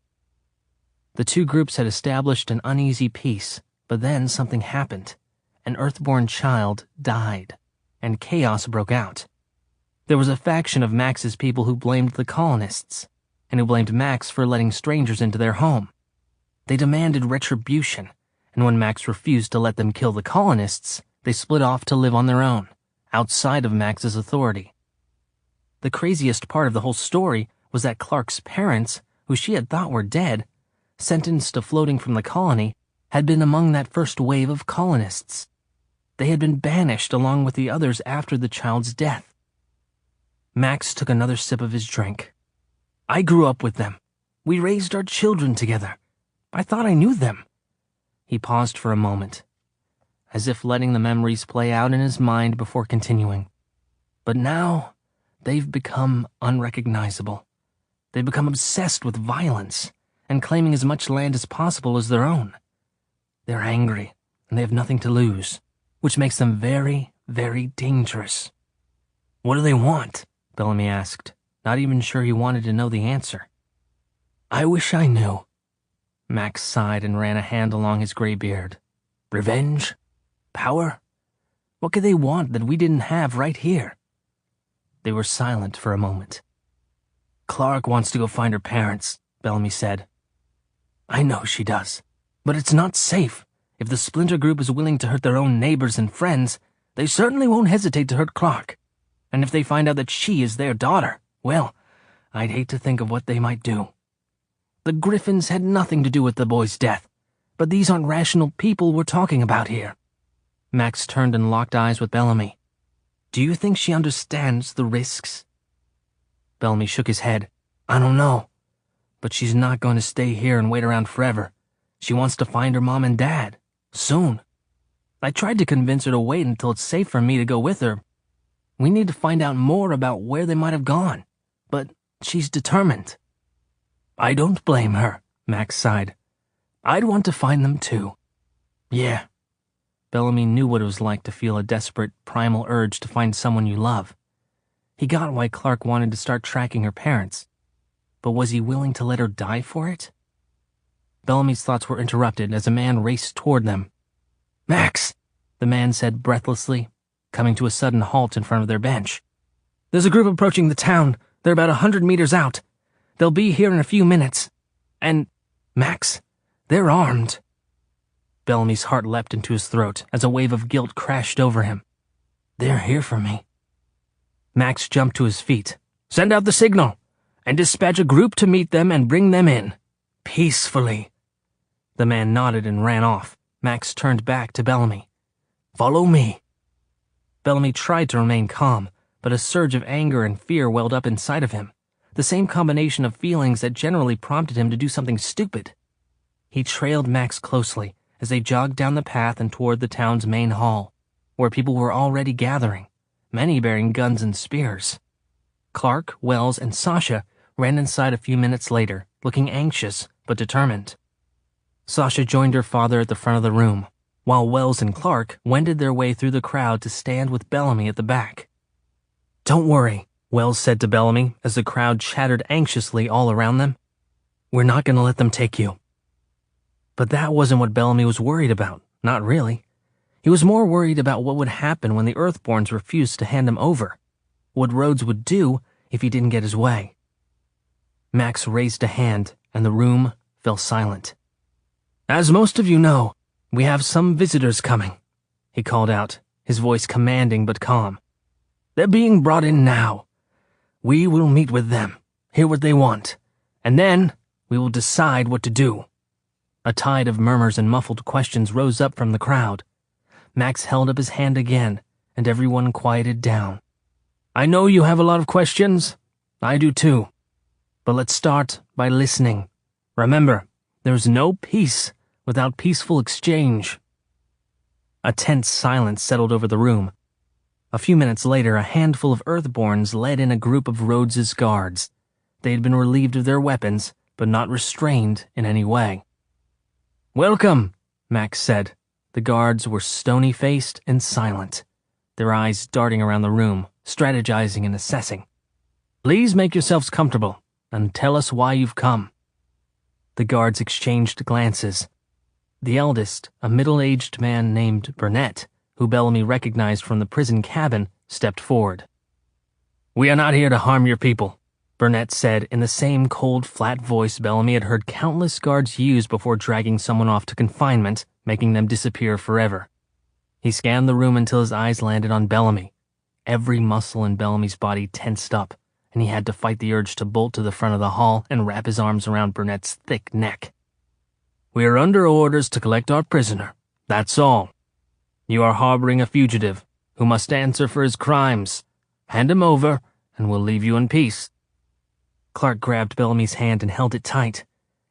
The two groups had established an uneasy peace, but then something happened. An Earthborn child died, and chaos broke out. There was a faction of Max's people who blamed the colonists, and who blamed Max for letting strangers into their home. They demanded retribution, and when Max refused to let them kill the colonists, they split off to live on their own, outside of Max's authority. The craziest part of the whole story was that Clark's parents, who she had thought were dead, sentenced to floating from the colony, had been among that first wave of colonists. They had been banished along with the others after the child's death. Max took another sip of his drink. "I grew up with them. We raised our children together. I thought I knew them." He paused for a moment, as if letting the memories play out in his mind before continuing. "But now, they've become unrecognizable. They've become obsessed with violence and claiming as much land as possible as their own. They're angry, and they have nothing to lose, which makes them very, very dangerous." "What do they want?" Bellamy asked, not even sure he wanted to know the answer. "I wish I knew." Max sighed and ran a hand along his gray beard. "Revenge? Power? What could they want that we didn't have right here?" They were silent for a moment. "Clark wants to go find her parents," Bellamy said. "I know she does, but it's not safe. If the Splinter Group is willing to hurt their own neighbors and friends, they certainly won't hesitate to hurt Clark. And if they find out that she is their daughter, well, I'd hate to think of what they might do. The Griffins had nothing to do with the boy's death, but these aren't rational people we're talking about here." Max turned and locked eyes with Bellamy. "Do you think she understands the risks?" Bellamy shook his head. "I don't know. But she's not going to stay here and wait around forever. She wants to find her mom and dad. Soon. I tried to convince her to wait until it's safe for me to go with her. We need to find out more about where they might have gone. But she's determined." "I don't blame her," Max sighed. "I'd want to find them too." "Yeah." Bellamy knew what it was like to feel a desperate, primal urge to find someone you love, He got why Clark wanted to start tracking her parents, but was he willing to let her die for it? Bellamy's thoughts were interrupted as a man raced toward them. "Max," the man said breathlessly, coming to a sudden halt in front of their bench. "There's a group approaching the town. They're about 100 meters out. They'll be here in a few minutes. And, Max, they're armed." Bellamy's heart leapt into his throat as a wave of guilt crashed over him. "They're here for me." Max jumped to his feet. "Send out the signal, and dispatch a group to meet them and bring them in. Peacefully." The man nodded and ran off. Max turned back to Bellamy. "Follow me." Bellamy tried to remain calm, but a surge of anger and fear welled up inside of him, the same combination of feelings that generally prompted him to do something stupid. He trailed Max closely as they jogged down the path and toward the town's main hall, where people were already gathering, many bearing guns and spears. Clark, Wells, and Sasha ran inside a few minutes later, looking anxious but determined. Sasha joined her father at the front of the room, while Wells and Clark wended their way through the crowd to stand with Bellamy at the back. "Don't worry," Wells said to Bellamy as the crowd chattered anxiously all around them. "We're not going to let them take you." But that wasn't what Bellamy was worried about, not really. He was more worried about what would happen when the Earthborns refused to hand him over, what Rhodes would do if he didn't get his way. Max raised a hand, and the room fell silent. "As most of you know, we have some visitors coming," he called out, his voice commanding but calm. "They're being brought in now. We will meet with them, hear what they want, and then we will decide what to do." A tide of murmurs and muffled questions rose up from the crowd. Max held up his hand again, and everyone quieted down. "I know you have a lot of questions. I do too. But let's start by listening. Remember, there's no peace without peaceful exchange." A tense silence settled over the room. A few minutes later, a handful of Earthborns led in a group of Rhodes's guards. They had been relieved of their weapons, but not restrained in any way. "Welcome," Max said. The guards were stony-faced and silent, their eyes darting around the room, strategizing and assessing. "Please make yourselves comfortable, and tell us why you've come." The guards exchanged glances. The eldest, a middle-aged man named Burnett, who Bellamy recognized from the prison cabin, stepped forward. "We are not here to harm your people," Burnett said in the same cold, flat voice Bellamy had heard countless guards use before dragging someone off to confinement, making them disappear forever. He scanned the room until his eyes landed on Bellamy. Every muscle in Bellamy's body tensed up, and he had to fight the urge to bolt to the front of the hall and wrap his arms around Burnett's thick neck. "We are under orders to collect our prisoner. That's all. You are harboring a fugitive who must answer for his crimes. Hand him over, and we'll leave you in peace." Clark grabbed Bellamy's hand and held it tight.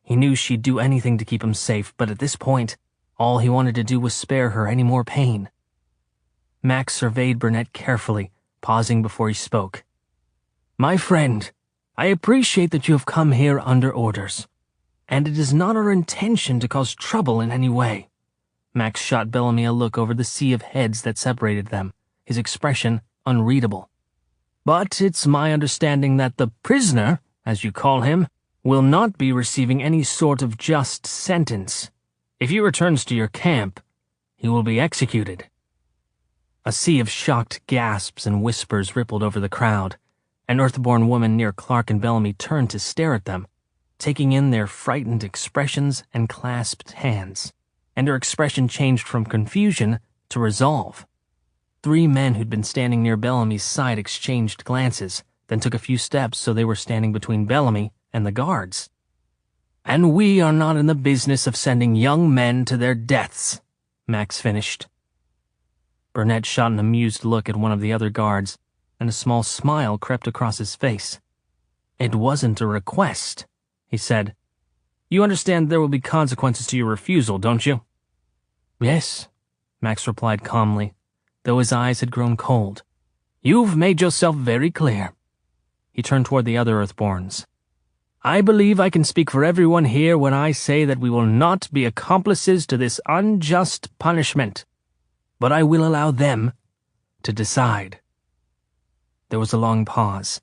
He knew she'd do anything to keep him safe, but at this point, all he wanted to do was spare her any more pain. Max surveyed Burnett carefully, pausing before he spoke. "My friend, I appreciate that you have come here under orders, and it is not our intention to cause trouble in any way." Max shot Bellamy a look over the sea of heads that separated them, his expression unreadable. "But it's my understanding that the prisoner, as you call him, will not be receiving any sort of just sentence. If he returns to your camp, he will be executed." A sea of shocked gasps and whispers rippled over the crowd. An Earthborn woman near Clark and Bellamy turned to stare at them, taking in their frightened expressions and clasped hands, and her expression changed from confusion to resolve. 3 men who'd been standing near Bellamy's side exchanged glances, then took a few steps so they were standing between Bellamy and the guards. "And we are not in the business of sending young men to their deaths," Max finished. Burnett shot an amused look at one of the other guards, and a small smile crept across his face. "It wasn't a request," he said. "You understand there will be consequences to your refusal, don't you?" "Yes," Max replied calmly, though his eyes had grown cold. "You've made yourself very clear." He turned toward the other Earthborns. "I believe I can speak for everyone here when I say that we will not be accomplices to this unjust punishment, but I will allow them to decide." There was a long pause.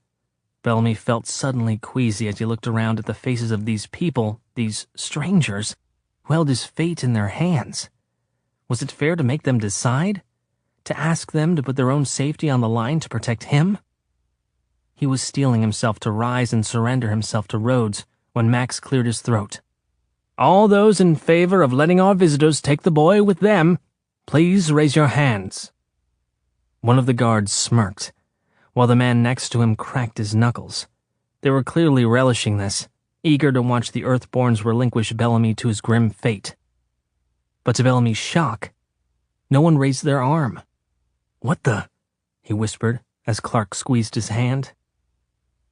Bellamy felt suddenly queasy as he looked around at the faces of these people, these strangers, who held his fate in their hands. Was it fair to make them decide? To ask them to put their own safety on the line to protect him? He was steeling himself to rise and surrender himself to Rhodes when Max cleared his throat. "All those in favor of letting our visitors take the boy with them, please raise your hands." One of the guards smirked, while the man next to him cracked his knuckles. They were clearly relishing this, eager to watch the Earthborns relinquish Bellamy to his grim fate. But to Bellamy's shock, no one raised their arm. "What the?" he whispered as Clark squeezed his hand.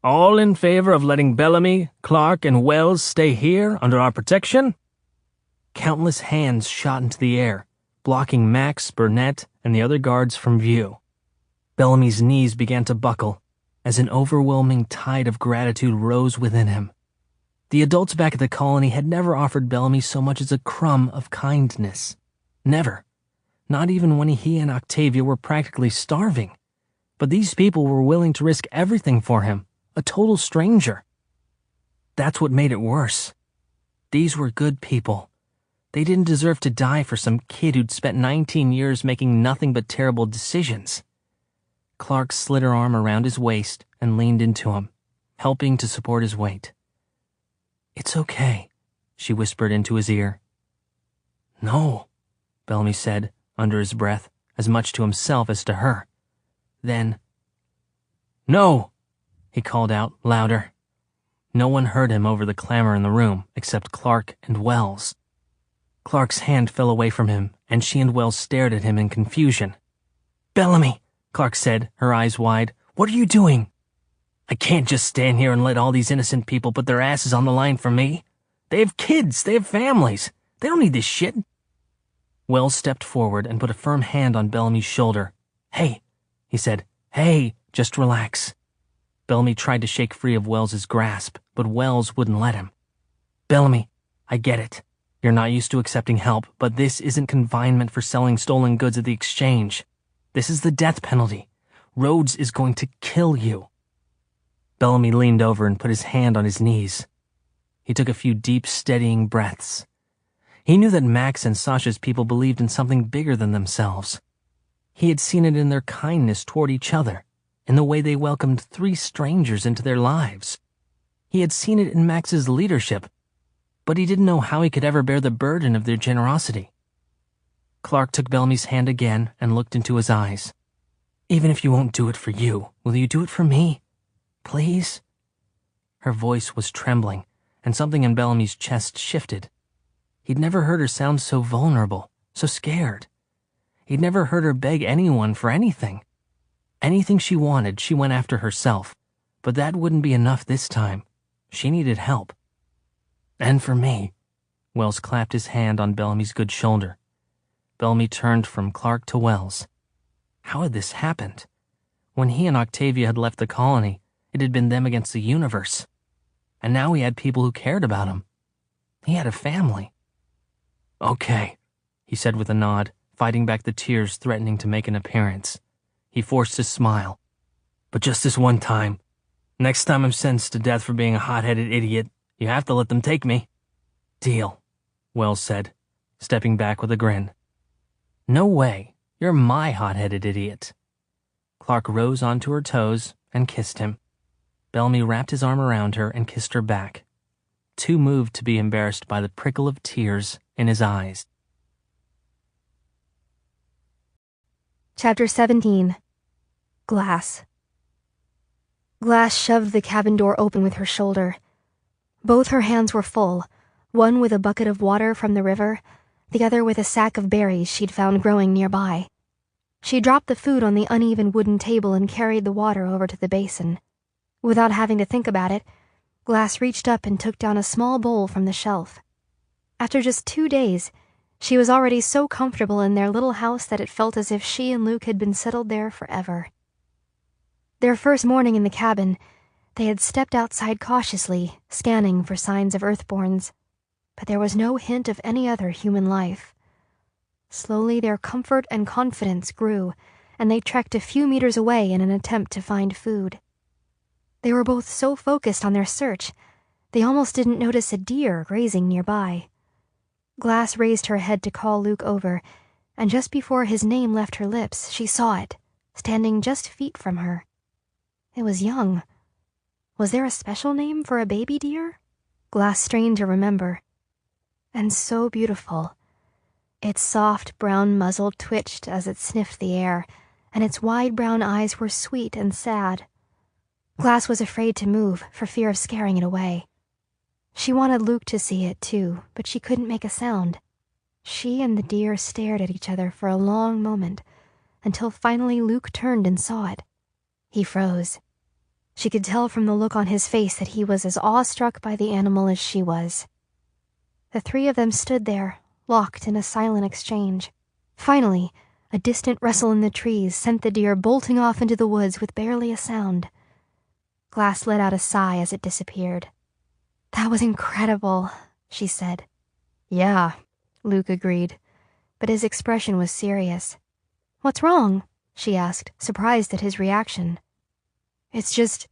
"All in favor of letting Bellamy, Clark, and Wells stay here under our protection?" Countless hands shot into the air, blocking Max, Burnett, and the other guards from view. Bellamy's knees began to buckle as an overwhelming tide of gratitude rose within him. The adults back at the colony had never offered Bellamy so much as a crumb of kindness. Never. Not even when he and Octavia were practically starving. But these people were willing to risk everything for him, a total stranger. That's what made it worse. These were good people. They didn't deserve to die for some kid who'd spent 19 years making nothing but terrible decisions. Clark slid her arm around his waist and leaned into him, helping to support his weight. "It's okay," she whispered into his ear. "No," Bellamy said, under his breath, as much to himself as to her. Then, "No!" he called out, louder. No one heard him over the clamor in the room, except Clark and Wells. Clark's hand fell away from him, and she and Wells stared at him in confusion. "Bellamy!" Clark said, her eyes wide. "What are you doing?" "I can't just stand here and let all these innocent people put their asses on the line for me. They have kids, they have families. They don't need this shit." Wells stepped forward and put a firm hand on Bellamy's shoulder. "Hey," he said. "Hey, just relax." Bellamy tried to shake free of Wells's grasp, but Wells wouldn't let him. "Bellamy, I get it. You're not used to accepting help, but this isn't confinement for selling stolen goods at the exchange. This is the death penalty. Rhodes is going to kill you." Bellamy leaned over and put his hand on his knees. He took a few deep, steadying breaths. He knew that Max and Sasha's people believed in something bigger than themselves. He had seen it in their kindness toward each other, in the way they welcomed 3 strangers into their lives. He had seen it in Max's leadership, but he didn't know how he could ever bear the burden of their generosity. Clark took Bellamy's hand again and looked into his eyes. "Even if you won't do it for you, will you do it for me? Please?" Her voice was trembling, and something in Bellamy's chest shifted. He'd never heard her sound so vulnerable, so scared. He'd never heard her beg anyone for anything. Anything she wanted, she went after herself. But that wouldn't be enough this time. She needed help. "And for me." Wells clapped his hand on Bellamy's good shoulder. Bellamy turned from Clark to Wells. How had this happened? When he and Octavia had left the colony, it had been them against the universe. And now he had people who cared about him. He had a family. "Okay," he said with a nod, fighting back the tears threatening to make an appearance. He forced a smile. "But just this one time. Next time I'm sentenced to death for being a hot-headed idiot, you have to let them take me." "Deal," Wells said, stepping back with a grin. "No way. You're my hot-headed idiot." Clark rose onto her toes and kissed him. Bellamy wrapped his arm around her and kissed her back, too moved to be embarrassed by the prickle of tears in his eyes. Chapter 17. Glass. Glass shoved the cabin door open with her shoulder. Both her hands were full, one with a bucket of water from the river, the other with a sack of berries she'd found growing nearby. She dropped the food on the uneven wooden table and carried the water over to the basin. Without having to think about it, Glass reached up and took down a small bowl from the shelf. After just 2 days, she was already so comfortable in their little house that it felt as if she and Luke had been settled there forever. Their first morning in the cabin, they had stepped outside cautiously, scanning for signs of Earthborns, but there was no hint of any other human life. Slowly their comfort and confidence grew and they trekked a few meters away in an attempt to find food. They were both so focused on their search, they almost didn't notice a deer grazing nearby. Glass raised her head to call Luke over, and just before his name left her lips, she saw it, standing just feet from her. It was young. Was there a special name for a baby deer? Glass strained to remember. And so beautiful. Its soft brown muzzle twitched as it sniffed the air, and its wide brown eyes were sweet and sad. Glass was afraid to move for fear of scaring it away. She wanted Luke to see it too, but she couldn't make a sound. She and the deer stared at each other for a long moment, until finally Luke turned and saw it. He froze. She could tell from the look on his face that he was as awestruck by the animal as she was. The three of them stood there, locked in a silent exchange. Finally, a distant rustle in the trees sent the deer bolting off into the woods with barely a sound. Glass let out a sigh as it disappeared. "That was incredible," she said. "Yeah," Luke agreed, but his expression was serious. "What's wrong?" she asked, surprised at his reaction. "It's just,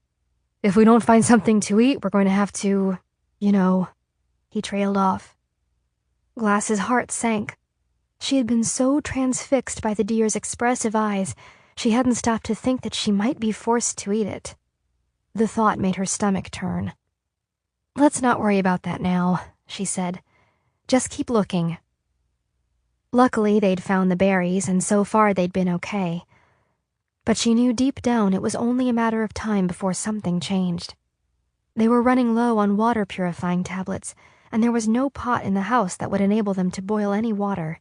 if we don't find something to eat, we're going to have to, he trailed off. Glass's heart sank. She had been so transfixed by the deer's expressive eyes, she hadn't stopped to think that she might be forced to eat it. The thought made her stomach turn. "Let's not worry about that now," she said. "Just keep looking." Luckily, they'd found the berries, and so far they'd been okay. But she knew deep down it was only a matter of time before something changed. They were running low on water-purifying tablets, and there was no pot in the house that would enable them to boil any water.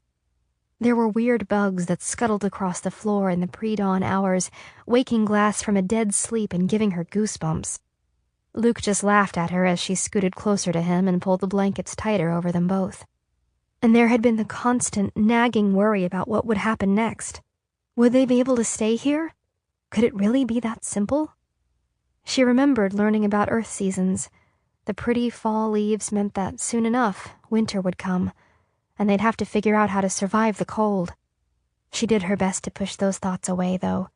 There were weird bugs that scuttled across the floor in the pre-dawn hours, waking Glass from a dead sleep and giving her goosebumps. Luke just laughed at her as she scooted closer to him and pulled the blankets tighter over them both. And there had been the constant, nagging worry about what would happen next. Would they be able to stay here? Could it really be that simple? She remembered learning about Earth seasons. The pretty fall leaves meant that soon enough, winter would come, and they'd have to figure out how to survive the cold. She did her best to push those thoughts away, though.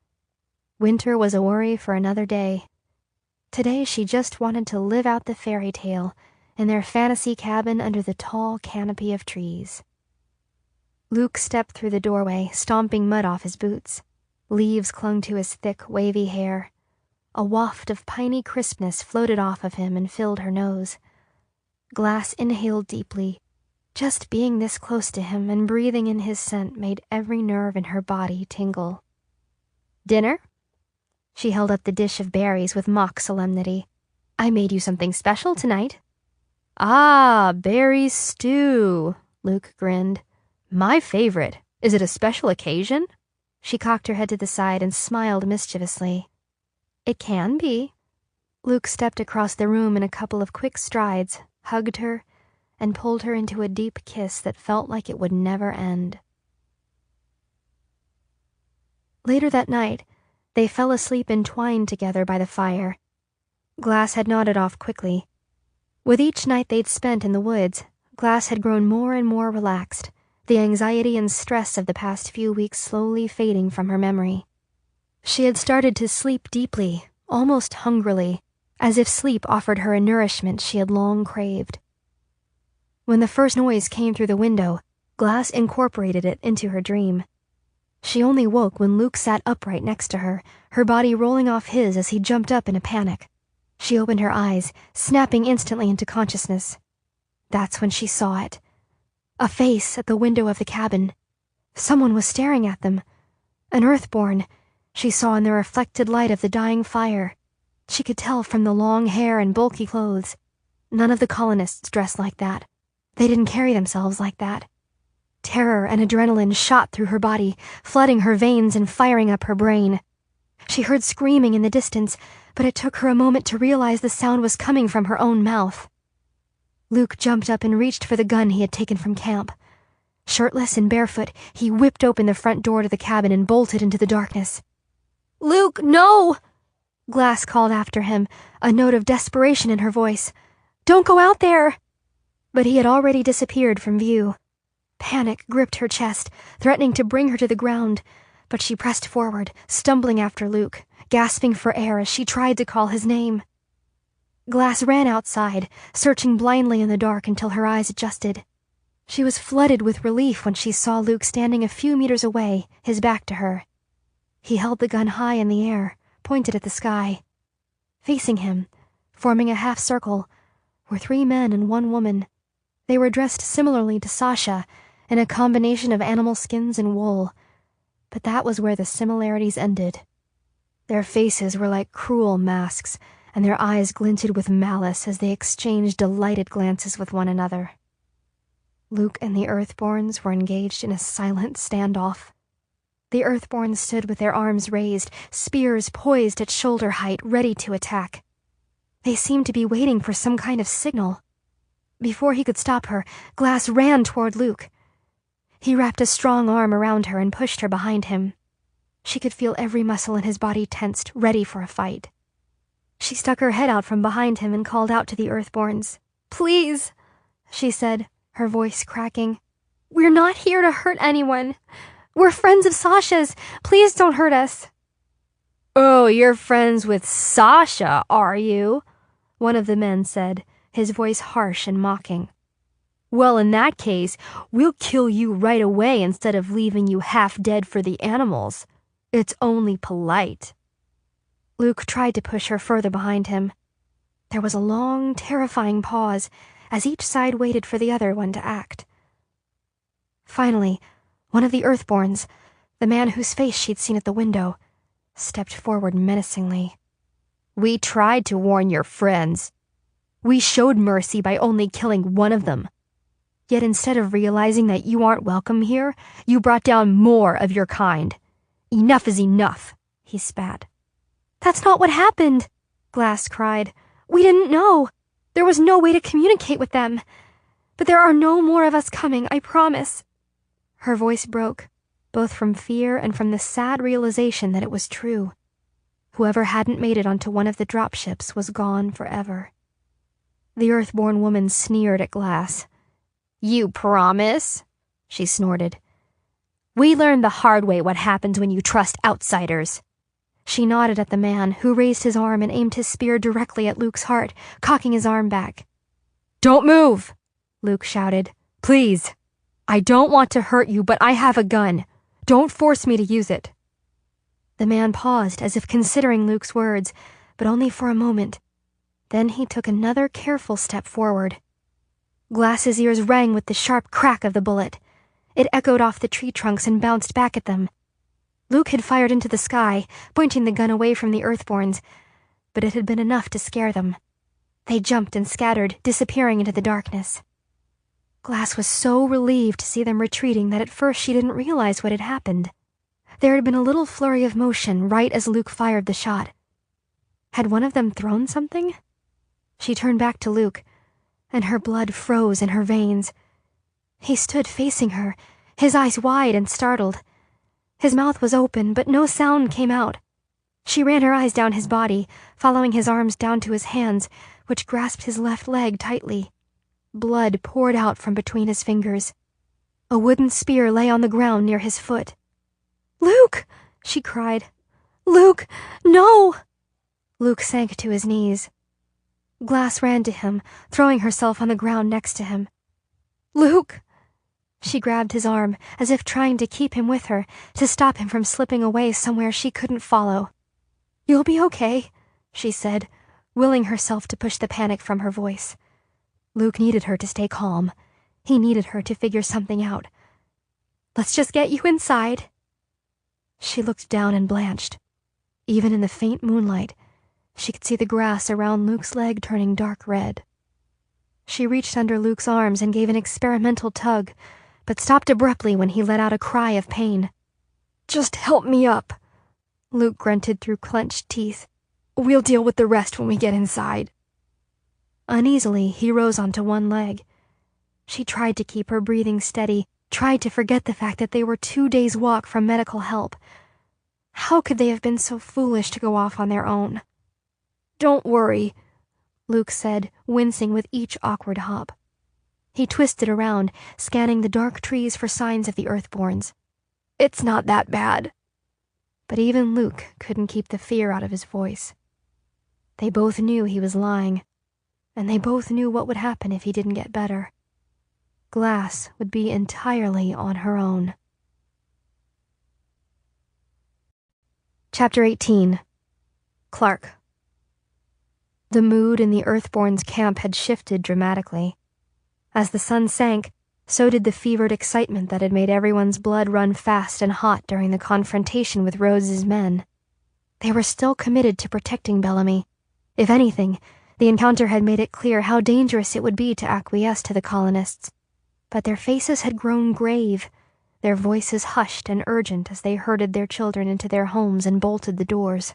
Winter was a worry for another day. Today she just wanted to live out the fairy tale in their fantasy cabin under the tall canopy of trees. Luke stepped through the doorway, stomping mud off his boots. Leaves clung to his thick, wavy hair. A waft of piney crispness floated off of him and filled her nose. Glass inhaled deeply. Just being this close to him and breathing in his scent made every nerve in her body tingle. "Dinner?" She held up the dish of berries with mock solemnity. "I made you something special tonight." "Ah, berry stew," Luke grinned. "My favorite. Is it a special occasion?" She cocked her head to the side and smiled mischievously. "It can be." Luke stepped across the room in a couple of quick strides, hugged her, and pulled her into a deep kiss that felt like it would never end. Later that night, they fell asleep entwined together by the fire. Glass had nodded off quickly. With each night they'd spent in the woods, Glass had grown more and more relaxed, the anxiety and stress of the past few weeks slowly fading from her memory. She had started to sleep deeply, almost hungrily, as if sleep offered her a nourishment she had long craved. When the first noise came through the window, Glass incorporated it into her dream. She only woke when Luke sat upright next to her, her body rolling off his as he jumped up in a panic. She opened her eyes, snapping instantly into consciousness. That's when she saw it. A face at the window of the cabin. Someone was staring at them. An Earthborn, she saw in the reflected light of the dying fire. She could tell from the long hair and bulky clothes. None of the colonists dressed like that. They didn't carry themselves like that. Terror and adrenaline shot through her body, flooding her veins and firing up her brain. She heard screaming in the distance, but it took her a moment to realize the sound was coming from her own mouth. Luke jumped up and reached for the gun he had taken from camp. Shirtless and barefoot, he whipped open the front door to the cabin and bolted into the darkness. "Luke, no!" Glass called after him, a note of desperation in her voice. "Don't go out there!" But he had already disappeared from view. Panic gripped her chest, threatening to bring her to the ground, but she pressed forward, stumbling after Luke, gasping for air as she tried to call his name. Glass ran outside, searching blindly in the dark until her eyes adjusted. She was flooded with relief when she saw Luke standing a few meters away, his back to her. He held the gun high in the air, pointed at the sky. Facing him, forming a half circle, were 3 men and 1 woman. They were dressed similarly to Sasha, in a combination of animal skins and wool, but that was where the similarities ended. Their faces were like cruel masks, and their eyes glinted with malice as they exchanged delighted glances with one another. Luke and the Earthborns were engaged in a silent standoff. The Earthborns stood with their arms raised, spears poised at shoulder height, ready to attack. They seemed to be waiting for some kind of signal. Before he could stop her, Glass ran toward Luke. He wrapped a strong arm around her and pushed her behind him. She could feel every muscle in his body tensed, ready for a fight. She stuck her head out from behind him and called out to the Earthborns. "Please," she said, her voice cracking. "We're not here to hurt anyone. We're friends of Sasha's. Please don't hurt us." "Oh, you're friends with Sasha, are you?" one of the men said, his voice harsh and mocking. "Well, in that case, we'll kill you right away instead of leaving you half dead for the animals. It's only polite." Luke tried to push her further behind him. There was a long, terrifying pause as each side waited for the other one to act. Finally, one of the Earthborns, the man whose face she'd seen at the window, stepped forward menacingly. "We tried to warn your friends. We showed mercy by only killing one of them. Yet instead of realizing that you aren't welcome here, you brought down more of your kind. Enough is enough," he spat. "That's not what happened," Glass cried. "We didn't know. There was no way to communicate with them. But there are no more of us coming, I promise." Her voice broke, both from fear and from the sad realization that it was true. Whoever hadn't made it onto one of the dropships was gone forever. The Earthborn woman sneered at Glass. "You promise?" she snorted. "We learned the hard way what happens when you trust outsiders." She nodded at the man, who raised his arm and aimed his spear directly at Luke's heart, cocking his arm back. "Don't move!" Luke shouted. "Please! I don't want to hurt you, but I have a gun. Don't force me to use it." The man paused as if considering Luke's words, but only for a moment. Then he took another careful step forward. Glass's ears rang with the sharp crack of the bullet. It echoed off the tree trunks and bounced back at them. Luke had fired into the sky, pointing the gun away from the Earthborns, but it had been enough to scare them. They jumped and scattered, disappearing into the darkness. Glass was so relieved to see them retreating that at first she didn't realize what had happened. There had been a little flurry of motion right as Luke fired the shot. Had one of them thrown something? She turned back to Luke, and her blood froze in her veins. He stood facing her, his eyes wide and startled. His mouth was open, but no sound came out. She ran her eyes down his body, following his arms down to his hands, which grasped his left leg tightly. Blood poured out from between his fingers. A wooden spear lay on the ground near his foot. "Luke!" she cried. "Luke, no!" Luke sank to his knees. Glass ran to him, throwing herself on the ground next to him. "Luke!" She grabbed his arm, as if trying to keep him with her, to stop him from slipping away somewhere she couldn't follow. "You'll be okay," she said, willing herself to push the panic from her voice. Luke needed her to stay calm. He needed her to figure something out. "Let's just get you inside." She looked down and blanched. Even in the faint moonlight, she could see the grass around Luke's leg turning dark red. She reached under Luke's arms and gave an experimental tug, but stopped abruptly when he let out a cry of pain. "Just help me up," Luke grunted through clenched teeth. "We'll deal with the rest when we get inside." Uneasily, he rose onto one leg. She tried to keep her breathing steady, tried to forget the fact that they were 2 days' walk from medical help. How could they have been so foolish to go off on their own? "Don't worry," Luke said, wincing with each awkward hop. He twisted around, scanning the dark trees for signs of the Earthborns. "It's not that bad." But even Luke couldn't keep the fear out of his voice. They both knew he was lying, and they both knew what would happen if he didn't get better. Glass would be entirely on her own. Chapter 18. Clark. The mood in the Earthborn's camp had shifted dramatically. As the sun sank, so did the fevered excitement that had made everyone's blood run fast and hot during the confrontation with Rose's men. They were still committed to protecting Bellamy. If anything, the encounter had made it clear how dangerous it would be to acquiesce to the colonists. But their faces had grown grave, their voices hushed and urgent as they herded their children into their homes and bolted the doors.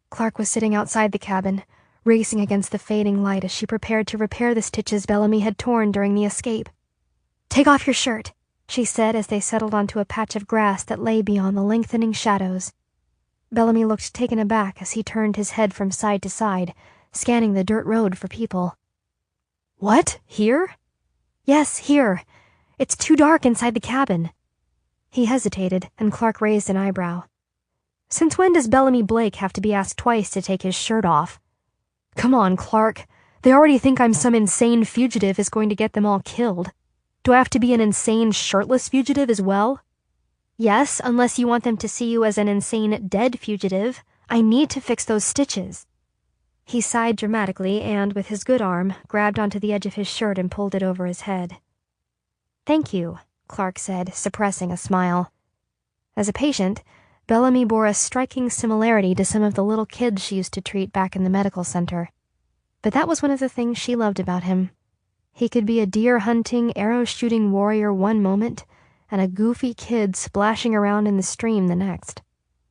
Clark was sitting outside the cabin, racing against the fading light as she prepared to repair the stitches Bellamy had torn during the escape. "Take off your shirt," she said as they settled onto a patch of grass that lay beyond the lengthening shadows. Bellamy looked taken aback as he turned his head from side to side, scanning the dirt road for people. "What? Here?" "Yes, here. It's too dark inside the cabin." He hesitated, and Clark raised an eyebrow. "Since when does Bellamy Blake have to be asked twice to take his shirt off?" "Come on, Clark. They already think I'm some insane fugitive is going to get them all killed. Do I have to be an insane shirtless fugitive as well?" "Yes, unless you want them to see you as an insane dead fugitive. I need to fix those stitches." He sighed dramatically and, with his good arm, grabbed onto the edge of his shirt and pulled it over his head. "Thank you," Clark said, suppressing a smile. As a patient, Bellamy bore a striking similarity to some of the little kids she used to treat back in the medical center. But that was one of the things she loved about him. He could be a deer-hunting, arrow-shooting warrior one moment, and a goofy kid splashing around in the stream the next.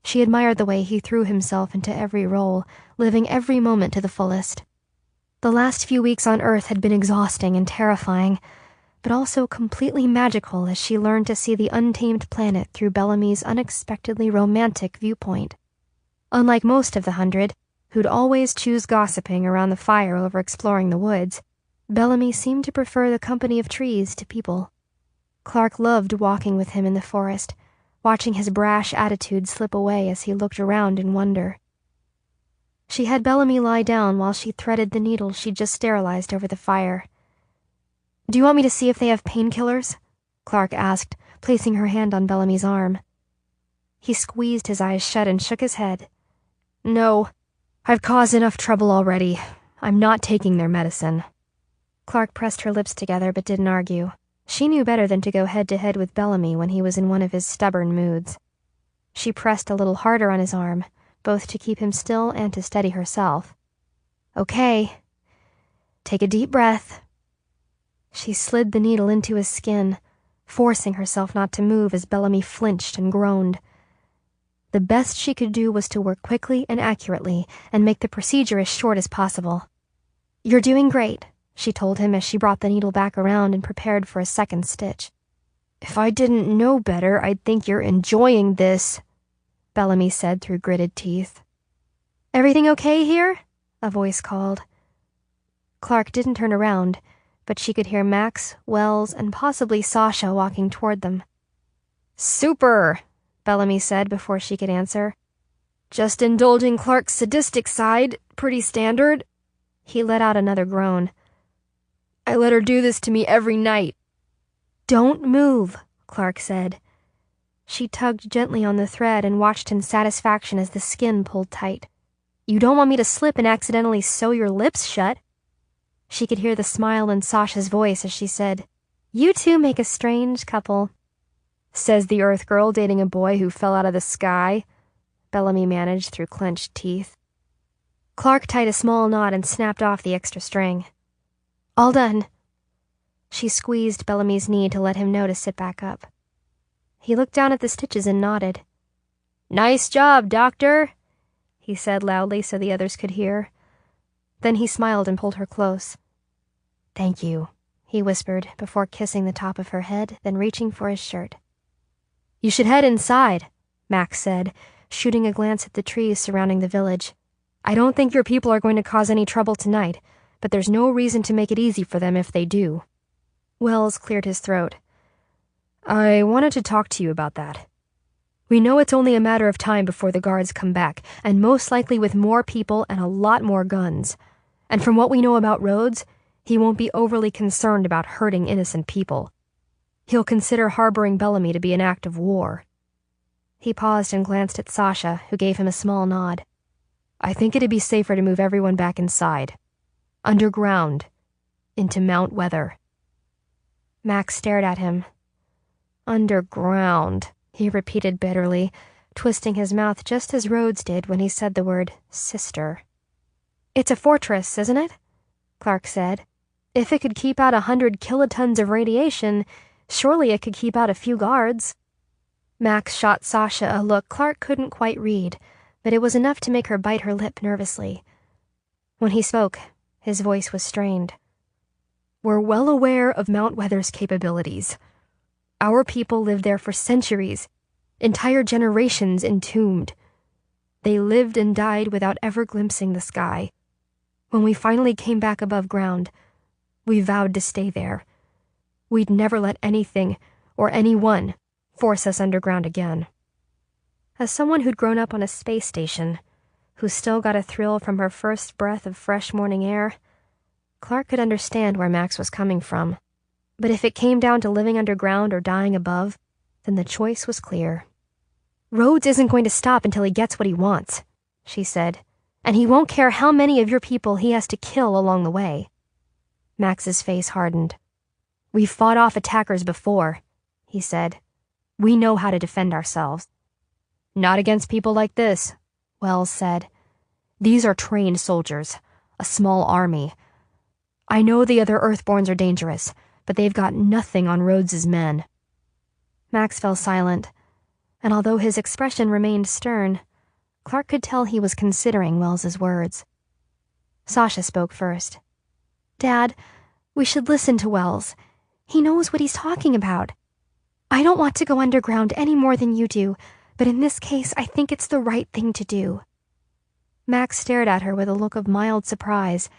She admired the way he threw himself into every role, living every moment to the fullest. The last few weeks on Earth had been exhausting and terrifying, but also completely magical as she learned to see the untamed planet through Bellamy's unexpectedly romantic viewpoint. Unlike most of the 100, who'd always choose gossiping around the fire over exploring the woods, Bellamy seemed to prefer the company of trees to people. Clark loved walking with him in the forest, watching his brash attitude slip away as he looked around in wonder. She had Bellamy lie down while she threaded the needle she'd just sterilized over the fire. "Do you want me to see if they have painkillers?" Clark asked, placing her hand on Bellamy's arm. He squeezed his eyes shut and shook his head. "No, I've caused enough trouble already. I'm not taking their medicine." Clark pressed her lips together but didn't argue. She knew better than to go head-to-head with Bellamy when he was in one of his stubborn moods. She pressed a little harder on his arm, both to keep him still and to steady herself. "Okay. Take a deep breath." She slid the needle into his skin, forcing herself not to move as Bellamy flinched and groaned. The best she could do was to work quickly and accurately and make the procedure as short as possible. "You're doing great," she told him as she brought the needle back around and prepared for a second stitch. "If I didn't know better, I'd think you're enjoying this," Bellamy said through gritted teeth. "Everything okay here?" a voice called. Clark didn't turn around, but she could hear Max, Wells, and possibly Sasha walking toward them. "Super," Bellamy said before she could answer. "Just indulging Clark's sadistic side, pretty standard." He let out another groan. "I let her do this to me every night." "Don't move," Clark said. She tugged gently on the thread and watched in satisfaction as the skin pulled tight. "You don't want me to slip and accidentally sew your lips shut?" She could hear the smile in Sasha's voice as she said, "You two make a strange couple." "Says the Earth girl dating a boy who fell out of the sky," Bellamy managed through clenched teeth. Clark tied a small knot and snapped off the extra string. "All done." She squeezed Bellamy's knee to let him know to sit back up. He looked down at the stitches and nodded. "Nice job, Doctor," he said loudly so the others could hear. Then he smiled and pulled her close. "Thank you," he whispered before kissing the top of her head, then reaching for his shirt. "You should head inside," Max said, shooting a glance at the trees surrounding the village. "I don't think your people are going to cause any trouble tonight, but there's no reason to make it easy for them if they do." Wells cleared his throat. "I wanted to talk to you about that." We know it's only a matter of time before the guards come back, and most likely with more people and a lot more guns. And from what we know about Rhodes, he won't be overly concerned about hurting innocent people. He'll consider harboring Bellamy to be an act of war. He paused and glanced at Sasha, who gave him a small nod. I think it'd be safer to move everyone back inside. Underground. Into Mount Weather. Max stared at him. Underground, he repeated bitterly, twisting his mouth just as Rhodes did when he said the word sister. It's a fortress, isn't it? Clark said. If it could keep out 100 kilotons of radiation, surely it could keep out a few guards. Max shot Sasha a look Clark couldn't quite read, but it was enough to make her bite her lip nervously. When he spoke, his voice was strained. We're well aware of Mount Weather's capabilities. Our people lived there for centuries, entire generations entombed. They lived and died without ever glimpsing the sky. When we finally came back above ground, we vowed to stay there. We'd never let anything, or anyone, force us underground again. As someone who'd grown up on a space station, who still got a thrill from her first breath of fresh morning air, Clark could understand where Max was coming from. But if it came down to living underground or dying above, then the choice was clear. Rhodes isn't going to stop until he gets what he wants, she said, and he won't care how many of your people he has to kill along the way. Max's face hardened. We've fought off attackers before, he said. We know how to defend ourselves. Not against people like this, Wells said. These are trained soldiers, a small army. I know the other Earthborns are dangerous, but they've got nothing on Rhodes's men. Max fell silent, and although his expression remained stern, Clark could tell he was considering Wells's words. Sasha spoke first. Dad, we should listen to Wells. He knows what he's talking about. I don't want to go underground any more than you do, but in this case I think it's the right thing to do. Max stared at her with a look of mild surprise.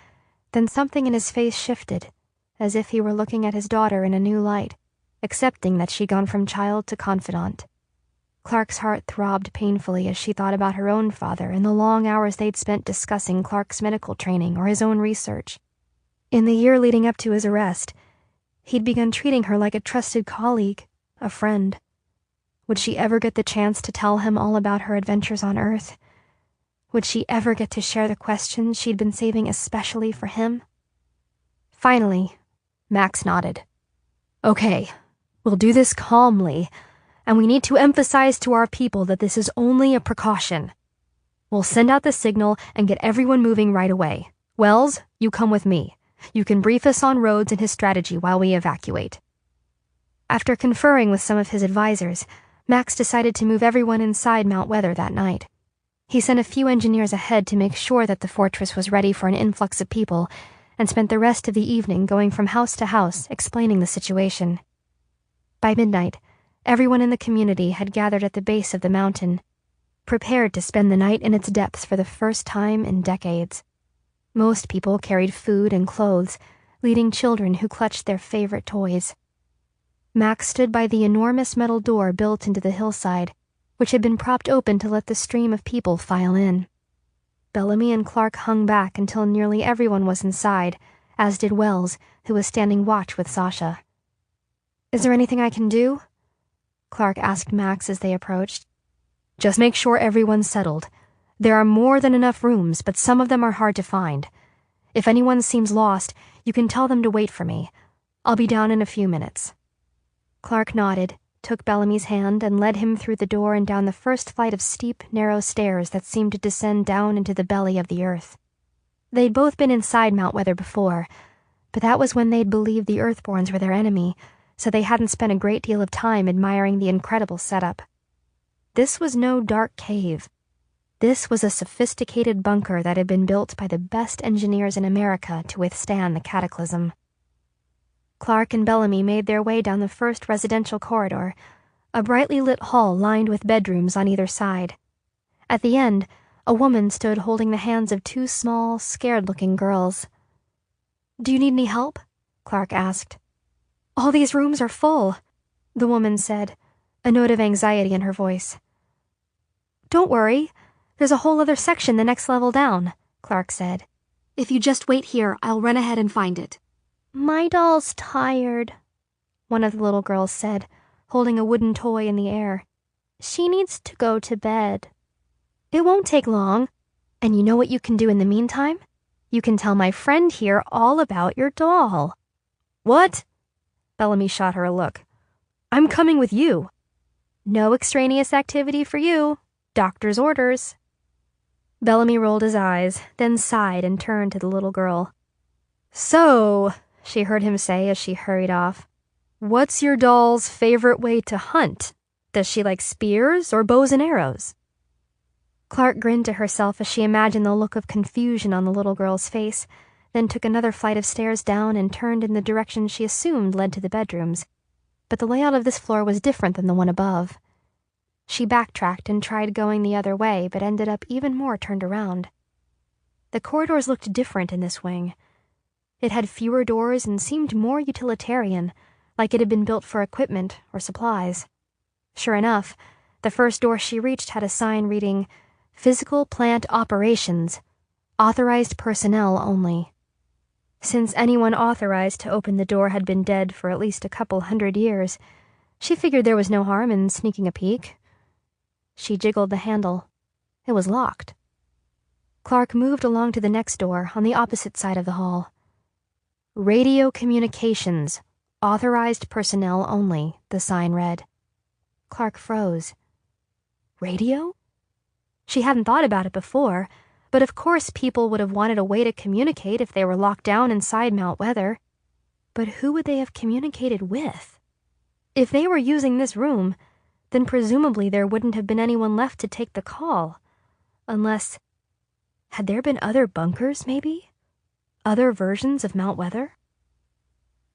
Then something in his face shifted, as if he were looking at his daughter in a new light, accepting that she'd gone from child to confidant. Clark's heart throbbed painfully as she thought about her own father and the long hours they'd spent discussing Clark's medical training or his own research. In the year leading up to his arrest, he'd begun treating her like a trusted colleague, a friend. Would she ever get the chance to tell him all about her adventures on Earth? Would she ever get to share the questions she'd been saving especially for him? Finally, Max nodded. Okay, we'll do this calmly, and we need to emphasize to our people that this is only a precaution. We'll send out the signal and get everyone moving right away. Wells, you come with me. You can brief us on Rhodes and his strategy while we evacuate. After conferring with some of his advisors, Max decided to move everyone inside Mount Weather that night. He sent a few engineers ahead to make sure that the fortress was ready for an influx of people, and spent the rest of the evening going from house to house explaining the situation. By midnight, everyone in the community had gathered at the base of the mountain, prepared to spend the night in its depths for the first time in decades. Most people carried food and clothes, leading children who clutched their favorite toys. Max stood by the enormous metal door built into the hillside, which had been propped open to let the stream of people file in. Bellamy and Clark hung back until nearly everyone was inside, as did Wells, who was standing watch with Sasha. Is there anything I can do? Clark asked Max as they approached. Just make sure everyone's settled. There are more than enough rooms, but some of them are hard to find. If anyone seems lost, you can tell them to wait for me. I'll be down in a few minutes. Clark nodded, took Bellamy's hand, and led him through the door and down the first flight of steep, narrow stairs that seemed to descend down into the belly of the earth. They'd both been inside Mount Weather before, but that was when they'd believed the Earthborns were their enemy, so they hadn't spent a great deal of time admiring the incredible setup. This was no dark cave. This was a sophisticated bunker that had been built by the best engineers in America to withstand the cataclysm. Clark and Bellamy made their way down the first residential corridor, a brightly lit hall lined with bedrooms on either side. At the end, a woman stood holding the hands of two small, scared-looking girls. Do you need any help? Clark asked. All these rooms are full, the woman said, a note of anxiety in her voice. Don't worry. There's a whole other section the next level down, Clark said. If you just wait here, I'll run ahead and find it. My doll's tired, one of the little girls said, holding a wooden toy in the air. She needs to go to bed. It won't take long. And you know what you can do in the meantime? You can tell my friend here all about your doll. What? Bellamy shot her a look. I'm coming with you. No extraneous activity for you. Doctor's orders. Bellamy rolled his eyes, then sighed and turned to the little girl. So, she heard him say as she hurried off, what's your doll's favorite way to hunt? Does she like spears or bows and arrows? Clark grinned to herself as she imagined the look of confusion on the little girl's face, then took another flight of stairs down and turned in the direction she assumed led to the bedrooms. But the layout of this floor was different than the one above. She backtracked and tried going the other way, but ended up even more turned around. The corridors looked different in this wing. It had fewer doors and seemed more utilitarian, like it had been built for equipment or supplies. Sure enough, the first door she reached had a sign reading, Physical Plant Operations, Authorized Personnel Only. Since anyone authorized to open the door had been dead for at least a couple 100 years, she figured there was no harm in sneaking a peek. She jiggled the handle. It was locked. Clark moved along to the next door on the opposite side of the hall. Radio Communications, Authorized Personnel Only, the sign read. Clark froze. Radio? She hadn't thought about it before, but of course people would have wanted a way to communicate if they were locked down inside Mount Weather. But who would they have communicated with? If they were using this room, then presumably there wouldn't have been anyone left to take the call. Unless... had there been other bunkers, maybe? Other versions of Mount Weather?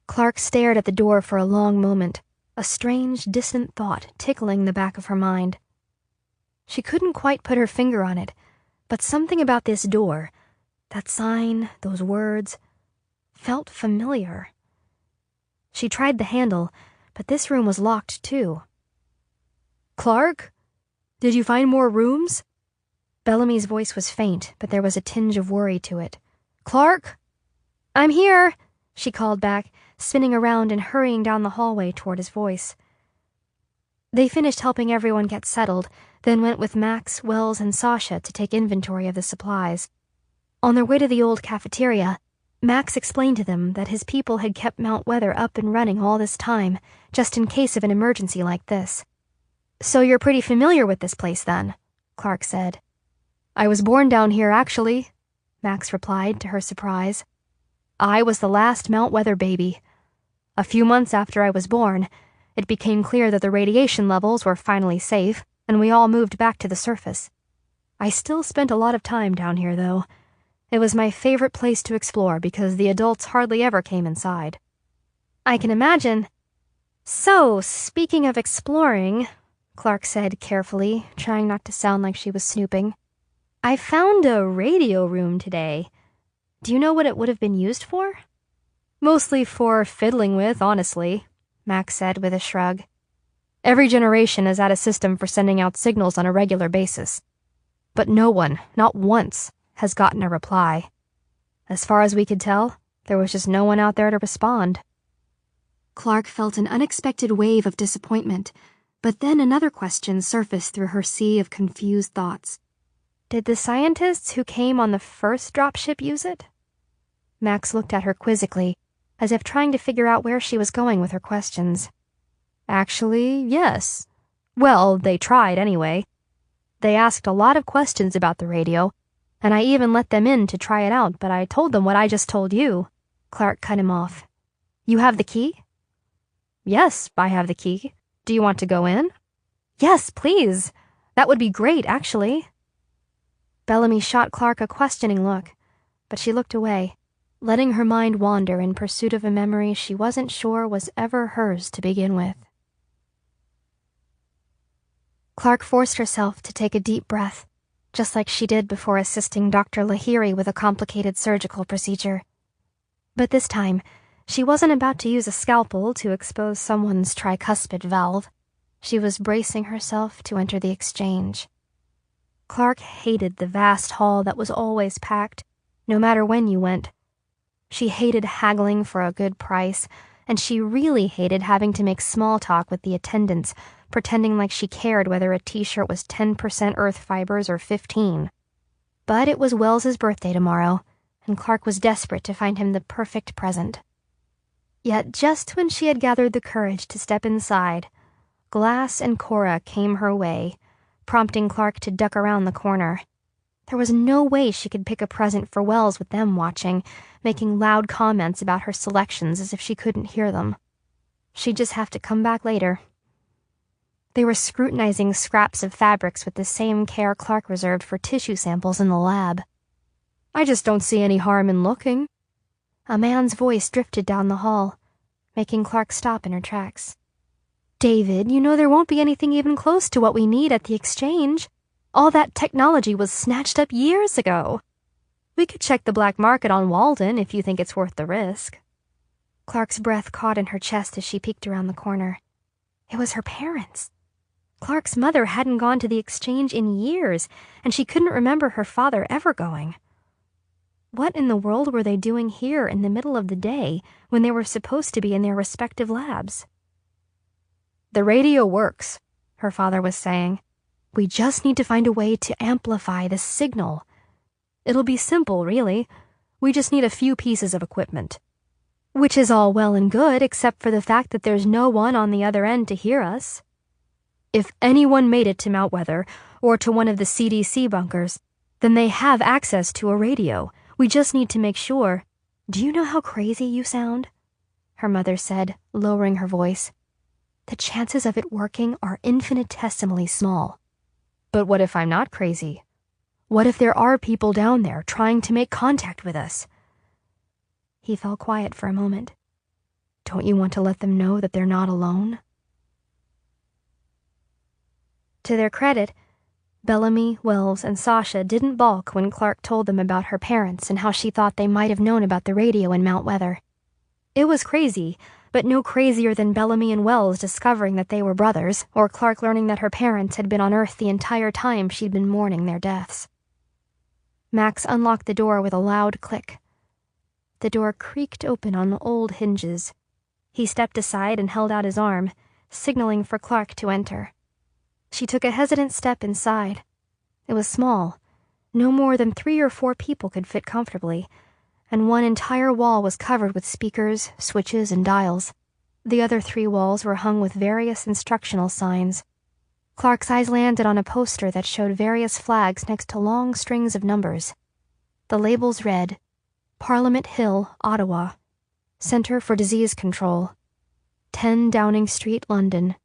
Clark stared at the door for a long moment, a strange, distant thought tickling the back of her mind. She couldn't quite put her finger on it, but something about this door, that sign, those words, felt familiar. She tried the handle, but this room was locked too. Clark? Did you find more rooms? Bellamy's voice was faint, but there was a tinge of worry to it. Clark? I'm here, she called back, spinning around and hurrying down the hallway toward his voice. They finished helping everyone get settled, then went with Max, Wells, and Sasha to take inventory of the supplies. On their way to the old cafeteria, Max explained to them that his people had kept Mount Weather up and running all this time, just in case of an emergency like this. So you're pretty familiar with this place, then, Clark said. I was born down here, actually, Max replied, to her surprise. I was the last Mount Weather baby. A few months after I was born, it became clear that the radiation levels were finally safe, and we all moved back to the surface. I still spent a lot of time down here, though. It was my favorite place to explore because the adults hardly ever came inside. I can imagine. So, speaking of exploring, Clark said carefully, trying not to sound like she was snooping, I found a radio room today. Do you know what it would have been used for? Mostly for fiddling with, honestly, Max said with a shrug. Every generation has had a system for sending out signals on a regular basis. But no one, not once, has gotten a reply. As far as we could tell, there was just no one out there to respond. Clark felt an unexpected wave of disappointment, but then another question surfaced through her sea of confused thoughts. Did the scientists who came on the first dropship use it? Max looked at her quizzically, as if trying to figure out where she was going with her questions. Actually, yes. Well, they tried anyway. They asked a lot of questions about the radio, and I even let them in to try it out, but I told them what I just told you. Clark cut him off. You have the key? Yes, I have the key. Do you want to go in? Yes, please. That would be great, actually. Bellamy shot Clark a questioning look, but she looked away, letting her mind wander in pursuit of a memory she wasn't sure was ever hers to begin with. Clark forced herself to take a deep breath, just like she did before assisting Dr. Lahiri with a complicated surgical procedure. But this time, she wasn't about to use a scalpel to expose someone's tricuspid valve. She was bracing herself to enter the exchange. Clark hated the vast hall that was always packed, no matter when you went. She hated haggling for a good price, and she really hated having to make small talk with the attendants, pretending like she cared whether a t-shirt was 10% earth fibers or 15. But it was Wells's birthday tomorrow, and Clark was desperate to find him the perfect present. Yet just when she had gathered the courage to step inside, Glass and Cora came her way, prompting Clark to duck around the corner. There was no way she could pick a present for Wells with them watching, making loud comments about her selections as if she couldn't hear them. She'd just have to come back later. They were scrutinizing scraps of fabrics with the same care Clark reserved for tissue samples in the lab. "I just don't see any harm in looking." A man's voice drifted down the hall, making Clark stop in her tracks. "David, you know there won't be anything even close to what we need at the exchange. All that technology was snatched up years ago. We could check the black market on Walden if you think it's worth the risk." Clark's breath caught in her chest as she peeked around the corner. It was her parents. Clark's mother hadn't gone to the exchange in years, and she couldn't remember her father ever going. What in the world were they doing here in the middle of the day when they were supposed to be in their respective labs? "The radio works," her father was saying. "We just need to find a way to amplify the signal. It'll be simple, really. We just need a few pieces of equipment." Which is all well and good, except for the fact that there's no one on the other end to hear us. "If anyone made it to Mount Weather, or to one of the CDC bunkers, then they have access to a radio. We just need to make sure." "Do you know how crazy you sound?" her mother said, lowering her voice. "The chances of it working are infinitesimally small." "But what if I'm not crazy? What if there are people down there trying to make contact with us?" He fell quiet for a moment. "Don't you want to let them know that they're not alone?" To their credit, Bellamy, Wells, and Sasha didn't balk when Clark told them about her parents and how she thought they might have known about the radio in Mount Weather. It was crazy, but no crazier than Bellamy and Wells discovering that they were brothers, or Clark learning that her parents had been on Earth the entire time she'd been mourning their deaths. Max unlocked the door with a loud click. The door creaked open on old hinges. He stepped aside and held out his arm, signaling for Clark to enter. She took a hesitant step inside. It was small. No more than 3 or 4 people could fit comfortably, and one entire wall was covered with speakers, switches, and dials. The other 3 walls were hung with various instructional signs. Clark's eyes landed on a poster that showed various flags next to long strings of numbers. The labels read, Parliament Hill, Ottawa, Center for Disease Control, 10 Downing Street, London,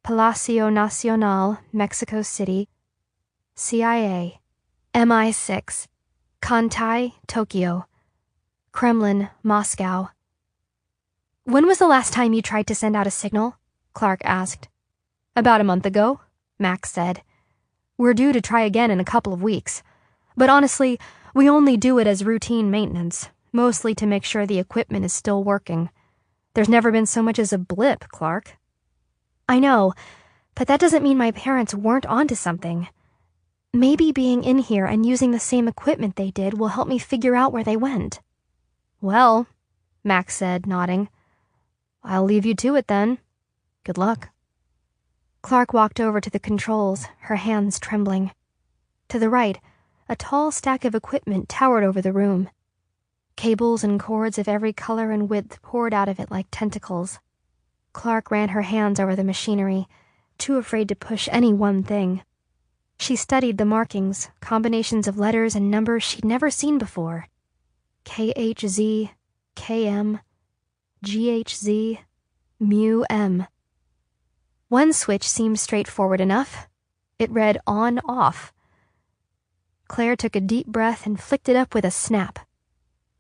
Palacio Nacional, Mexico City, CIA, MI6, Kantai, Tokyo, Kremlin, Moscow. "When was the last time you tried to send out a signal?" Clark asked. "About a month ago," Max said. "We're due to try again in a couple of weeks. But honestly, we only do it as routine maintenance, mostly to make sure the equipment is still working. There's never been so much as a blip, Clark." "I know, but that doesn't mean my parents weren't onto something. Maybe being in here and using the same equipment they did will help me figure out where they went." "Well," Max said, nodding, "I'll leave you to it then. Good luck." Clark walked over to the controls, her hands trembling. To the right, a tall stack of equipment towered over the room. Cables and cords of every color and width poured out of it like tentacles. Clark ran her hands over the machinery, too afraid to push any one thing. She studied the markings, combinations of letters and numbers she'd never seen before. KHZ, KM, GHZ, MU-M. One switch seemed straightforward enough. It read on-off. Claire took a deep breath and flicked it up with a snap.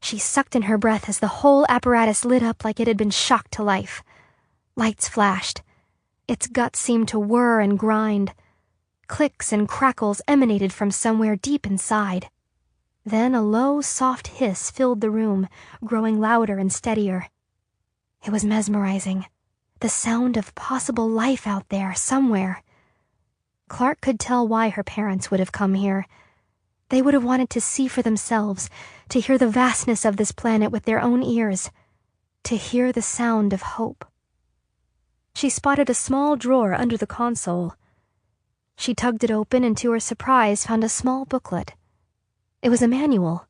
She sucked in her breath as the whole apparatus lit up like it had been shocked to life. Lights flashed. Its guts seemed to whir and grind. Clicks and crackles emanated from somewhere deep inside. Then a low, soft hiss filled the room, growing louder and steadier. It was mesmerizing. The sound of possible life out there, somewhere. Clark could tell why her parents would have come here. They would have wanted to see for themselves, to hear the vastness of this planet with their own ears, to hear the sound of hope. She spotted a small drawer under the console. She tugged it open and to her surprise found a small booklet. It was a manual.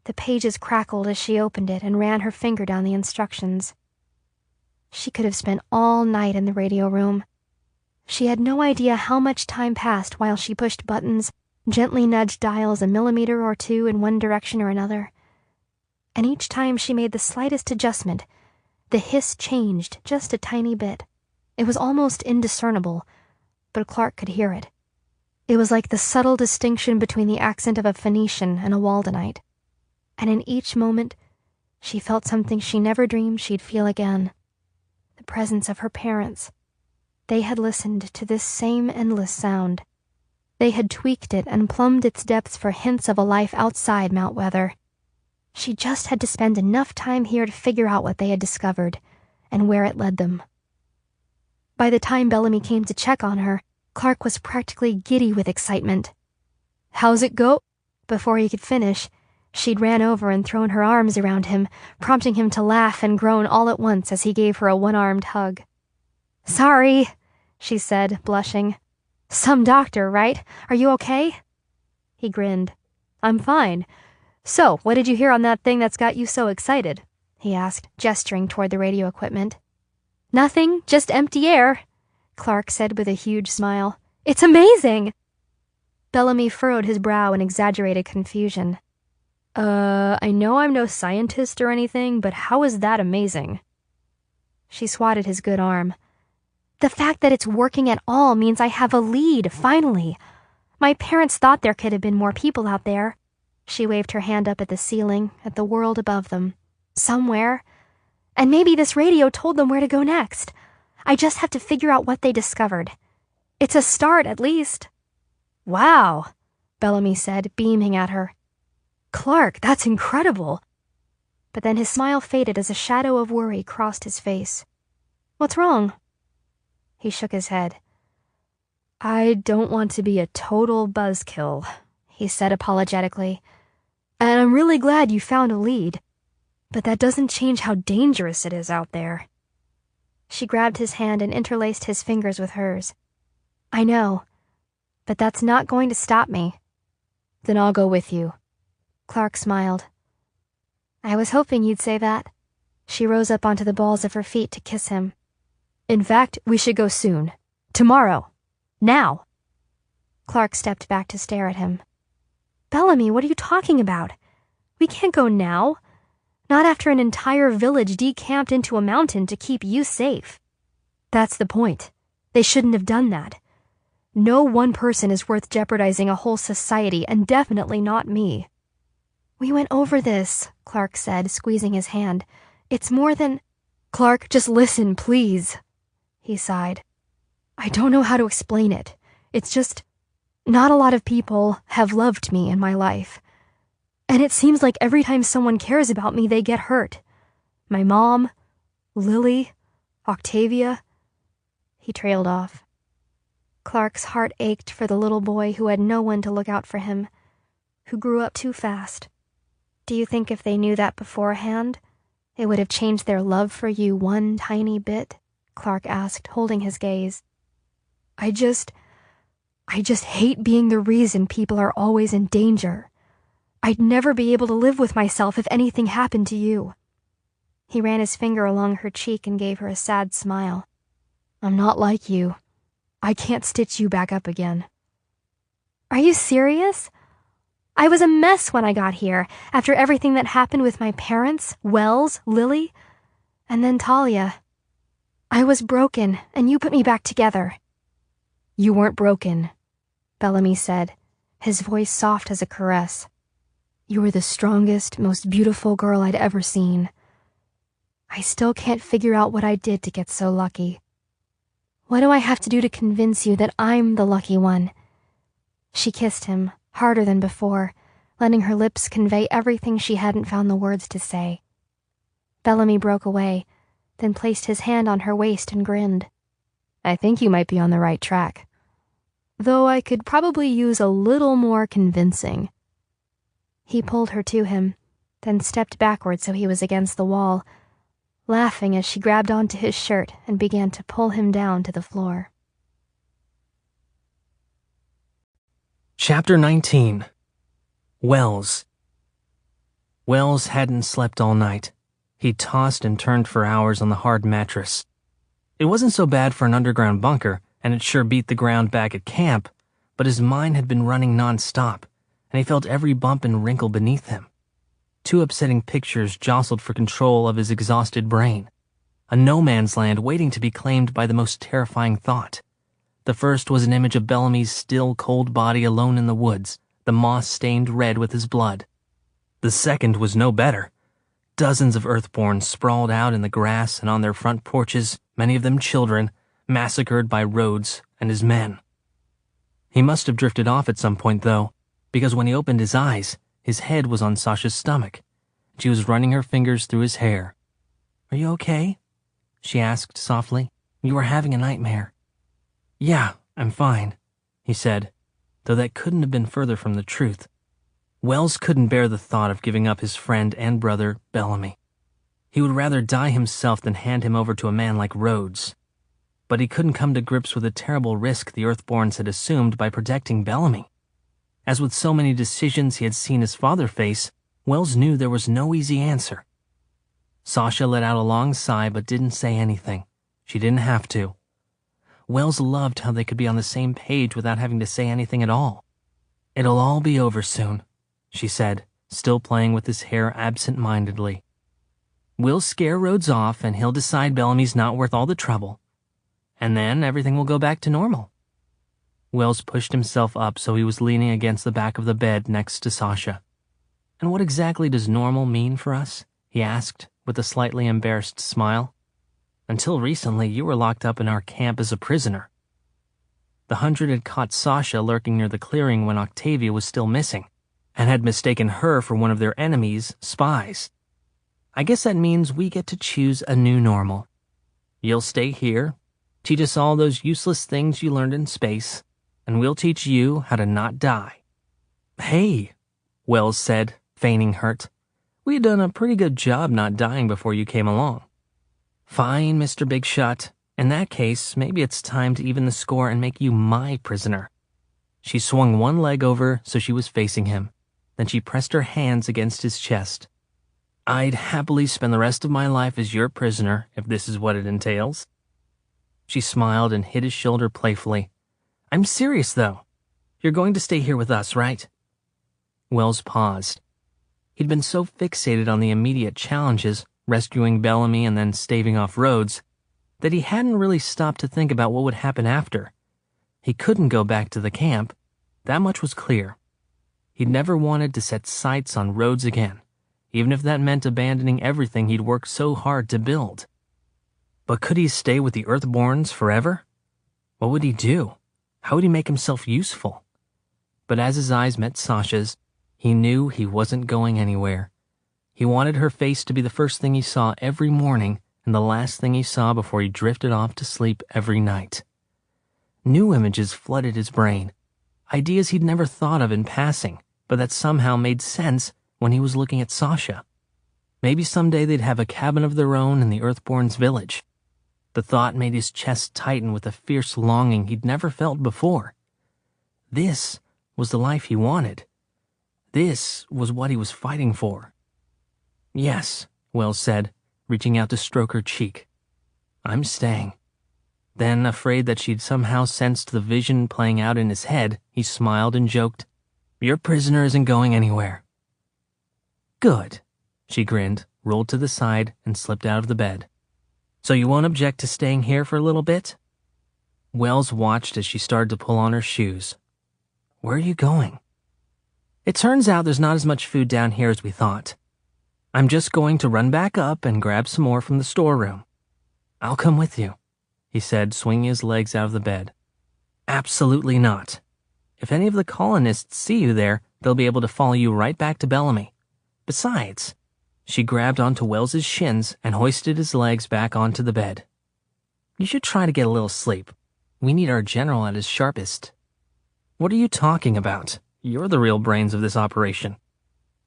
The pages crackled as she opened it and ran her finger down the instructions. She could have spent all night in the radio room. She had no idea how much time passed while she pushed buttons, gently nudged dials a millimeter or two in one direction or another. And each time she made the slightest adjustment, the hiss changed just a tiny bit. It was almost indiscernible, but Clark could hear it. It was like the subtle distinction between the accent of a Phoenician and a Waldenite. And in each moment, she felt something she never dreamed she'd feel again. The presence of her parents. They had listened to this same endless sound. They had tweaked it and plumbed its depths for hints of a life outside Mount Weather. She just had to spend enough time here to figure out what they had discovered, and where it led them. By the time Bellamy came to check on her, Clark was practically giddy with excitement. "How's it go?" Before he could finish, she'd ran over and thrown her arms around him, prompting him to laugh and groan all at once as he gave her a one-armed hug. "Sorry," she said, blushing. "Some doctor, right? Are you okay?" He grinned. "I'm fine. So, what did you hear on that thing that's got you so excited?" he asked, gesturing toward the radio equipment. "Nothing, just empty air," Clark said with a huge smile. "It's amazing!" Bellamy furrowed his brow in exaggerated confusion. I know I'm no scientist or anything, but how is that amazing?" She swatted his good arm. "The fact that it's working at all means I have a lead, finally. My parents thought there could have been more people out there." She waved her hand up at the ceiling, at the world above them. "Somewhere. And maybe this radio told them where to go next. I just have to figure out what they discovered. It's a start, at least." "Wow," Bellamy said, beaming at her. "Clark, that's incredible." But then his smile faded as a shadow of worry crossed his face. "What's wrong?" He shook his head. "I don't want to be a total buzzkill," he said apologetically. "And I'm really glad you found a lead. But that doesn't change how dangerous it is out there." She grabbed his hand and interlaced his fingers with hers. "I know, but that's not going to stop me." "Then I'll go with you." Clark smiled. "I was hoping you'd say that." She rose up onto the balls of her feet to kiss him. "In fact, we should go soon. Tomorrow. Now." Clark stepped back to stare at him. "Bellamy, what are you talking about? We can't go now. Not after an entire village decamped into a mountain to keep you safe." "That's the point. They shouldn't have done that. No one person is worth jeopardizing a whole society, and definitely not me." "We went over this," Clark said, squeezing his hand. "It's more than—" "Clark, just listen, please," he sighed. "I don't know how to explain it. It's just, not a lot of people have loved me in my life. And it seems like every time someone cares about me, they get hurt. My mom, Lily, Octavia." He trailed off. Clark's heart ached for the little boy who had no one to look out for him, who grew up too fast. "Do you think if they knew that beforehand, it would have changed their love for you one tiny bit?" Clark asked, holding his gaze. I just hate being the reason people are always in danger. I'd never be able to live with myself if anything happened to you." He ran his finger along her cheek and gave her a sad smile. "I'm not like you. I can't stitch you back up again." "Are you serious? I was a mess when I got here, after everything that happened with my parents, Wells, Lily, and then Talia. I was broken, and you put me back together." "You weren't broken," Bellamy said, his voice soft as a caress. "You were the strongest, most beautiful girl I'd ever seen. I still can't figure out what I did to get so lucky. What do I have to do to convince you that I'm the lucky one?" She kissed him, harder than before, letting her lips convey everything she hadn't found the words to say. Bellamy broke away, then placed his hand on her waist and grinned. "I think you might be on the right track." though I could probably use a little more convincing." He pulled her to him, then stepped backward so he was against the wall, laughing as she grabbed onto his shirt and began to pull him down to the floor. Chapter 19. Wells. Wells hadn't slept all night. He tossed and turned for hours on the hard mattress. It wasn't so bad for an underground bunker, and it sure beat the ground back at camp, but his mind had been running non-stop, and he felt every bump and wrinkle beneath him. Two upsetting pictures jostled for control of his exhausted brain. A no-man's land waiting to be claimed by the most terrifying thought. The first was an image of Bellamy's still, cold body alone in the woods, the moss stained red with his blood. The second was no better. Dozens of Earthborns sprawled out in the grass and on their front porches, many of them children, massacred by Rhodes and his men. He must have drifted off at some point, though, because when he opened his eyes, his head was on Sasha's stomach. She was running her fingers through his hair. "Are you okay?" she asked softly. "You were having a nightmare." "Yeah, I'm fine," he said, though that couldn't have been further from the truth. Wells couldn't bear the thought of giving up his friend and brother, Bellamy. He would rather die himself than hand him over to a man like Rhodes. But he couldn't come to grips with the terrible risk the Earthborns had assumed by protecting Bellamy. As with so many decisions he had seen his father face, Wells knew there was no easy answer. Sasha let out a long sigh but didn't say anything. She didn't have to. Wells loved how they could be on the same page without having to say anything at all. "It'll all be over soon," she said, still playing with his hair absent-mindedly. "We'll scare Rhodes off and he'll decide Bellamy's not worth all the trouble. And then everything will go back to normal." Wells pushed himself up so he was leaning against the back of the bed next to Sasha. "And what exactly does normal mean for us?" he asked, with a slightly embarrassed smile. "Until recently, you were locked up in our camp as a prisoner." The 100 had caught Sasha lurking near the clearing when Octavia was still missing, and had mistaken her for one of their enemies' spies. "I guess that means we get to choose a new normal. You'll stay here, teach us all those useless things you learned in space, and we'll teach you how to not die." "Hey," Wells said, feigning hurt. "We had done a pretty good job not dying before you came along." "Fine, Mr. Big Shot. In that case, maybe it's time to even the score and make you my prisoner." She swung one leg over so she was facing him. Then she pressed her hands against his chest. "I'd happily spend the rest of my life as your prisoner if this is what it entails." She smiled and hit his shoulder playfully. "I'm serious, though. You're going to stay here with us, right?" Wells paused. He'd been so fixated on the immediate challenges, rescuing Bellamy and then staving off Rhodes, that he hadn't really stopped to think about what would happen after. He couldn't go back to the camp. That much was clear. He'd never wanted to set sights on Rhodes again, even if that meant abandoning everything he'd worked so hard to build. But could he stay with the Earthborns forever? What would he do? How would he make himself useful? But as his eyes met Sasha's, he knew he wasn't going anywhere. He wanted her face to be the first thing he saw every morning and the last thing he saw before he drifted off to sleep every night. New images flooded his brain, ideas he'd never thought of in passing, but that somehow made sense when he was looking at Sasha. Maybe someday they'd have a cabin of their own in the Earthborns' village. The thought made his chest tighten with a fierce longing he'd never felt before. This was the life he wanted. This was what he was fighting for. "Yes," Wells said, reaching out to stroke her cheek. "I'm staying." Then, afraid that she'd somehow sensed the vision playing out in his head, he smiled and joked, "Your prisoner isn't going anywhere." "Good," she grinned, rolled to the side, and slipped out of the bed. "So you won't object to staying here for a little bit?" Wells watched as she started to pull on her shoes. "Where are you going?" "It turns out there's not as much food down here as we thought. I'm just going to run back up and grab some more from the storeroom." "I'll come with you," he said, swinging his legs out of the bed. "Absolutely not. If any of the colonists see you there, they'll be able to follow you right back to Bellamy. Besides," she grabbed onto Wells's shins and hoisted his legs back onto the bed, "you should try to get a little sleep. We need our general at his sharpest." What are you talking about? You're the real brains of this operation.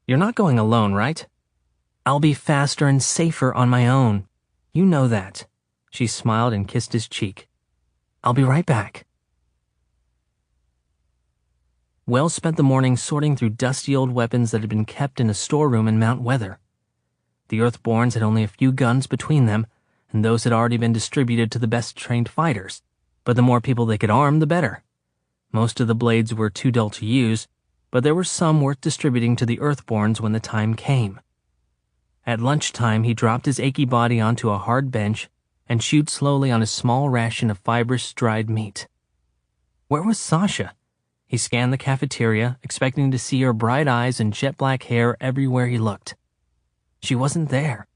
You're not going alone, right? I'll be faster and safer on my own. You know that. She smiled and kissed his cheek. I'll be right back. Wells spent the morning sorting through dusty old weapons that had been kept in a storeroom in Mount Weather. The Earthborns had only a few guns between them, and those had already been distributed to the best-trained fighters, but the more people they could arm, the better. Most of the blades were too dull to use, but there were some worth distributing to the Earthborns when the time came. At lunchtime, he dropped his achy body onto a hard bench and chewed slowly on a small ration of fibrous dried meat. Where was Sasha? He scanned the cafeteria, expecting to see her bright eyes and jet-black hair everywhere he looked. She wasn't there.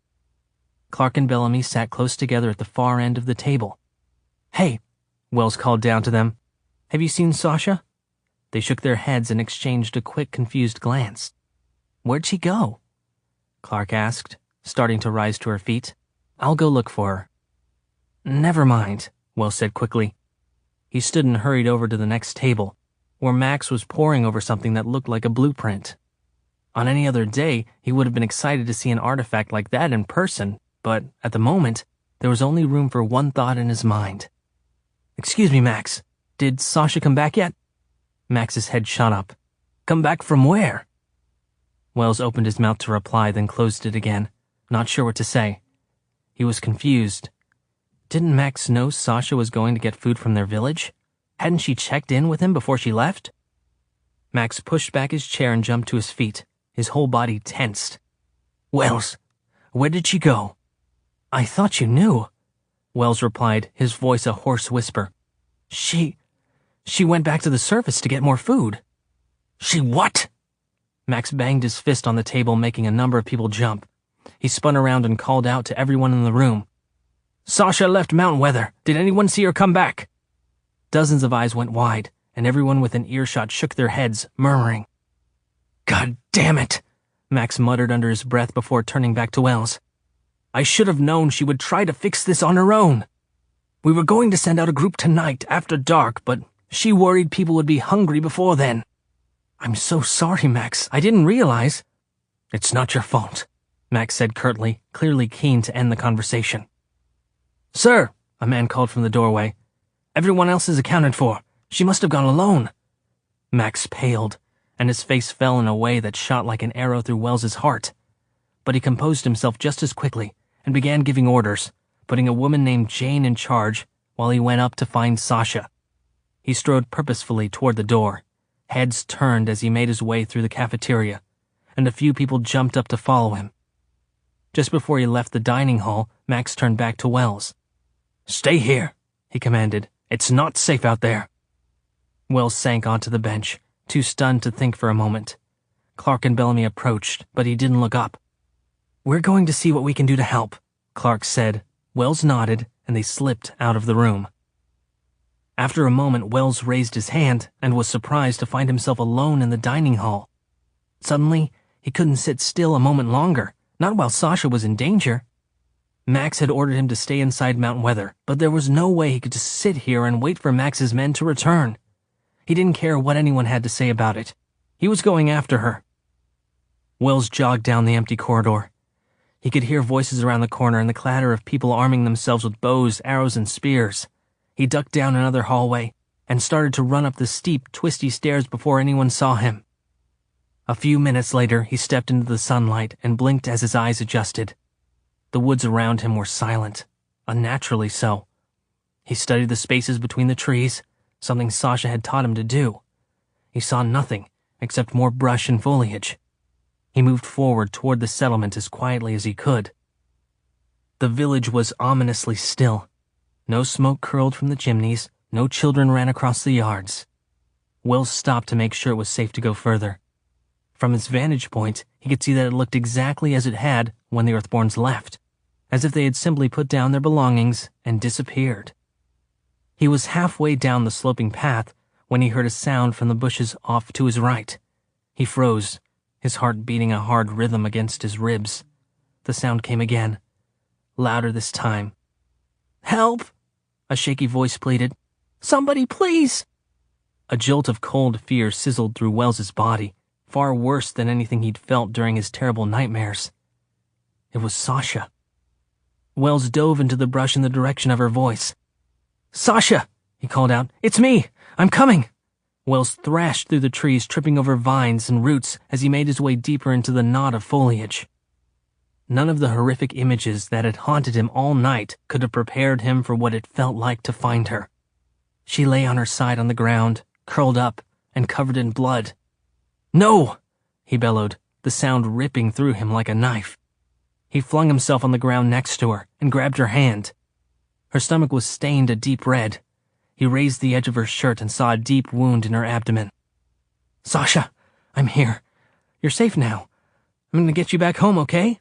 Clark and Bellamy sat close together at the far end of the table. "Hey," Wells called down to them. "Have you seen Sasha?" They shook their heads and exchanged a quick, confused glance. "Where'd she go?" Clark asked, starting to rise to her feet. "I'll go look for her." "Never mind," Wells said quickly. He stood and hurried over to the next table, where Max was poring over something that looked like a blueprint. On any other day, he would have been excited to see an artifact like that in person, but at the moment, there was only room for one thought in his mind. "Excuse me, Max. Did Sasha come back yet?" Max's head shot up. "Come back from where?" Wells opened his mouth to reply, then closed it again, not sure what to say. He was confused. Didn't Max know Sasha was going to get food from their village? Hadn't she checked in with him before she left? Max pushed back his chair and jumped to his feet, his whole body tensed. "Wells, where did she go?" "I thought you knew," Wells replied, his voice a hoarse whisper. She went back to the surface to get more food." "She what?" Max banged his fist on the table, making a number of people jump. He spun around and called out to everyone in the room. "Sasha left Mount Weather. Did anyone see her come back?" Dozens of eyes went wide, and everyone within earshot shook their heads, murmuring. "God damn it," Max muttered under his breath before turning back to Wells. "I should have known she would try to fix this on her own. We were going to send out a group tonight after dark, but she worried people would be hungry before then." "I'm so sorry, Max. I didn't realize." "It's not your fault," Max said curtly, clearly keen to end the conversation. "Sir," a man called from the doorway. "Everyone else is accounted for. She must have gone alone." Max paled, and his face fell in a way that shot like an arrow through Wells's heart. But he composed himself just as quickly and began giving orders, putting a woman named Jane in charge while he went up to find Sasha. He strode purposefully toward the door. Heads turned as he made his way through the cafeteria, and a few people jumped up to follow him. Just before he left the dining hall, Max turned back to Wells. "Stay here," he commanded. "It's not safe out there." Wells sank onto the bench, too stunned to think for a moment. Clark and Bellamy approached, but he didn't look up. "We're going to see what we can do to help," Clark said. Wells nodded, and they slipped out of the room. After a moment, Wells raised his hand and was surprised to find himself alone in the dining hall. Suddenly, he couldn't sit still a moment longer, not while Sasha was in danger. Max had ordered him to stay inside Mount Weather, but there was no way he could just sit here and wait for Max's men to return. He didn't care what anyone had to say about it. He was going after her. Wells jogged down the empty corridor. He could hear voices around the corner and the clatter of people arming themselves with bows, arrows, and spears. He ducked down another hallway and started to run up the steep, twisty stairs before anyone saw him. A few minutes later, he stepped into the sunlight and blinked as his eyes adjusted. The woods around him were silent, unnaturally so. He studied the spaces between the trees, something Sasha had taught him to do. He saw nothing except more brush and foliage. He moved forward toward the settlement as quietly as he could. The village was ominously still. No smoke curled from the chimneys, no children ran across the yards. Wells stopped to make sure it was safe to go further. From his vantage point, he could see that it looked exactly as it had when the Earthborns left, as if they had simply put down their belongings and disappeared. He was halfway down the sloping path when he heard a sound from the bushes off to his right. He froze, his heart beating a hard rhythm against his ribs. The sound came again, louder this time. "Help!" a shaky voice pleaded. "Somebody, please!" A jolt of cold fear sizzled through Wells's body, far worse than anything he'd felt during his terrible nightmares. It was Sasha. Wells dove into the brush in the direction of her voice. "Sasha!" he called out. "It's me! I'm coming!" Wells thrashed through the trees, tripping over vines and roots as he made his way deeper into the knot of foliage. None of the horrific images that had haunted him all night could have prepared him for what it felt like to find her. She lay on her side on the ground, curled up and covered in blood. "No!" he bellowed, the sound ripping through him like a knife. He flung himself on the ground next to her and grabbed her hand. Her stomach was stained a deep red. He raised the edge of her shirt and saw a deep wound in her abdomen. "Sasha, I'm here. You're safe now. I'm going to get you back home, okay?"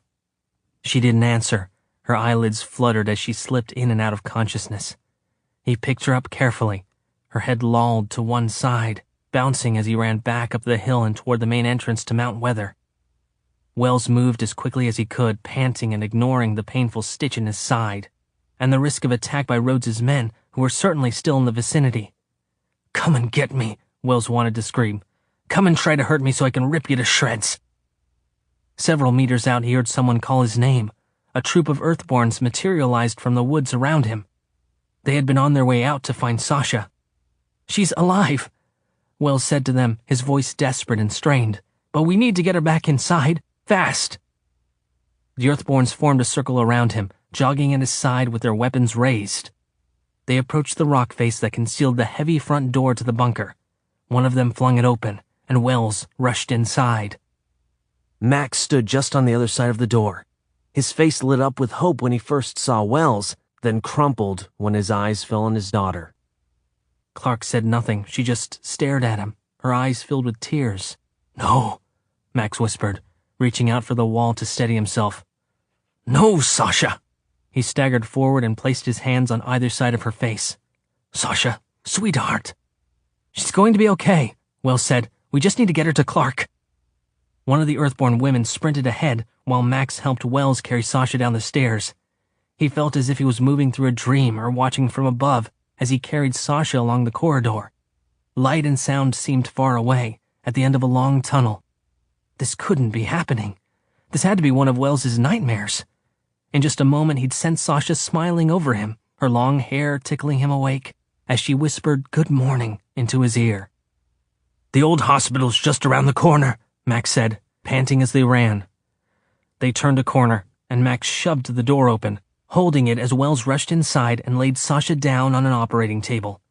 She didn't answer. Her eyelids fluttered as she slipped in and out of consciousness. He picked her up carefully. Her head lolled to one side, bouncing as he ran back up the hill and toward the main entrance to Mount Weather. Wells moved as quickly as he could, panting and ignoring the painful stitch in his side, and the risk of attack by Rhodes's men, who were certainly still in the vicinity. "Come and get me," Wells wanted to scream. "Come and try to hurt me so I can rip you to shreds." Several meters out, he heard someone call his name. A troop of Earthborns materialized from the woods around him. They had been on their way out to find Sasha. "She's alive," Wells said to them, his voice desperate and strained. "But we need to get her back inside. Fast!" The Earthborns formed a circle around him, jogging at his side with their weapons raised. They approached the rock face that concealed the heavy front door to the bunker. One of them flung it open, and Wells rushed inside. Max stood just on the other side of the door. His face lit up with hope when he first saw Wells, then crumpled when his eyes fell on his daughter. Clark said nothing. She just stared at him, her eyes filled with tears. "No," Max whispered, reaching out for the wall to steady himself. "No, Sasha!" He staggered forward and placed his hands on either side of her face. "Sasha, sweetheart." "She's going to be okay," Wells said. "We just need to get her to Clark." One of the Earthborn women sprinted ahead while Max helped Wells carry Sasha down the stairs. He felt as if he was moving through a dream or watching from above as he carried Sasha along the corridor. Light and sound seemed far away, at the end of a long tunnel. This couldn't be happening. This had to be one of Wells's nightmares. In just a moment, he'd sense Sasha smiling over him, her long hair tickling him awake, as she whispered good morning into his ear. "The old hospital's just around the corner," Max said, panting as they ran. They turned a corner, and Max shoved the door open, holding it as Wells rushed inside and laid Sasha down on an operating table.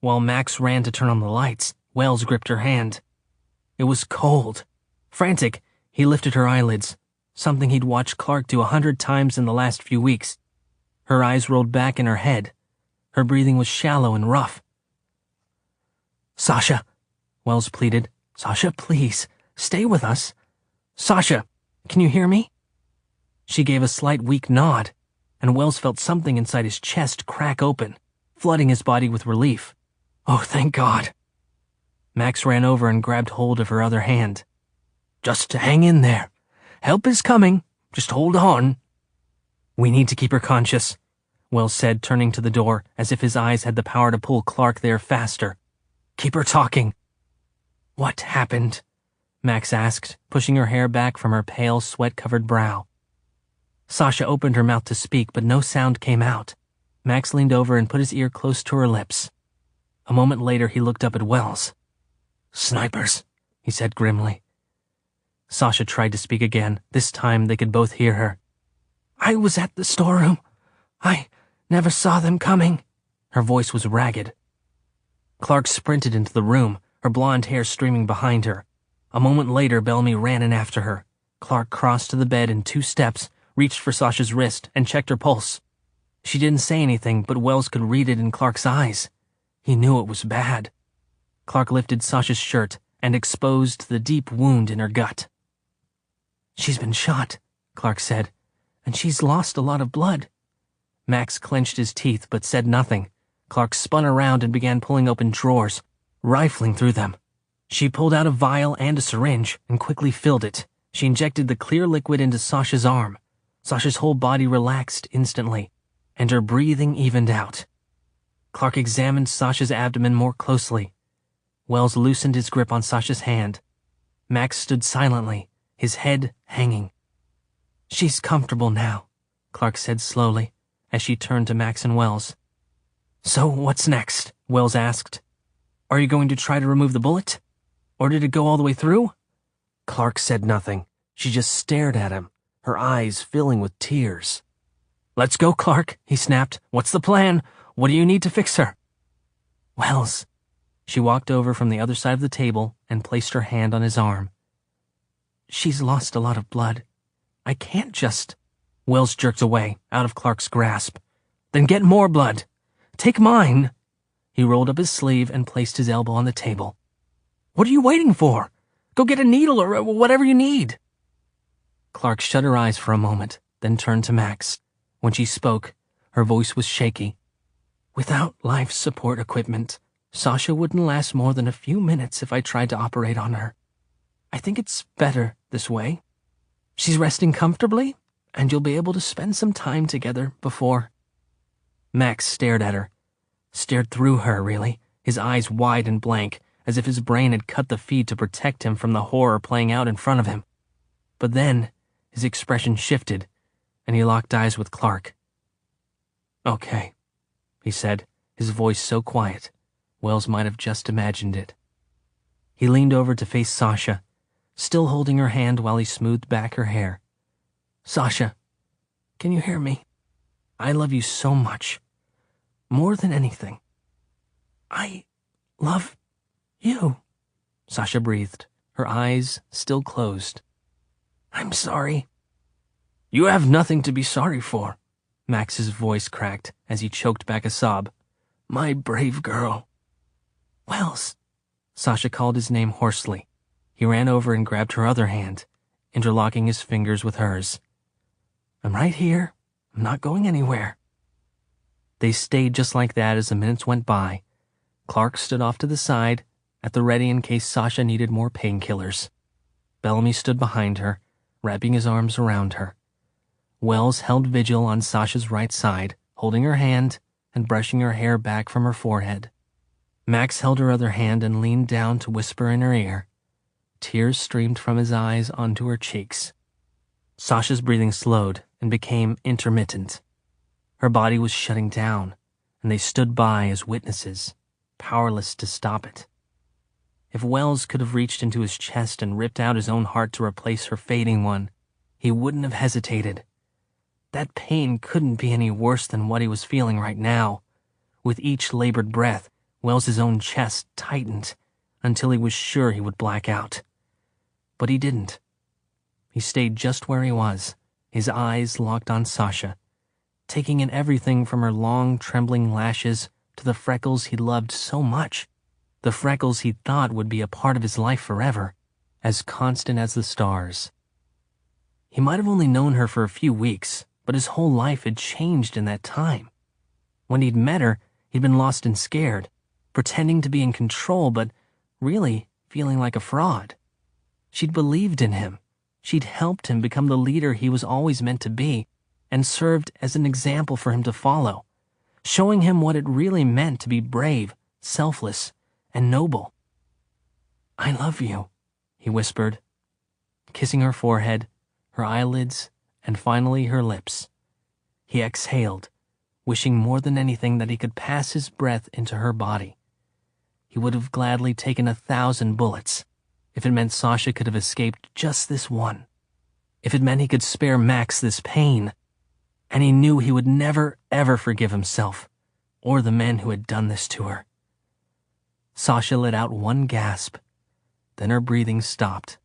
While Max ran to turn on the lights, Wells gripped her hand. It was cold. Frantic, he lifted her eyelids, something he'd watched Clark do 100 times in the last few weeks. Her eyes rolled back in her head. Her breathing was shallow and rough. "Sasha," Wells pleaded. "Sasha, please. Stay with us. Sasha, can you hear me?" She gave a slight weak nod, and Wells felt something inside his chest crack open, flooding his body with relief. "Oh, thank God." Max ran over and grabbed hold of her other hand. "Just hang in there. Help is coming. Just hold on." "We need to keep her conscious," Wells said, turning to the door as if his eyes had the power to pull Clark there faster. "Keep her talking." "What happened?" Max asked, pushing her hair back from her pale, sweat-covered brow. Sasha opened her mouth to speak, but no sound came out. Max leaned over and put his ear close to her lips. A moment later, he looked up at Wells. "Snipers," he said grimly. Sasha tried to speak again. This time, they could both hear her. "I was at the storeroom. I never saw them coming." Her voice was ragged. Clark sprinted into the room, her blonde hair streaming behind her. A moment later, Bellamy ran in after her. Clark crossed to the bed in 2 steps, reached for Sasha's wrist, and checked her pulse. She didn't say anything, but Wells could read it in Clark's eyes. He knew it was bad. Clark lifted Sasha's shirt and exposed the deep wound in her gut. "She's been shot," Clark said, "and she's lost a lot of blood." Max clenched his teeth but said nothing. Clark spun around and began pulling open drawers, rifling through them. She pulled out a vial and a syringe and quickly filled it. She injected the clear liquid into Sasha's arm. Sasha's whole body relaxed instantly, and her breathing evened out. Clark examined Sasha's abdomen more closely. Wells loosened his grip on Sasha's hand. Max stood silently, his head hanging. "She's comfortable now," Clark said slowly, as she turned to Max and Wells. "So what's next?" Wells asked. "Are you going to try to remove the bullet? Or did it go all the way through?" Clark said nothing. She just stared at him, her eyes filling with tears. "Let's go, Clark," he snapped. "What's the plan? What do you need to fix her?" "Wells." She walked over from the other side of the table and placed her hand on his arm. "She's lost a lot of blood. I can't just—" Wells jerked away, out of Clark's grasp. "Then get more blood. Take mine." He rolled up his sleeve and placed his elbow on the table. "What are you waiting for? Go get a needle or whatever you need." Clark shut her eyes for a moment, then turned to Max. When she spoke, her voice was shaky. "Without life support equipment, Sasha wouldn't last more than a few minutes if I tried to operate on her. I think it's better this way. She's resting comfortably, and you'll be able to spend some time together before—" Max stared at her. Stared through her, really, his eyes wide and blank, as if his brain had cut the feed to protect him from the horror playing out in front of him. But then, his expression shifted, and he locked eyes with Clark. "Okay," he said, his voice so quiet, Wells might have just imagined it. He leaned over to face Sasha, still holding her hand while he smoothed back her hair. "Sasha, can you hear me? I love you so much. More than anything. I love you," Sasha breathed, her eyes still closed. "I'm sorry." "You have nothing to be sorry for," Max's voice cracked as he choked back a sob. "My brave girl." "Wells," Sasha called his name hoarsely. He ran over and grabbed her other hand, interlocking his fingers with hers. "I'm right here. I'm not going anywhere." They stayed just like that as the minutes went by. Clark stood off to the side, at the ready in case Sasha needed more painkillers. Bellamy stood behind her, wrapping his arms around her. Wells held vigil on Sasha's right side, holding her hand and brushing her hair back from her forehead. Max held her other hand and leaned down to whisper in her ear. Tears streamed from his eyes onto her cheeks. Sasha's breathing slowed and became intermittent. Her body was shutting down, and they stood by as witnesses, powerless to stop it. If Wells could have reached into his chest and ripped out his own heart to replace her fading one, he wouldn't have hesitated. That pain couldn't be any worse than what he was feeling right now. With each labored breath, Wells's own chest tightened until he was sure he would black out. But he didn't. He stayed just where he was, his eyes locked on Sasha, taking in everything from her long, trembling lashes to the freckles he loved so much, the freckles he thought would be a part of his life forever, as constant as the stars. He might have only known her for a few weeks, but his whole life had changed in that time. When he'd met her, he'd been lost and scared, pretending to be in control, but really feeling like a fraud. She'd believed in him. She'd helped him become the leader he was always meant to be, and served as an example for him to follow, showing him what it really meant to be brave, selfless, and noble. "I love you," he whispered, kissing her forehead, her eyelids, and finally her lips. He exhaled, wishing more than anything that he could pass his breath into her body. He would have gladly taken 1,000 bullets if it meant Sasha could have escaped just this one, if it meant he could spare Max this pain. And he knew he would never, ever forgive himself or the men who had done this to her. Sasha let out one gasp, then her breathing stopped.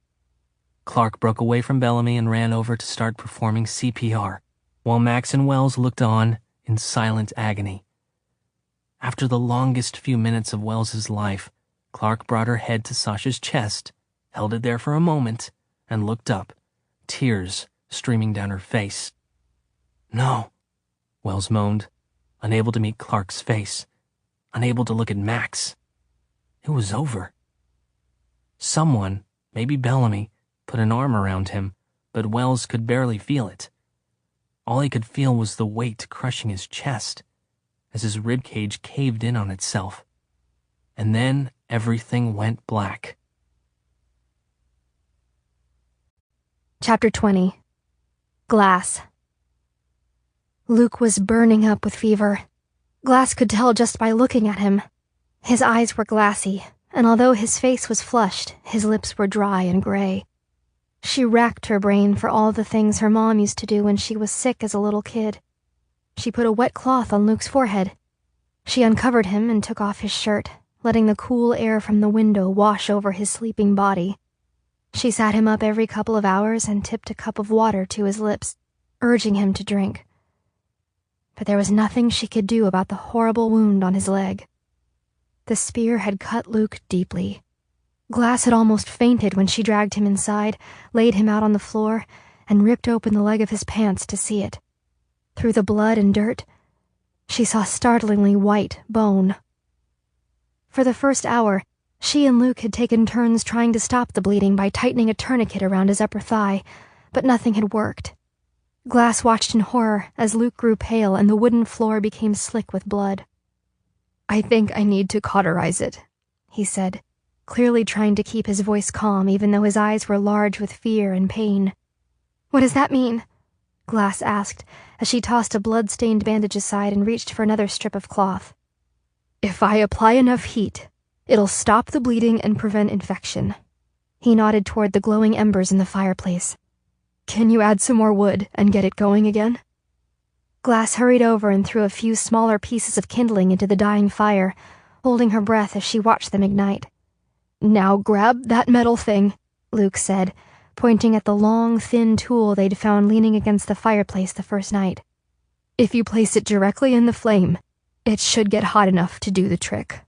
Clark broke away from Bellamy and ran over to start performing CPR, while Max and Wells looked on in silent agony. After the longest few minutes of Wells's life, Clark brought her head to Sasha's chest, held it there for a moment, and looked up, tears streaming down her face. "No," Wells moaned, unable to meet Clark's face, unable to look at Max. It was over. Someone, maybe Bellamy, put an arm around him, but Wells could barely feel it. All he could feel was the weight crushing his chest, as his ribcage caved in on itself. And then everything went black. Chapter 20. Glass. Luke was burning up with fever. Glass could tell just by looking at him. His eyes were glassy, and although his face was flushed, his lips were dry and gray. She racked her brain for all the things her mom used to do when she was sick as a little kid. She put a wet cloth on Luke's forehead. She uncovered him and took off his shirt, letting the cool air from the window wash over his sleeping body. She sat him up every couple of hours and tipped a cup of water to his lips, urging him to drink. But there was nothing she could do about the horrible wound on his leg. The spear had cut Luke deeply. Glass had almost fainted when she dragged him inside, laid him out on the floor, and ripped open the leg of his pants to see it. Through the blood and dirt, she saw startlingly white bone. For the first hour, she and Luke had taken turns trying to stop the bleeding by tightening a tourniquet around his upper thigh, but nothing had worked. Glass watched in horror as Luke grew pale and the wooden floor became slick with blood. "I think I need to cauterize it," he said, clearly trying to keep his voice calm even though his eyes were large with fear and pain. "What does that mean?" Glass asked as she tossed a blood-stained bandage aside and reached for another strip of cloth. "If I apply enough heat, it'll stop the bleeding and prevent infection." He nodded toward the glowing embers in the fireplace. "Can you add some more wood and get it going again?" Glass hurried over and threw a few smaller pieces of kindling into the dying fire, holding her breath as she watched them ignite. "Now grab that metal thing," Luke said, pointing at the long, thin tool they'd found leaning against the fireplace the first night. "If you place it directly in the flame, it should get hot enough to do the trick."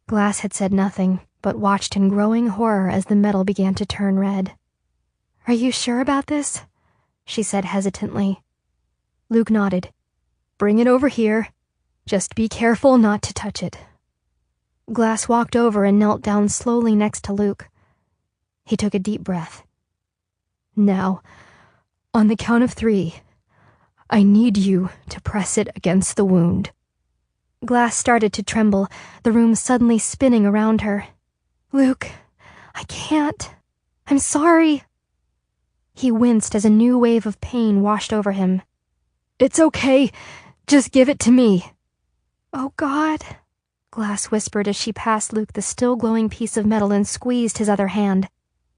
Glass had said nothing, but watched in growing horror as the metal began to turn red. "Are you sure about this?" she said hesitantly. Luke nodded. "Bring it over here. Just be careful not to touch it." Glass walked over and knelt down slowly next to Luke. He took a deep breath. "Now, on the count of 3, I need you to press it against the wound." Glass started to tremble, the room suddenly spinning around her. "Luke, I can't. I'm sorry." He winced as a new wave of pain washed over him. "It's okay. Just give it to me." "Oh, God," Glass whispered as she passed Luke the still glowing piece of metal and squeezed his other hand.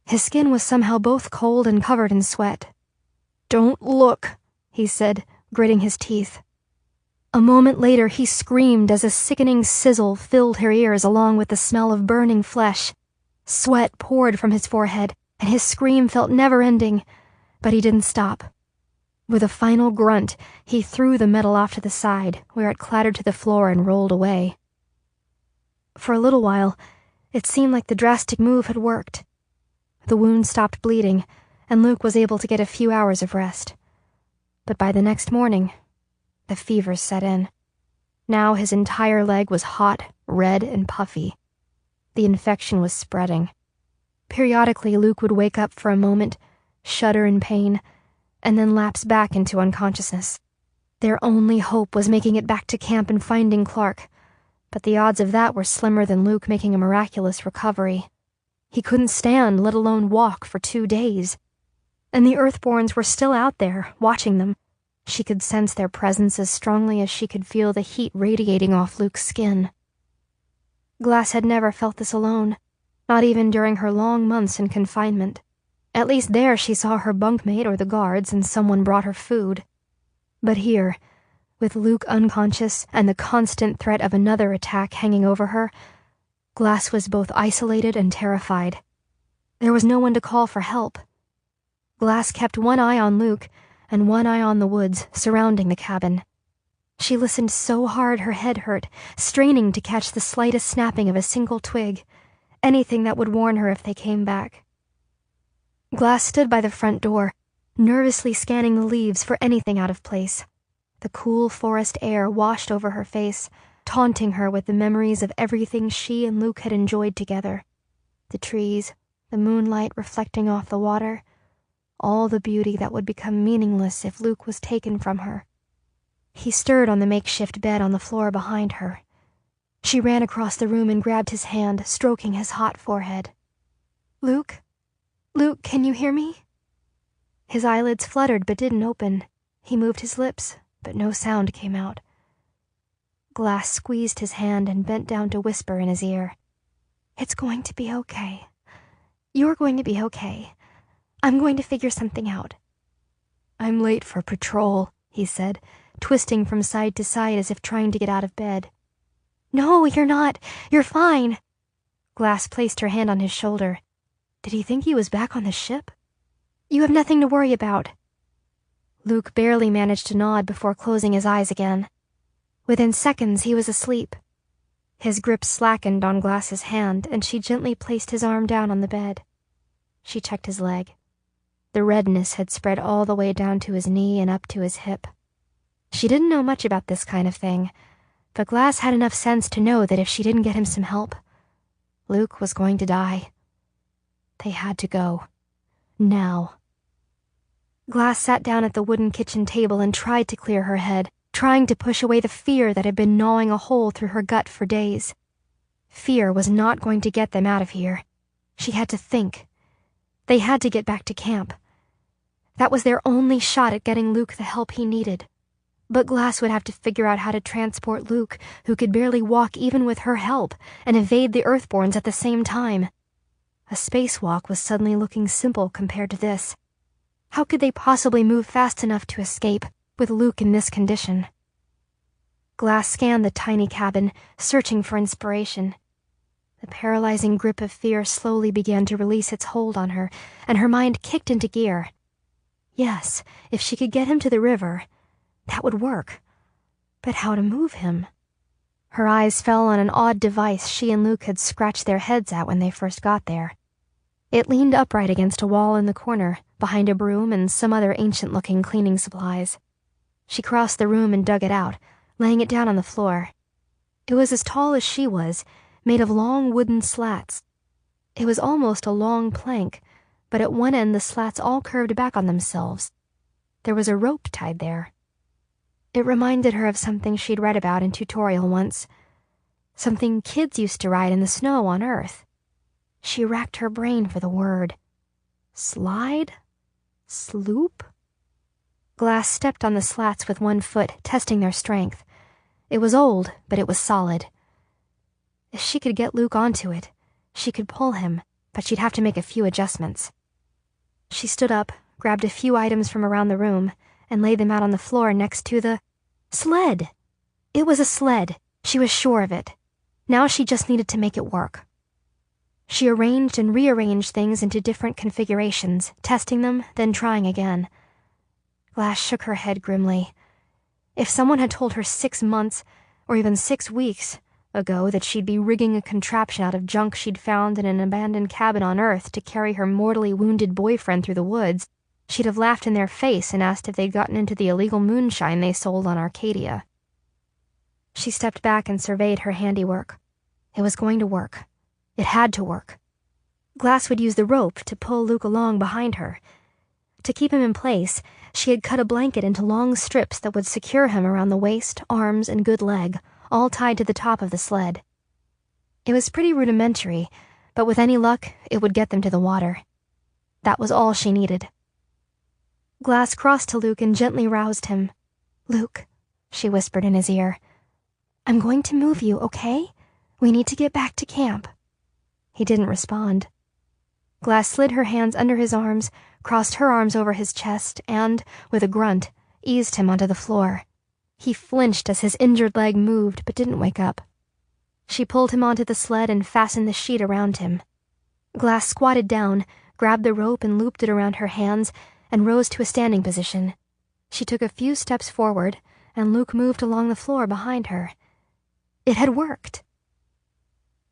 His skin was somehow both cold and covered in sweat. "Don't look," he said, gritting his teeth. A moment later, he screamed as a sickening sizzle filled her ears along with the smell of burning flesh. Sweat poured from his forehead, and his scream felt never-ending, but he didn't stop. With a final grunt, he threw the metal off to the side, where it clattered to the floor and rolled away. For a little while, it seemed like the drastic move had worked. The wound stopped bleeding, and Luke was able to get a few hours of rest. But by the next morning, the fever set in. Now his entire leg was hot, red, and puffy. The infection was spreading. Periodically, Luke would wake up for a moment, shudder in pain, and then lapse back into unconsciousness. Their only hope was making it back to camp and finding Clark, but the odds of that were slimmer than Luke making a miraculous recovery. He couldn't stand, let alone walk, for 2 days. And the Earthborns were still out there, watching them. She could sense their presence as strongly as she could feel the heat radiating off Luke's skin. Glass had never felt this alone, not even during her long months in confinement. At least there she saw her bunkmate or the guards, and someone brought her food. But here, with Luke unconscious and the constant threat of another attack hanging over her, Glass was both isolated and terrified. There was no one to call for help. Glass kept one eye on Luke and one eye on the woods surrounding the cabin. She listened so hard her head hurt, straining to catch the slightest snapping of a single twig, anything that would warn her if they came back. Glass stood by the front door, nervously scanning the leaves for anything out of place. The cool forest air washed over her face, taunting her with the memories of everything she and Luke had enjoyed together. The trees, the moonlight reflecting off the water, all the beauty that would become meaningless if Luke was taken from her. He stirred on the makeshift bed on the floor behind her. She ran across the room and grabbed his hand, stroking his hot forehead. "Luke? Luke, can you hear me?" His eyelids fluttered but didn't open. He moved his lips, but no sound came out. Glass squeezed his hand and bent down to whisper in his ear. "It's going to be okay. You're going to be okay. I'm going to figure something out." "I'm late for patrol," he said, twisting from side to side as if trying to get out of bed. "No, you're not. You're fine." Glass placed her hand on his shoulder. Did he think he was back on the ship? "You have nothing to worry about." Luke barely managed to nod before closing his eyes again. Within seconds, he was asleep. His grip slackened on Glass's hand, and she gently placed his arm down on the bed. She checked his leg. The redness had spread all the way down to his knee and up to his hip. She didn't know much about this kind of thing, but Glass had enough sense to know that if she didn't get him some help, Luke was going to die. They had to go. Now. Glass sat down at the wooden kitchen table and tried to clear her head, trying to push away the fear that had been gnawing a hole through her gut for days. Fear was not going to get them out of here. She had to think. They had to get back to camp. That was their only shot at getting Luke the help he needed. But Glass would have to figure out how to transport Luke, who could barely walk even with her help, and evade the Earthborns at the same time. A spacewalk was suddenly looking simple compared to this. How could they possibly move fast enough to escape, with Luke in this condition? Glass scanned the tiny cabin, searching for inspiration. The paralyzing grip of fear slowly began to release its hold on her, and her mind kicked into gear. Yes, if she could get him to the river, that would work. But how to move him? Her eyes fell on an odd device she and Luke had scratched their heads at when they first got there. It leaned upright against a wall in the corner, behind a broom and some other ancient-looking cleaning supplies. She crossed the room and dug it out, laying it down on the floor. It was as tall as she was, made of long wooden slats. It was almost a long plank, but at one end the slats all curved back on themselves. There was a rope tied there. It reminded her of something she'd read about in tutorial once. Something kids used to ride in the snow on Earth. She racked her brain for the word. Slide? Sloop? Glass stepped on the slats with one foot, testing their strength. It was old, but it was solid. If she could get Luke onto it, she could pull him, but she'd have to make a few adjustments. She stood up, grabbed a few items from around the room, and laid them out on the floor next to the sled. It was a sled. She was sure of it. Now she just needed to make it work. She arranged and rearranged things into different configurations, testing them, then trying again. Glass shook her head grimly. If someone had told her 6 months, or even 6 weeks, ago that she'd be rigging a contraption out of junk she'd found in an abandoned cabin on Earth to carry her mortally wounded boyfriend through the woods, she'd have laughed in their face and asked if they'd gotten into the illegal moonshine they sold on Arcadia. She stepped back and surveyed her handiwork. It was going to work. It had to work. Glass would use the rope to pull Luke along behind her. To keep him in place, she had cut a blanket into long strips that would secure him around the waist, arms, and good leg, all tied to the top of the sled. It was pretty rudimentary, but with any luck, it would get them to the water. That was all she needed. Glass crossed to Luke and gently roused him. "Luke," she whispered in his ear, "I'm going to move you, okay? We need to get back to camp." He didn't respond. Glass slid her hands under his arms, crossed her arms over his chest, and, with a grunt, eased him onto the floor. He flinched as his injured leg moved, but didn't wake up. She pulled him onto the sled and fastened the sheet around him. Glass squatted down, grabbed the rope and looped it around her hands, and rose to a standing position. She took a few steps forward, and Luke moved along the floor behind her. It had worked.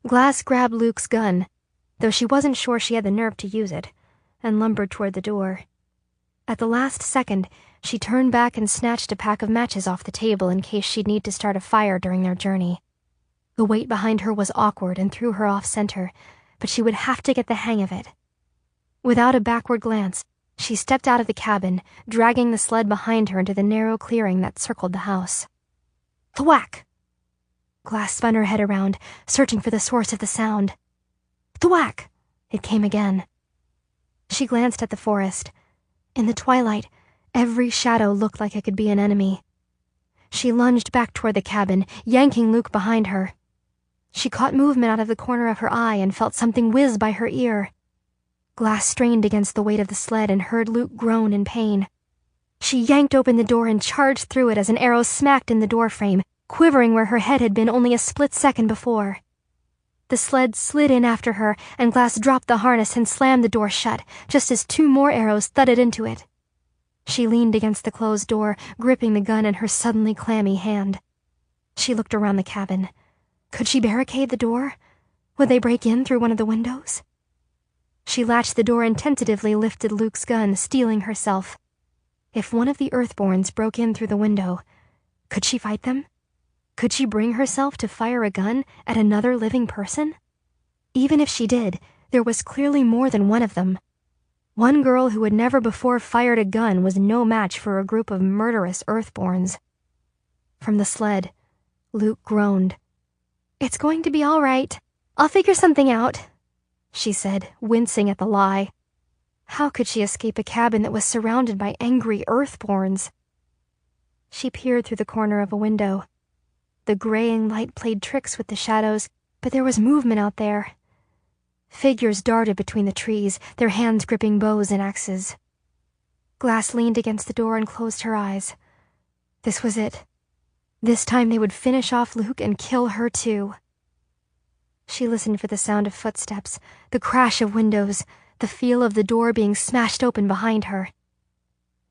Glass grabbed Luke's gun, though she wasn't sure she had the nerve to use it, and lumbered toward the door. At the last second, she turned back and snatched a pack of matches off the table in case she'd need to start a fire during their journey. The weight behind her was awkward and threw her off center, but she would have to get the hang of it. Without a backward glance, she stepped out of the cabin, dragging the sled behind her into the narrow clearing that circled the house. Thwack! Glass spun her head around, searching for the source of the sound. Thwack! It came again. She glanced at the forest. In the twilight, every shadow looked like it could be an enemy. She lunged back toward the cabin, yanking Luke behind her. She caught movement out of the corner of her eye and felt something whiz by her ear. Glass strained against the weight of the sled and heard Luke groan in pain. She yanked open the door and charged through it as an arrow smacked in the doorframe, quivering where her head had been only a split second before. The sled slid in after her, and Glass dropped the harness and slammed the door shut, just as 2 more arrows thudded into it. She leaned against the closed door, gripping the gun in her suddenly clammy hand. She looked around the cabin. Could she barricade the door? Would they break in through one of the windows? She latched the door and tentatively lifted Luke's gun, steeling herself. If one of the Earthborns broke in through the window, could she fight them? Could she bring herself to fire a gun at another living person? Even if she did, there was clearly more than one of them. One girl who had never before fired a gun was no match for a group of murderous Earthborns. From the sled, Luke groaned. "It's going to be all right. I'll figure something out," she said, wincing at the lie. How could she escape a cabin that was surrounded by angry Earthborns? She peered through the corner of a window. The graying light played tricks with the shadows, but there was movement out there. Figures darted between the trees, their hands gripping bows and axes. Glass leaned against the door and closed her eyes. This was it. This time they would finish off Luke and kill her too. She listened for the sound of footsteps, the crash of windows, the feel of the door being smashed open behind her.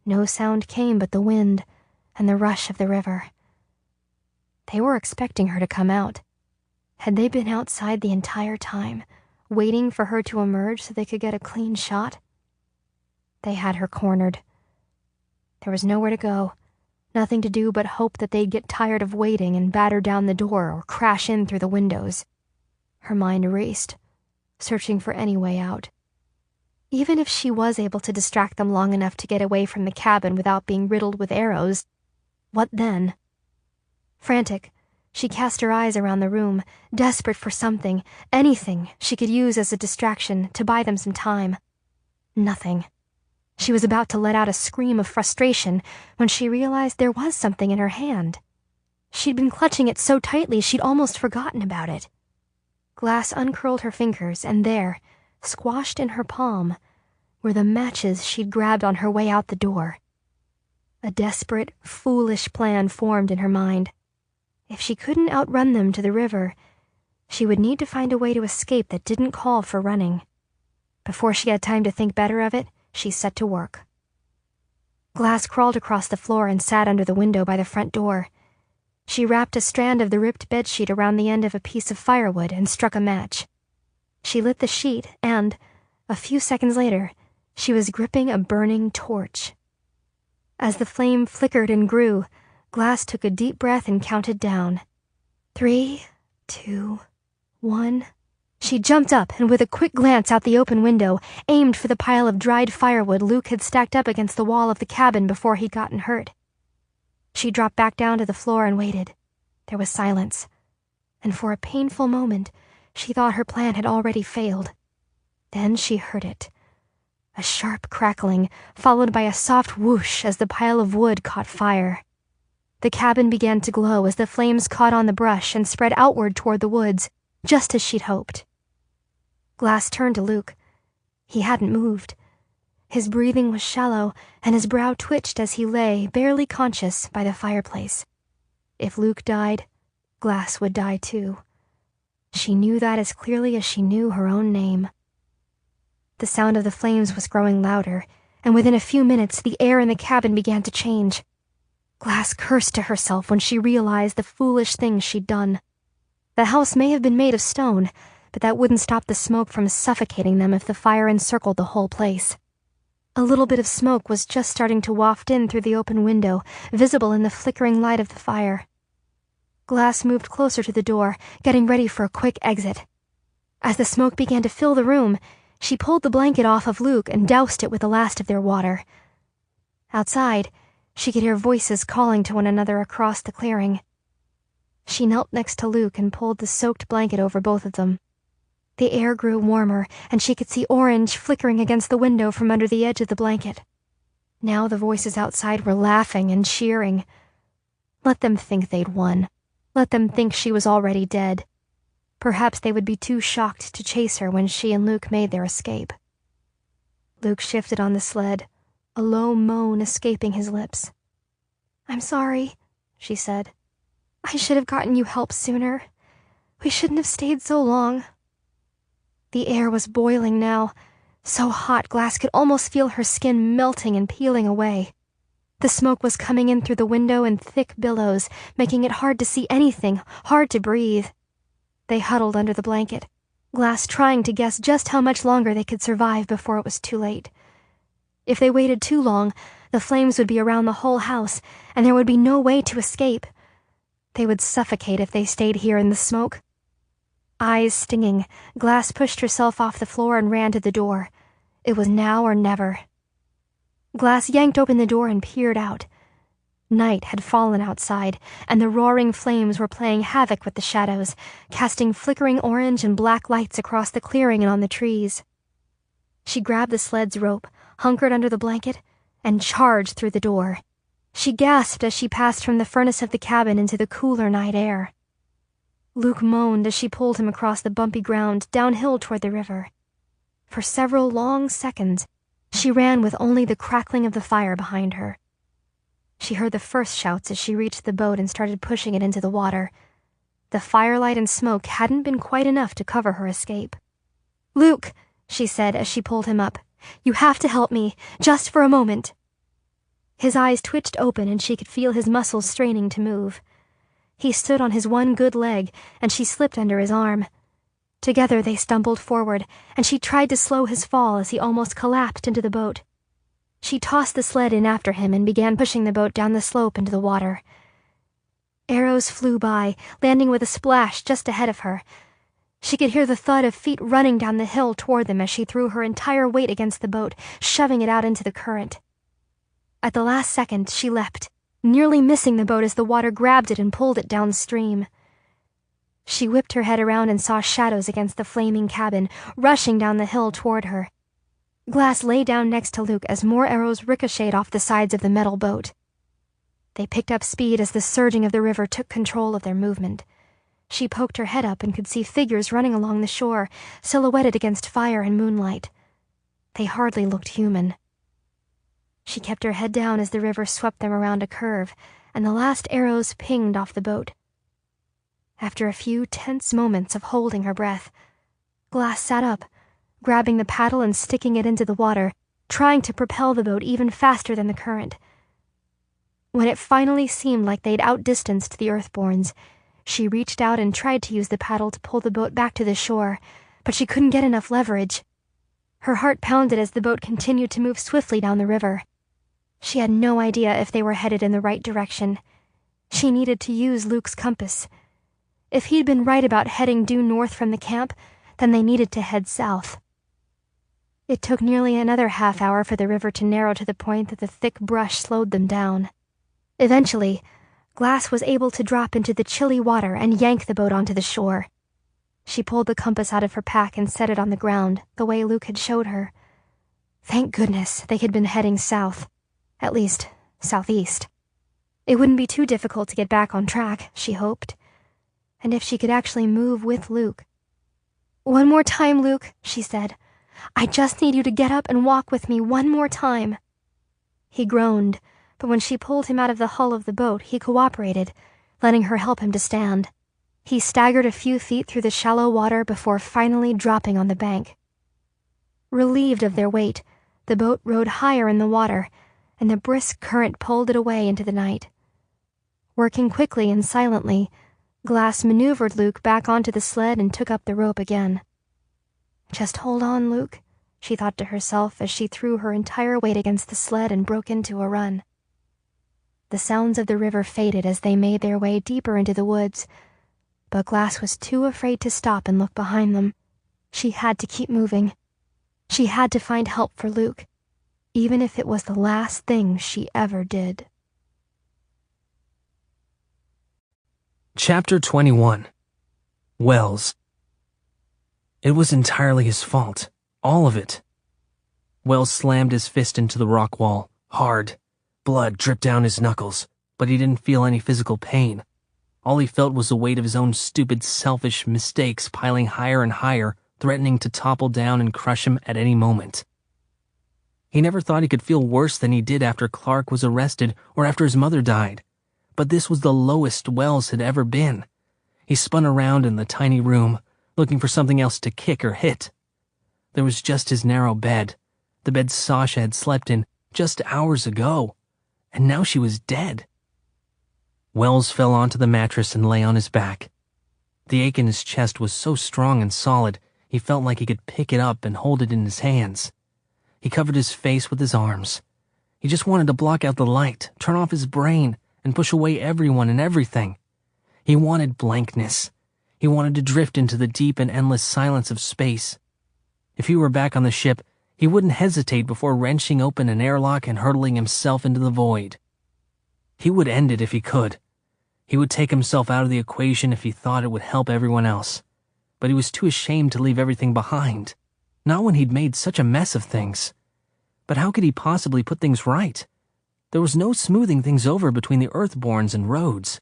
No sound came but the wind and the rush of the river. They were expecting her to come out. Had they been outside the entire time, waiting for her to emerge so they could get a clean shot? They had her cornered. There was nowhere to go, nothing to do but hope that they'd get tired of waiting and batter down the door or crash in through the windows. Her mind raced, searching for any way out. Even if she was able to distract them long enough to get away from the cabin without being riddled with arrows, what then? Frantic, she cast her eyes around the room, desperate for something, anything she could use as a distraction to buy them some time. Nothing. She was about to let out a scream of frustration when she realized there was something in her hand. She'd been clutching it so tightly she'd almost forgotten about it. Glass uncurled her fingers, and there, squashed in her palm, were the matches she'd grabbed on her way out the door. A desperate, foolish plan formed in her mind. If she couldn't outrun them to the river, she would need to find a way to escape that didn't call for running. Before she had time to think better of it, she set to work. Glass crawled across the floor and sat under the window by the front door. She wrapped a strand of the ripped bedsheet around the end of a piece of firewood and struck a match. She lit the sheet and, a few seconds later, she was gripping a burning torch. As the flame flickered and grew, Glass took a deep breath and counted down. 3, 2, 1. She jumped up and with a quick glance out the open window, aimed for the pile of dried firewood Luke had stacked up against the wall of the cabin before he'd gotten hurt. She dropped back down to the floor and waited. There was silence, and for a painful moment, she thought her plan had already failed. Then she heard it. A sharp crackling, followed by a soft whoosh as the pile of wood caught fire. The cabin began to glow as the flames caught on the brush and spread outward toward the woods, just as she'd hoped. Glass turned to Luke. He hadn't moved. His breathing was shallow, and his brow twitched as he lay, barely conscious, by the fireplace. If Luke died, Glass would die too. She knew that as clearly as she knew her own name. The sound of the flames was growing louder, and within a few minutes the air in the cabin began to change. Glass cursed to herself when she realized the foolish thing she'd done. The house may have been made of stone, but that wouldn't stop the smoke from suffocating them if the fire encircled the whole place. A little bit of smoke was just starting to waft in through the open window, visible in the flickering light of the fire. Glass moved closer to the door, getting ready for a quick exit. As the smoke began to fill the room, she pulled the blanket off of Luke and doused it with the last of their water. Outside, she could hear voices calling to one another across the clearing. She knelt next to Luke and pulled the soaked blanket over both of them. The air grew warmer, and she could see orange flickering against the window from under the edge of the blanket. Now the voices outside were laughing and cheering. Let them think they'd won. Let them think she was already dead. Perhaps they would be too shocked to chase her when she and Luke made their escape. Luke shifted on the sled, a low moan escaping his lips. "I'm sorry," she said. "I should have gotten you help sooner. We shouldn't have stayed so long." The air was boiling now, so hot Glass could almost feel her skin melting and peeling away. The smoke was coming in through the window in thick billows, making it hard to see anything, hard to breathe. They huddled under the blanket, Glass trying to guess just how much longer they could survive before it was too late. If they waited too long, the flames would be around the whole house, and there would be no way to escape. They would suffocate if they stayed here in the smoke. Eyes stinging, Glass pushed herself off the floor and ran to the door. It was now or never. Glass yanked open the door and peered out. Night had fallen outside, and the roaring flames were playing havoc with the shadows, casting flickering orange and black lights across the clearing and on the trees. She grabbed the sled's rope, hunkered under the blanket, and charged through the door. She gasped as she passed from the furnace of the cabin into the cooler night air. Luke moaned as she pulled him across the bumpy ground downhill toward the river. For several long seconds, she ran with only the crackling of the fire behind her. She heard the first shouts as she reached the boat and started pushing it into the water. The firelight and smoke hadn't been quite enough to cover her escape. "Luke," she said as she pulled him up, "you have to help me, just for a moment." His eyes twitched open and she could feel his muscles straining to move. He stood on his one good leg, and she slipped under his arm. Together they stumbled forward, and she tried to slow his fall as he almost collapsed into the boat. She tossed the sled in after him and began pushing the boat down the slope into the water. Arrows flew by, landing with a splash just ahead of her. She could hear the thud of feet running down the hill toward them as she threw her entire weight against the boat, shoving it out into the current. At the last second, she leapt, nearly missing the boat as the water grabbed it and pulled it downstream. She whipped her head around and saw shadows against the flaming cabin, rushing down the hill toward her. Glass lay down next to Luke as more arrows ricocheted off the sides of the metal boat. They picked up speed as the surging of the river took control of their movement. She poked her head up and could see figures running along the shore, silhouetted against fire and moonlight. They hardly looked human. She kept her head down as the river swept them around a curve, and the last arrows pinged off the boat. After a few tense moments of holding her breath, Glass sat up, grabbing the paddle and sticking it into the water, trying to propel the boat even faster than the current. When it finally seemed like they'd outdistanced the Earthborns, she reached out and tried to use the paddle to pull the boat back to the shore, but she couldn't get enough leverage. Her heart pounded as the boat continued to move swiftly down the river. She had no idea if they were headed in the right direction. She needed to use Luke's compass. If he'd been right about heading due north from the camp, then they needed to head south. It took nearly another half hour for the river to narrow to the point that the thick brush slowed them down. Eventually, Glass was able to drop into the chilly water and yank the boat onto the shore. She pulled the compass out of her pack and set it on the ground, the way Luke had showed her. Thank goodness they had been heading south. At least, southeast. It wouldn't be too difficult to get back on track, she hoped. And if she could actually move with Luke. "One more time, Luke," she said. "I just need you to get up and walk with me one more time." He groaned, but when she pulled him out of the hull of the boat, he cooperated, letting her help him to stand. He staggered a few feet through the shallow water before finally dropping on the bank. Relieved of their weight, the boat rode higher in the water, and the brisk current pulled it away into the night. Working quickly and silently, Glass maneuvered Luke back onto the sled and took up the rope again. "Just hold on, Luke," she thought to herself as she threw her entire weight against the sled and broke into a run. The sounds of the river faded as they made their way deeper into the woods, but Glass was too afraid to stop and look behind them. She had to keep moving. She had to find help for Luke, even if it was the last thing she ever did. Chapter 21. Wells. It was entirely his fault. All of it. Wells slammed his fist into the rock wall, hard. Blood dripped down his knuckles, but he didn't feel any physical pain. All he felt was the weight of his own stupid, selfish mistakes piling higher and higher, threatening to topple down and crush him at any moment. He never thought he could feel worse than he did after Clark was arrested or after his mother died. But this was the lowest Wells had ever been. He spun around in the tiny room, looking for something else to kick or hit. There was just his narrow bed, the bed Sasha had slept in just hours ago, and now she was dead. Wells fell onto the mattress and lay on his back. The ache in his chest was so strong and solid, he felt like he could pick it up and hold it in his hands. He covered his face with his arms. He just wanted to block out the light, turn off his brain, and push away everyone and everything. He wanted blankness. He wanted to drift into the deep and endless silence of space. If he were back on the ship, he wouldn't hesitate before wrenching open an airlock and hurtling himself into the void. He would end it if he could. He would take himself out of the equation if he thought it would help everyone else. But he was too ashamed to leave everything behind. Not when he'd made such a mess of things. But how could he possibly put things right? There was no smoothing things over between the Earthborns and Rhodes.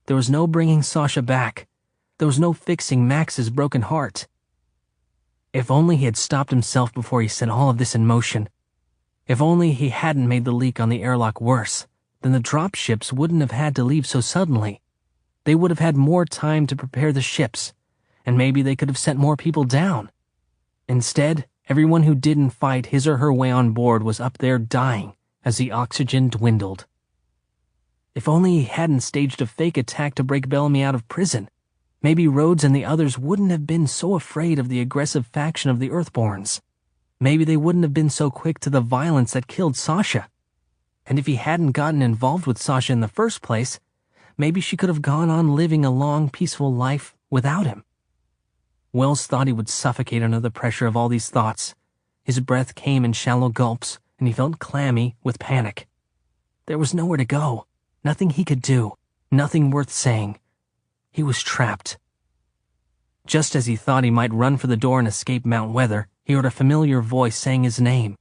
There was no bringing Sasha back. There was no fixing Max's broken heart. If only he had stopped himself before he set all of this in motion. If only he hadn't made the leak on the airlock worse, then the drop ships wouldn't have had to leave so suddenly. They would have had more time to prepare the ships, and maybe they could have sent more people down. Instead, everyone who didn't fight his or her way on board was up there dying as the oxygen dwindled. If only he hadn't staged a fake attack to break Bellamy out of prison, maybe Rhodes and the others wouldn't have been so afraid of the aggressive faction of the Earthborns. Maybe they wouldn't have been so quick to the violence that killed Sasha. And if he hadn't gotten involved with Sasha in the first place, maybe she could have gone on living a long, peaceful life without him. Wells thought he would suffocate under the pressure of all these thoughts. His breath came in shallow gulps, and he felt clammy with panic. There was nowhere to go, nothing he could do, nothing worth saying. He was trapped. Just as he thought he might run for the door and escape Mount Weather, he heard a familiar voice saying his name.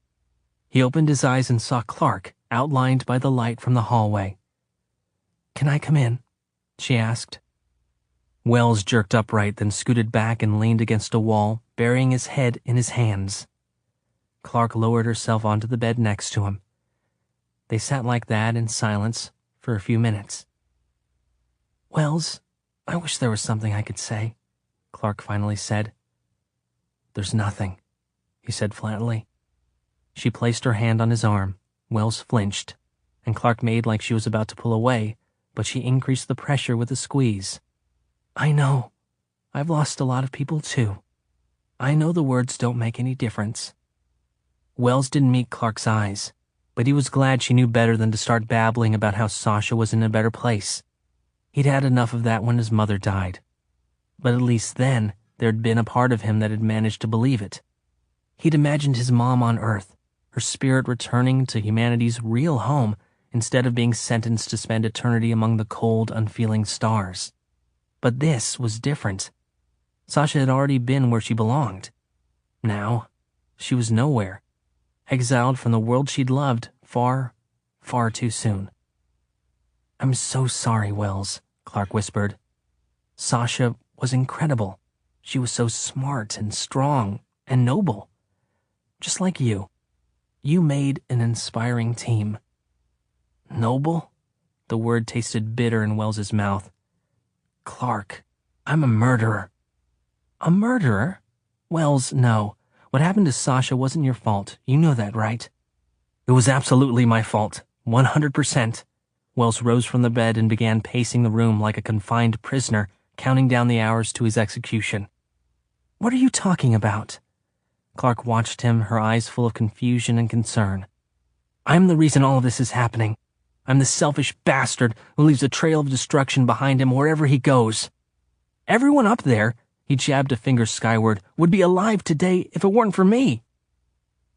He opened his eyes and saw Clark, outlined by the light from the hallway. "Can I come in?" she asked. Wells jerked upright, then scooted back and leaned against a wall, burying his head in his hands. Clark lowered herself onto the bed next to him. They sat like that in silence for a few minutes. "Wells, I wish there was something I could say," Clark finally said. "There's nothing," he said flatly. She placed her hand on his arm. Wells flinched, and Clark made like she was about to pull away, but she increased the pressure with a squeeze. "I know. I've lost a lot of people too. I know the words don't make any difference." Wells didn't meet Clark's eyes, but he was glad she knew better than to start babbling about how Sasha was in a better place. He'd had enough of that when his mother died. But at least then, there'd been a part of him that had managed to believe it. He'd imagined his mom on Earth, her spirit returning to humanity's real home instead of being sentenced to spend eternity among the cold, unfeeling stars. But this was different. Sasha had already been where she belonged. Now, she was nowhere, exiled from the world she'd loved far, far too soon. "I'm so sorry, Wells," Clark whispered. "Sasha was incredible. She was so smart and strong and noble. Just like you. You made an inspiring team." "Noble?" The word tasted bitter in Wells's mouth. "Clark, I'm a murderer." "A murderer? Wells, no. What happened to Sasha wasn't your fault. You know that, right?" "It was absolutely my fault. 100%. Wells rose from the bed and began pacing the room like a confined prisoner, counting down the hours to his execution. "What are you talking about?" Clark watched him, her eyes full of confusion and concern. "I'm the reason all of this is happening. I'm the selfish bastard who leaves a trail of destruction behind him wherever he goes. Everyone up there," he jabbed a finger skyward, "would be alive today if it weren't for me."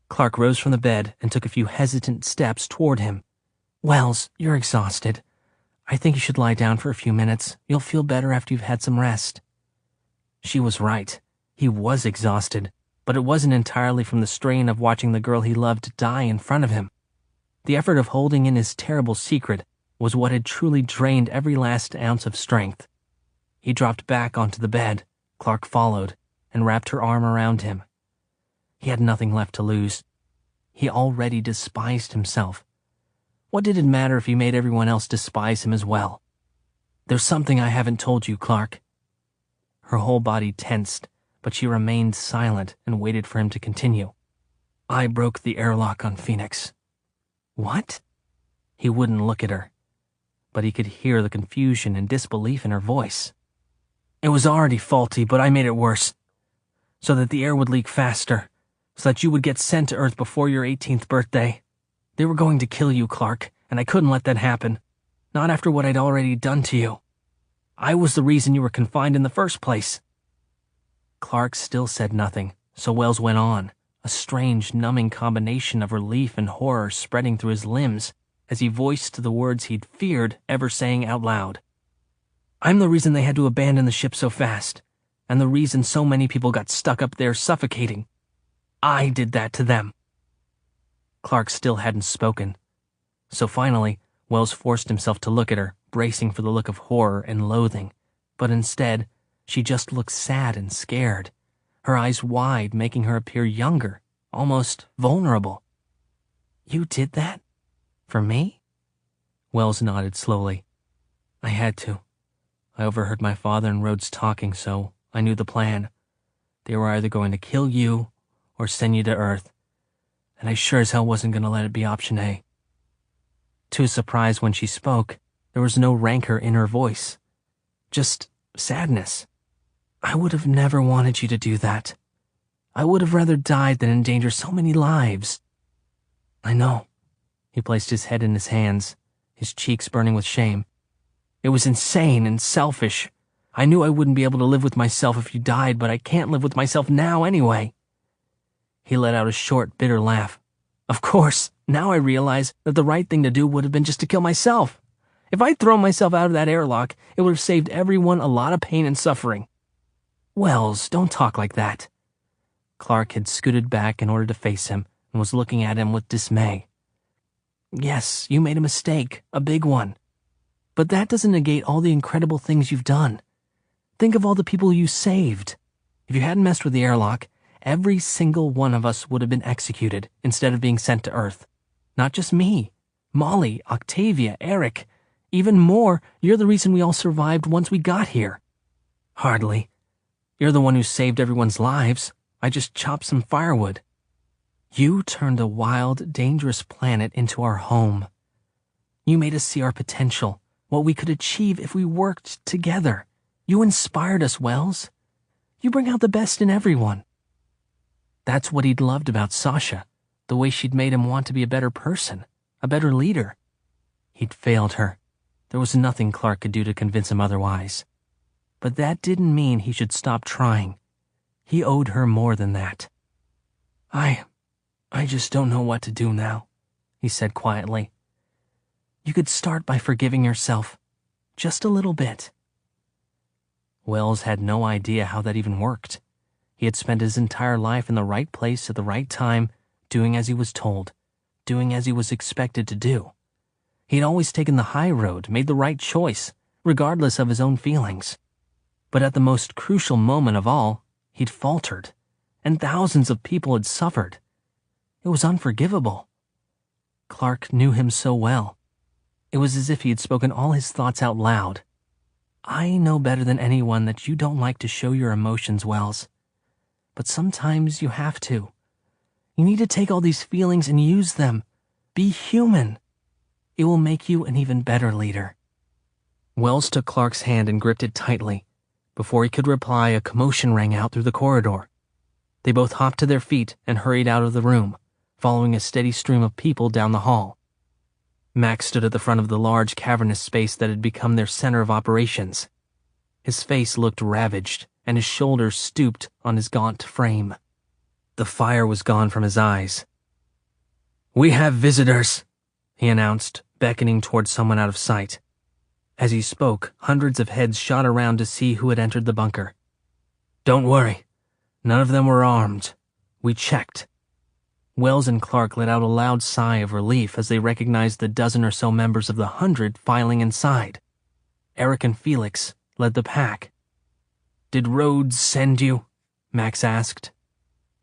Clark rose from the bed and took a few hesitant steps toward him. "Wells, you're exhausted. I think you should lie down for a few minutes. You'll feel better after you've had some rest. She was right. He was exhausted, but it wasn't entirely from the strain of watching the girl he loved die in front of him. The effort of holding in his terrible secret was what had truly drained every last ounce of strength. He dropped back onto the bed. Clark followed and wrapped her arm around him. He had nothing left to lose. He already despised himself. What did it matter if he made everyone else despise him as well? There's something I haven't told you, Clark. Her whole body tensed, but she remained silent and waited for him to continue. I broke the airlock on Phoenix. What? He wouldn't look at her, but he could hear the confusion and disbelief in her voice. It was already faulty, but I made it worse, so that the air would leak faster, so that you would get sent to Earth before your 18th birthday. They were going to kill you, Clark, and I couldn't let that happen. Not after what I'd already done to you. I was the reason you were confined in the first place. Clark still said nothing, so Wells went on, a strange, numbing combination of relief and horror spreading through his limbs as he voiced the words he'd feared ever saying out loud. I'm the reason they had to abandon the ship so fast, and the reason so many people got stuck up there suffocating. I did that to them. Clark still hadn't spoken, so finally, Wells forced himself to look at her, bracing for the look of horror and loathing, but instead, she just looked sad and scared, her eyes wide, making her appear younger, almost vulnerable. You did that? For me? Wells nodded slowly. I had to. I overheard my father and Rhodes talking, so I knew the plan. They were either going to kill you or send you to Earth, and I sure as hell wasn't going to let it be option A. To his surprise when she spoke, there was no rancor in her voice, just sadness. I would have never wanted you to do that. I would have rather died than endanger so many lives. I know. He placed his head in his hands, his cheeks burning with shame. It was insane and selfish. I knew I wouldn't be able to live with myself if you died, but I can't live with myself now anyway. He let out a short, bitter laugh. Of course, now I realize that the right thing to do would have been just to kill myself. If I'd thrown myself out of that airlock, it would have saved everyone a lot of pain and suffering. Wells, don't talk like that. Clark had scooted back in order to face him and was looking at him with dismay. Yes, you made a mistake, a big one. But that doesn't negate all the incredible things you've done. Think of all the people you saved. If you hadn't messed with the airlock, every single one of us would have been executed instead of being sent to Earth. Not just me. Molly, Octavia, Eric. Even more, you're the reason we all survived once we got here. Hardly. You're the one who saved everyone's lives. I just chopped some firewood. You turned a wild, dangerous planet into our home. You made us see our potential, what we could achieve if we worked together. You inspired us, Wells. You bring out the best in everyone. That's what he'd loved about Sasha, the way she'd made him want to be a better person, a better leader. He'd failed her. There was nothing Clark could do to convince him otherwise. But that didn't mean he should stop trying. He owed her more than that. I just don't know what to do now, he said quietly. You could start by forgiving yourself. Just a little bit. Wells had no idea how that even worked. He had spent his entire life in the right place at the right time, doing as he was told, doing as he was expected to do. He'd always taken the high road, made the right choice, regardless of his own feelings. But at the most crucial moment of all, he'd faltered, and thousands of people had suffered. It was unforgivable. Clark knew him so well. It was as if he had spoken all his thoughts out loud. I know better than anyone that you don't like to show your emotions, Wells. But sometimes you have to. You need to take all these feelings and use them. Be human. It will make you an even better leader. Wells took Clark's hand and gripped it tightly. Before he could reply, a commotion rang out through the corridor. They both hopped to their feet and hurried out of the room, following a steady stream of people down the hall. Max stood at the front of the large cavernous space that had become their center of operations. His face looked ravaged, and his shoulders stooped on his gaunt frame. The fire was gone from his eyes. "We have visitors," he announced, beckoning towards someone out of sight. As he spoke, hundreds of heads shot around to see who had entered the bunker. "Don't worry. None of them were armed. We checked." Wells and Clark let out a loud sigh of relief as they recognized the dozen or so members of the 100 filing inside. Eric and Felix led the pack. "Did Rhodes send you?" Max asked.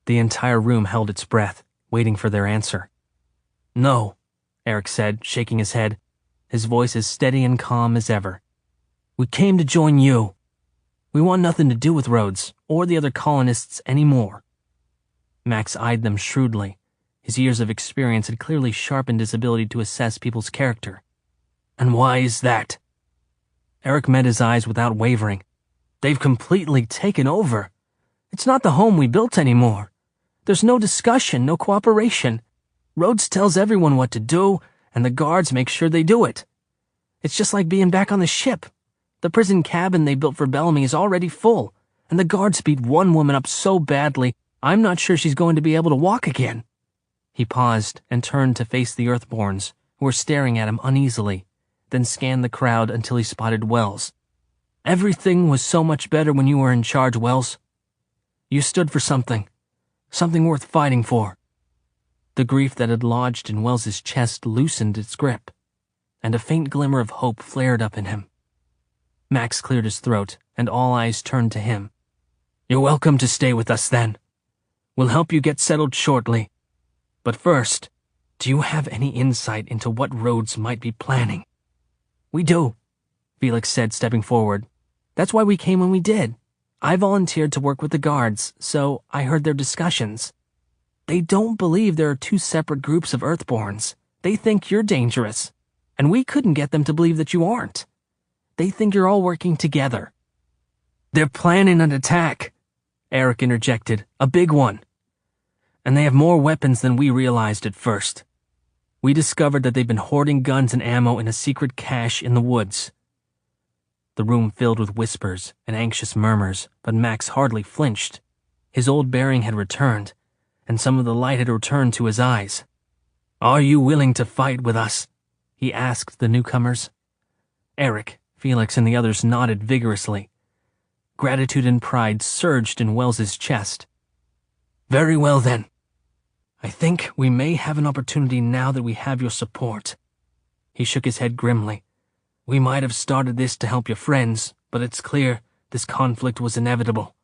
The entire room held its breath, waiting for their answer. "No," Eric said, shaking his head, his voice as steady and calm as ever. "We came to join you. We want nothing to do with Rhodes or the other colonists anymore." Max eyed them shrewdly. His years of experience had clearly sharpened his ability to assess people's character. "And why is that?" Eric met his eyes without wavering. "They've completely taken over. It's not the home we built anymore. There's no discussion, no cooperation. Rhodes tells everyone what to do, and the guards make sure they do it. It's just like being back on the ship. The prison cabin they built for Bellamy is already full, and the guards beat one woman up so badly, I'm not sure she's going to be able to walk again." He paused and turned to face the Earthborns, who were staring at him uneasily, then scanned the crowd until he spotted Wells. "Everything was so much better when you were in charge, Wells. You stood for something worth fighting for." The grief that had lodged in Wells's chest loosened its grip, and a faint glimmer of hope flared up in him. Max cleared his throat, and all eyes turned to him. "You're welcome to stay with us, then. We'll help you get settled shortly. But first, do you have any insight into what Rhodes might be planning?" "We do," Felix said, stepping forward. "That's why we came when we did. I volunteered to work with the guards, so I heard their discussions. They don't believe there are two separate groups of Earthborns. They think you're dangerous, and we couldn't get them to believe that you aren't. They think you're all working together." "They're planning an attack," Eric interjected, "a big one. And they have more weapons than we realized at first. We discovered that they've been hoarding guns and ammo in a secret cache in the woods." The room filled with whispers and anxious murmurs, but Max hardly flinched. His old bearing had returned, and some of the light had returned to his eyes. "Are you willing to fight with us?" he asked the newcomers. Eric, Felix, and the others nodded vigorously. Gratitude and pride surged in Wells's chest. "Very well, then. I think we may have an opportunity now that we have your support." He shook his head grimly. "We might have started this to help your friends, but it's clear this conflict was inevitable.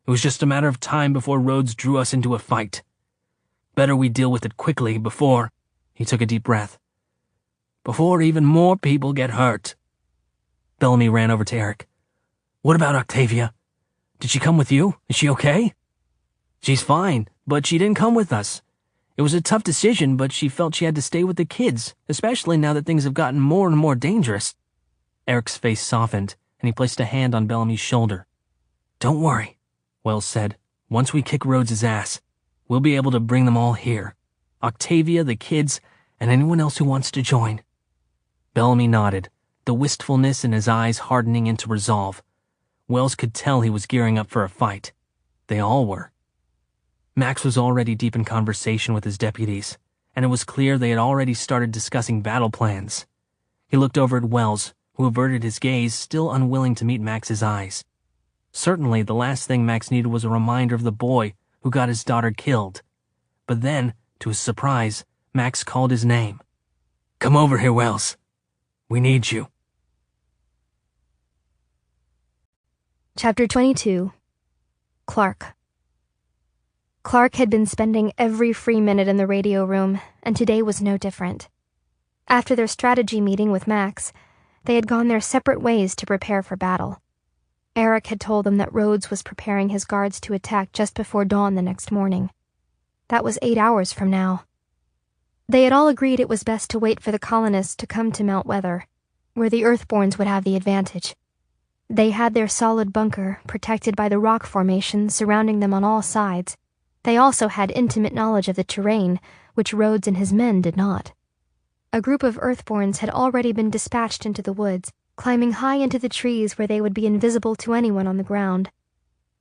It was just a matter of time before Rhodes drew us into a fight. Better we deal with it quickly before—" he took a deep breath, "before even more people get hurt." Bellamy ran over to Eric. "What about Octavia? Did she come with you? Is she okay?" "She's fine, but she didn't come with us. It was a tough decision, but she felt she had to stay with the kids, especially now that things have gotten more and more dangerous." Eric's face softened, and he placed a hand on Bellamy's shoulder. "Don't worry," Wells said. "Once we kick Rhodes' ass, we'll be able to bring them all here. Octavia, the kids, and anyone else who wants to join." Bellamy nodded, the wistfulness in his eyes hardening into resolve. Wells could tell he was gearing up for a fight. They all were. Max was already deep in conversation with his deputies, and it was clear they had already started discussing battle plans. He looked over at Wells, who averted his gaze, still unwilling to meet Max's eyes. Certainly, the last thing Max needed was a reminder of the boy who got his daughter killed. But then, to his surprise, Max called his name. "Come over here, Wells. We need you." Chapter 22. Clark. Clark had been spending every free minute in the radio room, and today was no different. After their strategy meeting with Max, they had gone their separate ways to prepare for battle. Eric had told them that Rhodes was preparing his guards to attack just before dawn the next morning. That was 8 hours from now. They had all agreed it was best to wait for the colonists to come to Mount Weather, where the Earthborns would have the advantage. They had their solid bunker, protected by the rock formation surrounding them on all sides. They also had intimate knowledge of the terrain, which Rhodes and his men did not. A group of Earthborns had already been dispatched into the woods, climbing high into the trees where they would be invisible to anyone on the ground.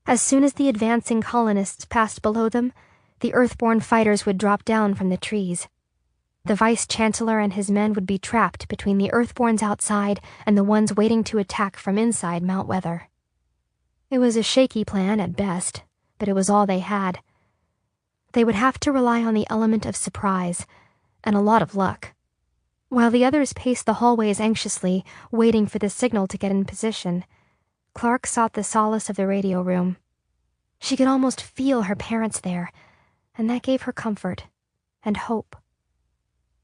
As soon as the advancing colonists passed below them, the Earthborn fighters would drop down from the trees. The Vice-Chancellor and his men would be trapped between the Earthborns outside and the ones waiting to attack from inside Mount Weather. It was a shaky plan at best, but it was all they had. They would have to rely on the element of surprise, and a lot of luck. While the others paced the hallways anxiously, waiting for the signal to get in position, Clark sought the solace of the radio room. She could almost feel her parents there, and that gave her comfort and hope.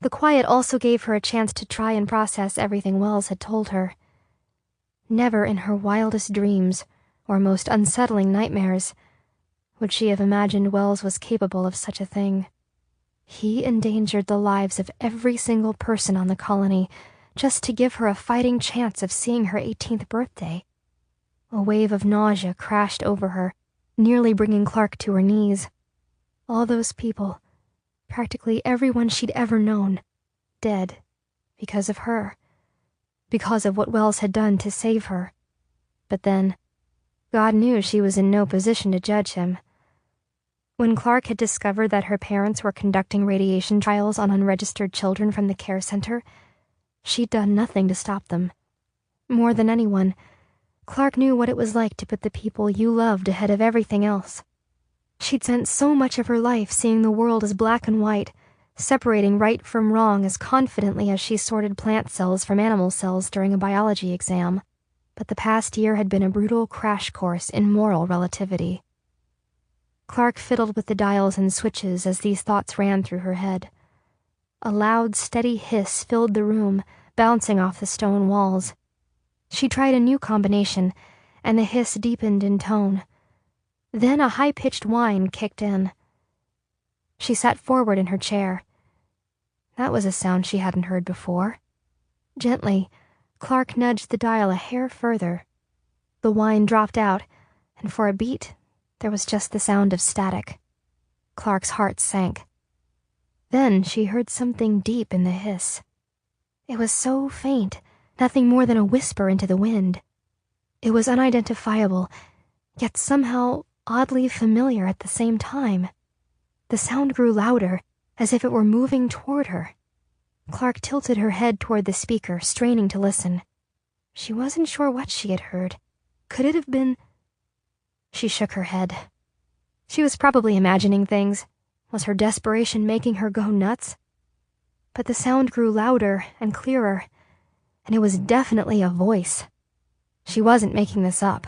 The quiet also gave her a chance to try and process everything Wells had told her. Never in her wildest dreams, or most unsettling nightmares, would she have imagined Wells was capable of such a thing. He endangered the lives of every single person on the colony just to give her a fighting chance of seeing her 18th birthday. A wave of nausea crashed over her, nearly bringing Clark to her knees. All those people, practically everyone she'd ever known, dead because of her, because of what Wells had done to save her. But then, God knew she was in no position to judge him. When Clark had discovered that her parents were conducting radiation trials on unregistered children from the care center, she'd done nothing to stop them. More than anyone, Clark knew what it was like to put the people you loved ahead of everything else. She'd spent so much of her life seeing the world as black and white, separating right from wrong as confidently as she sorted plant cells from animal cells during a biology exam. But the past year had been a brutal crash course in moral relativity. Clark fiddled with the dials and switches as these thoughts ran through her head. A loud, steady hiss filled the room, bouncing off the stone walls. She tried a new combination, and the hiss deepened in tone. Then a high-pitched whine kicked in. She sat forward in her chair. That was a sound she hadn't heard before. Gently, Clark nudged the dial a hair further. The whine dropped out, and for a beat, there was just the sound of static. Clark's heart sank. Then she heard something deep in the hiss. It was so faint, nothing more than a whisper into the wind. It was unidentifiable, yet somehow oddly familiar at the same time. The sound grew louder, as if it were moving toward her. Clark tilted her head toward the speaker, straining to listen. She wasn't sure what she had heard. Could it have been... She shook her head. She was probably imagining things. Was her desperation making her go nuts? But the sound grew louder and clearer, and it was definitely a voice. She wasn't making this up.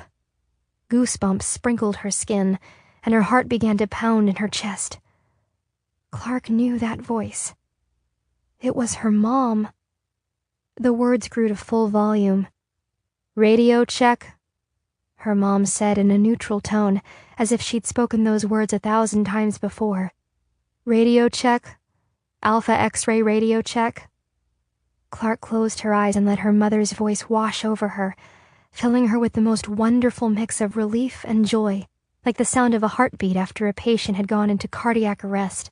Goosebumps sprinkled her skin, and her heart began to pound in her chest. Clark knew that voice. It was her mom. The words grew to full volume. "Radio check," her mom said in a neutral tone, as if she'd spoken those words 1,000 times before. "Radio check. Alpha X-ray radio check." Clark closed her eyes and let her mother's voice wash over her, filling her with the most wonderful mix of relief and joy, like the sound of a heartbeat after a patient had gone into cardiac arrest.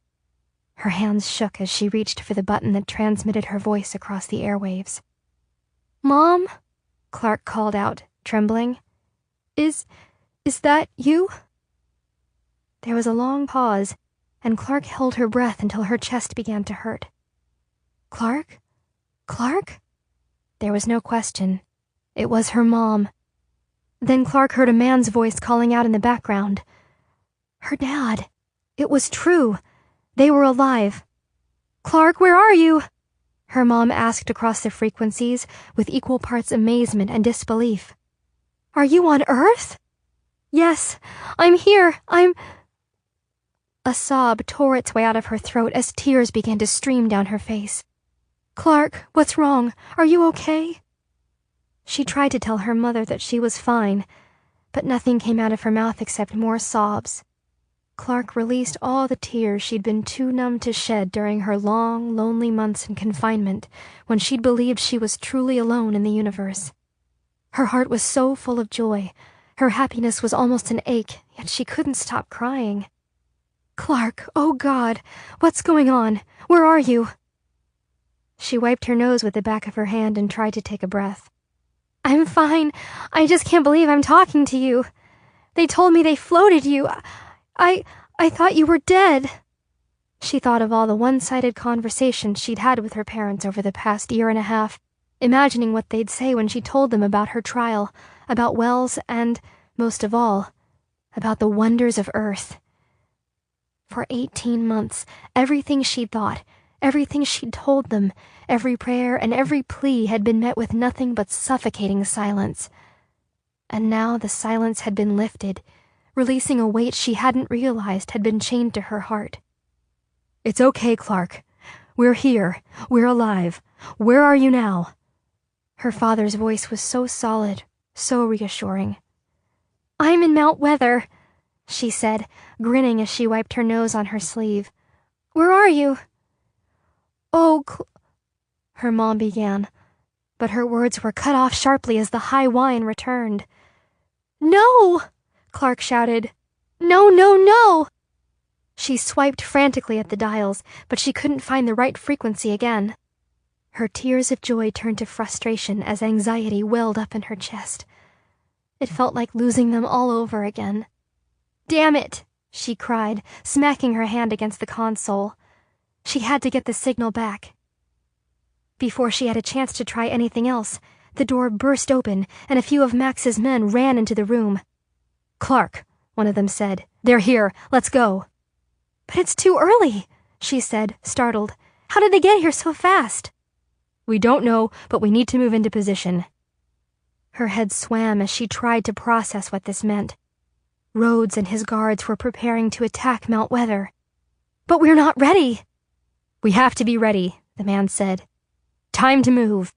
Her hands shook as she reached for the button that transmitted her voice across the airwaves. "Mom?" Clark called out, trembling. Is that you?" There was a long pause, and Clark held her breath until her chest began to hurt. "Clark? Clark?" There was no question. It was her mom. Then Clark heard a man's voice calling out in the background. Her dad. It was true. They were alive. "Clark, where are you?" her mom asked across the frequencies, with equal parts amazement and disbelief. "Are you on Earth?" "Yes, I'm here. A sob tore its way out of her throat as tears began to stream down her face. "Clark, what's wrong? Are you okay?" She tried to tell her mother that she was fine, but nothing came out of her mouth except more sobs. Clark released all the tears she'd been too numb to shed during her long, lonely months in confinement, when she'd believed she was truly alone in the universe. Her heart was so full of joy. Her happiness was almost an ache, yet she couldn't stop crying. "Clark, oh God, what's going on? Where are you?" She wiped her nose with the back of her hand and tried to take a breath. "I'm fine. I just can't believe I'm talking to you. They told me they floated you. I thought you were dead." She thought of all the one-sided conversations she'd had with her parents over the past year and a half, imagining what they'd say when she told them about her trial, about Wells, and, most of all, about the wonders of Earth. For 18 months, everything she'd thought, everything she'd told them, every prayer and every plea had been met with nothing but suffocating silence. And now the silence had been lifted, releasing a weight she hadn't realized had been chained to her heart. "It's okay, Clark. We're here. We're alive. Where are you now?" Her father's voice was so solid, so reassuring. "I'm in Mount Weather," she said, grinning as she wiped her nose on her sleeve. "Where are you?" "Oh, her mom began, but her words were cut off sharply as the high whine returned. "No!" Clark shouted. "No, no, no!" She swiped frantically at the dials, but she couldn't find the right frequency again. Her tears of joy turned to frustration as anxiety welled up in her chest. It felt like losing them all over again. "Damn it!" she cried, smacking her hand against the console. She had to get the signal back. Before she had a chance to try anything else, the door burst open and a few of Max's men ran into the room. "Clark," one of them said. "They're here. Let's go." "But it's too early," she said, startled. "How did they get here so fast?" "We don't know, but we need to move into position." Her head swam as she tried to process what this meant. Rhodes and his guards were preparing to attack Mount Weather. "But we're not ready." "We have to be ready," the man said. "Time to move."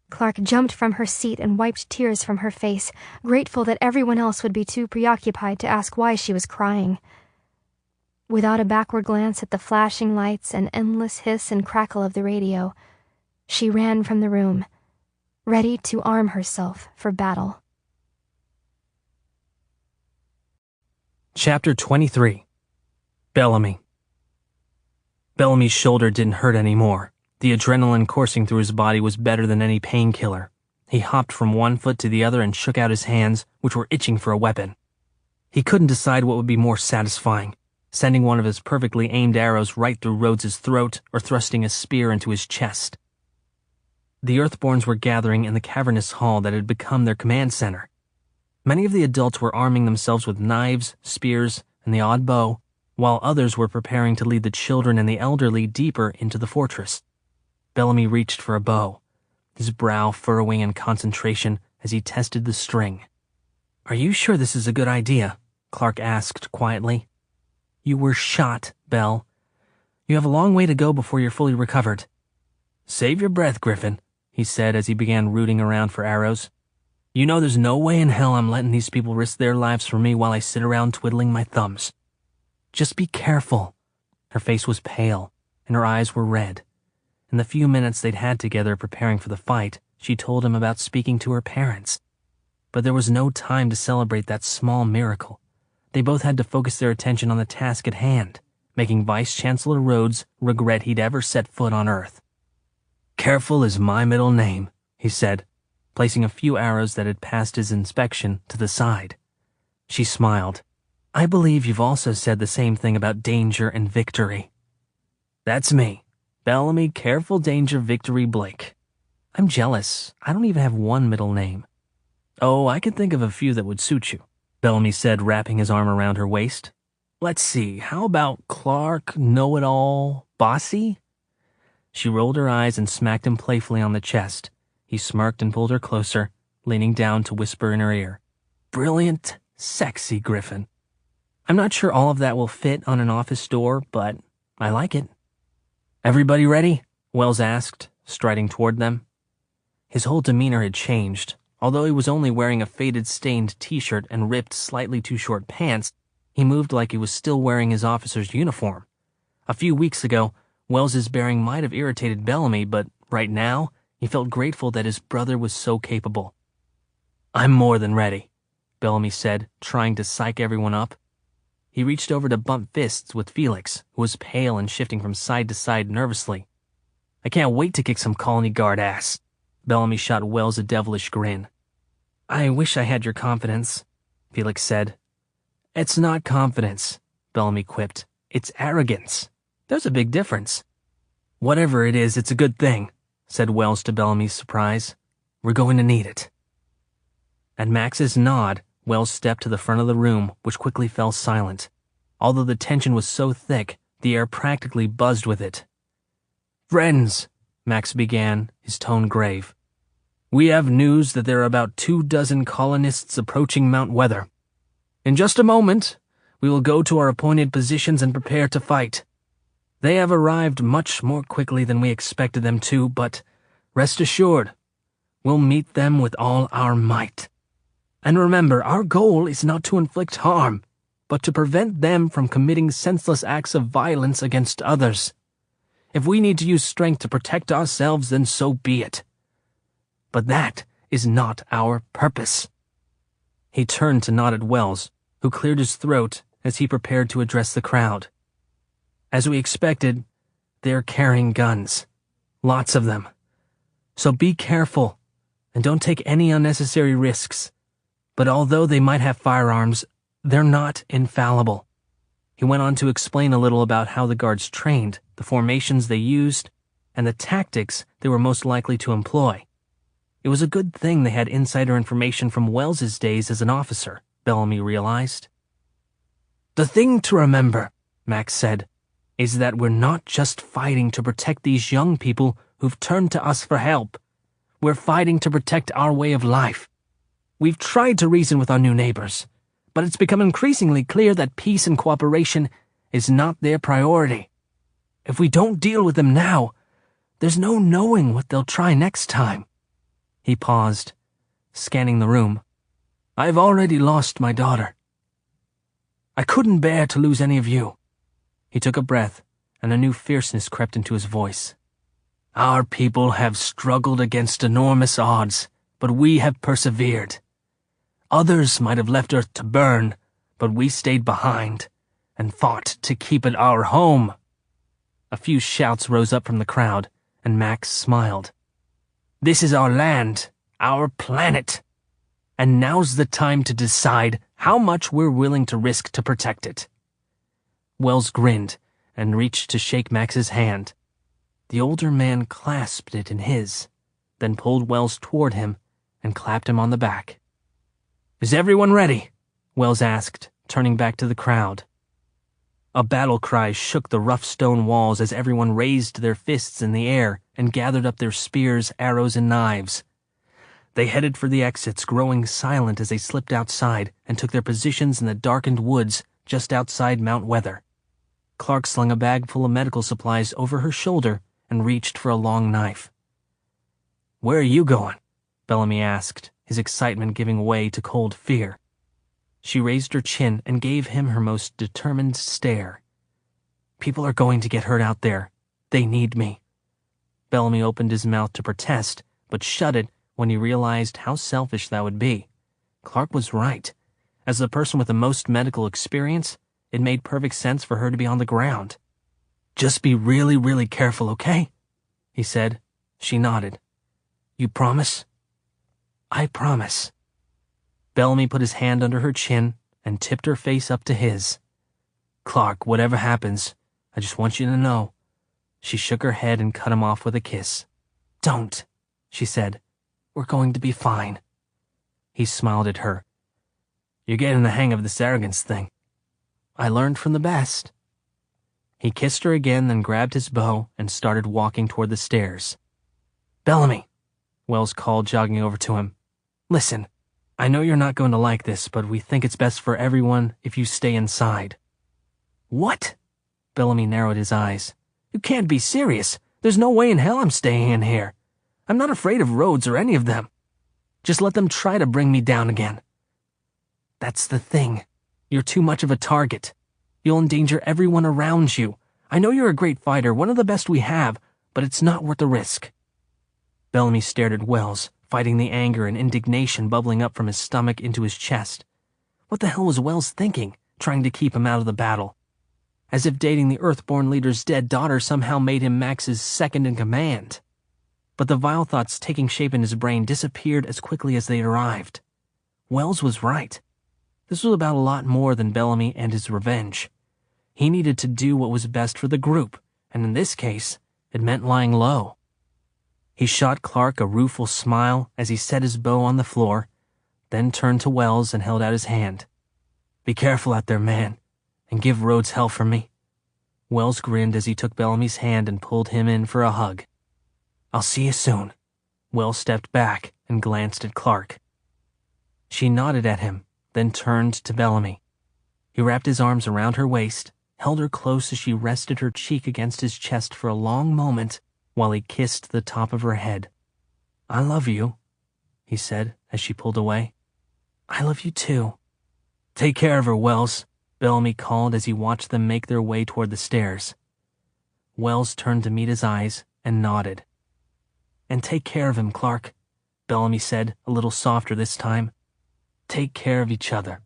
Clark jumped from her seat and wiped tears from her face, grateful that everyone else would be too preoccupied to ask why she was crying. Without a backward glance at the flashing lights and endless hiss and crackle of the radio, she ran from the room, ready to arm herself for battle. Chapter 23. Bellamy. Bellamy's shoulder didn't hurt anymore. The adrenaline coursing through his body was better than any painkiller. He hopped from one foot to the other and shook out his hands, which were itching for a weapon. He couldn't decide what would be more satisfying, sending one of his perfectly aimed arrows right through Rhodes's throat or thrusting a spear into his chest. The Earthborns were gathering in the cavernous hall that had become their command center. Many of the adults were arming themselves with knives, spears, and the odd bow, while others were preparing to lead the children and the elderly deeper into the fortress. Bellamy reached for a bow, his brow furrowing in concentration as he tested the string. "Are you sure this is a good idea?" Clark asked quietly. "You were shot, Bell. You have a long way to go before you're fully recovered." "Save your breath, Griffin," he said as he began rooting around for arrows. "You know there's no way in hell I'm letting these people risk their lives for me while I sit around twiddling my thumbs. Just be careful." Her face was pale, and her eyes were red. In the few minutes they'd had together preparing for the fight, she told him about speaking to her parents. But there was no time to celebrate that small miracle. They both had to focus their attention on the task at hand, making Vice Chancellor Rhodes regret he'd ever set foot on Earth. "Careful is my middle name," he said, placing a few arrows that had passed his inspection to the side. She smiled. "I believe you've also said the same thing about danger and victory." "That's me. Bellamy Careful Danger Victory Blake. I'm jealous. I don't even have one middle name." "Oh, I can think of a few that would suit you," Bellamy said, wrapping his arm around her waist. "Let's see, how about Clark Know-It-All Bossy?" She rolled her eyes and smacked him playfully on the chest. He smirked and pulled her closer, leaning down to whisper in her ear. "Brilliant, sexy Griffin. I'm not sure all of that will fit on an office door, but I like it." "Everybody ready?" Wells asked, striding toward them. His whole demeanor had changed. Although he was only wearing a faded stained t-shirt and ripped slightly too short pants, he moved like he was still wearing his officer's uniform. A few weeks ago, Wells's bearing might have irritated Bellamy, but right now, he felt grateful that his brother was so capable. "I'm more than ready," Bellamy said, trying to psych everyone up. He reached over to bump fists with Felix, who was pale and shifting from side to side nervously. "I can't wait to kick some colony guard ass." Bellamy shot Wells a devilish grin. "I wish I had your confidence," Felix said. "It's not confidence," Bellamy quipped. "It's arrogance. There's a big difference. Whatever it is, it's a good thing, said Wells to Bellamy's surprise. We're going to need it. At Max's nod, Wells stepped to the front of the room, which quickly fell silent. Although the tension was so thick, the air practically buzzed with it. Friends, Max began, his tone grave. We have news that there are about 24 colonists approaching Mount Weather. In just a moment, we will go to our appointed positions and prepare to fight. They have arrived much more quickly than we expected them to, but rest assured, we'll meet them with all our might. And remember, our goal is not to inflict harm, but to prevent them from committing senseless acts of violence against others. If we need to use strength to protect ourselves, then so be it. But that is not our purpose. He turned to nod at Wells, who cleared his throat as he prepared to address the crowd. As we expected, they're carrying guns. Lots of them. So be careful, and don't take any unnecessary risks. But although they might have firearms, they're not infallible. He went on to explain a little about how the guards trained, the formations they used, and the tactics they were most likely to employ. It was a good thing they had insider information from Wells's days as an officer, Bellamy realized. The thing to remember, Max said, is that we're not just fighting to protect these young people who've turned to us for help. We're fighting to protect our way of life. We've tried to reason with our new neighbors, but it's become increasingly clear that peace and cooperation is not their priority. If we don't deal with them now, there's no knowing what they'll try next time. He paused, scanning the room. I've already lost my daughter. I couldn't bear to lose any of you. He took a breath, and a new fierceness crept into his voice. Our people have struggled against enormous odds, but we have persevered. Others might have left Earth to burn, but we stayed behind and fought to keep it our home. A few shouts rose up from the crowd, and Max smiled. This is our land, our planet, and now's the time to decide how much we're willing to risk to protect it. Wells grinned and reached to shake Max's hand. The older man clasped it in his, then pulled Wells toward him and clapped him on the back. Is everyone ready? Wells asked, turning back to the crowd. A battle cry shook the rough stone walls as everyone raised their fists in the air and gathered up their spears, arrows, and knives. They headed for the exits, growing silent as they slipped outside and took their positions in the darkened woods just outside Mount Weather. Clark slung a bag full of medical supplies over her shoulder and reached for a long knife. Where are you going? Bellamy asked, his excitement giving way to cold fear. She raised her chin and gave him her most determined stare. People are going to get hurt out there. They need me. Bellamy opened his mouth to protest, but shut it when he realized how selfish that would be. Clark was right. As the person with the most medical experience, it made perfect sense for her to be on the ground. Just be really, really careful, okay? He said. She nodded. You promise? I promise. Bellamy put his hand under her chin and tipped her face up to his. Clark, whatever happens, I just want you to know. She shook her head and cut him off with a kiss. Don't, she said. We're going to be fine. He smiled at her. You're getting the hang of this arrogance thing. I learned from the best. He kissed her again, then grabbed his bow and started walking toward the stairs. Bellamy, Wells called, jogging over to him. Listen, I know you're not going to like this, but we think it's best for everyone if you stay inside. What? Bellamy narrowed his eyes. You can't be serious. There's no way in hell I'm staying in here. I'm not afraid of roads or any of them. Just let them try to bring me down again. That's the thing. You're too much of a target. You'll endanger everyone around you. I know you're a great fighter, one of the best we have, but it's not worth the risk. Bellamy stared at Wells, fighting the anger and indignation bubbling up from his stomach into his chest. What the hell was Wells thinking, trying to keep him out of the battle? As if dating the Earthborn leader's dead daughter somehow made him Max's second-in-command. But the vile thoughts taking shape in his brain disappeared as quickly as they arrived. Wells was right. This was about a lot more than Bellamy and his revenge. He needed to do what was best for the group, and in this case, it meant lying low. He shot Clark a rueful smile as he set his bow on the floor, then turned to Wells and held out his hand. "Be careful out there, man, and give Rhodes hell for me." Wells grinned as he took Bellamy's hand and pulled him in for a hug. "I'll see you soon." Wells stepped back and glanced at Clark. She nodded at him, then turned to Bellamy. He wrapped his arms around her waist, held her close as she rested her cheek against his chest for a long moment while he kissed the top of her head. "I love you," he said as she pulled away. "I love you too." "Take care of her, Wells," Bellamy called as he watched them make their way toward the stairs. Wells turned to meet his eyes and nodded. "And take care of him, Clark," Bellamy said, a little softer this time. "Take care of each other."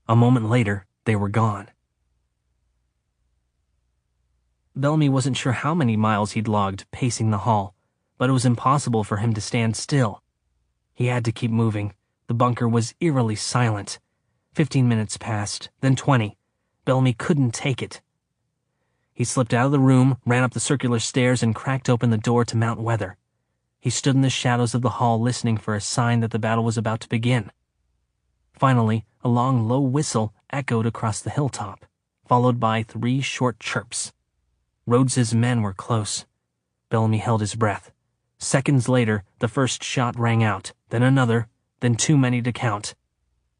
A moment later, they were gone. Bellamy wasn't sure how many miles he'd logged pacing the hall, but it was impossible for him to stand still. He had to keep moving. The bunker was eerily silent. 15 minutes passed, then 20. Bellamy couldn't take it. He slipped out of the room, ran up the circular stairs, and cracked open the door to Mount Weather. He stood in the shadows of the hall listening for a sign that the battle was about to begin. Finally, a long, low whistle echoed across the hilltop, followed by 3 short chirps. Rhodes's men were close. Bellamy held his breath. Seconds later, the first shot rang out, then another, then too many to count.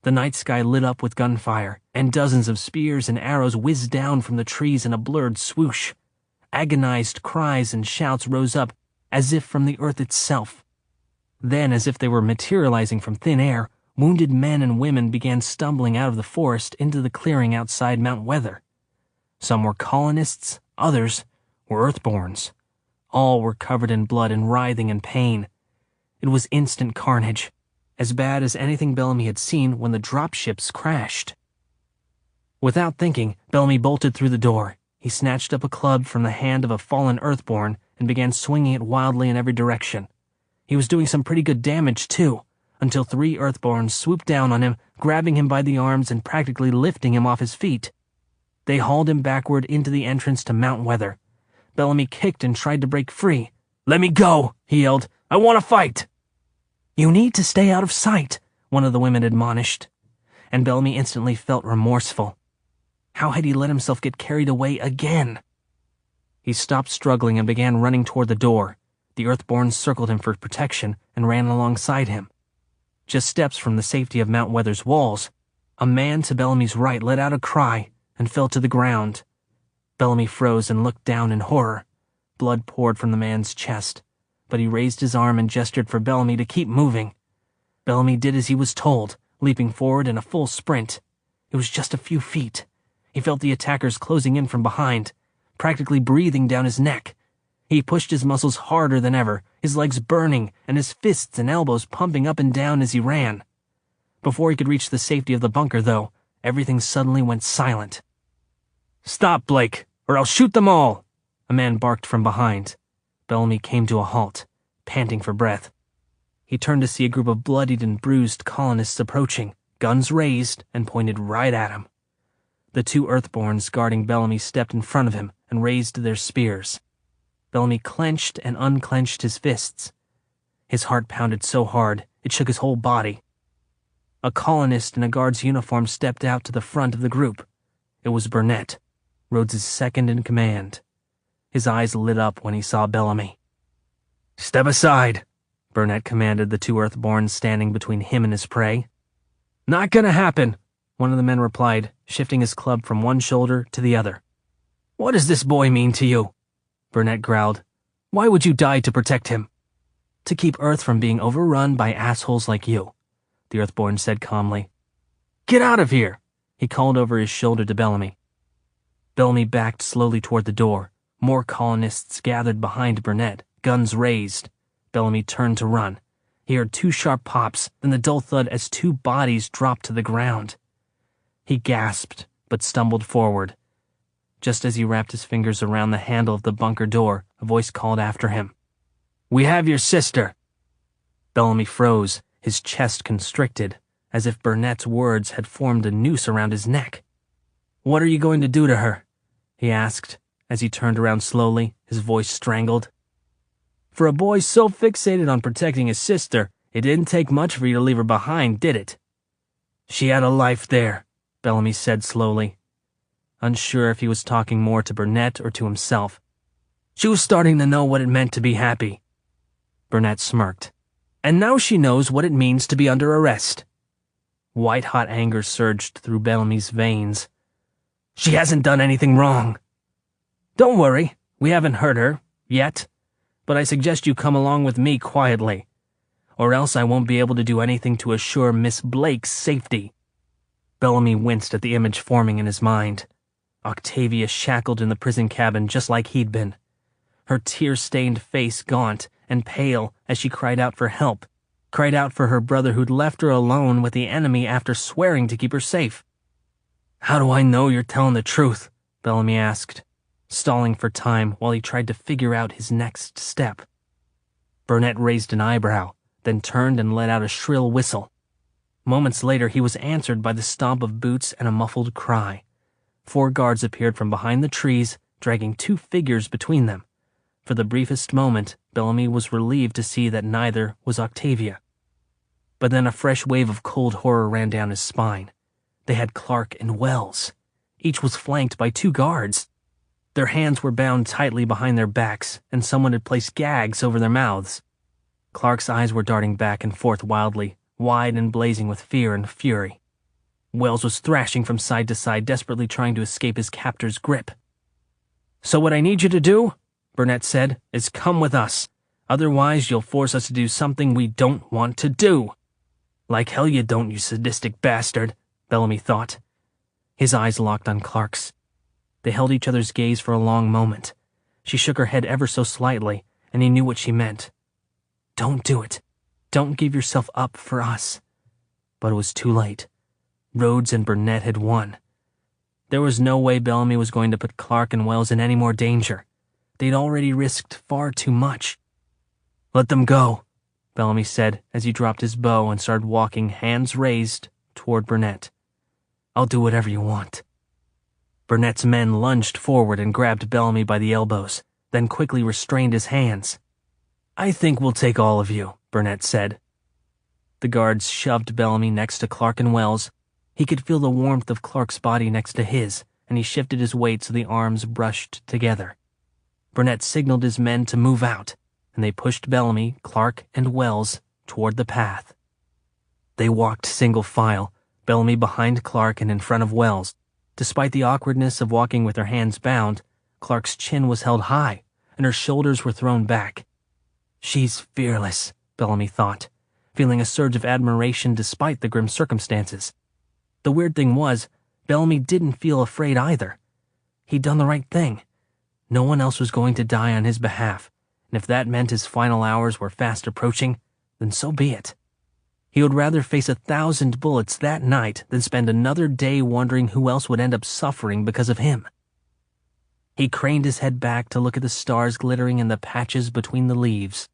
The night sky lit up with gunfire, and dozens of spears and arrows whizzed down from the trees in a blurred swoosh. Agonized cries and shouts rose up, as if from the earth itself. Then, as if they were materializing from thin air, wounded men and women began stumbling out of the forest into the clearing outside Mount Weather. Some were colonists, others were Earthborns. All were covered in blood and writhing in pain. It was instant carnage, as bad as anything Bellamy had seen when the dropships crashed. Without thinking, Bellamy bolted through the door. He snatched up a club from the hand of a fallen Earthborn and began swinging it wildly in every direction. He was doing some pretty good damage, too, until 3 Earthborns swooped down on him, grabbing him by the arms and practically lifting him off his feet. They hauled him backward into the entrance to Mount Weather. Bellamy kicked and tried to break free. "Let me go," he yelled. "I want to fight." "You need to stay out of sight," one of the women admonished. And Bellamy instantly felt remorseful. How had he let himself get carried away again? He stopped struggling and began running toward the door. The Earthborns circled him for protection and ran alongside him. Just steps from the safety of Mount Weather's walls, a man to Bellamy's right let out a cry and fell to the ground. Bellamy froze and looked down in horror. Blood poured from the man's chest, but he raised his arm and gestured for Bellamy to keep moving. Bellamy did as he was told, leaping forward in a full sprint. It was just a few feet. He felt the attackers closing in from behind, practically breathing down his neck. He pushed his muscles harder than ever, his legs burning and his fists and elbows pumping up and down as he ran. Before he could reach the safety of the bunker, though, everything suddenly went silent. "Stop, Blake, or I'll shoot them all!" a man barked from behind. Bellamy came to a halt, panting for breath. He turned to see a group of bloodied and bruised colonists approaching, guns raised and pointed right at him. The 2 Earthborns guarding Bellamy stepped in front of him and raised their spears. Bellamy clenched and unclenched his fists. His heart pounded so hard, it shook his whole body. A colonist in a guard's uniform stepped out to the front of the group. It was Burnett, Rhodes's second in command. His eyes lit up when he saw Bellamy. "Step aside," Burnett commanded the 2 Earthborns standing between him and his prey. "Not gonna happen," one of the men replied, shifting his club from one shoulder to the other. "What does this boy mean to you?" Burnett growled. "Why would you die to protect him?" "To keep Earth from being overrun by assholes like you," the Earthborn said calmly. "Get out of here," he called over his shoulder to Bellamy. Bellamy backed slowly toward the door. More colonists gathered behind Burnett, guns raised. Bellamy turned to run. He heard 2 sharp pops, then the dull thud as 2 bodies dropped to the ground. He gasped, but stumbled forward. Just as he wrapped his fingers around the handle of the bunker door, a voice called after him. "We have your sister." Bellamy froze, his chest constricted, as if Burnett's words had formed a noose around his neck. "What are you going to do to her?" he asked, as he turned around slowly, his voice strangled. For a boy so fixated on protecting his sister, it didn't take much for you to leave her behind, did it? "She had a life there," Bellamy said slowly, unsure if he was talking more to Burnett or to himself. "She was starting to know what it meant to be happy." Burnett smirked. "And now she knows what it means to be under arrest." White-hot anger surged through Bellamy's veins. "She hasn't done anything wrong." "Don't worry, we haven't hurt her, yet, but I suggest you come along with me quietly, or else I won't be able to do anything to assure Miss Blake's safety." Bellamy winced at the image forming in his mind. Octavia shackled in the prison cabin just like he'd been, her tear-stained face gaunt and pale as she cried out for help, cried out for her brother who'd left her alone with the enemy after swearing to keep her safe. "How do I know you're telling the truth?" Bellamy asked, stalling for time while he tried to figure out his next step. Burnett raised an eyebrow, then turned and let out a shrill whistle. Moments later, he was answered by the stomp of boots and a muffled cry. 4 guards appeared from behind the trees, dragging 2 figures between them. For the briefest moment, Bellamy was relieved to see that neither was Octavia. But then a fresh wave of cold horror ran down his spine. They had Clark and Wells. Each was flanked by 2 guards. Their hands were bound tightly behind their backs, and someone had placed gags over their mouths. Clark's eyes were darting back and forth wildly, wide and blazing with fear and fury. Wells was thrashing from side to side, desperately trying to escape his captor's grip. "So what I need you to do," Burnett said, "is come with us. Otherwise, you'll force us to do something we don't want to do." "Like hell you don't, you sadistic bastard," Bellamy thought. His eyes locked on Clark's. They held each other's gaze for a long moment. She shook her head ever so slightly, and he knew what she meant. "Don't do it. Don't give yourself up for us." But it was too late. Rhodes and Burnett had won. There was no way Bellamy was going to put Clark and Wells in any more danger. They'd already risked far too much. "Let them go," Bellamy said as he dropped his bow and started walking, hands raised, toward Burnett. "I'll do whatever you want." Burnett's men lunged forward and grabbed Bellamy by the elbows, then quickly restrained his hands. "I think we'll take all of you," Burnett said. The guards shoved Bellamy next to Clark and Wells. He could feel the warmth of Clark's body next to his, and he shifted his weight so the arms brushed together. Burnett signaled his men to move out, and they pushed Bellamy, Clark, and Wells toward the path. They walked single file, Bellamy behind Clark and in front of Wells. Despite the awkwardness of walking with her hands bound, Clark's chin was held high, and her shoulders were thrown back. "She's fearless," Bellamy thought, feeling a surge of admiration despite the grim circumstances. The weird thing was, Bellamy didn't feel afraid either. He'd done the right thing. No one else was going to die on his behalf, and if that meant his final hours were fast approaching, then so be it. He would rather face 1,000 bullets that night than spend another day wondering who else would end up suffering because of him. He craned his head back to look at the stars glittering in the patches between the leaves.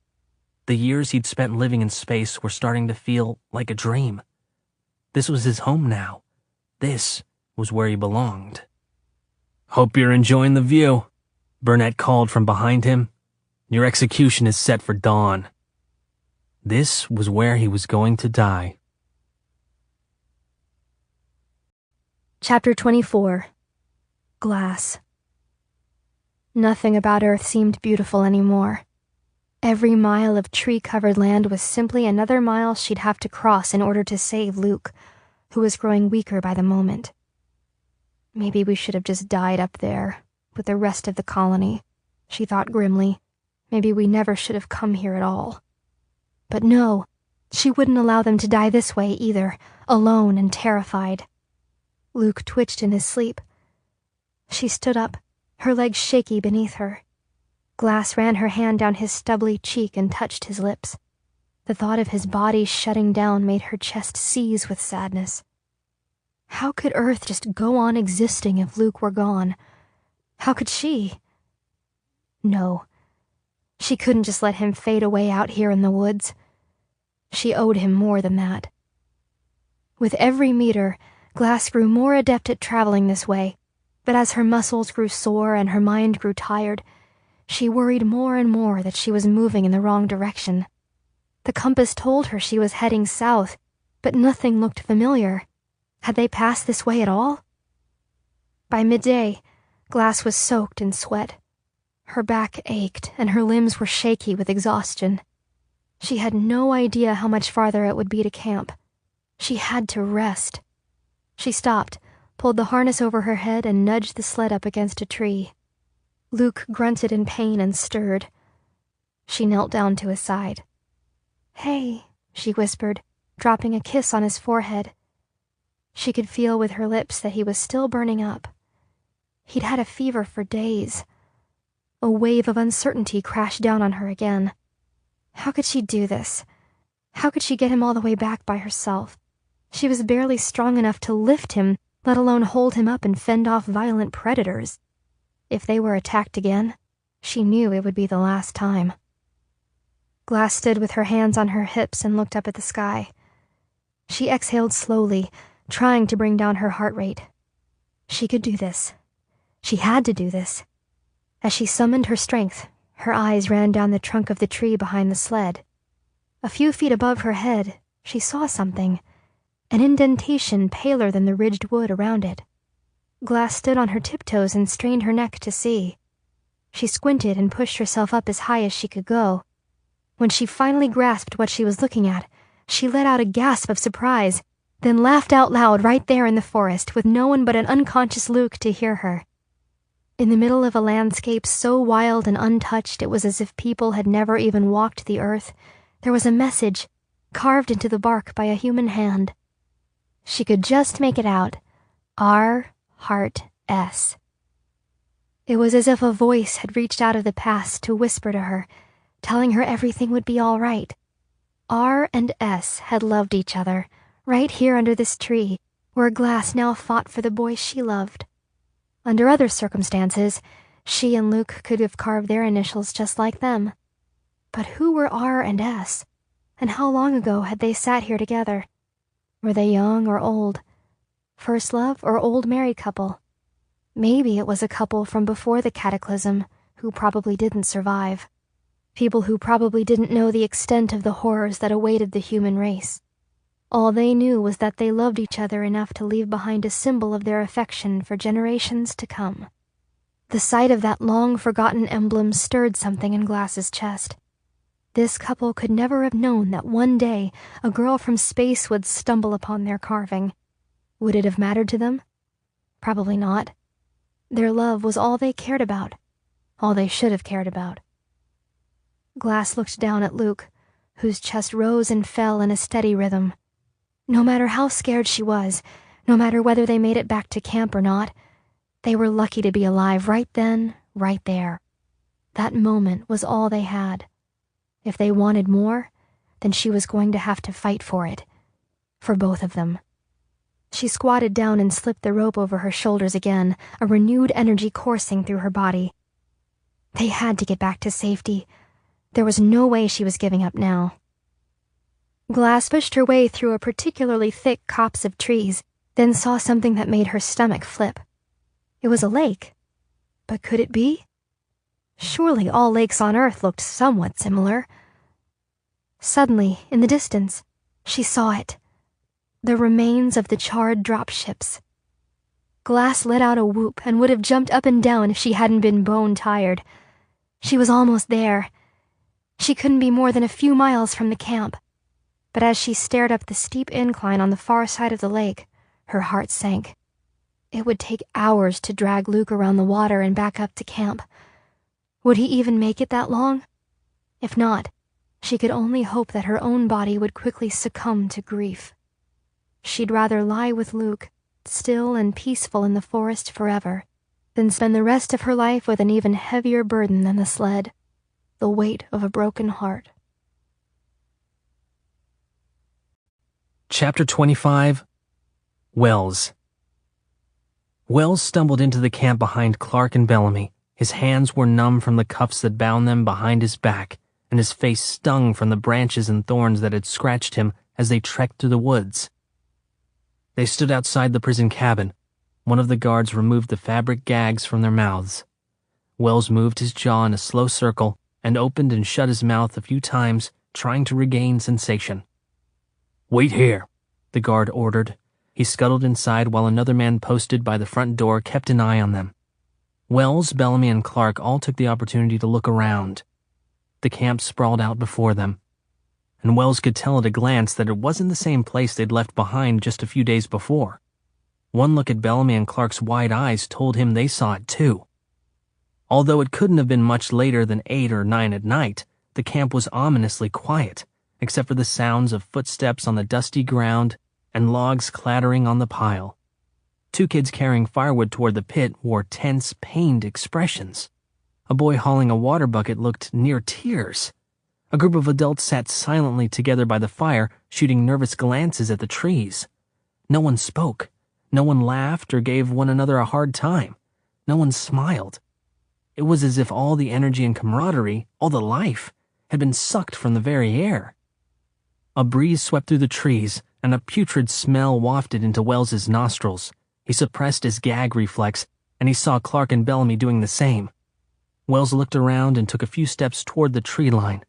The years he'd spent living in space were starting to feel like a dream. This was his home now. This was where he belonged. "Hope you're enjoying the view," Burnett called from behind him. "Your execution is set for dawn." This was where he was going to die. Chapter 24. Glass. Nothing about Earth seemed beautiful anymore. Every mile of tree-covered land was simply another mile she'd have to cross in order to save Luke, who was growing weaker by the moment. Maybe we should have just died up there, with the rest of the colony, she thought grimly. Maybe we never should have come here at all. But no, she wouldn't allow them to die this way either, alone and terrified. Luke twitched in his sleep. She stood up, her legs shaky beneath her. Glass ran her hand down his stubbly cheek and touched his lips. The thought of his body shutting down made her chest seize with sadness. How could Earth just go on existing if Luke were gone? How could she? No. She couldn't just let him fade away out here in the woods. She owed him more than that. With every meter, Glass grew more adept at traveling this way, But as her muscles grew sore and her mind grew tired, she worried more and more that she was moving in the wrong direction. The compass told her she was heading south, but nothing looked familiar. Had they passed this way at all? By midday, Glass was soaked in sweat. Her back ached and her limbs were shaky with exhaustion. She had no idea how much farther it would be to camp. She had to rest. She stopped, pulled the harness over her head, and nudged the sled up against a tree. Luke grunted in pain and stirred. She knelt down to his side. "Hey," she whispered, dropping a kiss on his forehead. She could feel with her lips that he was still burning up. He'd had a fever for days. A wave of uncertainty crashed down on her again. How could she do this? How could she get him all the way back by herself? She was barely strong enough to lift him, let alone hold him up and fend off violent predators. If they were attacked again, she knew it would be the last time. Glass stood with her hands on her hips and looked up at the sky. She exhaled slowly, trying to bring down her heart rate. She could do this. She had to do this. As she summoned her strength, her eyes ran down the trunk of the tree behind the sled. A few feet above her head, she saw something, an indentation paler than the ridged wood around it. Glass stood on her tiptoes and strained her neck to see. She squinted and pushed herself up as high as she could go. When she finally grasped what she was looking at, she let out a gasp of surprise, then laughed out loud right there in the forest with no one but an unconscious Luke to hear her. In the middle of a landscape so wild and untouched it was as if people had never even walked the earth, there was a message carved into the bark by a human hand. She could just make it out. R. Heart S. It was as if a voice had reached out of the past to whisper to her, telling her everything would be all right. R and S had loved each other, right here under this tree, where Glass now fought for the boy she loved. Under other circumstances, she and Luke could have carved their initials just like them. But who were R and S? And how long ago had they sat here together? Were they young or old? First love or old married couple? Maybe it was a couple from before the cataclysm who probably didn't survive. People who probably didn't know the extent of the horrors that awaited the human race. All they knew was that they loved each other enough to leave behind a symbol of their affection for generations to come. The sight of that long-forgotten emblem stirred something in Glass's chest. This couple could never have known that one day a girl from space would stumble upon their carving. Would it have mattered to them? Probably not. Their love was all they cared about, all they should have cared about. Glass looked down at Luke, whose chest rose and fell in a steady rhythm. No matter how scared she was, no matter whether they made it back to camp or not, they were lucky to be alive right then, right there. That moment was all they had. If they wanted more, then she was going to have to fight for it. For both of them. She squatted down and slipped the rope over her shoulders again, a renewed energy coursing through her body. They had to get back to safety. There was no way she was giving up now. Glass pushed her way through a particularly thick copse of trees, then saw something that made her stomach flip. It was a lake. But could it be? Surely all lakes on Earth looked somewhat similar. Suddenly, in the distance, she saw it. The remains of the charred dropships. Glass let out a whoop and would have jumped up and down if she hadn't been bone-tired. She was almost there. She couldn't be more than a few miles from the camp. But as she stared up the steep incline on the far side of the lake, her heart sank. It would take hours to drag Luke around the water and back up to camp. Would he even make it that long? If not, she could only hope that her own body would quickly succumb to grief. She'd rather lie with Luke, still and peaceful in the forest forever, than spend the rest of her life with an even heavier burden than the sled. The weight of a broken heart. Chapter 25. Wells. Wells stumbled into the camp behind Clark and Bellamy. His hands were numb from the cuffs that bound them behind his back, and his face stung from the branches and thorns that had scratched him as they trekked through the woods. They stood outside the prison cabin. One of the guards removed the fabric gags from their mouths. Wells moved his jaw in a slow circle and opened and shut his mouth a few times, trying to regain sensation. "Wait here," the guard ordered. He scuttled inside while another man posted by the front door kept an eye on them. Wells, Bellamy, and Clark all took the opportunity to look around. The camp sprawled out before them, and Wells could tell at a glance that it wasn't the same place they'd left behind just a few days before. One look at Bellamy and Clark's wide eyes told him they saw it too. Although it couldn't have been much later than 8 or 9 at night, the camp was ominously quiet, except for the sounds of footsteps on the dusty ground and logs clattering on the pile. 2 kids carrying firewood toward the pit wore tense, pained expressions. A boy hauling a water bucket looked near tears. A group of adults sat silently together by the fire, shooting nervous glances at the trees. No one spoke. No one laughed or gave one another a hard time. No one smiled. It was as if all the energy and camaraderie, all the life, had been sucked from the very air. A breeze swept through the trees, and a putrid smell wafted into Wells's nostrils. He suppressed his gag reflex, and he saw Clark and Bellamy doing the same. Wells looked around and took a few steps toward the tree line.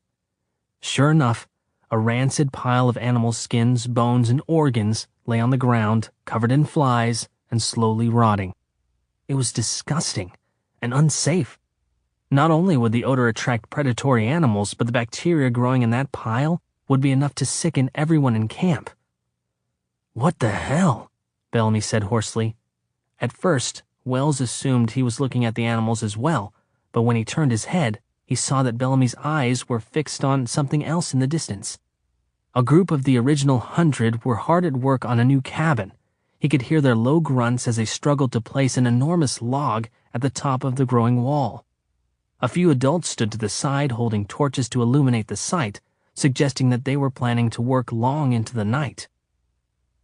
Sure enough, a rancid pile of animal skins, bones, and organs lay on the ground, covered in flies and slowly rotting. It was disgusting and unsafe. Not only would the odor attract predatory animals, but the bacteria growing in that pile would be enough to sicken everyone in camp. "What the hell?" Bellamy said hoarsely. At first, Wells assumed he was looking at the animals as well, but when he turned his head, he saw that Bellamy's eyes were fixed on something else in the distance. A group of the original 100 were hard at work on a new cabin. He could hear their low grunts as they struggled to place an enormous log at the top of the growing wall. A few adults stood to the side holding torches to illuminate the site, suggesting that they were planning to work long into the night.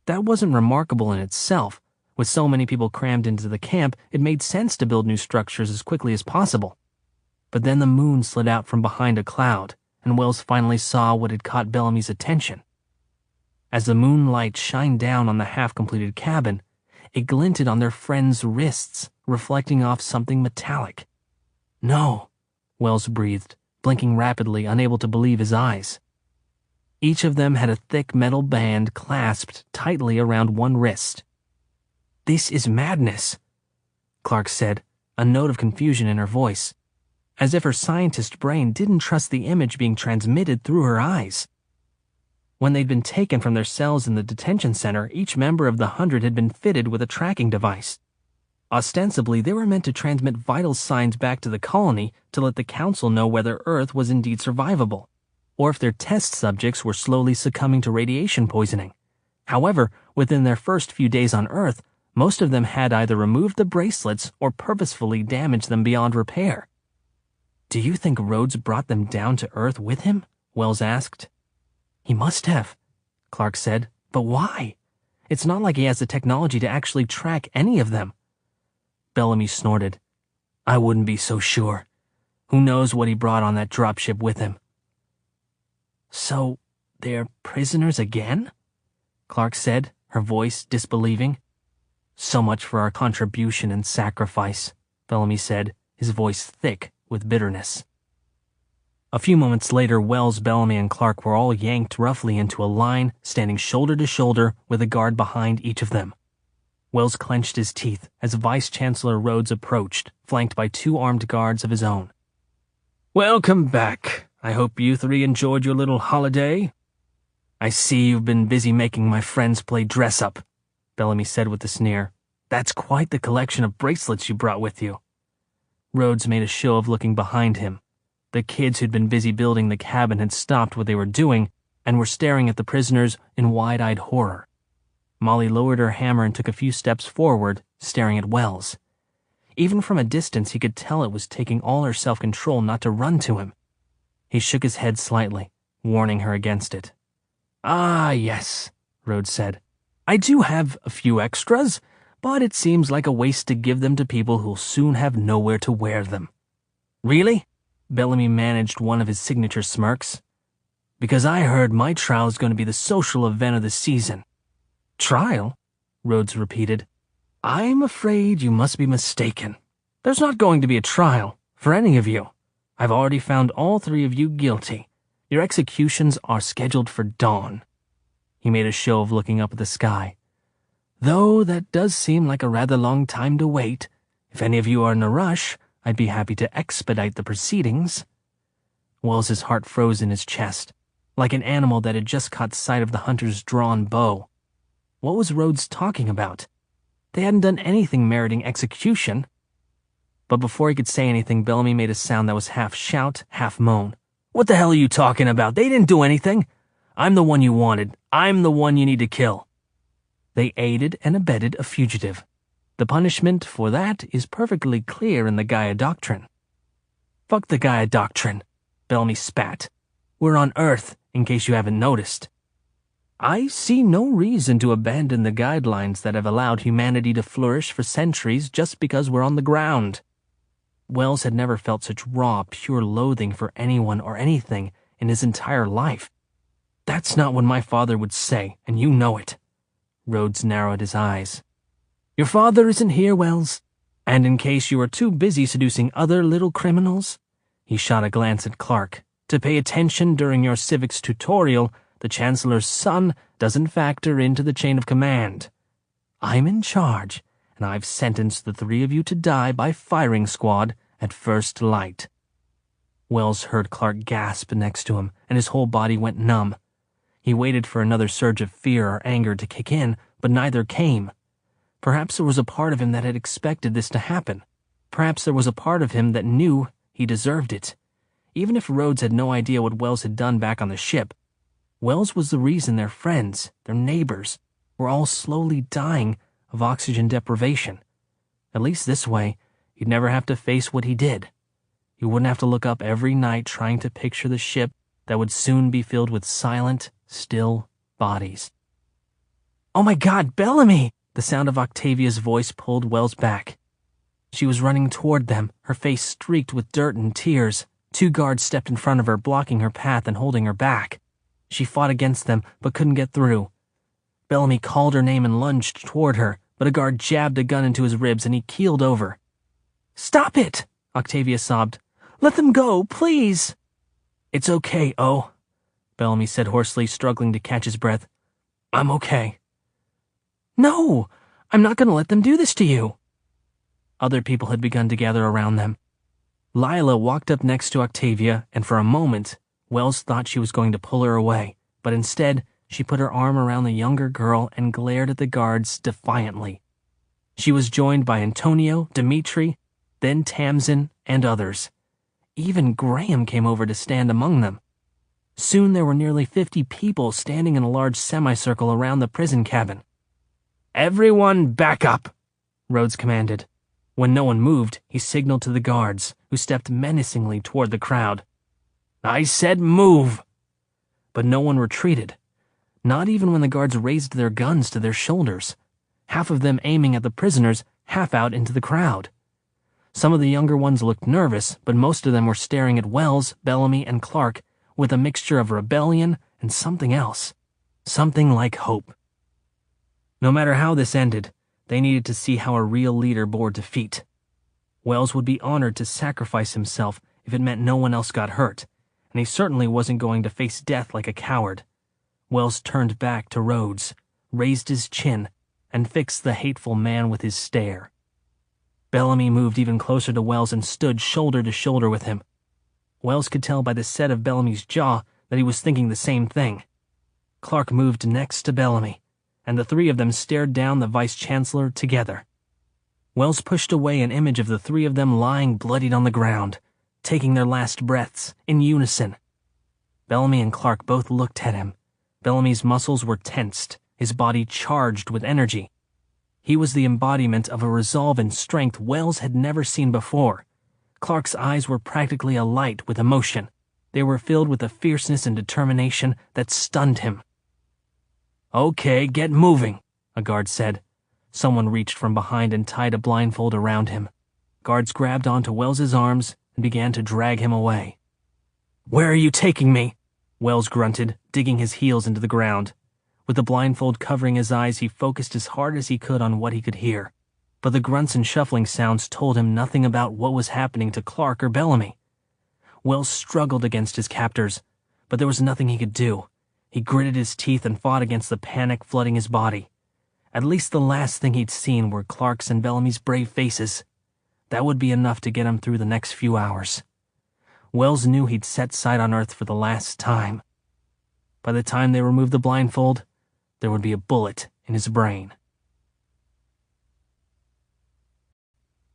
That wasn't remarkable in itself. With so many people crammed into the camp, it made sense to build new structures as quickly as possible. But then the moon slid out from behind a cloud, and Wells finally saw what had caught Bellamy's attention. As the moonlight shined down on the half-completed cabin, it glinted on their friends' wrists, reflecting off something metallic. "No," Wells breathed, blinking rapidly, unable to believe his eyes. Each of them had a thick metal band clasped tightly around one wrist. "This is madness," Clark said, a note of confusion in her voice, as if her scientist brain didn't trust the image being transmitted through her eyes. When they'd been taken from their cells in the detention center, each member of the 100 had been fitted with a tracking device. Ostensibly, they were meant to transmit vital signs back to the colony to let the council know whether Earth was indeed survivable, or if their test subjects were slowly succumbing to radiation poisoning. However, within their first few days on Earth, most of them had either removed the bracelets or purposefully damaged them beyond repair. "Do you think Rhodes brought them down to Earth with him?" Wells asked. "He must have," Clark said. "But why? It's not like he has the technology to actually track any of them." Bellamy snorted. "I wouldn't be so sure. Who knows what he brought on that dropship with him?" "So, they're prisoners again?" Clark said, her voice disbelieving. "So much for our contribution and sacrifice," Bellamy said, his voice thick with bitterness. A few moments later, Wells, Bellamy, and Clark were all yanked roughly into a line, standing shoulder to shoulder with a guard behind each of them. Wells clenched his teeth as Vice Chancellor Rhodes approached, flanked by 2 armed guards of his own. "Welcome back. I hope you 3 enjoyed your little holiday. I see you've been busy making my friends play dress-up," Bellamy said with a sneer. "That's quite the collection of bracelets you brought with you." Rhodes made a show of looking behind him. The kids who'd been busy building the cabin had stopped what they were doing and were staring at the prisoners in wide-eyed horror. Molly lowered her hammer and took a few steps forward, staring at Wells. Even from a distance, he could tell it was taking all her self-control not to run to him. He shook his head slightly, warning her against it. "Ah, yes," Rhodes said. "I do have a few extras, but it seems like a waste to give them to people who'll soon have nowhere to wear them." "Really?" Bellamy managed one of his signature smirks. "Because I heard my trial is going to be the social event of the season." "Trial?" Rhodes repeated. I'm afraid you must be mistaken. There's not going to be a trial for any of you. I've already found all 3 of you guilty. Your executions are scheduled for dawn." He made a show of looking up at the sky. "Though that does seem like a rather long time to wait. If any of you are in a rush, I'd be happy to expedite the proceedings." Wells's heart froze in his chest, like an animal that had just caught sight of the hunter's drawn bow. What was Rhodes talking about? They hadn't done anything meriting execution. But before he could say anything, Bellamy made a sound that was half shout, half moan. "What the hell are you talking about? They didn't do anything. I'm the one you wanted. I'm the one you need to kill." They aided and abetted a fugitive. The punishment for that is perfectly clear in the Gaia Doctrine. "Fuck the Gaia Doctrine," Bellamy spat. "We're on Earth, in case you haven't noticed. I see no reason to abandon the guidelines that have allowed humanity to flourish for centuries just because we're on the ground." Wells had never felt such raw, pure loathing for anyone or anything in his entire life. "That's not what my father would say, and you know it." Rhodes narrowed his eyes. "Your father isn't here, Wells. And in case you are too busy seducing other little criminals," he shot a glance at Clark, "to pay attention during your civics tutorial, the Chancellor's son doesn't factor into the chain of command. I'm in charge, and I've sentenced the 3 of you to die by firing squad at first light." Wells heard Clark gasp next to him, and his whole body went numb. He waited for another surge of fear or anger to kick in, but neither came. Perhaps there was a part of him that had expected this to happen. Perhaps there was a part of him that knew he deserved it. Even if Rhodes had no idea what Wells had done back on the ship, Wells was the reason their friends, their neighbors, were all slowly dying of oxygen deprivation. At least this way, he'd never have to face what he did. He wouldn't have to look up every night trying to picture the ship that would soon be filled with silent, still bodies. "Oh my God, Bellamy!" The sound of Octavia's voice pulled Wells back. She was running toward them, her face streaked with dirt and tears. 2 guards stepped in front of her, blocking her path and holding her back. She fought against them, but couldn't get through. Bellamy called her name and lunged toward her, but a guard jabbed a gun into his ribs and he keeled over. "Stop it!" Octavia sobbed. "Let them go, please!" "It's okay, O," Bellamy said hoarsely, struggling to catch his breath. "I'm okay." "No! I'm not going to let them do this to you!" Other people had begun to gather around them. Lila walked up next to Octavia, and for a moment, Wells thought she was going to pull her away, but instead, she put her arm around the younger girl and glared at the guards defiantly. She was joined by Antonio, Dimitri, then Tamsin, and others. Even Graham came over to stand among them. Soon there were nearly 50 people standing in a large semicircle around the prison cabin. "Everyone back up," Rhodes commanded. When no one moved, he signaled to the guards, who stepped menacingly toward the crowd. "I said move!" But no one retreated, not even when the guards raised their guns to their shoulders, half of them aiming at the prisoners, half out into the crowd. Some of the younger ones looked nervous, but most of them were staring at Wells, Bellamy, and Clark with a mixture of rebellion and something else, something like hope. No matter how this ended, they needed to see how a real leader bore defeat. Wells would be honored to sacrifice himself if it meant no one else got hurt, and he certainly wasn't going to face death like a coward. Wells turned back to Rhodes, raised his chin, and fixed the hateful man with his stare. Bellamy moved even closer to Wells and stood shoulder to shoulder with him. Wells could tell by the set of Bellamy's jaw that he was thinking the same thing. Clark moved next to Bellamy, and the 3 of them stared down the vice-chancellor together. Wells pushed away an image of the 3 of them lying bloodied on the ground, taking their last breaths in unison. Bellamy and Clark both looked at him. Bellamy's muscles were tensed, his body charged with energy. He was the embodiment of a resolve and strength Wells had never seen before. Clark's eyes were practically alight with emotion. They were filled with a fierceness and determination that stunned him. "Okay, get moving," a guard said. Someone reached from behind and tied a blindfold around him. Guards grabbed onto Wells's arms and began to drag him away. "Where are you taking me?" Wells grunted, digging his heels into the ground. With the blindfold covering his eyes, he focused as hard as he could on what he could hear. but the grunts and shuffling sounds told him nothing about what was happening to Clark or Bellamy. Wells struggled against his captors, but there was nothing he could do. He gritted his teeth and fought against the panic flooding his body. At least the last thing he'd seen were Clark's and Bellamy's brave faces. That would be enough to get him through the next few hours. Wells knew he'd set sight on Earth for the last time. By the time they removed the blindfold, there would be a bullet in his brain.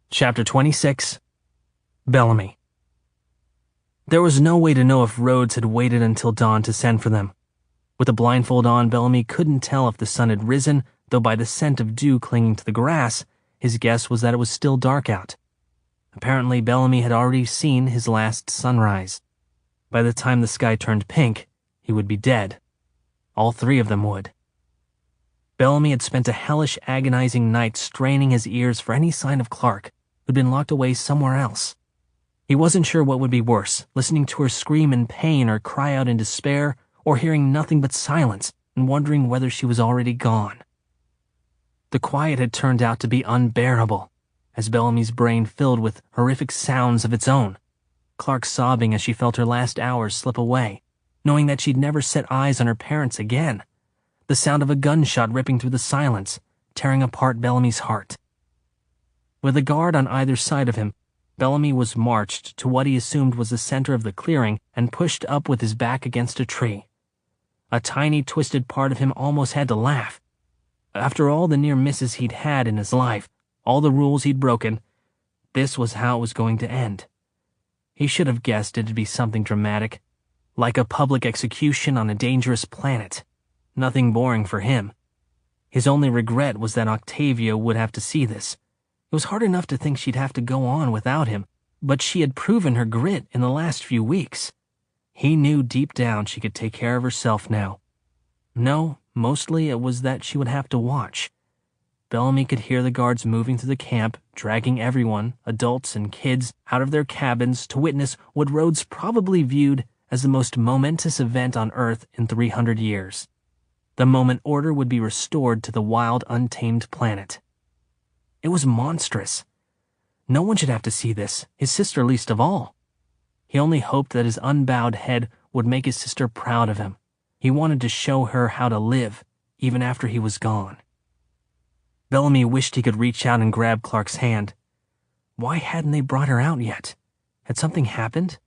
Chapter 26. Bellamy. There was no way to know if Rhodes had waited until dawn to send for them. With the blindfold on, Bellamy couldn't tell if the sun had risen, though by the scent of dew clinging to the grass, his guess was that it was still dark out. Apparently, Bellamy had already seen his last sunrise. By the time the sky turned pink, he would be dead. All three of them would. Bellamy had spent a hellish, agonizing night straining his ears for any sign of Clark, who'd been locked away somewhere else. He wasn't sure what would be worse, listening to her scream in pain or cry out in despair, or hearing nothing but silence and wondering whether she was already gone. The quiet had turned out to be unbearable, as Bellamy's brain filled with horrific sounds of its own. Clark sobbing as she felt her last hours slip away, knowing that she'd never set eyes on her parents again. The sound of a gunshot ripping through the silence, tearing apart Bellamy's heart. With a guard on either side of him, Bellamy was marched to what he assumed was the center of the clearing and pushed up with his back against a tree. A tiny, twisted part of him almost had to laugh. After all the near misses he'd had in his life, all the rules he'd broken, this was how it was going to end. He should have guessed it'd be something dramatic, like a public execution on a dangerous planet. Nothing boring for him. His only regret was that Octavia would have to see this. It was hard enough to think she'd have to go on without him, but she had proven her grit in the last few weeks. He knew deep down she could take care of herself now. No, mostly it was that she would have to watch. Bellamy could hear the guards moving through the camp, dragging everyone, adults and kids, out of their cabins to witness what Rhodes probably viewed as the most momentous event on Earth in 300 years. The moment order would be restored to the wild, untamed planet. It was monstrous. No one should have to see this, his sister least of all. He only hoped that his unbowed head would make his sister proud of him. He wanted to show her how to live, even after he was gone. Bellamy wished he could reach out and grab Clark's hand. Why hadn't they brought her out yet? Had something happened?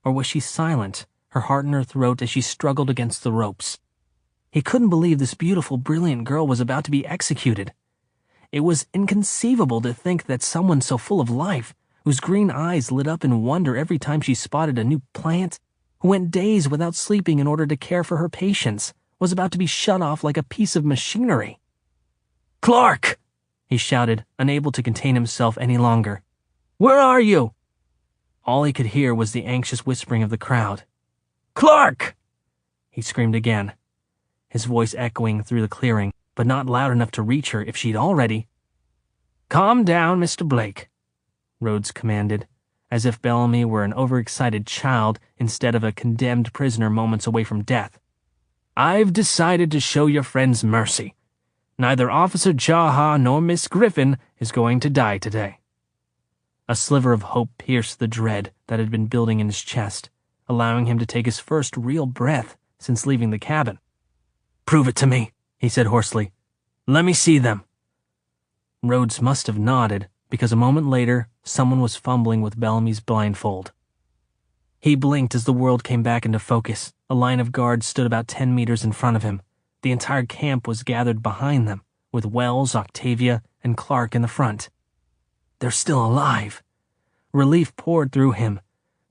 Or was she silent, her heart in her throat as she struggled against the ropes? He couldn't believe this beautiful, brilliant girl was about to be executed. It was inconceivable to think that someone so full of life, whose green eyes lit up in wonder every time she spotted a new plant, who went days without sleeping in order to care for her patients, was about to be shut off like a piece of machinery. "Clark!" he shouted, unable to contain himself any longer. "Where are you?" All he could hear was the anxious whispering of the crowd. "Clark!" he screamed again, his voice echoing through the clearing, but not loud enough to reach her if she'd already. "Calm down, Mr. Blake," Rhodes commanded, as if Bellamy were an overexcited child instead of a condemned prisoner moments away from death. "I've decided to show your friends mercy. Neither Officer Jaha nor Miss Griffin is going to die today." A sliver of hope pierced the dread that had been building in his chest, allowing him to take his first real breath since leaving the cabin. "Prove it to me," he said hoarsely. "Let me see them." Rhodes must have nodded, because a moment later, someone was fumbling with Bellamy's blindfold. He blinked as the world came back into focus. A line of guards stood about 10 meters in front of him. The entire camp was gathered behind them, with Wells, Octavia, and Clark in the front. They're still alive. Relief poured through him.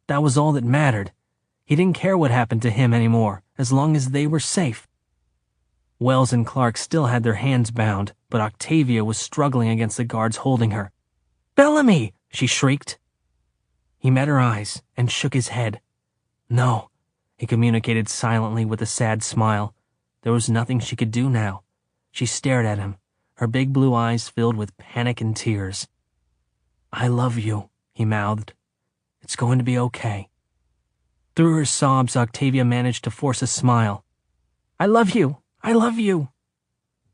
That was all that mattered. He didn't care what happened to him anymore, as long as they were safe. Wells and Clark still had their hands bound, but Octavia was struggling against the guards holding her. "Bellamy!" she shrieked. He met her eyes and shook his head. "No," he communicated silently with a sad smile. There was nothing she could do now. She stared at him, her big blue eyes filled with panic and tears. "I love you," he mouthed. "It's going to be okay." Through her sobs, Octavia managed to force a smile. "I love you. I love you."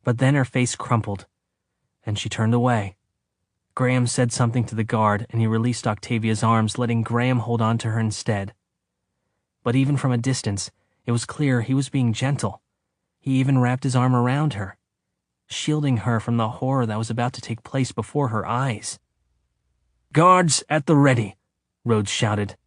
But then her face crumpled, and she turned away, Graham said something to the guard, and he released Octavia's arms, letting Graham hold on to her instead. But even from a distance, it was clear he was being gentle. He even wrapped his arm around her, shielding her from the horror that was about to take place before her eyes. "Guards at the ready," Rhodes shouted.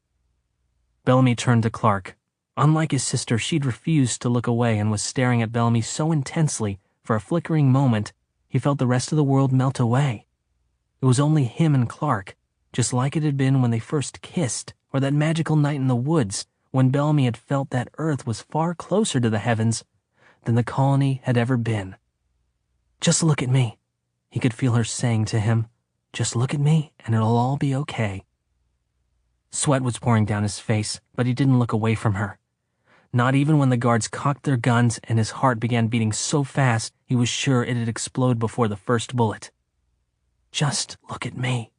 Bellamy turned to Clark. Unlike his sister, she'd refused to look away and was staring at Bellamy so intensely, for a flickering moment, he felt the rest of the world melt away. It was only him and Clark, just like it had been when they first kissed, or that magical night in the woods, when Bellamy had felt that Earth was far closer to the heavens than the colony had ever been. "Just look at me," he could feel her saying to him. "Just look at me, and it'll all be okay." Sweat was pouring down his face, but he didn't look away from her. Not even when the guards cocked their guns and his heart began beating so fast he was sure it'd explode before the first bullet. "Just look at me."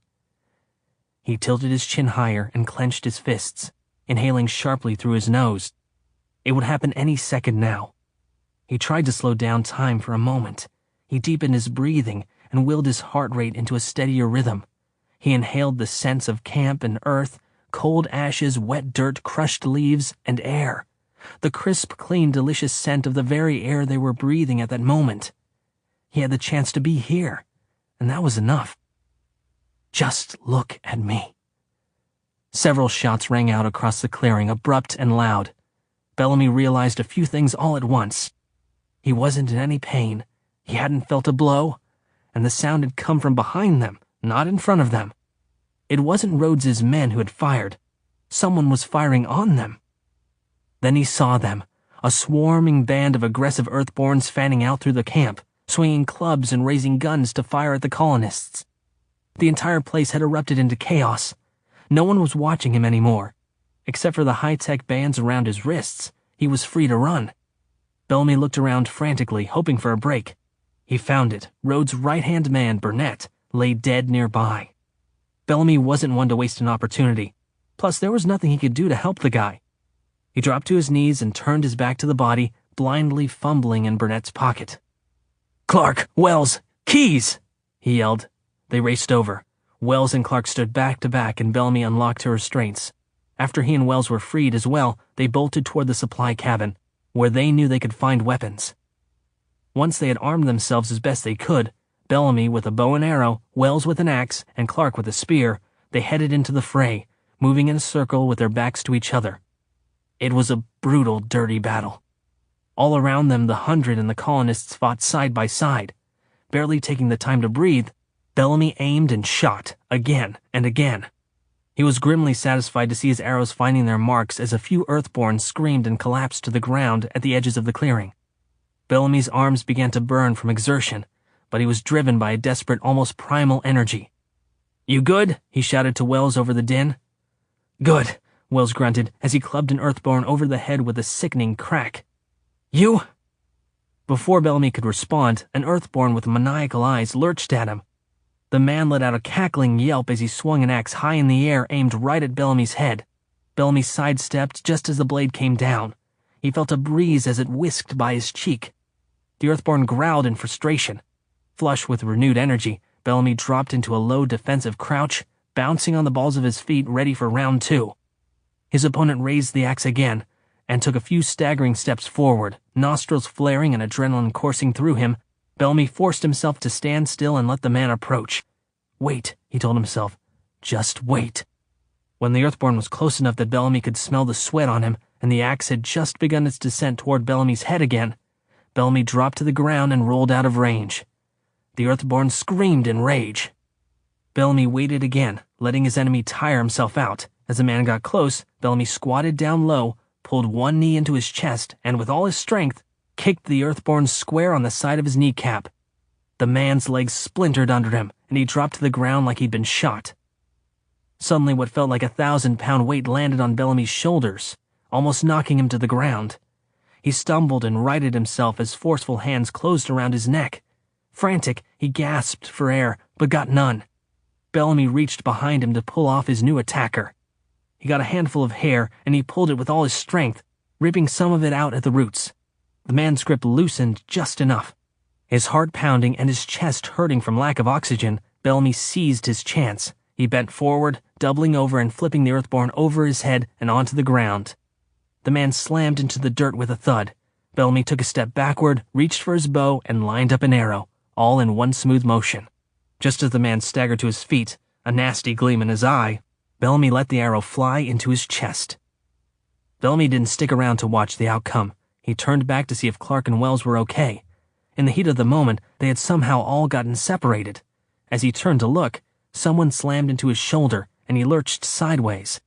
He tilted his chin higher and clenched his fists, inhaling sharply through his nose. It would happen any second now. He tried to slow down time for a moment. He deepened his breathing and willed his heart rate into a steadier rhythm. He inhaled the scents of camp and earth, cold ashes, wet dirt, crushed leaves, and air. The crisp, clean, delicious scent of the very air they were breathing at that moment. He had the chance to be here, and that was enough. "Just look at me." Several shots rang out across the clearing, abrupt and loud. Bellamy realized a few things all at once. He wasn't in any pain. He hadn't felt a blow, and the sound had come from behind them, not in front of them. It wasn't Rhodes's men who had fired. Someone was firing on them. Then he saw them, a swarming band of aggressive Earthborns fanning out through the camp, swinging clubs and raising guns to fire at the colonists. The entire place had erupted into chaos. No one was watching him anymore. Except for the high-tech bands around his wrists, he was free to run. Bellamy looked around frantically, hoping for a break. He found it. Rhodes' right-hand man, Burnett, lay dead nearby. Bellamy wasn't one to waste an opportunity. Plus, there was nothing he could do to help the guy. He dropped to his knees and turned his back to the body, blindly fumbling in Burnett's pocket. "Clark! Wells! Keys!" he yelled. They raced over. Wells and Clark stood back to back, and Bellamy unlocked her restraints. After he and Wells were freed as well, they bolted toward the supply cabin, where they knew they could find weapons. Once they had armed themselves as best they could, Bellamy with a bow and arrow, Wells with an axe, and Clark with a spear, they headed into the fray, moving in a circle with their backs to each other. It was a brutal, dirty battle. All around them, the 100 and the colonists fought side by side. Barely taking the time to breathe, Bellamy aimed and shot, again and again. He was grimly satisfied to see his arrows finding their marks as a few Earthborn screamed and collapsed to the ground at the edges of the clearing. Bellamy's arms began to burn from exertion, but he was driven by a desperate, almost primal energy. "You good?" he shouted to Wells over the din. "Good," Wells grunted as he clubbed an Earthborn over the head with a sickening crack. "You?" Before Bellamy could respond, an Earthborn with maniacal eyes lurched at him. The man let out a cackling yelp as he swung an axe high in the air, aimed right at Bellamy's head. Bellamy sidestepped just as the blade came down. He felt a breeze as it whisked by his cheek. The Earthborn growled in frustration. Flush with renewed energy, Bellamy dropped into a low defensive crouch, bouncing on the balls of his feet, ready for round two. His opponent raised the axe again, and took a few staggering steps forward, nostrils flaring and adrenaline coursing through him. Bellamy forced himself to stand still and let the man approach. Wait, he told himself. Just wait. When the Earthborn was close enough that Bellamy could smell the sweat on him, and the axe had just begun its descent toward Bellamy's head again, Bellamy dropped to the ground and rolled out of range. The Earthborn screamed in rage. Bellamy waited again, letting his enemy tire himself out. As the man got close, Bellamy squatted down low, pulled one knee into his chest, and with all his strength, kicked the Earthborn square on the side of his kneecap. The man's legs splintered under him, and he dropped to the ground like he'd been shot. Suddenly what felt like a 1,000-pound weight landed on Bellamy's shoulders, almost knocking him to the ground. He stumbled and righted himself as forceful hands closed around his neck. Frantic, he gasped for air, but got none. Bellamy reached behind him to pull off his new attacker. He got a handful of hair, and he pulled it with all his strength, ripping some of it out at the roots. The man's grip loosened just enough. His heart pounding and his chest hurting from lack of oxygen, Bellamy seized his chance. He bent forward, doubling over and flipping the Earthborn over his head and onto the ground. The man slammed into the dirt with a thud. Bellamy took a step backward, reached for his bow, and lined up an arrow, all in one smooth motion. Just as the man staggered to his feet, a nasty gleam in his eye, Bellamy let the arrow fly into his chest. Bellamy didn't stick around to watch the outcome. He turned back to see if Clark and Wells were okay. In the heat of the moment, they had somehow all gotten separated. As he turned to look, someone slammed into his shoulder, and he lurched sideways.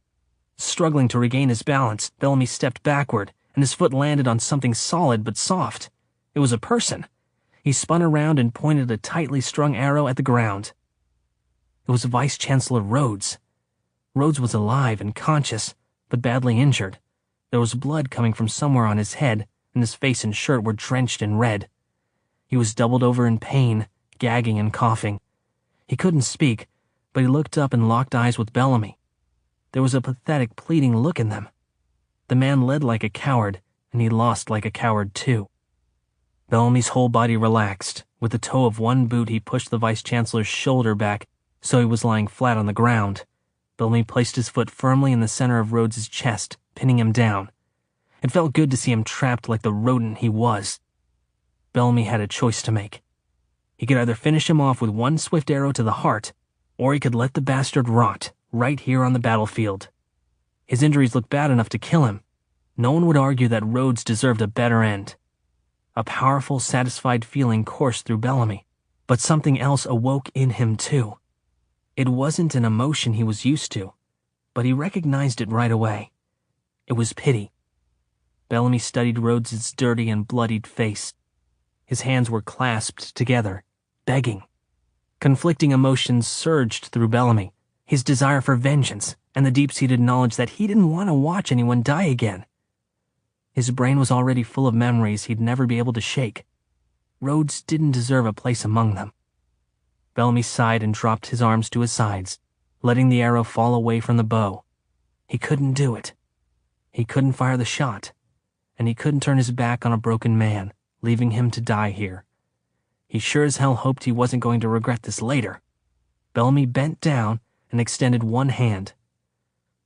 Struggling to regain his balance, Bellamy stepped backward, and his foot landed on something solid but soft. It was a person. He spun around and pointed a tightly strung arrow at the ground. It was Vice Chancellor Rhodes. Rhodes was alive and conscious, but badly injured. There was blood coming from somewhere on his head, and his face and shirt were drenched in red. He was doubled over in pain, gagging and coughing. He couldn't speak, but he looked up and locked eyes with Bellamy. There was a pathetic, pleading look in them. The man led like a coward, and he lost like a coward too. Bellamy's whole body relaxed. With the toe of one boot, he pushed the Vice-Chancellor's shoulder back, so he was lying flat on the ground. Bellamy placed his foot firmly in the center of Rhodes's chest, pinning him down. It felt good to see him trapped like the rodent he was. Bellamy had a choice to make. He could either finish him off with one swift arrow to the heart, or he could let the bastard rot right here on the battlefield. His injuries looked bad enough to kill him. No one would argue that Rhodes deserved a better end. A powerful, satisfied feeling coursed through Bellamy, but something else awoke in him too. It wasn't an emotion he was used to, but he recognized it right away. It was pity. Bellamy studied Rhodes's dirty and bloodied face. His hands were clasped together, begging. Conflicting emotions surged through Bellamy, his desire for vengeance, and the deep-seated knowledge that he didn't want to watch anyone die again. His brain was already full of memories he'd never be able to shake. Rhodes didn't deserve a place among them. Bellamy sighed and dropped his arms to his sides, letting the arrow fall away from the bow. He couldn't do it. He couldn't fire the shot, and he couldn't turn his back on a broken man, leaving him to die here. He sure as hell hoped he wasn't going to regret this later. Bellamy bent down and extended one hand.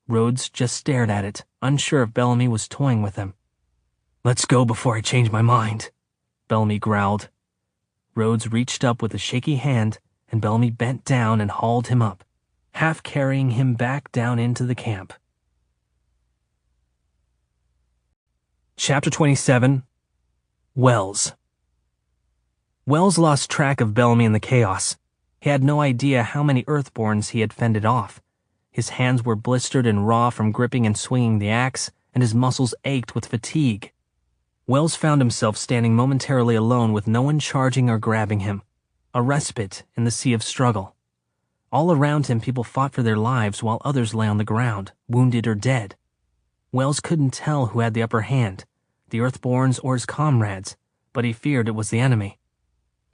Rhodes just stared at it, unsure if Bellamy was toying with him. "Let's go before I change my mind," Bellamy growled. Rhodes reached up with a shaky hand, and Bellamy bent down and hauled him up, half carrying him back down into the camp. Chapter 27. Wells. Wells lost track of Bellamy in the chaos. He had no idea how many Earthborns he had fended off. His hands were blistered and raw from gripping and swinging the axe, and his muscles ached with fatigue. Wells found himself standing momentarily alone with no one charging or grabbing him, a respite in the sea of struggle. All around him people fought for their lives while others lay on the ground, wounded or dead. Wells couldn't tell who had the upper hand, the Earthborns or his comrades, but he feared it was the enemy.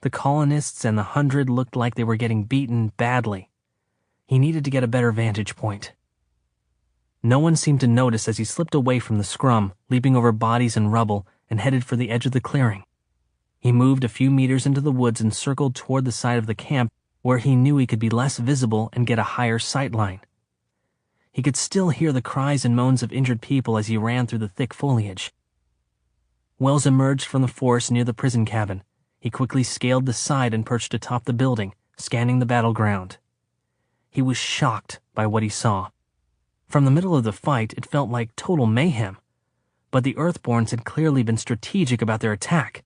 The colonists and the 100 looked like they were getting beaten badly. He needed to get a better vantage point. No one seemed to notice as he slipped away from the scrum, leaping over bodies and rubble, and headed for the edge of the clearing. He moved a few meters into the woods and circled toward the side of the camp where he knew he could be less visible and get a higher sight line. He could still hear the cries and moans of injured people as he ran through the thick foliage. Wells emerged from the forest near the prison cabin. He quickly scaled the side and perched atop the building, scanning the battleground. He was shocked by what he saw. From the middle of the fight, it felt like total mayhem. But the Earthborns had clearly been strategic about their attack.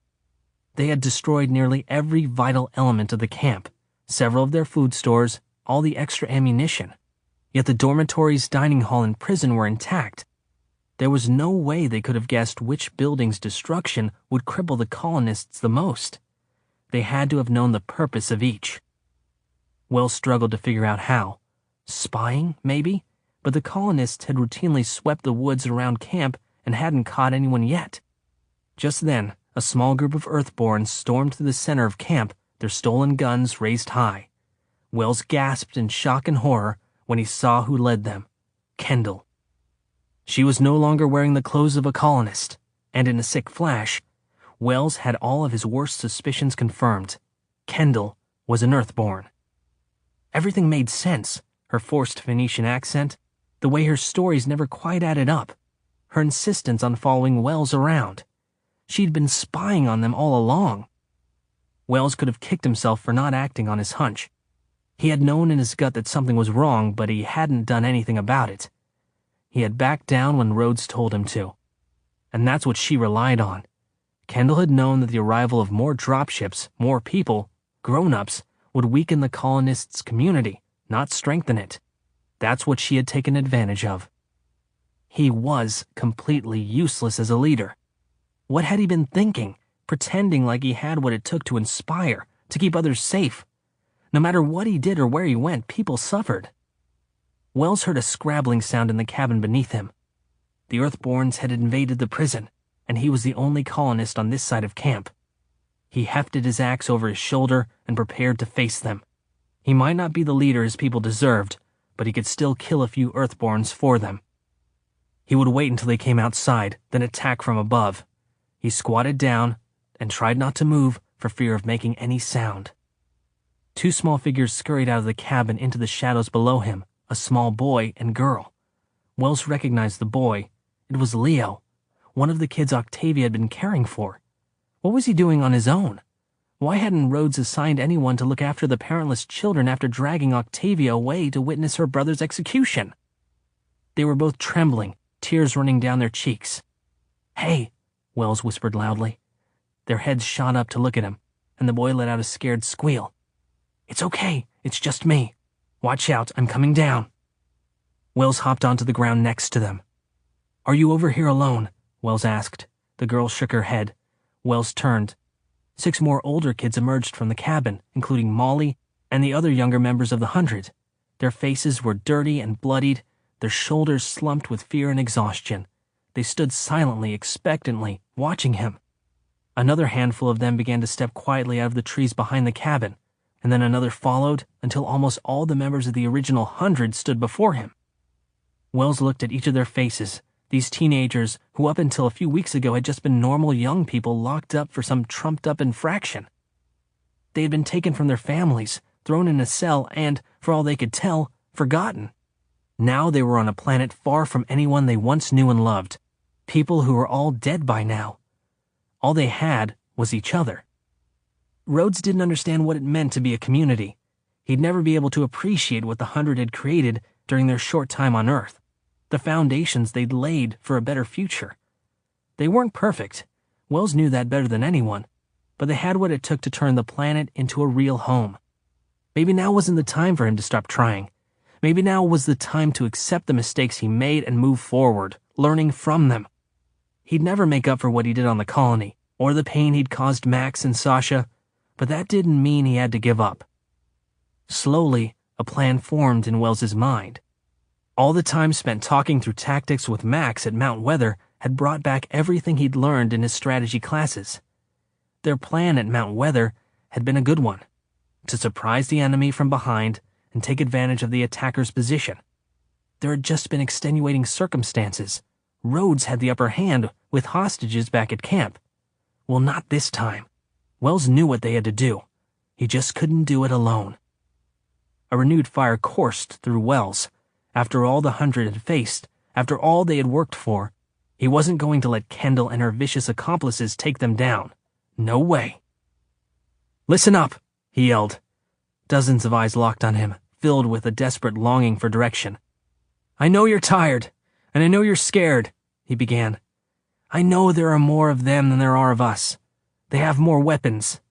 They had destroyed nearly every vital element of the camp, several of their food stores, all the extra ammunition. Yet the dormitories, dining hall, and prison were intact. There was no way they could have guessed which building's destruction would cripple the colonists the most. They had to have known the purpose of each. Wells struggled to figure out how. Spying, maybe? But the colonists had routinely swept the woods around camp and hadn't caught anyone yet. Just then, a small group of Earthborns stormed through the center of camp, their stolen guns raised high. Wells gasped in shock and horror when he saw who led them: Kendall. She was no longer wearing the clothes of a colonist, and in a sick flash, Wells had all of his worst suspicions confirmed. Kendall was an Earthborn. Everything made sense. Her forced Phoenician accent, the way her stories never quite added up, her insistence on following Wells around. She'd been spying on them all along. Wells could have kicked himself for not acting on his hunch. He had known in his gut that something was wrong, but he hadn't done anything about it. He had backed down when Rhodes told him to. And that's what she relied on. Kendall had known that the arrival of more dropships, more people, grown-ups, would weaken the colonists' community, not strengthen it. That's what she had taken advantage of. He was completely useless as a leader. What had he been thinking, pretending like he had what it took to inspire, to keep others safe? No matter what he did or where he went, people suffered. Wells heard a scrabbling sound in the cabin beneath him. The Earthborns had invaded the prison, and he was the only colonist on this side of camp. He hefted his axe over his shoulder and prepared to face them. He might not be the leader his people deserved, but he could still kill a few Earthborns for them. He would wait until they came outside, then attack from above. He squatted down and tried not to move for fear of making any sound. Two small figures scurried out of the cabin into the shadows below him, a small boy and girl. Wells recognized the boy. It was Leo, one of the kids Octavia had been caring for. What was he doing on his own? Why hadn't Rhodes assigned anyone to look after the parentless children after dragging Octavia away to witness her brother's execution? They were both trembling, tears running down their cheeks. "Hey," Wells whispered loudly. Their heads shot up to look at him, and the boy let out a scared squeal. "It's okay, it's just me. Watch out, I'm coming down." Wells hopped onto the ground next to them. "Are you over here alone?" Wells asked. The girl shook her head. Wells turned. 6 more older kids emerged from the cabin, including Molly and the other younger members of the 100. Their faces were dirty and bloodied, their shoulders slumped with fear and exhaustion. They stood silently, expectantly, watching him. Another handful of them began to step quietly out of the trees behind the cabin, and then another followed until almost all the members of the original 100 stood before him. Wells looked at each of their faces, these teenagers who up until a few weeks ago had just been normal young people locked up for some trumped-up infraction. They had been taken from their families, thrown in a cell, and, for all they could tell, forgotten. Now they were on a planet far from anyone they once knew and loved, people who were all dead by now. All they had was each other. Rhodes didn't understand what it meant to be a community. He'd never be able to appreciate what the 100 had created during their short time on Earth, the foundations they'd laid for a better future. They weren't perfect. Wells knew that better than anyone, but they had what it took to turn the planet into a real home. Maybe now wasn't the time for him to stop trying. Maybe now was the time to accept the mistakes he made and move forward, learning from them. He'd never make up for what he did on the colony, or the pain he'd caused Max and Sasha, but that didn't mean he had to give up. Slowly, a plan formed in Wells's mind. All the time spent talking through tactics with Max at Mount Weather had brought back everything he'd learned in his strategy classes. Their plan at Mount Weather had been a good one, to surprise the enemy from behind and take advantage of the attacker's position. There had just been extenuating circumstances. Rhodes had the upper hand with hostages back at camp. Well, not this time. Wells knew what they had to do. He just couldn't do it alone. A renewed fire coursed through Wells. After all the 100 had faced, after all they had worked for, he wasn't going to let Kendall and her vicious accomplices take them down. No way. "Listen up," he yelled. Dozens of eyes locked on him, filled with a desperate longing for direction. "I know you're tired, and I know you're scared," he began. "I know there are more of them than there are of us. They have more weapons.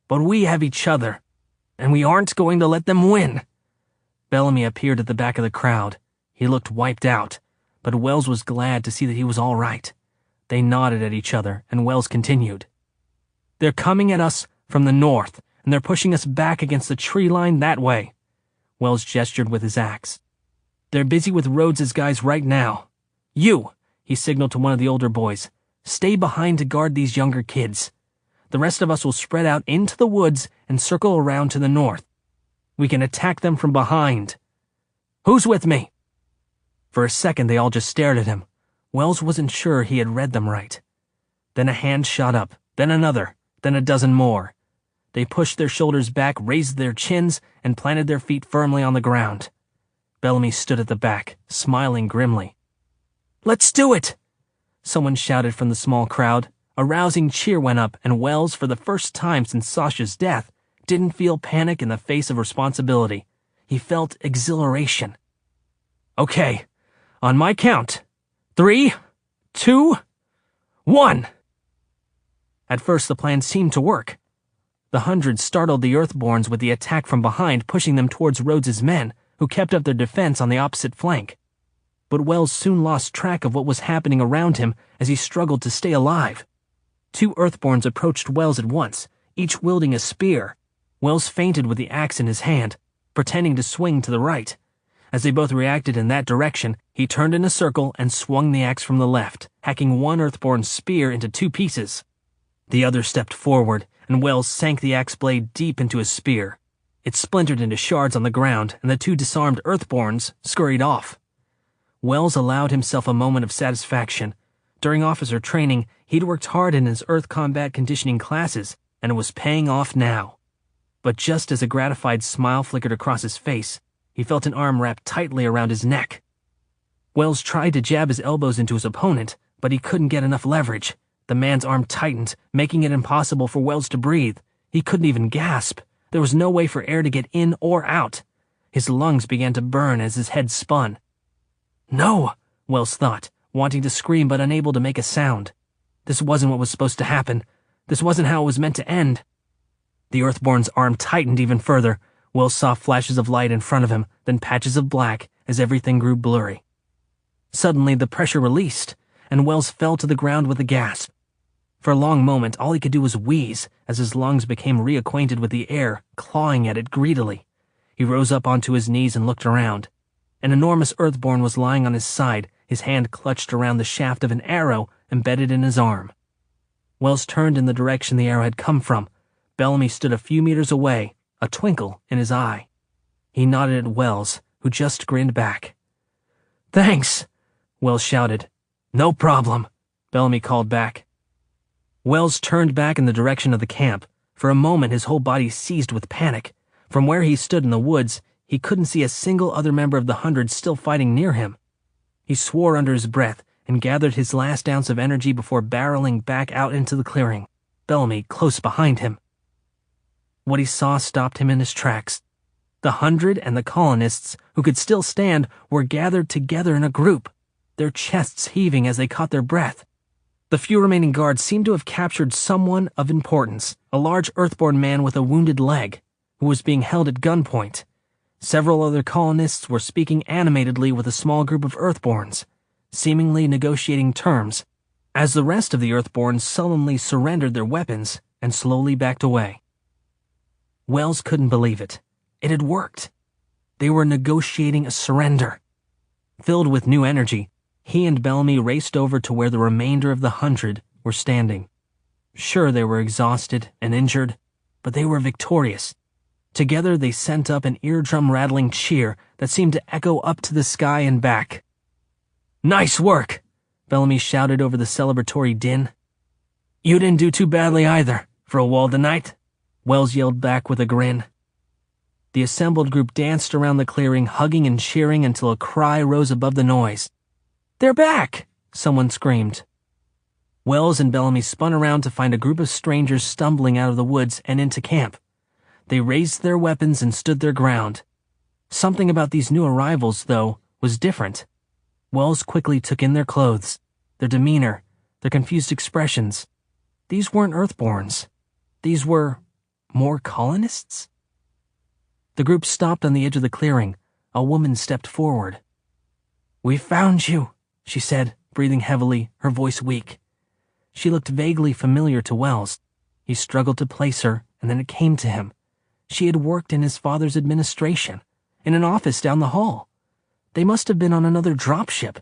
But we have each other, and we aren't going to let them win." Bellamy appeared at the back of the crowd. He looked wiped out, but Wells was glad to see that he was all right. They nodded at each other, and Wells continued. "They're coming at us from the north, and they're pushing us back against the tree line that way." Wells gestured with his axe. "They're busy with Rhodes's guys right now. You," he signaled to one of the older boys, "stay behind to guard these younger kids. The rest of us will spread out into the woods and circle around to the north. We can attack them from behind. Who's with me?" For a second, they all just stared at him. Wells wasn't sure he had read them right. Then a hand shot up, then another, then a dozen more. They pushed their shoulders back, raised their chins, and planted their feet firmly on the ground. Bellamy stood at the back, smiling grimly. "Let's do it!" Someone shouted from the small crowd. A rousing cheer went up, and Wells, for the first time since Sasha's death, didn't feel panic in the face of responsibility. He felt exhilaration. "Okay, on my count. 3, 2, 1. At first, the plan seemed to work. The 100 startled the Earthborns with the attack from behind, pushing them towards Rhodes's men, who kept up their defense on the opposite flank. But Wells soon lost track of what was happening around him as he struggled to stay alive. 2 Earthborns approached Wells at once, each wielding a spear. Wells feinted with the axe in his hand, pretending to swing to the right. As they both reacted in that direction, he turned in a circle and swung the axe from the left, hacking one Earthborn's spear into 2 pieces. The other stepped forward, and Wells sank the axe blade deep into his spear. It splintered into shards on the ground, and the 2 disarmed Earthborns scurried off. Wells allowed himself a moment of satisfaction. During officer training, he'd worked hard in his Earth combat conditioning classes, and it was paying off now. But just as a gratified smile flickered across his face, he felt an arm wrapped tightly around his neck. Wells tried to jab his elbows into his opponent, but he couldn't get enough leverage. The man's arm tightened, making it impossible for Wells to breathe. He couldn't even gasp. There was no way for air to get in or out. His lungs began to burn as his head spun. "No," Wells thought, wanting to scream but unable to make a sound. This wasn't what was supposed to happen. This wasn't how it was meant to end. The Earthborn's arm tightened even further. Wells saw flashes of light in front of him, then patches of black as everything grew blurry. Suddenly, the pressure released, and Wells fell to the ground with a gasp. For a long moment, all he could do was wheeze as his lungs became reacquainted with the air, clawing at it greedily. He rose up onto his knees and looked around. An enormous Earthborn was lying on his side, his hand clutched around the shaft of an arrow embedded in his arm. Wells turned in the direction the arrow had come from. Bellamy stood a few meters away, a twinkle in his eye. He nodded at Wells, who just grinned back. "Thanks," Wells shouted. "No problem," Bellamy called back. Wells turned back in the direction of the camp. For a moment, his whole body seized with panic. From where he stood in the woods, he couldn't see a single other member of the 100 still fighting near him. He swore under his breath and gathered his last ounce of energy before barreling back out into the clearing, Bellamy close behind him. What he saw stopped him in his tracks. The 100 and the colonists, who could still stand, were gathered together in a group, their chests heaving as they caught their breath. The few remaining guards seemed to have captured someone of importance, a large Earthborn man with a wounded leg, who was being held at gunpoint. Several other colonists were speaking animatedly with a small group of Earthborns, seemingly negotiating terms, as the rest of the Earthborns sullenly surrendered their weapons and slowly backed away. Wells couldn't believe it. It had worked. They were negotiating a surrender. Filled with new energy, he and Bellamy raced over to where the remainder of the 100 were standing. Sure, they were exhausted and injured, but they were victorious. Together, they sent up an eardrum-rattling cheer that seemed to echo up to the sky and back. "Nice work!" Bellamy shouted over the celebratory din. "You didn't do too badly either, for a Waldenite," Wells yelled back with a grin. The assembled group danced around the clearing, hugging and cheering until a cry rose above the noise. "They're back!" someone screamed. Wells and Bellamy spun around to find a group of strangers stumbling out of the woods and into camp. They raised their weapons and stood their ground. Something about these new arrivals, though, was different. Wells quickly took in their clothes, their demeanor, their confused expressions. These weren't Earthborns. These were more colonists? The group stopped on the edge of the clearing. A woman stepped forward. "We found you," she said, breathing heavily, her voice weak. She looked vaguely familiar to Wells. He struggled to place her, and then it came to him. She had worked in his father's administration, in an office down the hall. They must have been on another dropship.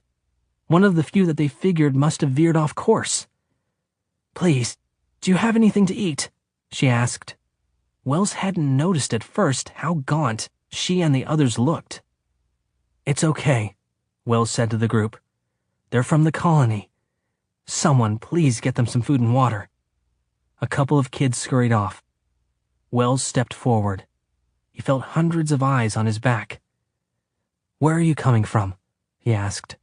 One of the few that they figured must have veered off course. "Please, do you have anything to eat?" she asked. Wells hadn't noticed at first how gaunt she and the others looked. "It's okay," Wells said to the group. "They're from the colony. Someone please get them some food and water." A couple of kids scurried off. Wells stepped forward. He felt hundreds of eyes on his back. "Where are you coming from?" he asked.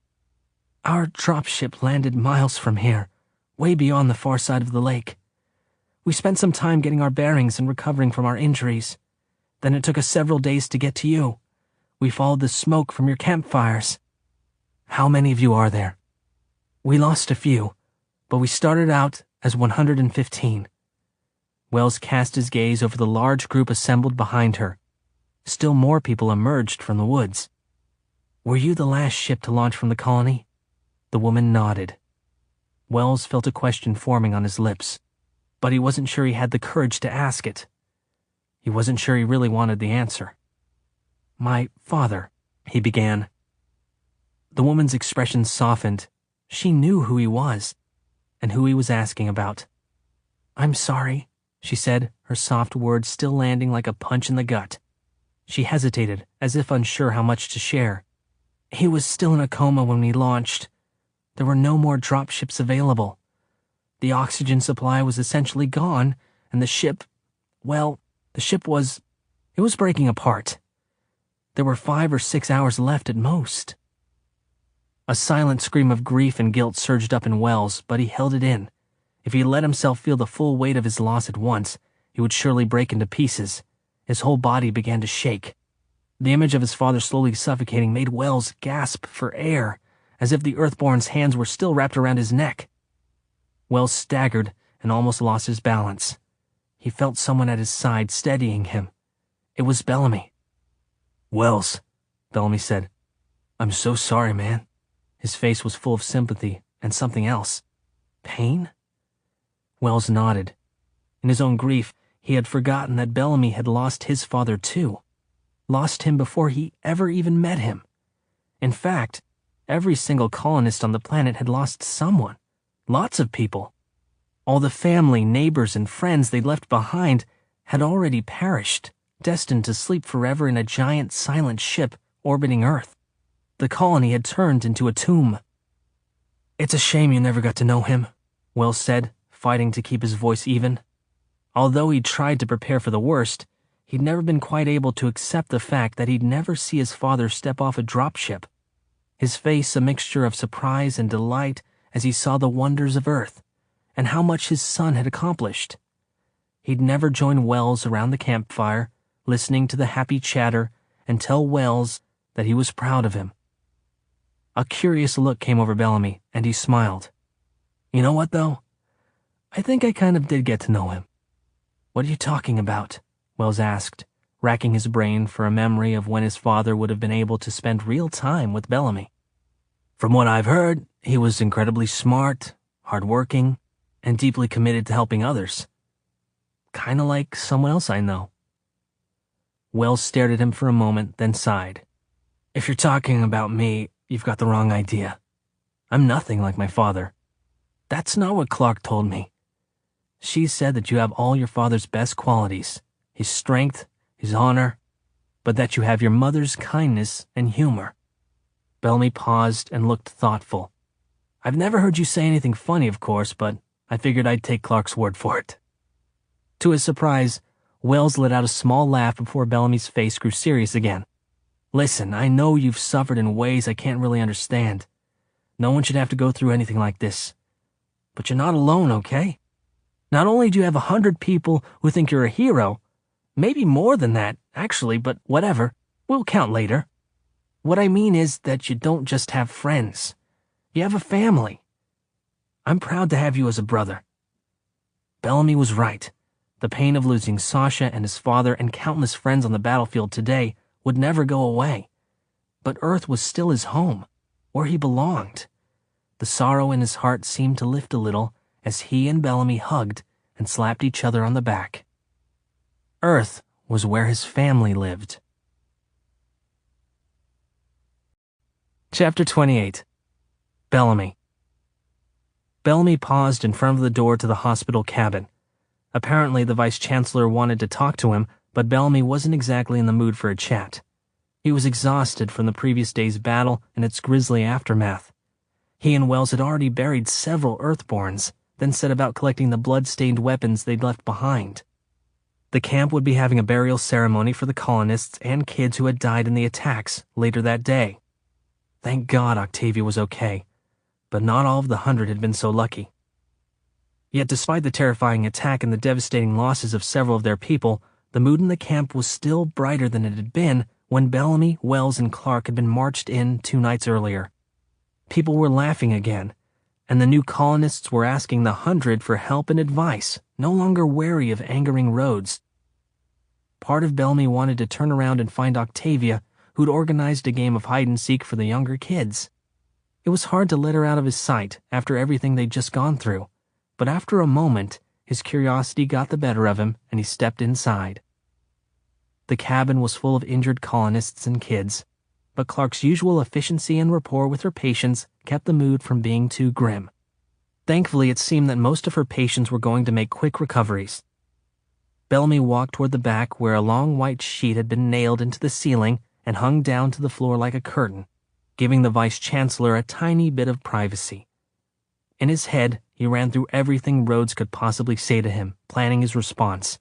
"Our dropship landed miles from here, way beyond the far side of the lake. We spent some time getting our bearings and recovering from our injuries. Then it took us several days to get to you. We followed the smoke from your campfires." "How many of you are there?" "We lost a few, but we started out as 115. Wells cast his gaze over the large group assembled behind her. Still more people emerged from the woods. "Were you the last ship to launch from the colony?" The woman nodded. Wells felt a question forming on his lips, but he wasn't sure he had the courage to ask it. He wasn't sure he really wanted the answer. "My father," he began. The woman's expression softened. She knew who he was, and who he was asking about. "I'm sorry," she said, her soft words still landing like a punch in the gut. She hesitated, as if unsure how much to share. "He was still in a coma when we launched. There were no more dropships available. The oxygen supply was essentially gone, and the ship was breaking apart. There were 5 or 6 hours left at most." A silent scream of grief and guilt surged up in Wells, but he held it in. If he let himself feel the full weight of his loss at once, he would surely break into pieces. His whole body began to shake. The image of his father slowly suffocating made Wells gasp for air, as if the Earthborn's hands were still wrapped around his neck. Wells staggered and almost lost his balance. He felt someone at his side steadying him. It was Bellamy. "Wells," Bellamy said. "I'm so sorry, man." His face was full of sympathy and something else. Pain? Wells nodded. In his own grief, he had forgotten that Bellamy had lost his father too. Lost him before he ever even met him. In fact, every single colonist on the planet had lost someone. Lots of people. All the family, neighbors, and friends they'd left behind had already perished, destined to sleep forever in a giant silent ship orbiting Earth. The colony had turned into a tomb. "It's a shame you never got to know him," Wells said, fighting to keep his voice even. Although he'd tried to prepare for the worst, he'd never been quite able to accept the fact that he'd never see his father step off a dropship. His face a mixture of surprise and delight as he saw the wonders of Earth, and how much his son had accomplished. He'd never join Wells around the campfire, listening to the happy chatter, and tell Wells that he was proud of him. A curious look came over Bellamy, and he smiled. "You know what, though? I think I kind of did get to know him." "What are you talking about?" Wells asked, racking his brain for a memory of when his father would have been able to spend real time with Bellamy. "From what I've heard, he was incredibly smart, hardworking, and deeply committed to helping others. Kinda like someone else I know." Wells stared at him for a moment, then sighed. "If you're talking about me, you've got the wrong idea. I'm nothing like my father. That's not what Clark told me. She said that you have all your father's best qualities, his strength, his honor, but that you have your mother's kindness and humor." Bellamy paused and looked thoughtful. "I've never heard you say anything funny, of course, but I figured I'd take Clark's word for it." To his surprise, Wells let out a small laugh before Bellamy's face grew serious again. "Listen, I know you've suffered in ways I can't really understand. No one should have to go through anything like this. But you're not alone, okay? Not only do you have 100 people who think you're a hero, maybe more than that, actually, but whatever, we'll count later. What I mean is that you don't just have friends. You have a family. I'm proud to have you as a brother." Bellamy was right. The pain of losing Sasha and his father and countless friends on the battlefield today would never go away. But Earth was still his home, where he belonged. The sorrow in his heart seemed to lift a little as he and Bellamy hugged and slapped each other on the back. Earth was where his family lived. Chapter 28. Bellamy. Bellamy paused in front of the door to the hospital cabin. Apparently, the vice-chancellor wanted to talk to him, but Bellamy wasn't exactly in the mood for a chat. He was exhausted from the previous day's battle and its grisly aftermath. He and Wells had already buried several Earthborns, then set about collecting the blood-stained weapons they'd left behind. The camp would be having a burial ceremony for the colonists and kids who had died in the attacks later that day. Thank God Octavia was okay, but not all of the 100 had been so lucky. Yet despite the terrifying attack and the devastating losses of several of their people, the mood in the camp was still brighter than it had been when Bellamy, Wells, and Clark had been marched in 2 nights earlier. People were laughing again, and the new colonists were asking the 100 for help and advice, no longer wary of angering Rhodes. Part of Bellamy wanted to turn around and find Octavia, who'd organized a game of hide-and-seek for the younger kids. It was hard to let her out of his sight after everything they'd just gone through, but after a moment, his curiosity got the better of him and he stepped inside. The cabin was full of injured colonists and kids, but Clark's usual efficiency and rapport with her patients kept the mood from being too grim. Thankfully, it seemed that most of her patients were going to make quick recoveries. Bellamy walked toward the back where a long white sheet had been nailed into the ceiling and hung down to the floor like a curtain, giving the Vice-Chancellor a tiny bit of privacy. In his head, he ran through everything Rhodes could possibly say to him, planning his response.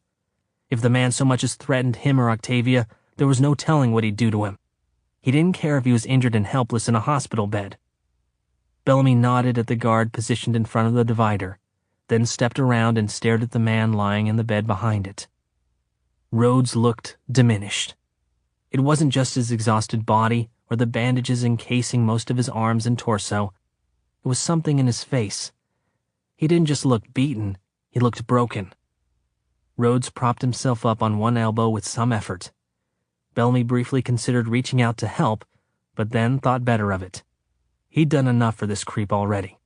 If the man so much as threatened him or Octavia, there was no telling what he'd do to him. He didn't care if he was injured and helpless in a hospital bed. Bellamy nodded at the guard positioned in front of the divider, then stepped around and stared at the man lying in the bed behind it. Rhodes looked diminished. It wasn't just his exhausted body or the bandages encasing most of his arms and torso. It was something in his face. He didn't just look beaten, he looked broken. Rhodes propped himself up on one elbow with some effort. Bellamy briefly considered reaching out to help, but then thought better of it. He'd done enough for this creep already.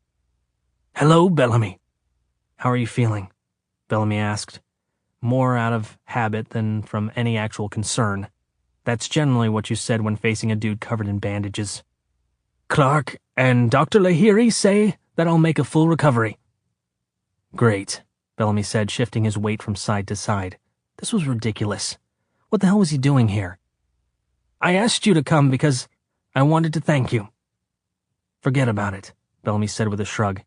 "Hello, Bellamy." "How are you feeling?" Bellamy asked, more out of habit than from any actual concern. That's generally what you said when facing a dude covered in bandages. "Clark and Dr. Lahiri say that I'll make a full recovery." "Great," Bellamy said, shifting his weight from side to side. This was ridiculous. What the hell was he doing here? "I asked you to come because I wanted to thank you." "Forget about it," Bellamy said with a shrug.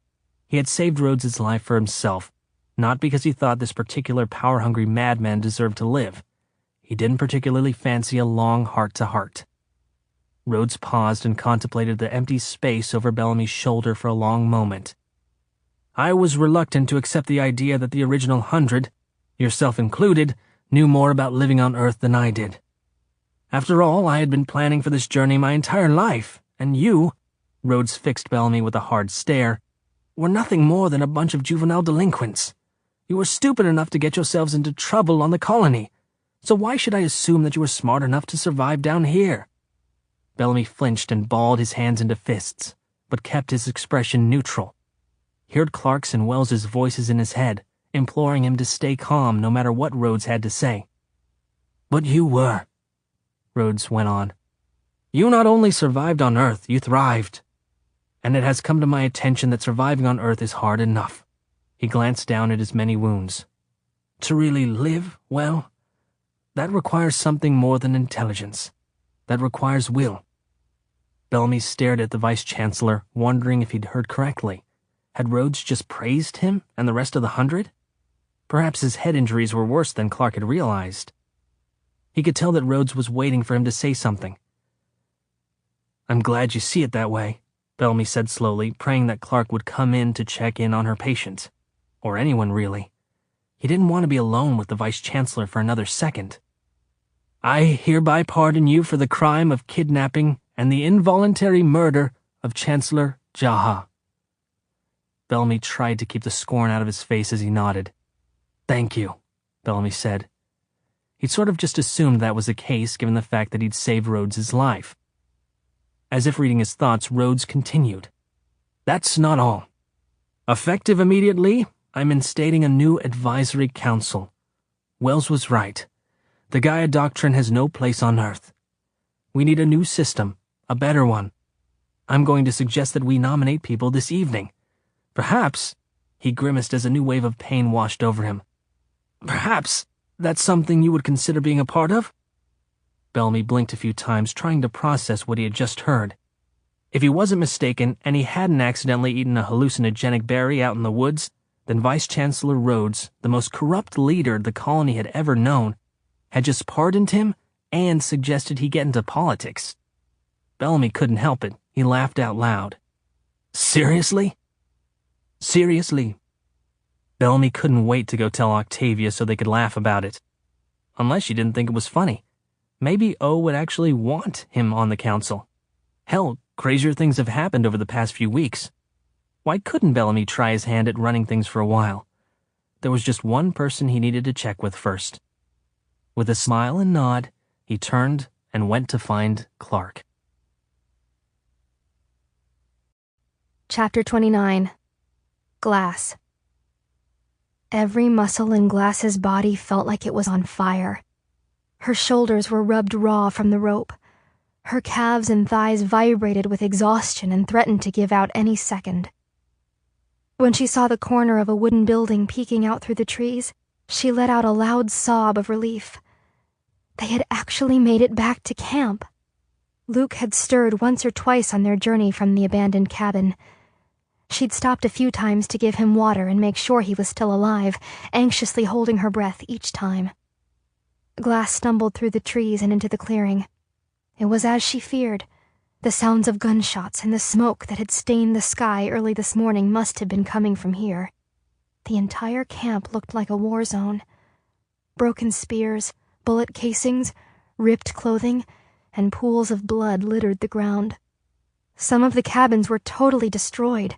He had saved Rhodes' life for himself, not because he thought this particular power-hungry madman deserved to live. He didn't particularly fancy a long heart-to-heart. Rhodes paused and contemplated the empty space over Bellamy's shoulder for a long moment. "I was reluctant to accept the idea that the original 100, yourself included, knew more about living on Earth than I did. After all, I had been planning for this journey my entire life, and you," Rhodes fixed Bellamy with a hard stare, "were nothing more than a bunch of juvenile delinquents. You were stupid enough to get yourselves into trouble on the colony, so why should I assume that you were smart enough to survive down here?" Bellamy flinched and balled his hands into fists, but kept his expression neutral. He heard Clark's and Wells's voices in his head, imploring him to stay calm no matter what Rhodes had to say. "But you were," Rhodes went on. "You not only survived on Earth, you thrived. And it has come to my attention that surviving on Earth is hard enough." He glanced down at his many wounds. "To really live, well, that requires something more than intelligence. That requires will." Bellamy stared at the Vice-Chancellor, wondering if he'd heard correctly. Had Rhodes just praised him and the rest of the 100? Perhaps his head injuries were worse than Clark had realized. He could tell that Rhodes was waiting for him to say something. "I'm glad you see it that way," Bellamy said slowly, praying that Clark would come in to check in on her patient. Or anyone, really. He didn't want to be alone with the Vice-Chancellor for another second. "I hereby pardon you for the crime of kidnapping and the involuntary murder of Chancellor Jaha." Bellamy tried to keep the scorn out of his face as he nodded. "Thank you," Bellamy said. He'd sort of just assumed that was the case given the fact that he'd saved Rhodes' life. As if reading his thoughts, Rhodes continued. "That's not all. Effective immediately, I'm instating a new advisory council. Wells was right. The Gaia Doctrine has no place on Earth. We need a new system, a better one. I'm going to suggest that we nominate people this evening. Perhaps," he grimaced as a new wave of pain washed over him, "perhaps that's something you would consider being a part of?" Bellamy blinked a few times, trying to process what he had just heard. If he wasn't mistaken, and he hadn't accidentally eaten a hallucinogenic berry out in the woods, Then Vice Chancellor Rhodes, the most corrupt leader the colony had ever known, had just pardoned him and suggested he get into politics. Bellamy couldn't help it. He laughed out loud. Seriously? Seriously. Bellamy couldn't wait to go tell Octavia so they could laugh about it. Unless she didn't think it was funny. Maybe O would actually want him on the council. Hell, crazier things have happened over the past few weeks. Why couldn't Bellamy try his hand at running things for a while? There was just one person he needed to check with first. With a smile and nod, he turned and went to find Clark. Chapter 29. Glass. Every muscle in Glass's body felt like it was on fire. Her shoulders were rubbed raw from the rope. Her calves and thighs vibrated with exhaustion and threatened to give out any second. When she saw the corner of a wooden building peeking out through the trees, she let out a loud sob of relief. They had actually made it back to camp. Luke had stirred once or twice on their journey from the abandoned cabin. She'd stopped a few times to give him water and make sure he was still alive, anxiously holding her breath each time. Glass stumbled through the trees and into the clearing. It was as she feared. The sounds of gunshots and the smoke that had stained the sky early this morning must have been coming from here. The entire camp looked like a war zone. Broken spears, bullet casings, ripped clothing, and pools of blood littered the ground. Some of the cabins were totally destroyed.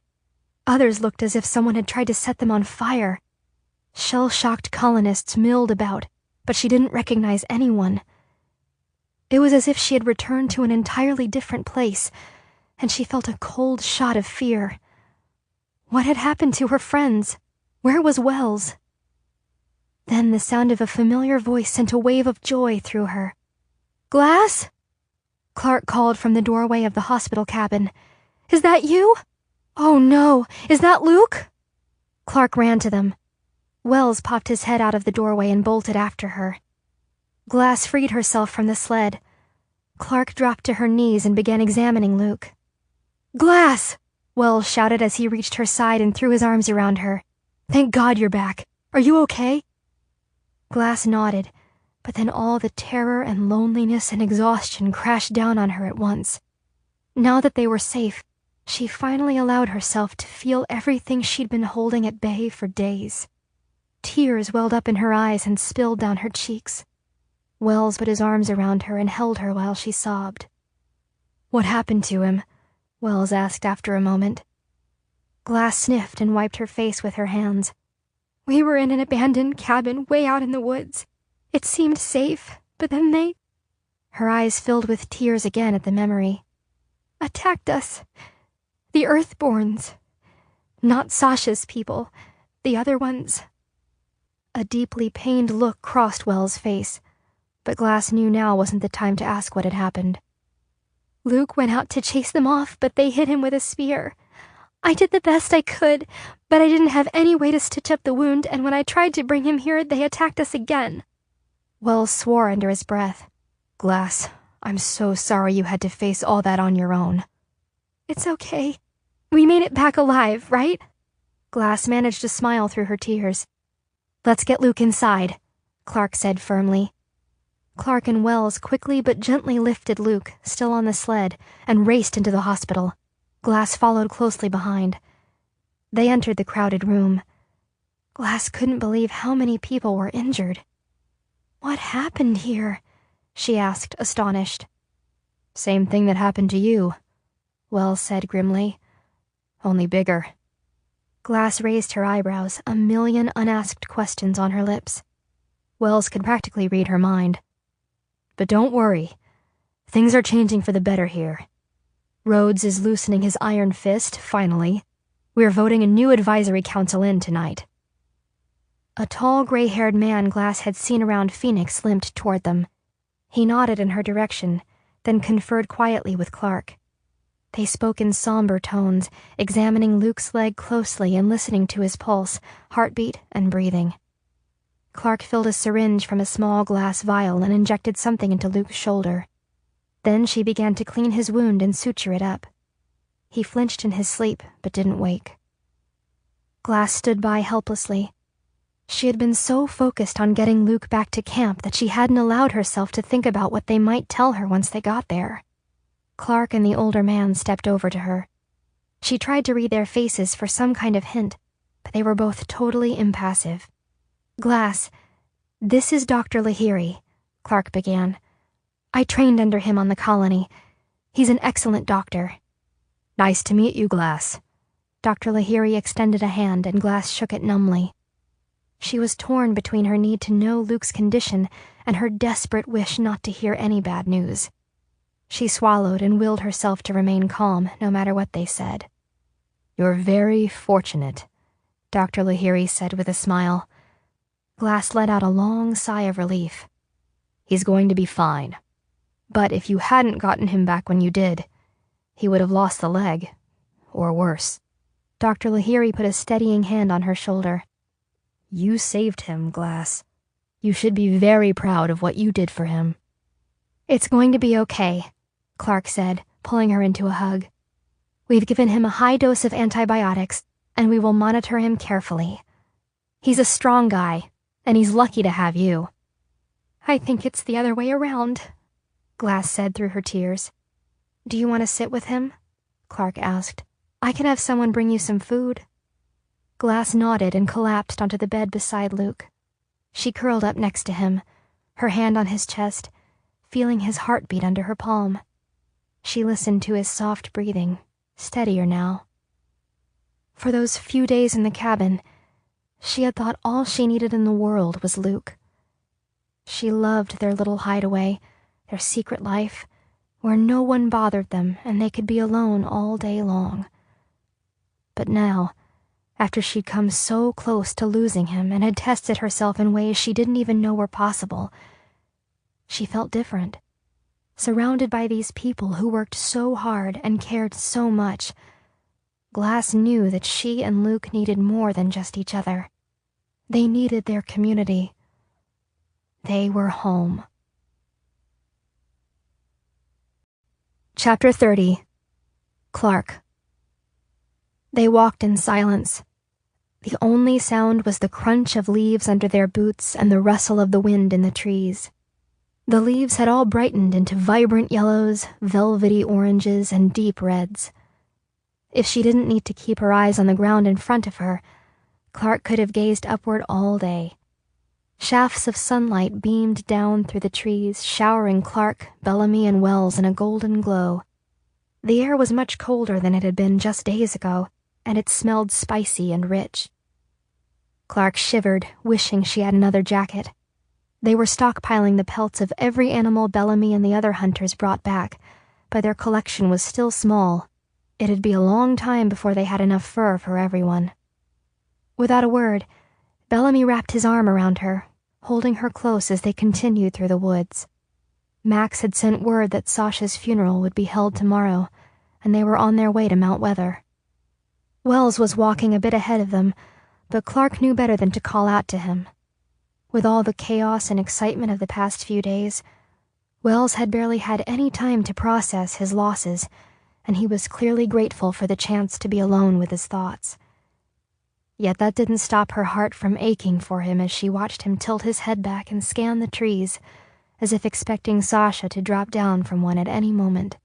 Others looked as if someone had tried to set them on fire. Shell-shocked colonists milled about, but she didn't recognize anyone. It was as if she had returned to an entirely different place, and she felt a cold shot of fear. What had happened to her friends? Where was Wells? Then the sound of a familiar voice sent a wave of joy through her. "Glass?" Clark called from the doorway of the hospital cabin. "Is that you? Oh no, is that Luke?" Clark ran to them. Wells popped his head out of the doorway and bolted after her. Glass freed herself from the sled. Clark dropped to her knees and began examining Luke. "Glass!" Wells shouted as he reached her side and threw his arms around her. "Thank God you're back. Are you okay?" Glass nodded, but then all the terror and loneliness and exhaustion crashed down on her at once. Now that they were safe, she finally allowed herself to feel everything she'd been holding at bay for days. Tears welled up in her eyes and spilled down her cheeks. Wells put his arms around her and held her while she sobbed. "What happened to him?" Wells asked after a moment. Glass sniffed and wiped her face with her hands. "We were in an abandoned cabin way out in the woods. It seemed safe, but then they—" Her eyes filled with tears again at the memory. "Attacked us. The Earthborns. Not Sasha's people. The other ones." A deeply pained look crossed Wells' face, but Glass knew now wasn't the time to ask what had happened. "Luke went out to chase them off, but they hit him with a spear. I did the best I could, but I didn't have any way to stitch up the wound, and when I tried to bring him here, they attacked us again." Wells swore under his breath. "Glass, I'm so sorry you had to face all that on your own." "It's okay. We made it back alive, right?" Glass managed to smile through her tears. "Let's get Luke inside," Clark said firmly. Clark and Wells quickly but gently lifted Luke, still on the sled, and raced into the hospital. Glass followed closely behind. They entered the crowded room. Glass couldn't believe how many people were injured. "What happened here?" she asked, astonished. "Same thing that happened to you," Wells said grimly. "Only bigger." Glass raised her eyebrows, a million unasked questions on her lips. Wells could practically read her mind. "But don't worry. Things are changing for the better here. Rhodes is loosening his iron fist, finally. We're voting a new advisory council in tonight." A tall, gray-haired man Glass had seen around Phoenix limped toward them. He nodded in her direction, then conferred quietly with Clark. They spoke in somber tones, examining Luke's leg closely and listening to his pulse, heartbeat, and breathing. Clark filled a syringe from a small glass vial and injected something into Luke's shoulder. Then she began to clean his wound and suture it up. He flinched in his sleep, but didn't wake. Glass stood by helplessly. She had been so focused on getting Luke back to camp that she hadn't allowed herself to think about what they might tell her once they got there. Clark and the older man stepped over to her. She tried to read their faces for some kind of hint, but they were both totally impassive. "Glass, this is Dr. Lahiri," Clark began. "I trained under him on the colony. He's an excellent doctor." "Nice to meet you, Glass." Dr. Lahiri extended a hand and Glass shook it numbly. She was torn between her need to know Luke's condition and her desperate wish not to hear any bad news. She swallowed and willed herself to remain calm, no matter what they said. "You're very fortunate," Dr. Lahiri said with a smile. Glass let out a long sigh of relief. "He's going to be fine. But if you hadn't gotten him back when you did, he would have lost the leg, or worse." Dr. Lahiri put a steadying hand on her shoulder. "You saved him, Glass. You should be very proud of what you did for him." "It's going to be okay," Clark said, pulling her into a hug. "We've given him a high dose of antibiotics, and we will monitor him carefully. He's a strong guy, and he's lucky to have you." "I think it's the other way around," Glass said through her tears. "Do you want to sit with him?" Clark asked. "I can have someone bring you some food." Glass nodded and collapsed onto the bed beside Luke. She curled up next to him, her hand on his chest, feeling his heartbeat under her palm. She listened to his soft breathing, steadier now. For those few days in the cabin, she had thought all she needed in the world was Luke. She loved their little hideaway, their secret life, where no one bothered them and they could be alone all day long. But now, after she'd come so close to losing him and had tested herself in ways she didn't even know were possible, she felt different. Surrounded by these people who worked so hard and cared so much, Glass knew that she and Luke needed more than just each other. They needed their community. They were home. Chapter 30. Clark. They walked in silence. The only sound was the crunch of leaves under their boots and the rustle of the wind in the trees. The leaves had all brightened into vibrant yellows, velvety oranges, and deep reds. If she didn't need to keep her eyes on the ground in front of her, Clark could have gazed upward all day. Shafts of sunlight beamed down through the trees, showering Clark, Bellamy, and Wells in a golden glow. The air was much colder than it had been just days ago, and it smelled spicy and rich. Clark shivered, wishing she had another jacket. They were stockpiling the pelts of every animal Bellamy and the other hunters brought back, but their collection was still small. It'd be a long time before they had enough fur for everyone. Without a word, Bellamy wrapped his arm around her, holding her close as they continued through the woods. Max had sent word that Sasha's funeral would be held tomorrow, and they were on their way to Mount Weather. Wells was walking a bit ahead of them, but Clark knew better than to call out to him. With all the chaos and excitement of the past few days, Wells had barely had any time to process his losses, and he was clearly grateful for the chance to be alone with his thoughts. Yet that didn't stop her heart from aching for him as she watched him tilt his head back and scan the trees, as if expecting Sasha to drop down from one at any moment.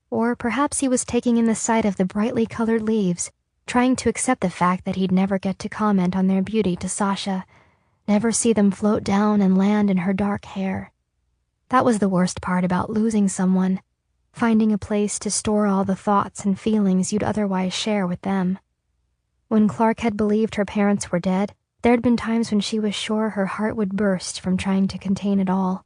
Or perhaps he was taking in the sight of the brightly colored leaves, trying to accept the fact that he'd never get to comment on their beauty to Sasha, never see them float down and land in her dark hair. That was the worst part about losing someone, finding a place to store all the thoughts and feelings you'd otherwise share with them. When Clark had believed her parents were dead, there'd been times when she was sure her heart would burst from trying to contain it all.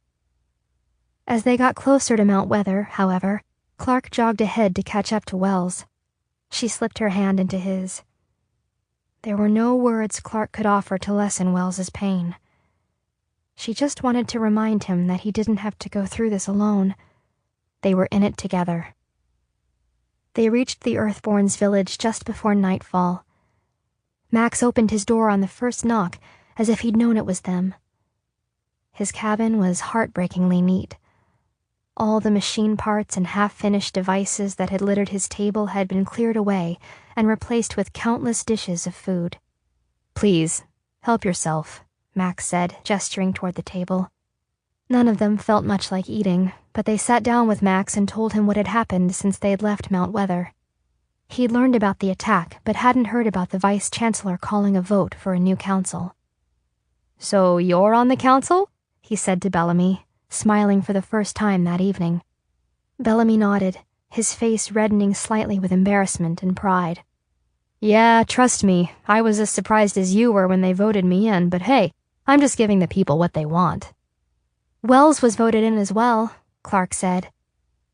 As they got closer to Mount Weather, however, Clark jogged ahead to catch up to Wells. She slipped her hand into his. There were no words Clark could offer to lessen Wells's pain. She just wanted to remind him that he didn't have to go through this alone. They were in it together. They reached the Earthborn's village just before nightfall. Max opened his door on the first knock, as if he'd known it was them. His cabin was heartbreakingly neat. All the machine parts and half-finished devices that had littered his table had been cleared away and replaced with countless dishes of food. Please, help yourself, Max said, gesturing toward the table. None of them felt much like eating, but they sat down with Max and told him what had happened since they had left Mount Weather. He'd learned about the attack, but hadn't heard about the vice-chancellor calling a vote for a new council. So you're on the council? He said to Bellamy, smiling for the first time that evening. Bellamy nodded, his face reddening slightly with embarrassment and pride. Yeah, trust me, I was as surprised as you were when they voted me in, but hey, I'm just giving the people what they want. Wells was voted in as well, Clark said.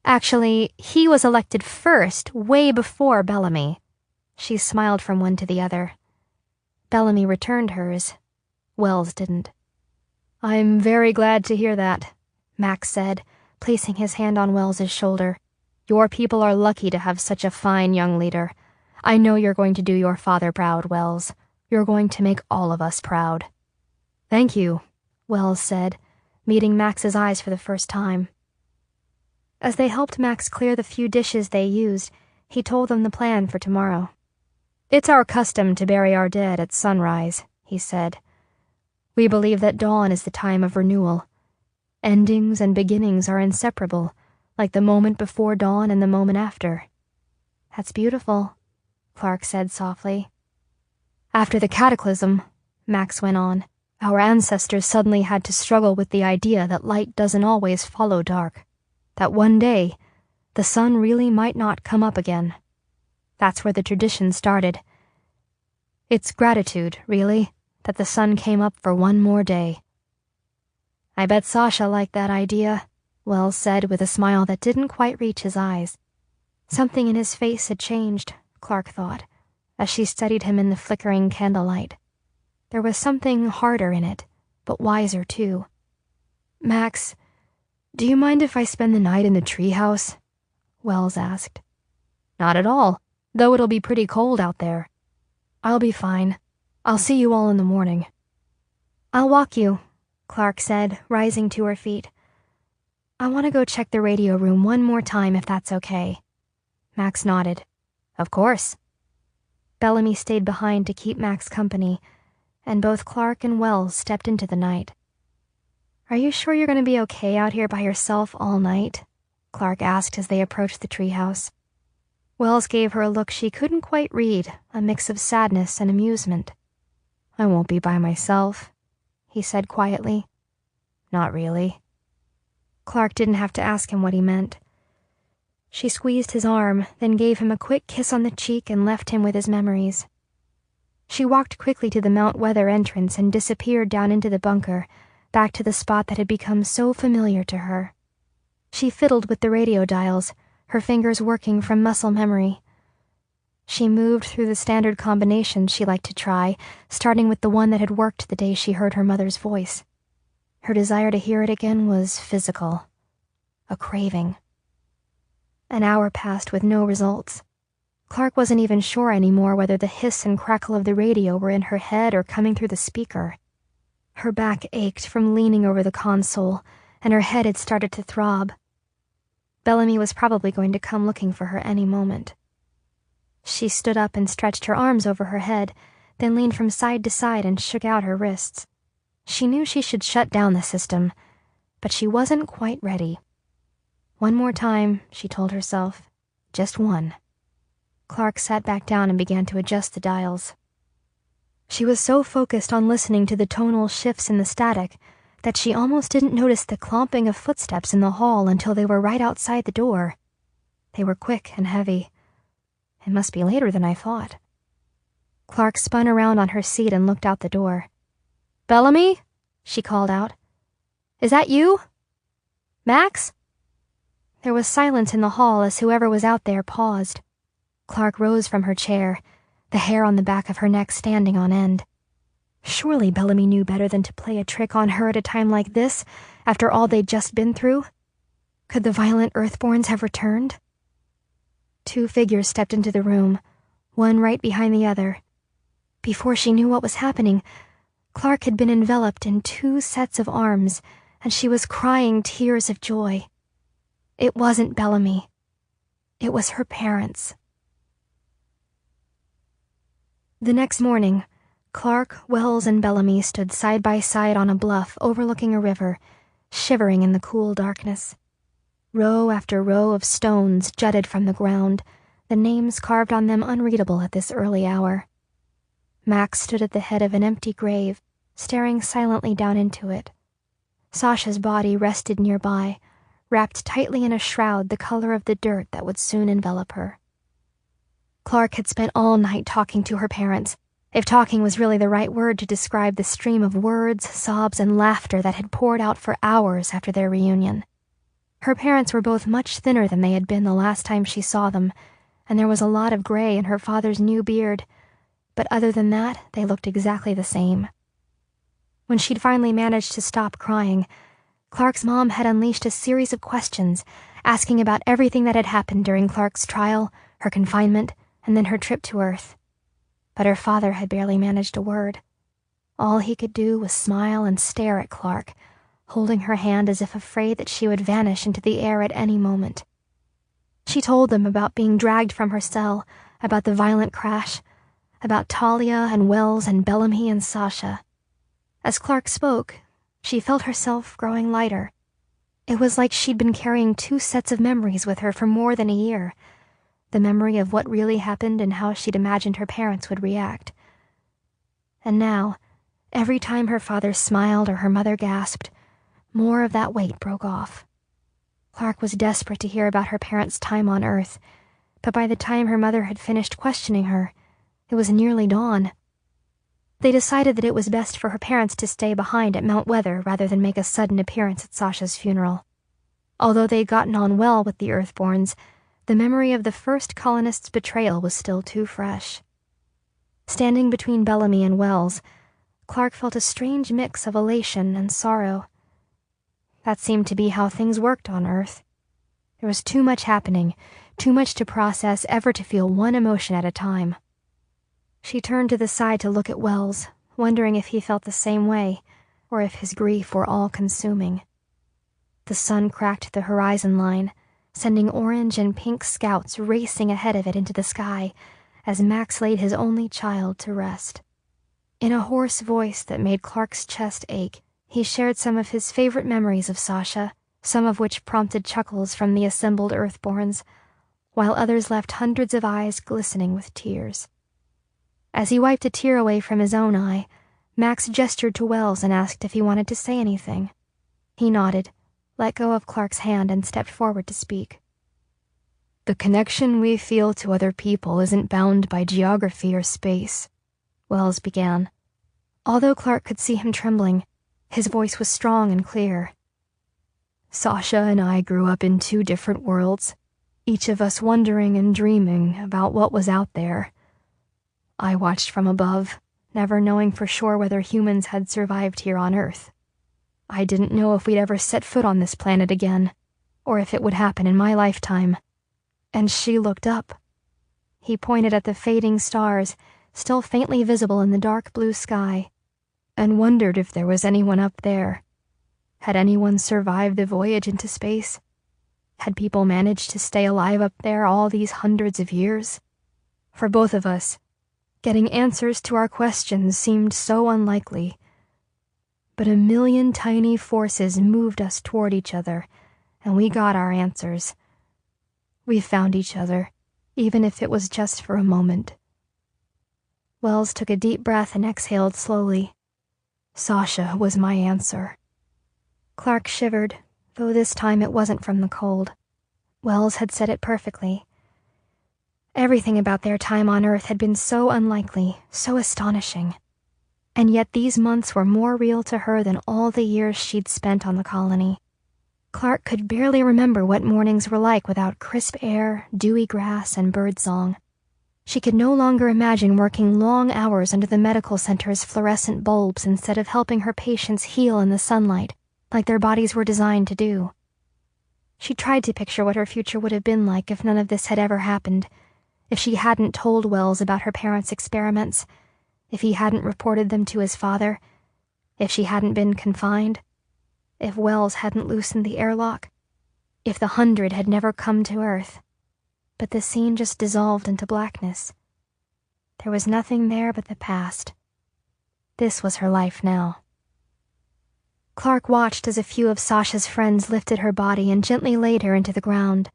Actually, he was elected first, way before Bellamy. She smiled from one to the other. Bellamy returned hers. Wells didn't. I'm very glad to hear that, Max said, placing his hand on Wells's shoulder. Your people are lucky to have such a fine young leader. I know you're going to do your father proud, Wells. You're going to make all of us proud. Thank you, Wells said, meeting Max's eyes for the first time. As they helped Max clear the few dishes they used, he told them the plan for tomorrow. It's our custom to bury our dead at sunrise, he said. We believe that dawn is the time of renewal. Endings and beginnings are inseparable, like the moment before dawn and the moment after. That's beautiful, Clark said softly. After the cataclysm, Max went on, our ancestors suddenly had to struggle with the idea that light doesn't always follow dark, that one day, the sun really might not come up again. That's where the tradition started. It's gratitude, really, that the sun came up for one more day. I bet Sasha liked that idea, Wells said with a smile that didn't quite reach his eyes. Something in his face had changed, Clark thought, as she studied him in the flickering candlelight. There was something harder in it, but wiser too. Max, do you mind if I spend the night in the treehouse? Wells asked. Not at all, though it'll be pretty cold out there. I'll be fine. I'll see you all in the morning. I'll walk you, Clark said, rising to her feet. I want to go check the radio room one more time if that's okay. Max nodded. Of course. Bellamy stayed behind to keep Max company, and both Clark and Wells stepped into the night. Are you sure you're going to be okay out here by yourself all night? Clark asked as they approached the treehouse. Wells gave her a look she couldn't quite read, a mix of sadness and amusement. I won't be by myself, he said quietly. Not really. Clark didn't have to ask him what he meant. She squeezed his arm, then gave him a quick kiss on the cheek and left him with his memories. She walked quickly to the Mount Weather entrance and disappeared down into the bunker, back to the spot that had become so familiar to her. She fiddled with the radio dials, her fingers working from muscle memory. She moved through the standard combinations she liked to try, starting with the one that had worked the day she heard her mother's voice. Her desire to hear it again was physical, a craving. An hour passed with no results. Clark wasn't even sure anymore whether the hiss and crackle of the radio were in her head or coming through the speaker. Her back ached from leaning over the console, and her head had started to throb. Bellamy was probably going to come looking for her any moment. She stood up and stretched her arms over her head, then leaned from side to side and shook out her wrists. She knew she should shut down the system, but she wasn't quite ready. One more time, she told herself. Just one. Clark sat back down and began to adjust the dials. She was so focused on listening to the tonal shifts in the static that she almost didn't notice the clomping of footsteps in the hall until they were right outside the door. They were quick and heavy. It must be later than I thought. Clark spun around on her seat and looked out the door. Bellamy? She called out. Is that you? Max? There was silence in the hall as whoever was out there paused. Clark rose from her chair, the hair on the back of her neck standing on end. Surely Bellamy knew better than to play a trick on her at a time like this, after all they'd just been through. Could the violent Earthborns have returned? Two figures stepped into the room, one right behind the other. Before she knew what was happening, Clark had been enveloped in two sets of arms, and she was crying tears of joy. It wasn't Bellamy. It was her parents. The next morning, Clark, Wells, and Bellamy stood side by side on a bluff overlooking a river, shivering in the cool darkness. Row after row of stones jutted from the ground, the names carved on them unreadable at this early hour. Max stood at the head of an empty grave, staring silently down into it. Sasha's body rested nearby, wrapped tightly in a shroud the color of the dirt that would soon envelop her. Clark had spent all night talking to her parents, if talking was really the right word to describe the stream of words, sobs, and laughter that had poured out for hours after their reunion. Her parents were both much thinner than they had been the last time she saw them, and there was a lot of gray in her father's new beard, but other than that, they looked exactly the same. When she'd finally managed to stop crying, Clark's mom had unleashed a series of questions, asking about everything that had happened during Clark's trial, her confinement, and then her trip to Earth. But her father had barely managed a word. All he could do was smile and stare at Clark, holding her hand as if afraid that she would vanish into the air at any moment. She told them about being dragged from her cell, about the violent crash, about Talia and Wells and Bellamy and Sasha. As Clark spoke, she felt herself growing lighter. It was like she'd been carrying two sets of memories with her for more than a year. The memory of what really happened and how she'd imagined her parents would react. And now, every time her father smiled or her mother gasped, more of that weight broke off. Clark was desperate to hear about her parents' time on Earth, but by the time her mother had finished questioning her, it was nearly dawn. They decided that it was best for her parents to stay behind at Mount Weather rather than make a sudden appearance at Sasha's funeral. Although they'd gotten on well with the Earthborns, the memory of the first colonists' betrayal was still too fresh. Standing between Bellamy and Wells, Clark felt a strange mix of elation and sorrow. That seemed to be how things worked on Earth. There was too much happening, too much to process ever to feel one emotion at a time. She turned to the side to look at Wells, wondering if he felt the same way, or if his grief were all-consuming. The sun cracked the horizon line, sending orange and pink scouts racing ahead of it into the sky as Max laid his only child to rest. In a hoarse voice that made Clark's chest ache, he shared some of his favorite memories of Sasha, some of which prompted chuckles from the assembled Earthborns, while others left hundreds of eyes glistening with tears. As he wiped a tear away from his own eye, Max gestured to Wells and asked if he wanted to say anything. He nodded, let go of Clark's hand, and stepped forward to speak. The connection we feel to other people isn't bound by geography or space, Wells began. Although Clark could see him trembling, his voice was strong and clear. Sasha and I grew up in two different worlds, each of us wondering and dreaming about what was out there. I watched from above, never knowing for sure whether humans had survived here on Earth. I didn't know if we'd ever set foot on this planet again, or if it would happen in my lifetime. And she looked up. He pointed at the fading stars, still faintly visible in the dark blue sky, and wondered if there was anyone up there. Had anyone survived the voyage into space? Had people managed to stay alive up there all these hundreds of years? For both of us, getting answers to our questions seemed so unlikely. But a million tiny forces moved us toward each other, and we got our answers. We found each other, even if it was just for a moment. Wells took a deep breath and exhaled slowly. Sasha was my answer. Clark shivered, though this time it wasn't from the cold. Wells had said it perfectly. Everything about their time on Earth had been so unlikely, so astonishing. And yet these months were more real to her than all the years she'd spent on the colony. Clark could barely remember what mornings were like without crisp air, dewy grass, and birdsong. She could no longer imagine working long hours under the medical center's fluorescent bulbs instead of helping her patients heal in the sunlight, like their bodies were designed to do. She tried to picture what her future would have been like if none of this had ever happened, if she hadn't told Wells about her parents' experiments, if he hadn't reported them to his father, if she hadn't been confined, if Wells hadn't loosened the airlock, if the 100 had never come to Earth. But the scene just dissolved into blackness. There was nothing there but the past, This was her life now. Clark watched as a few of Sasha's friends lifted her body and gently laid her into the ground.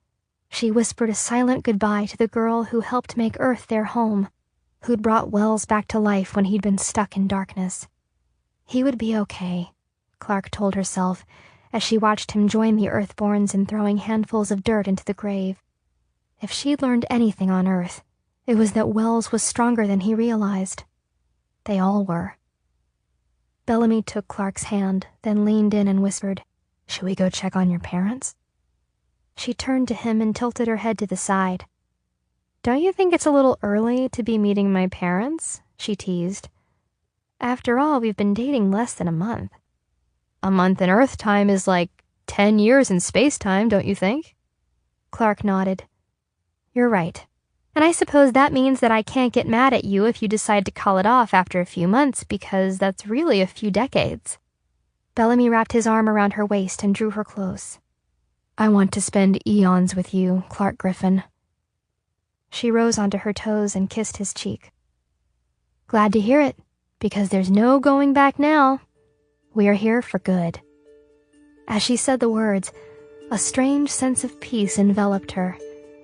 She whispered a silent goodbye to the girl who helped make Earth their home, who'd brought Wells back to life when he'd been stuck in darkness. He would be okay, Clark told herself, as she watched him join the Earthborns in throwing handfuls of dirt into the grave. If she'd learned anything on Earth, it was that Wells was stronger than he realized. They all were. Bellamy took Clark's hand, then leaned in and whispered, "Should we go check on your parents?" She turned to him and tilted her head to the side. "Don't you think it's a little early to be meeting my parents?" she teased. "After all, we've been dating less than a month." "A month in Earth time is like 10 years in space time, don't you think?" Clark nodded. "You're right. And I suppose that means that I can't get mad at you if you decide to call it off after a few months, because that's really a few decades." Bellamy wrapped his arm around her waist and drew her close. "I want to spend eons with you, Clark Griffin." She rose onto her toes and kissed his cheek. "Glad to hear it, because there's no going back now. We are here for good." As she said the words, a strange sense of peace enveloped her,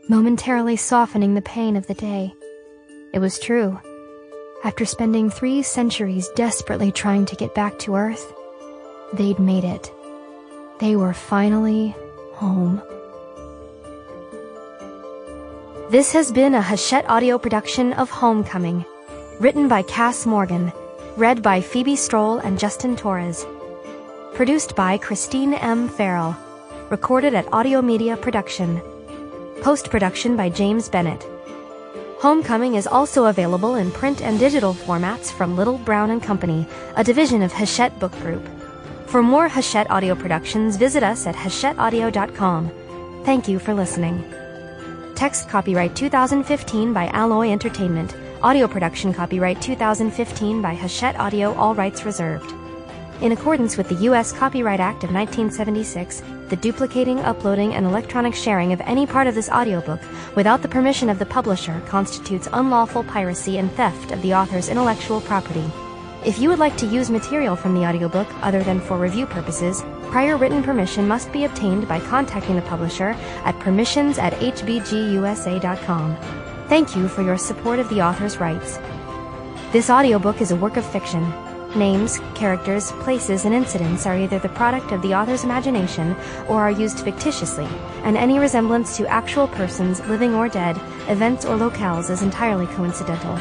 momentarily softening the pain of the day. It was true. After spending 3 centuries desperately trying to get back to Earth, they'd made it. They were finally home. This has been a Hachette audio production of Homecoming, written by Kass Morgan, read by Phoebe Stroll and Justin Torres. Produced by Christine M. Farrell. Recorded at Audio Media Production. Post-production by James Bennett. Homecoming is also available in print and digital formats from Little Brown & Company, a division of Hachette Book Group. For more Hachette audio productions, visit us at hachetteaudio.com. Thank you for listening. Text copyright 2015 by Alloy Entertainment. Audio production copyright 2015 by Hachette Audio, all rights reserved. In accordance with the U.S. Copyright Act of 1976, the duplicating, uploading, and electronic sharing of any part of this audiobook without the permission of the publisher constitutes unlawful piracy and theft of the author's intellectual property. If you would like to use material from the audiobook other than for review purposes, prior written permission must be obtained by contacting the publisher at permissions@hbgusa.com. Thank you for your support of the author's rights. This audiobook is a work of fiction. Names, characters, places, and incidents are either the product of the author's imagination or are used fictitiously, and any resemblance to actual persons, living or dead, events or locales is entirely coincidental.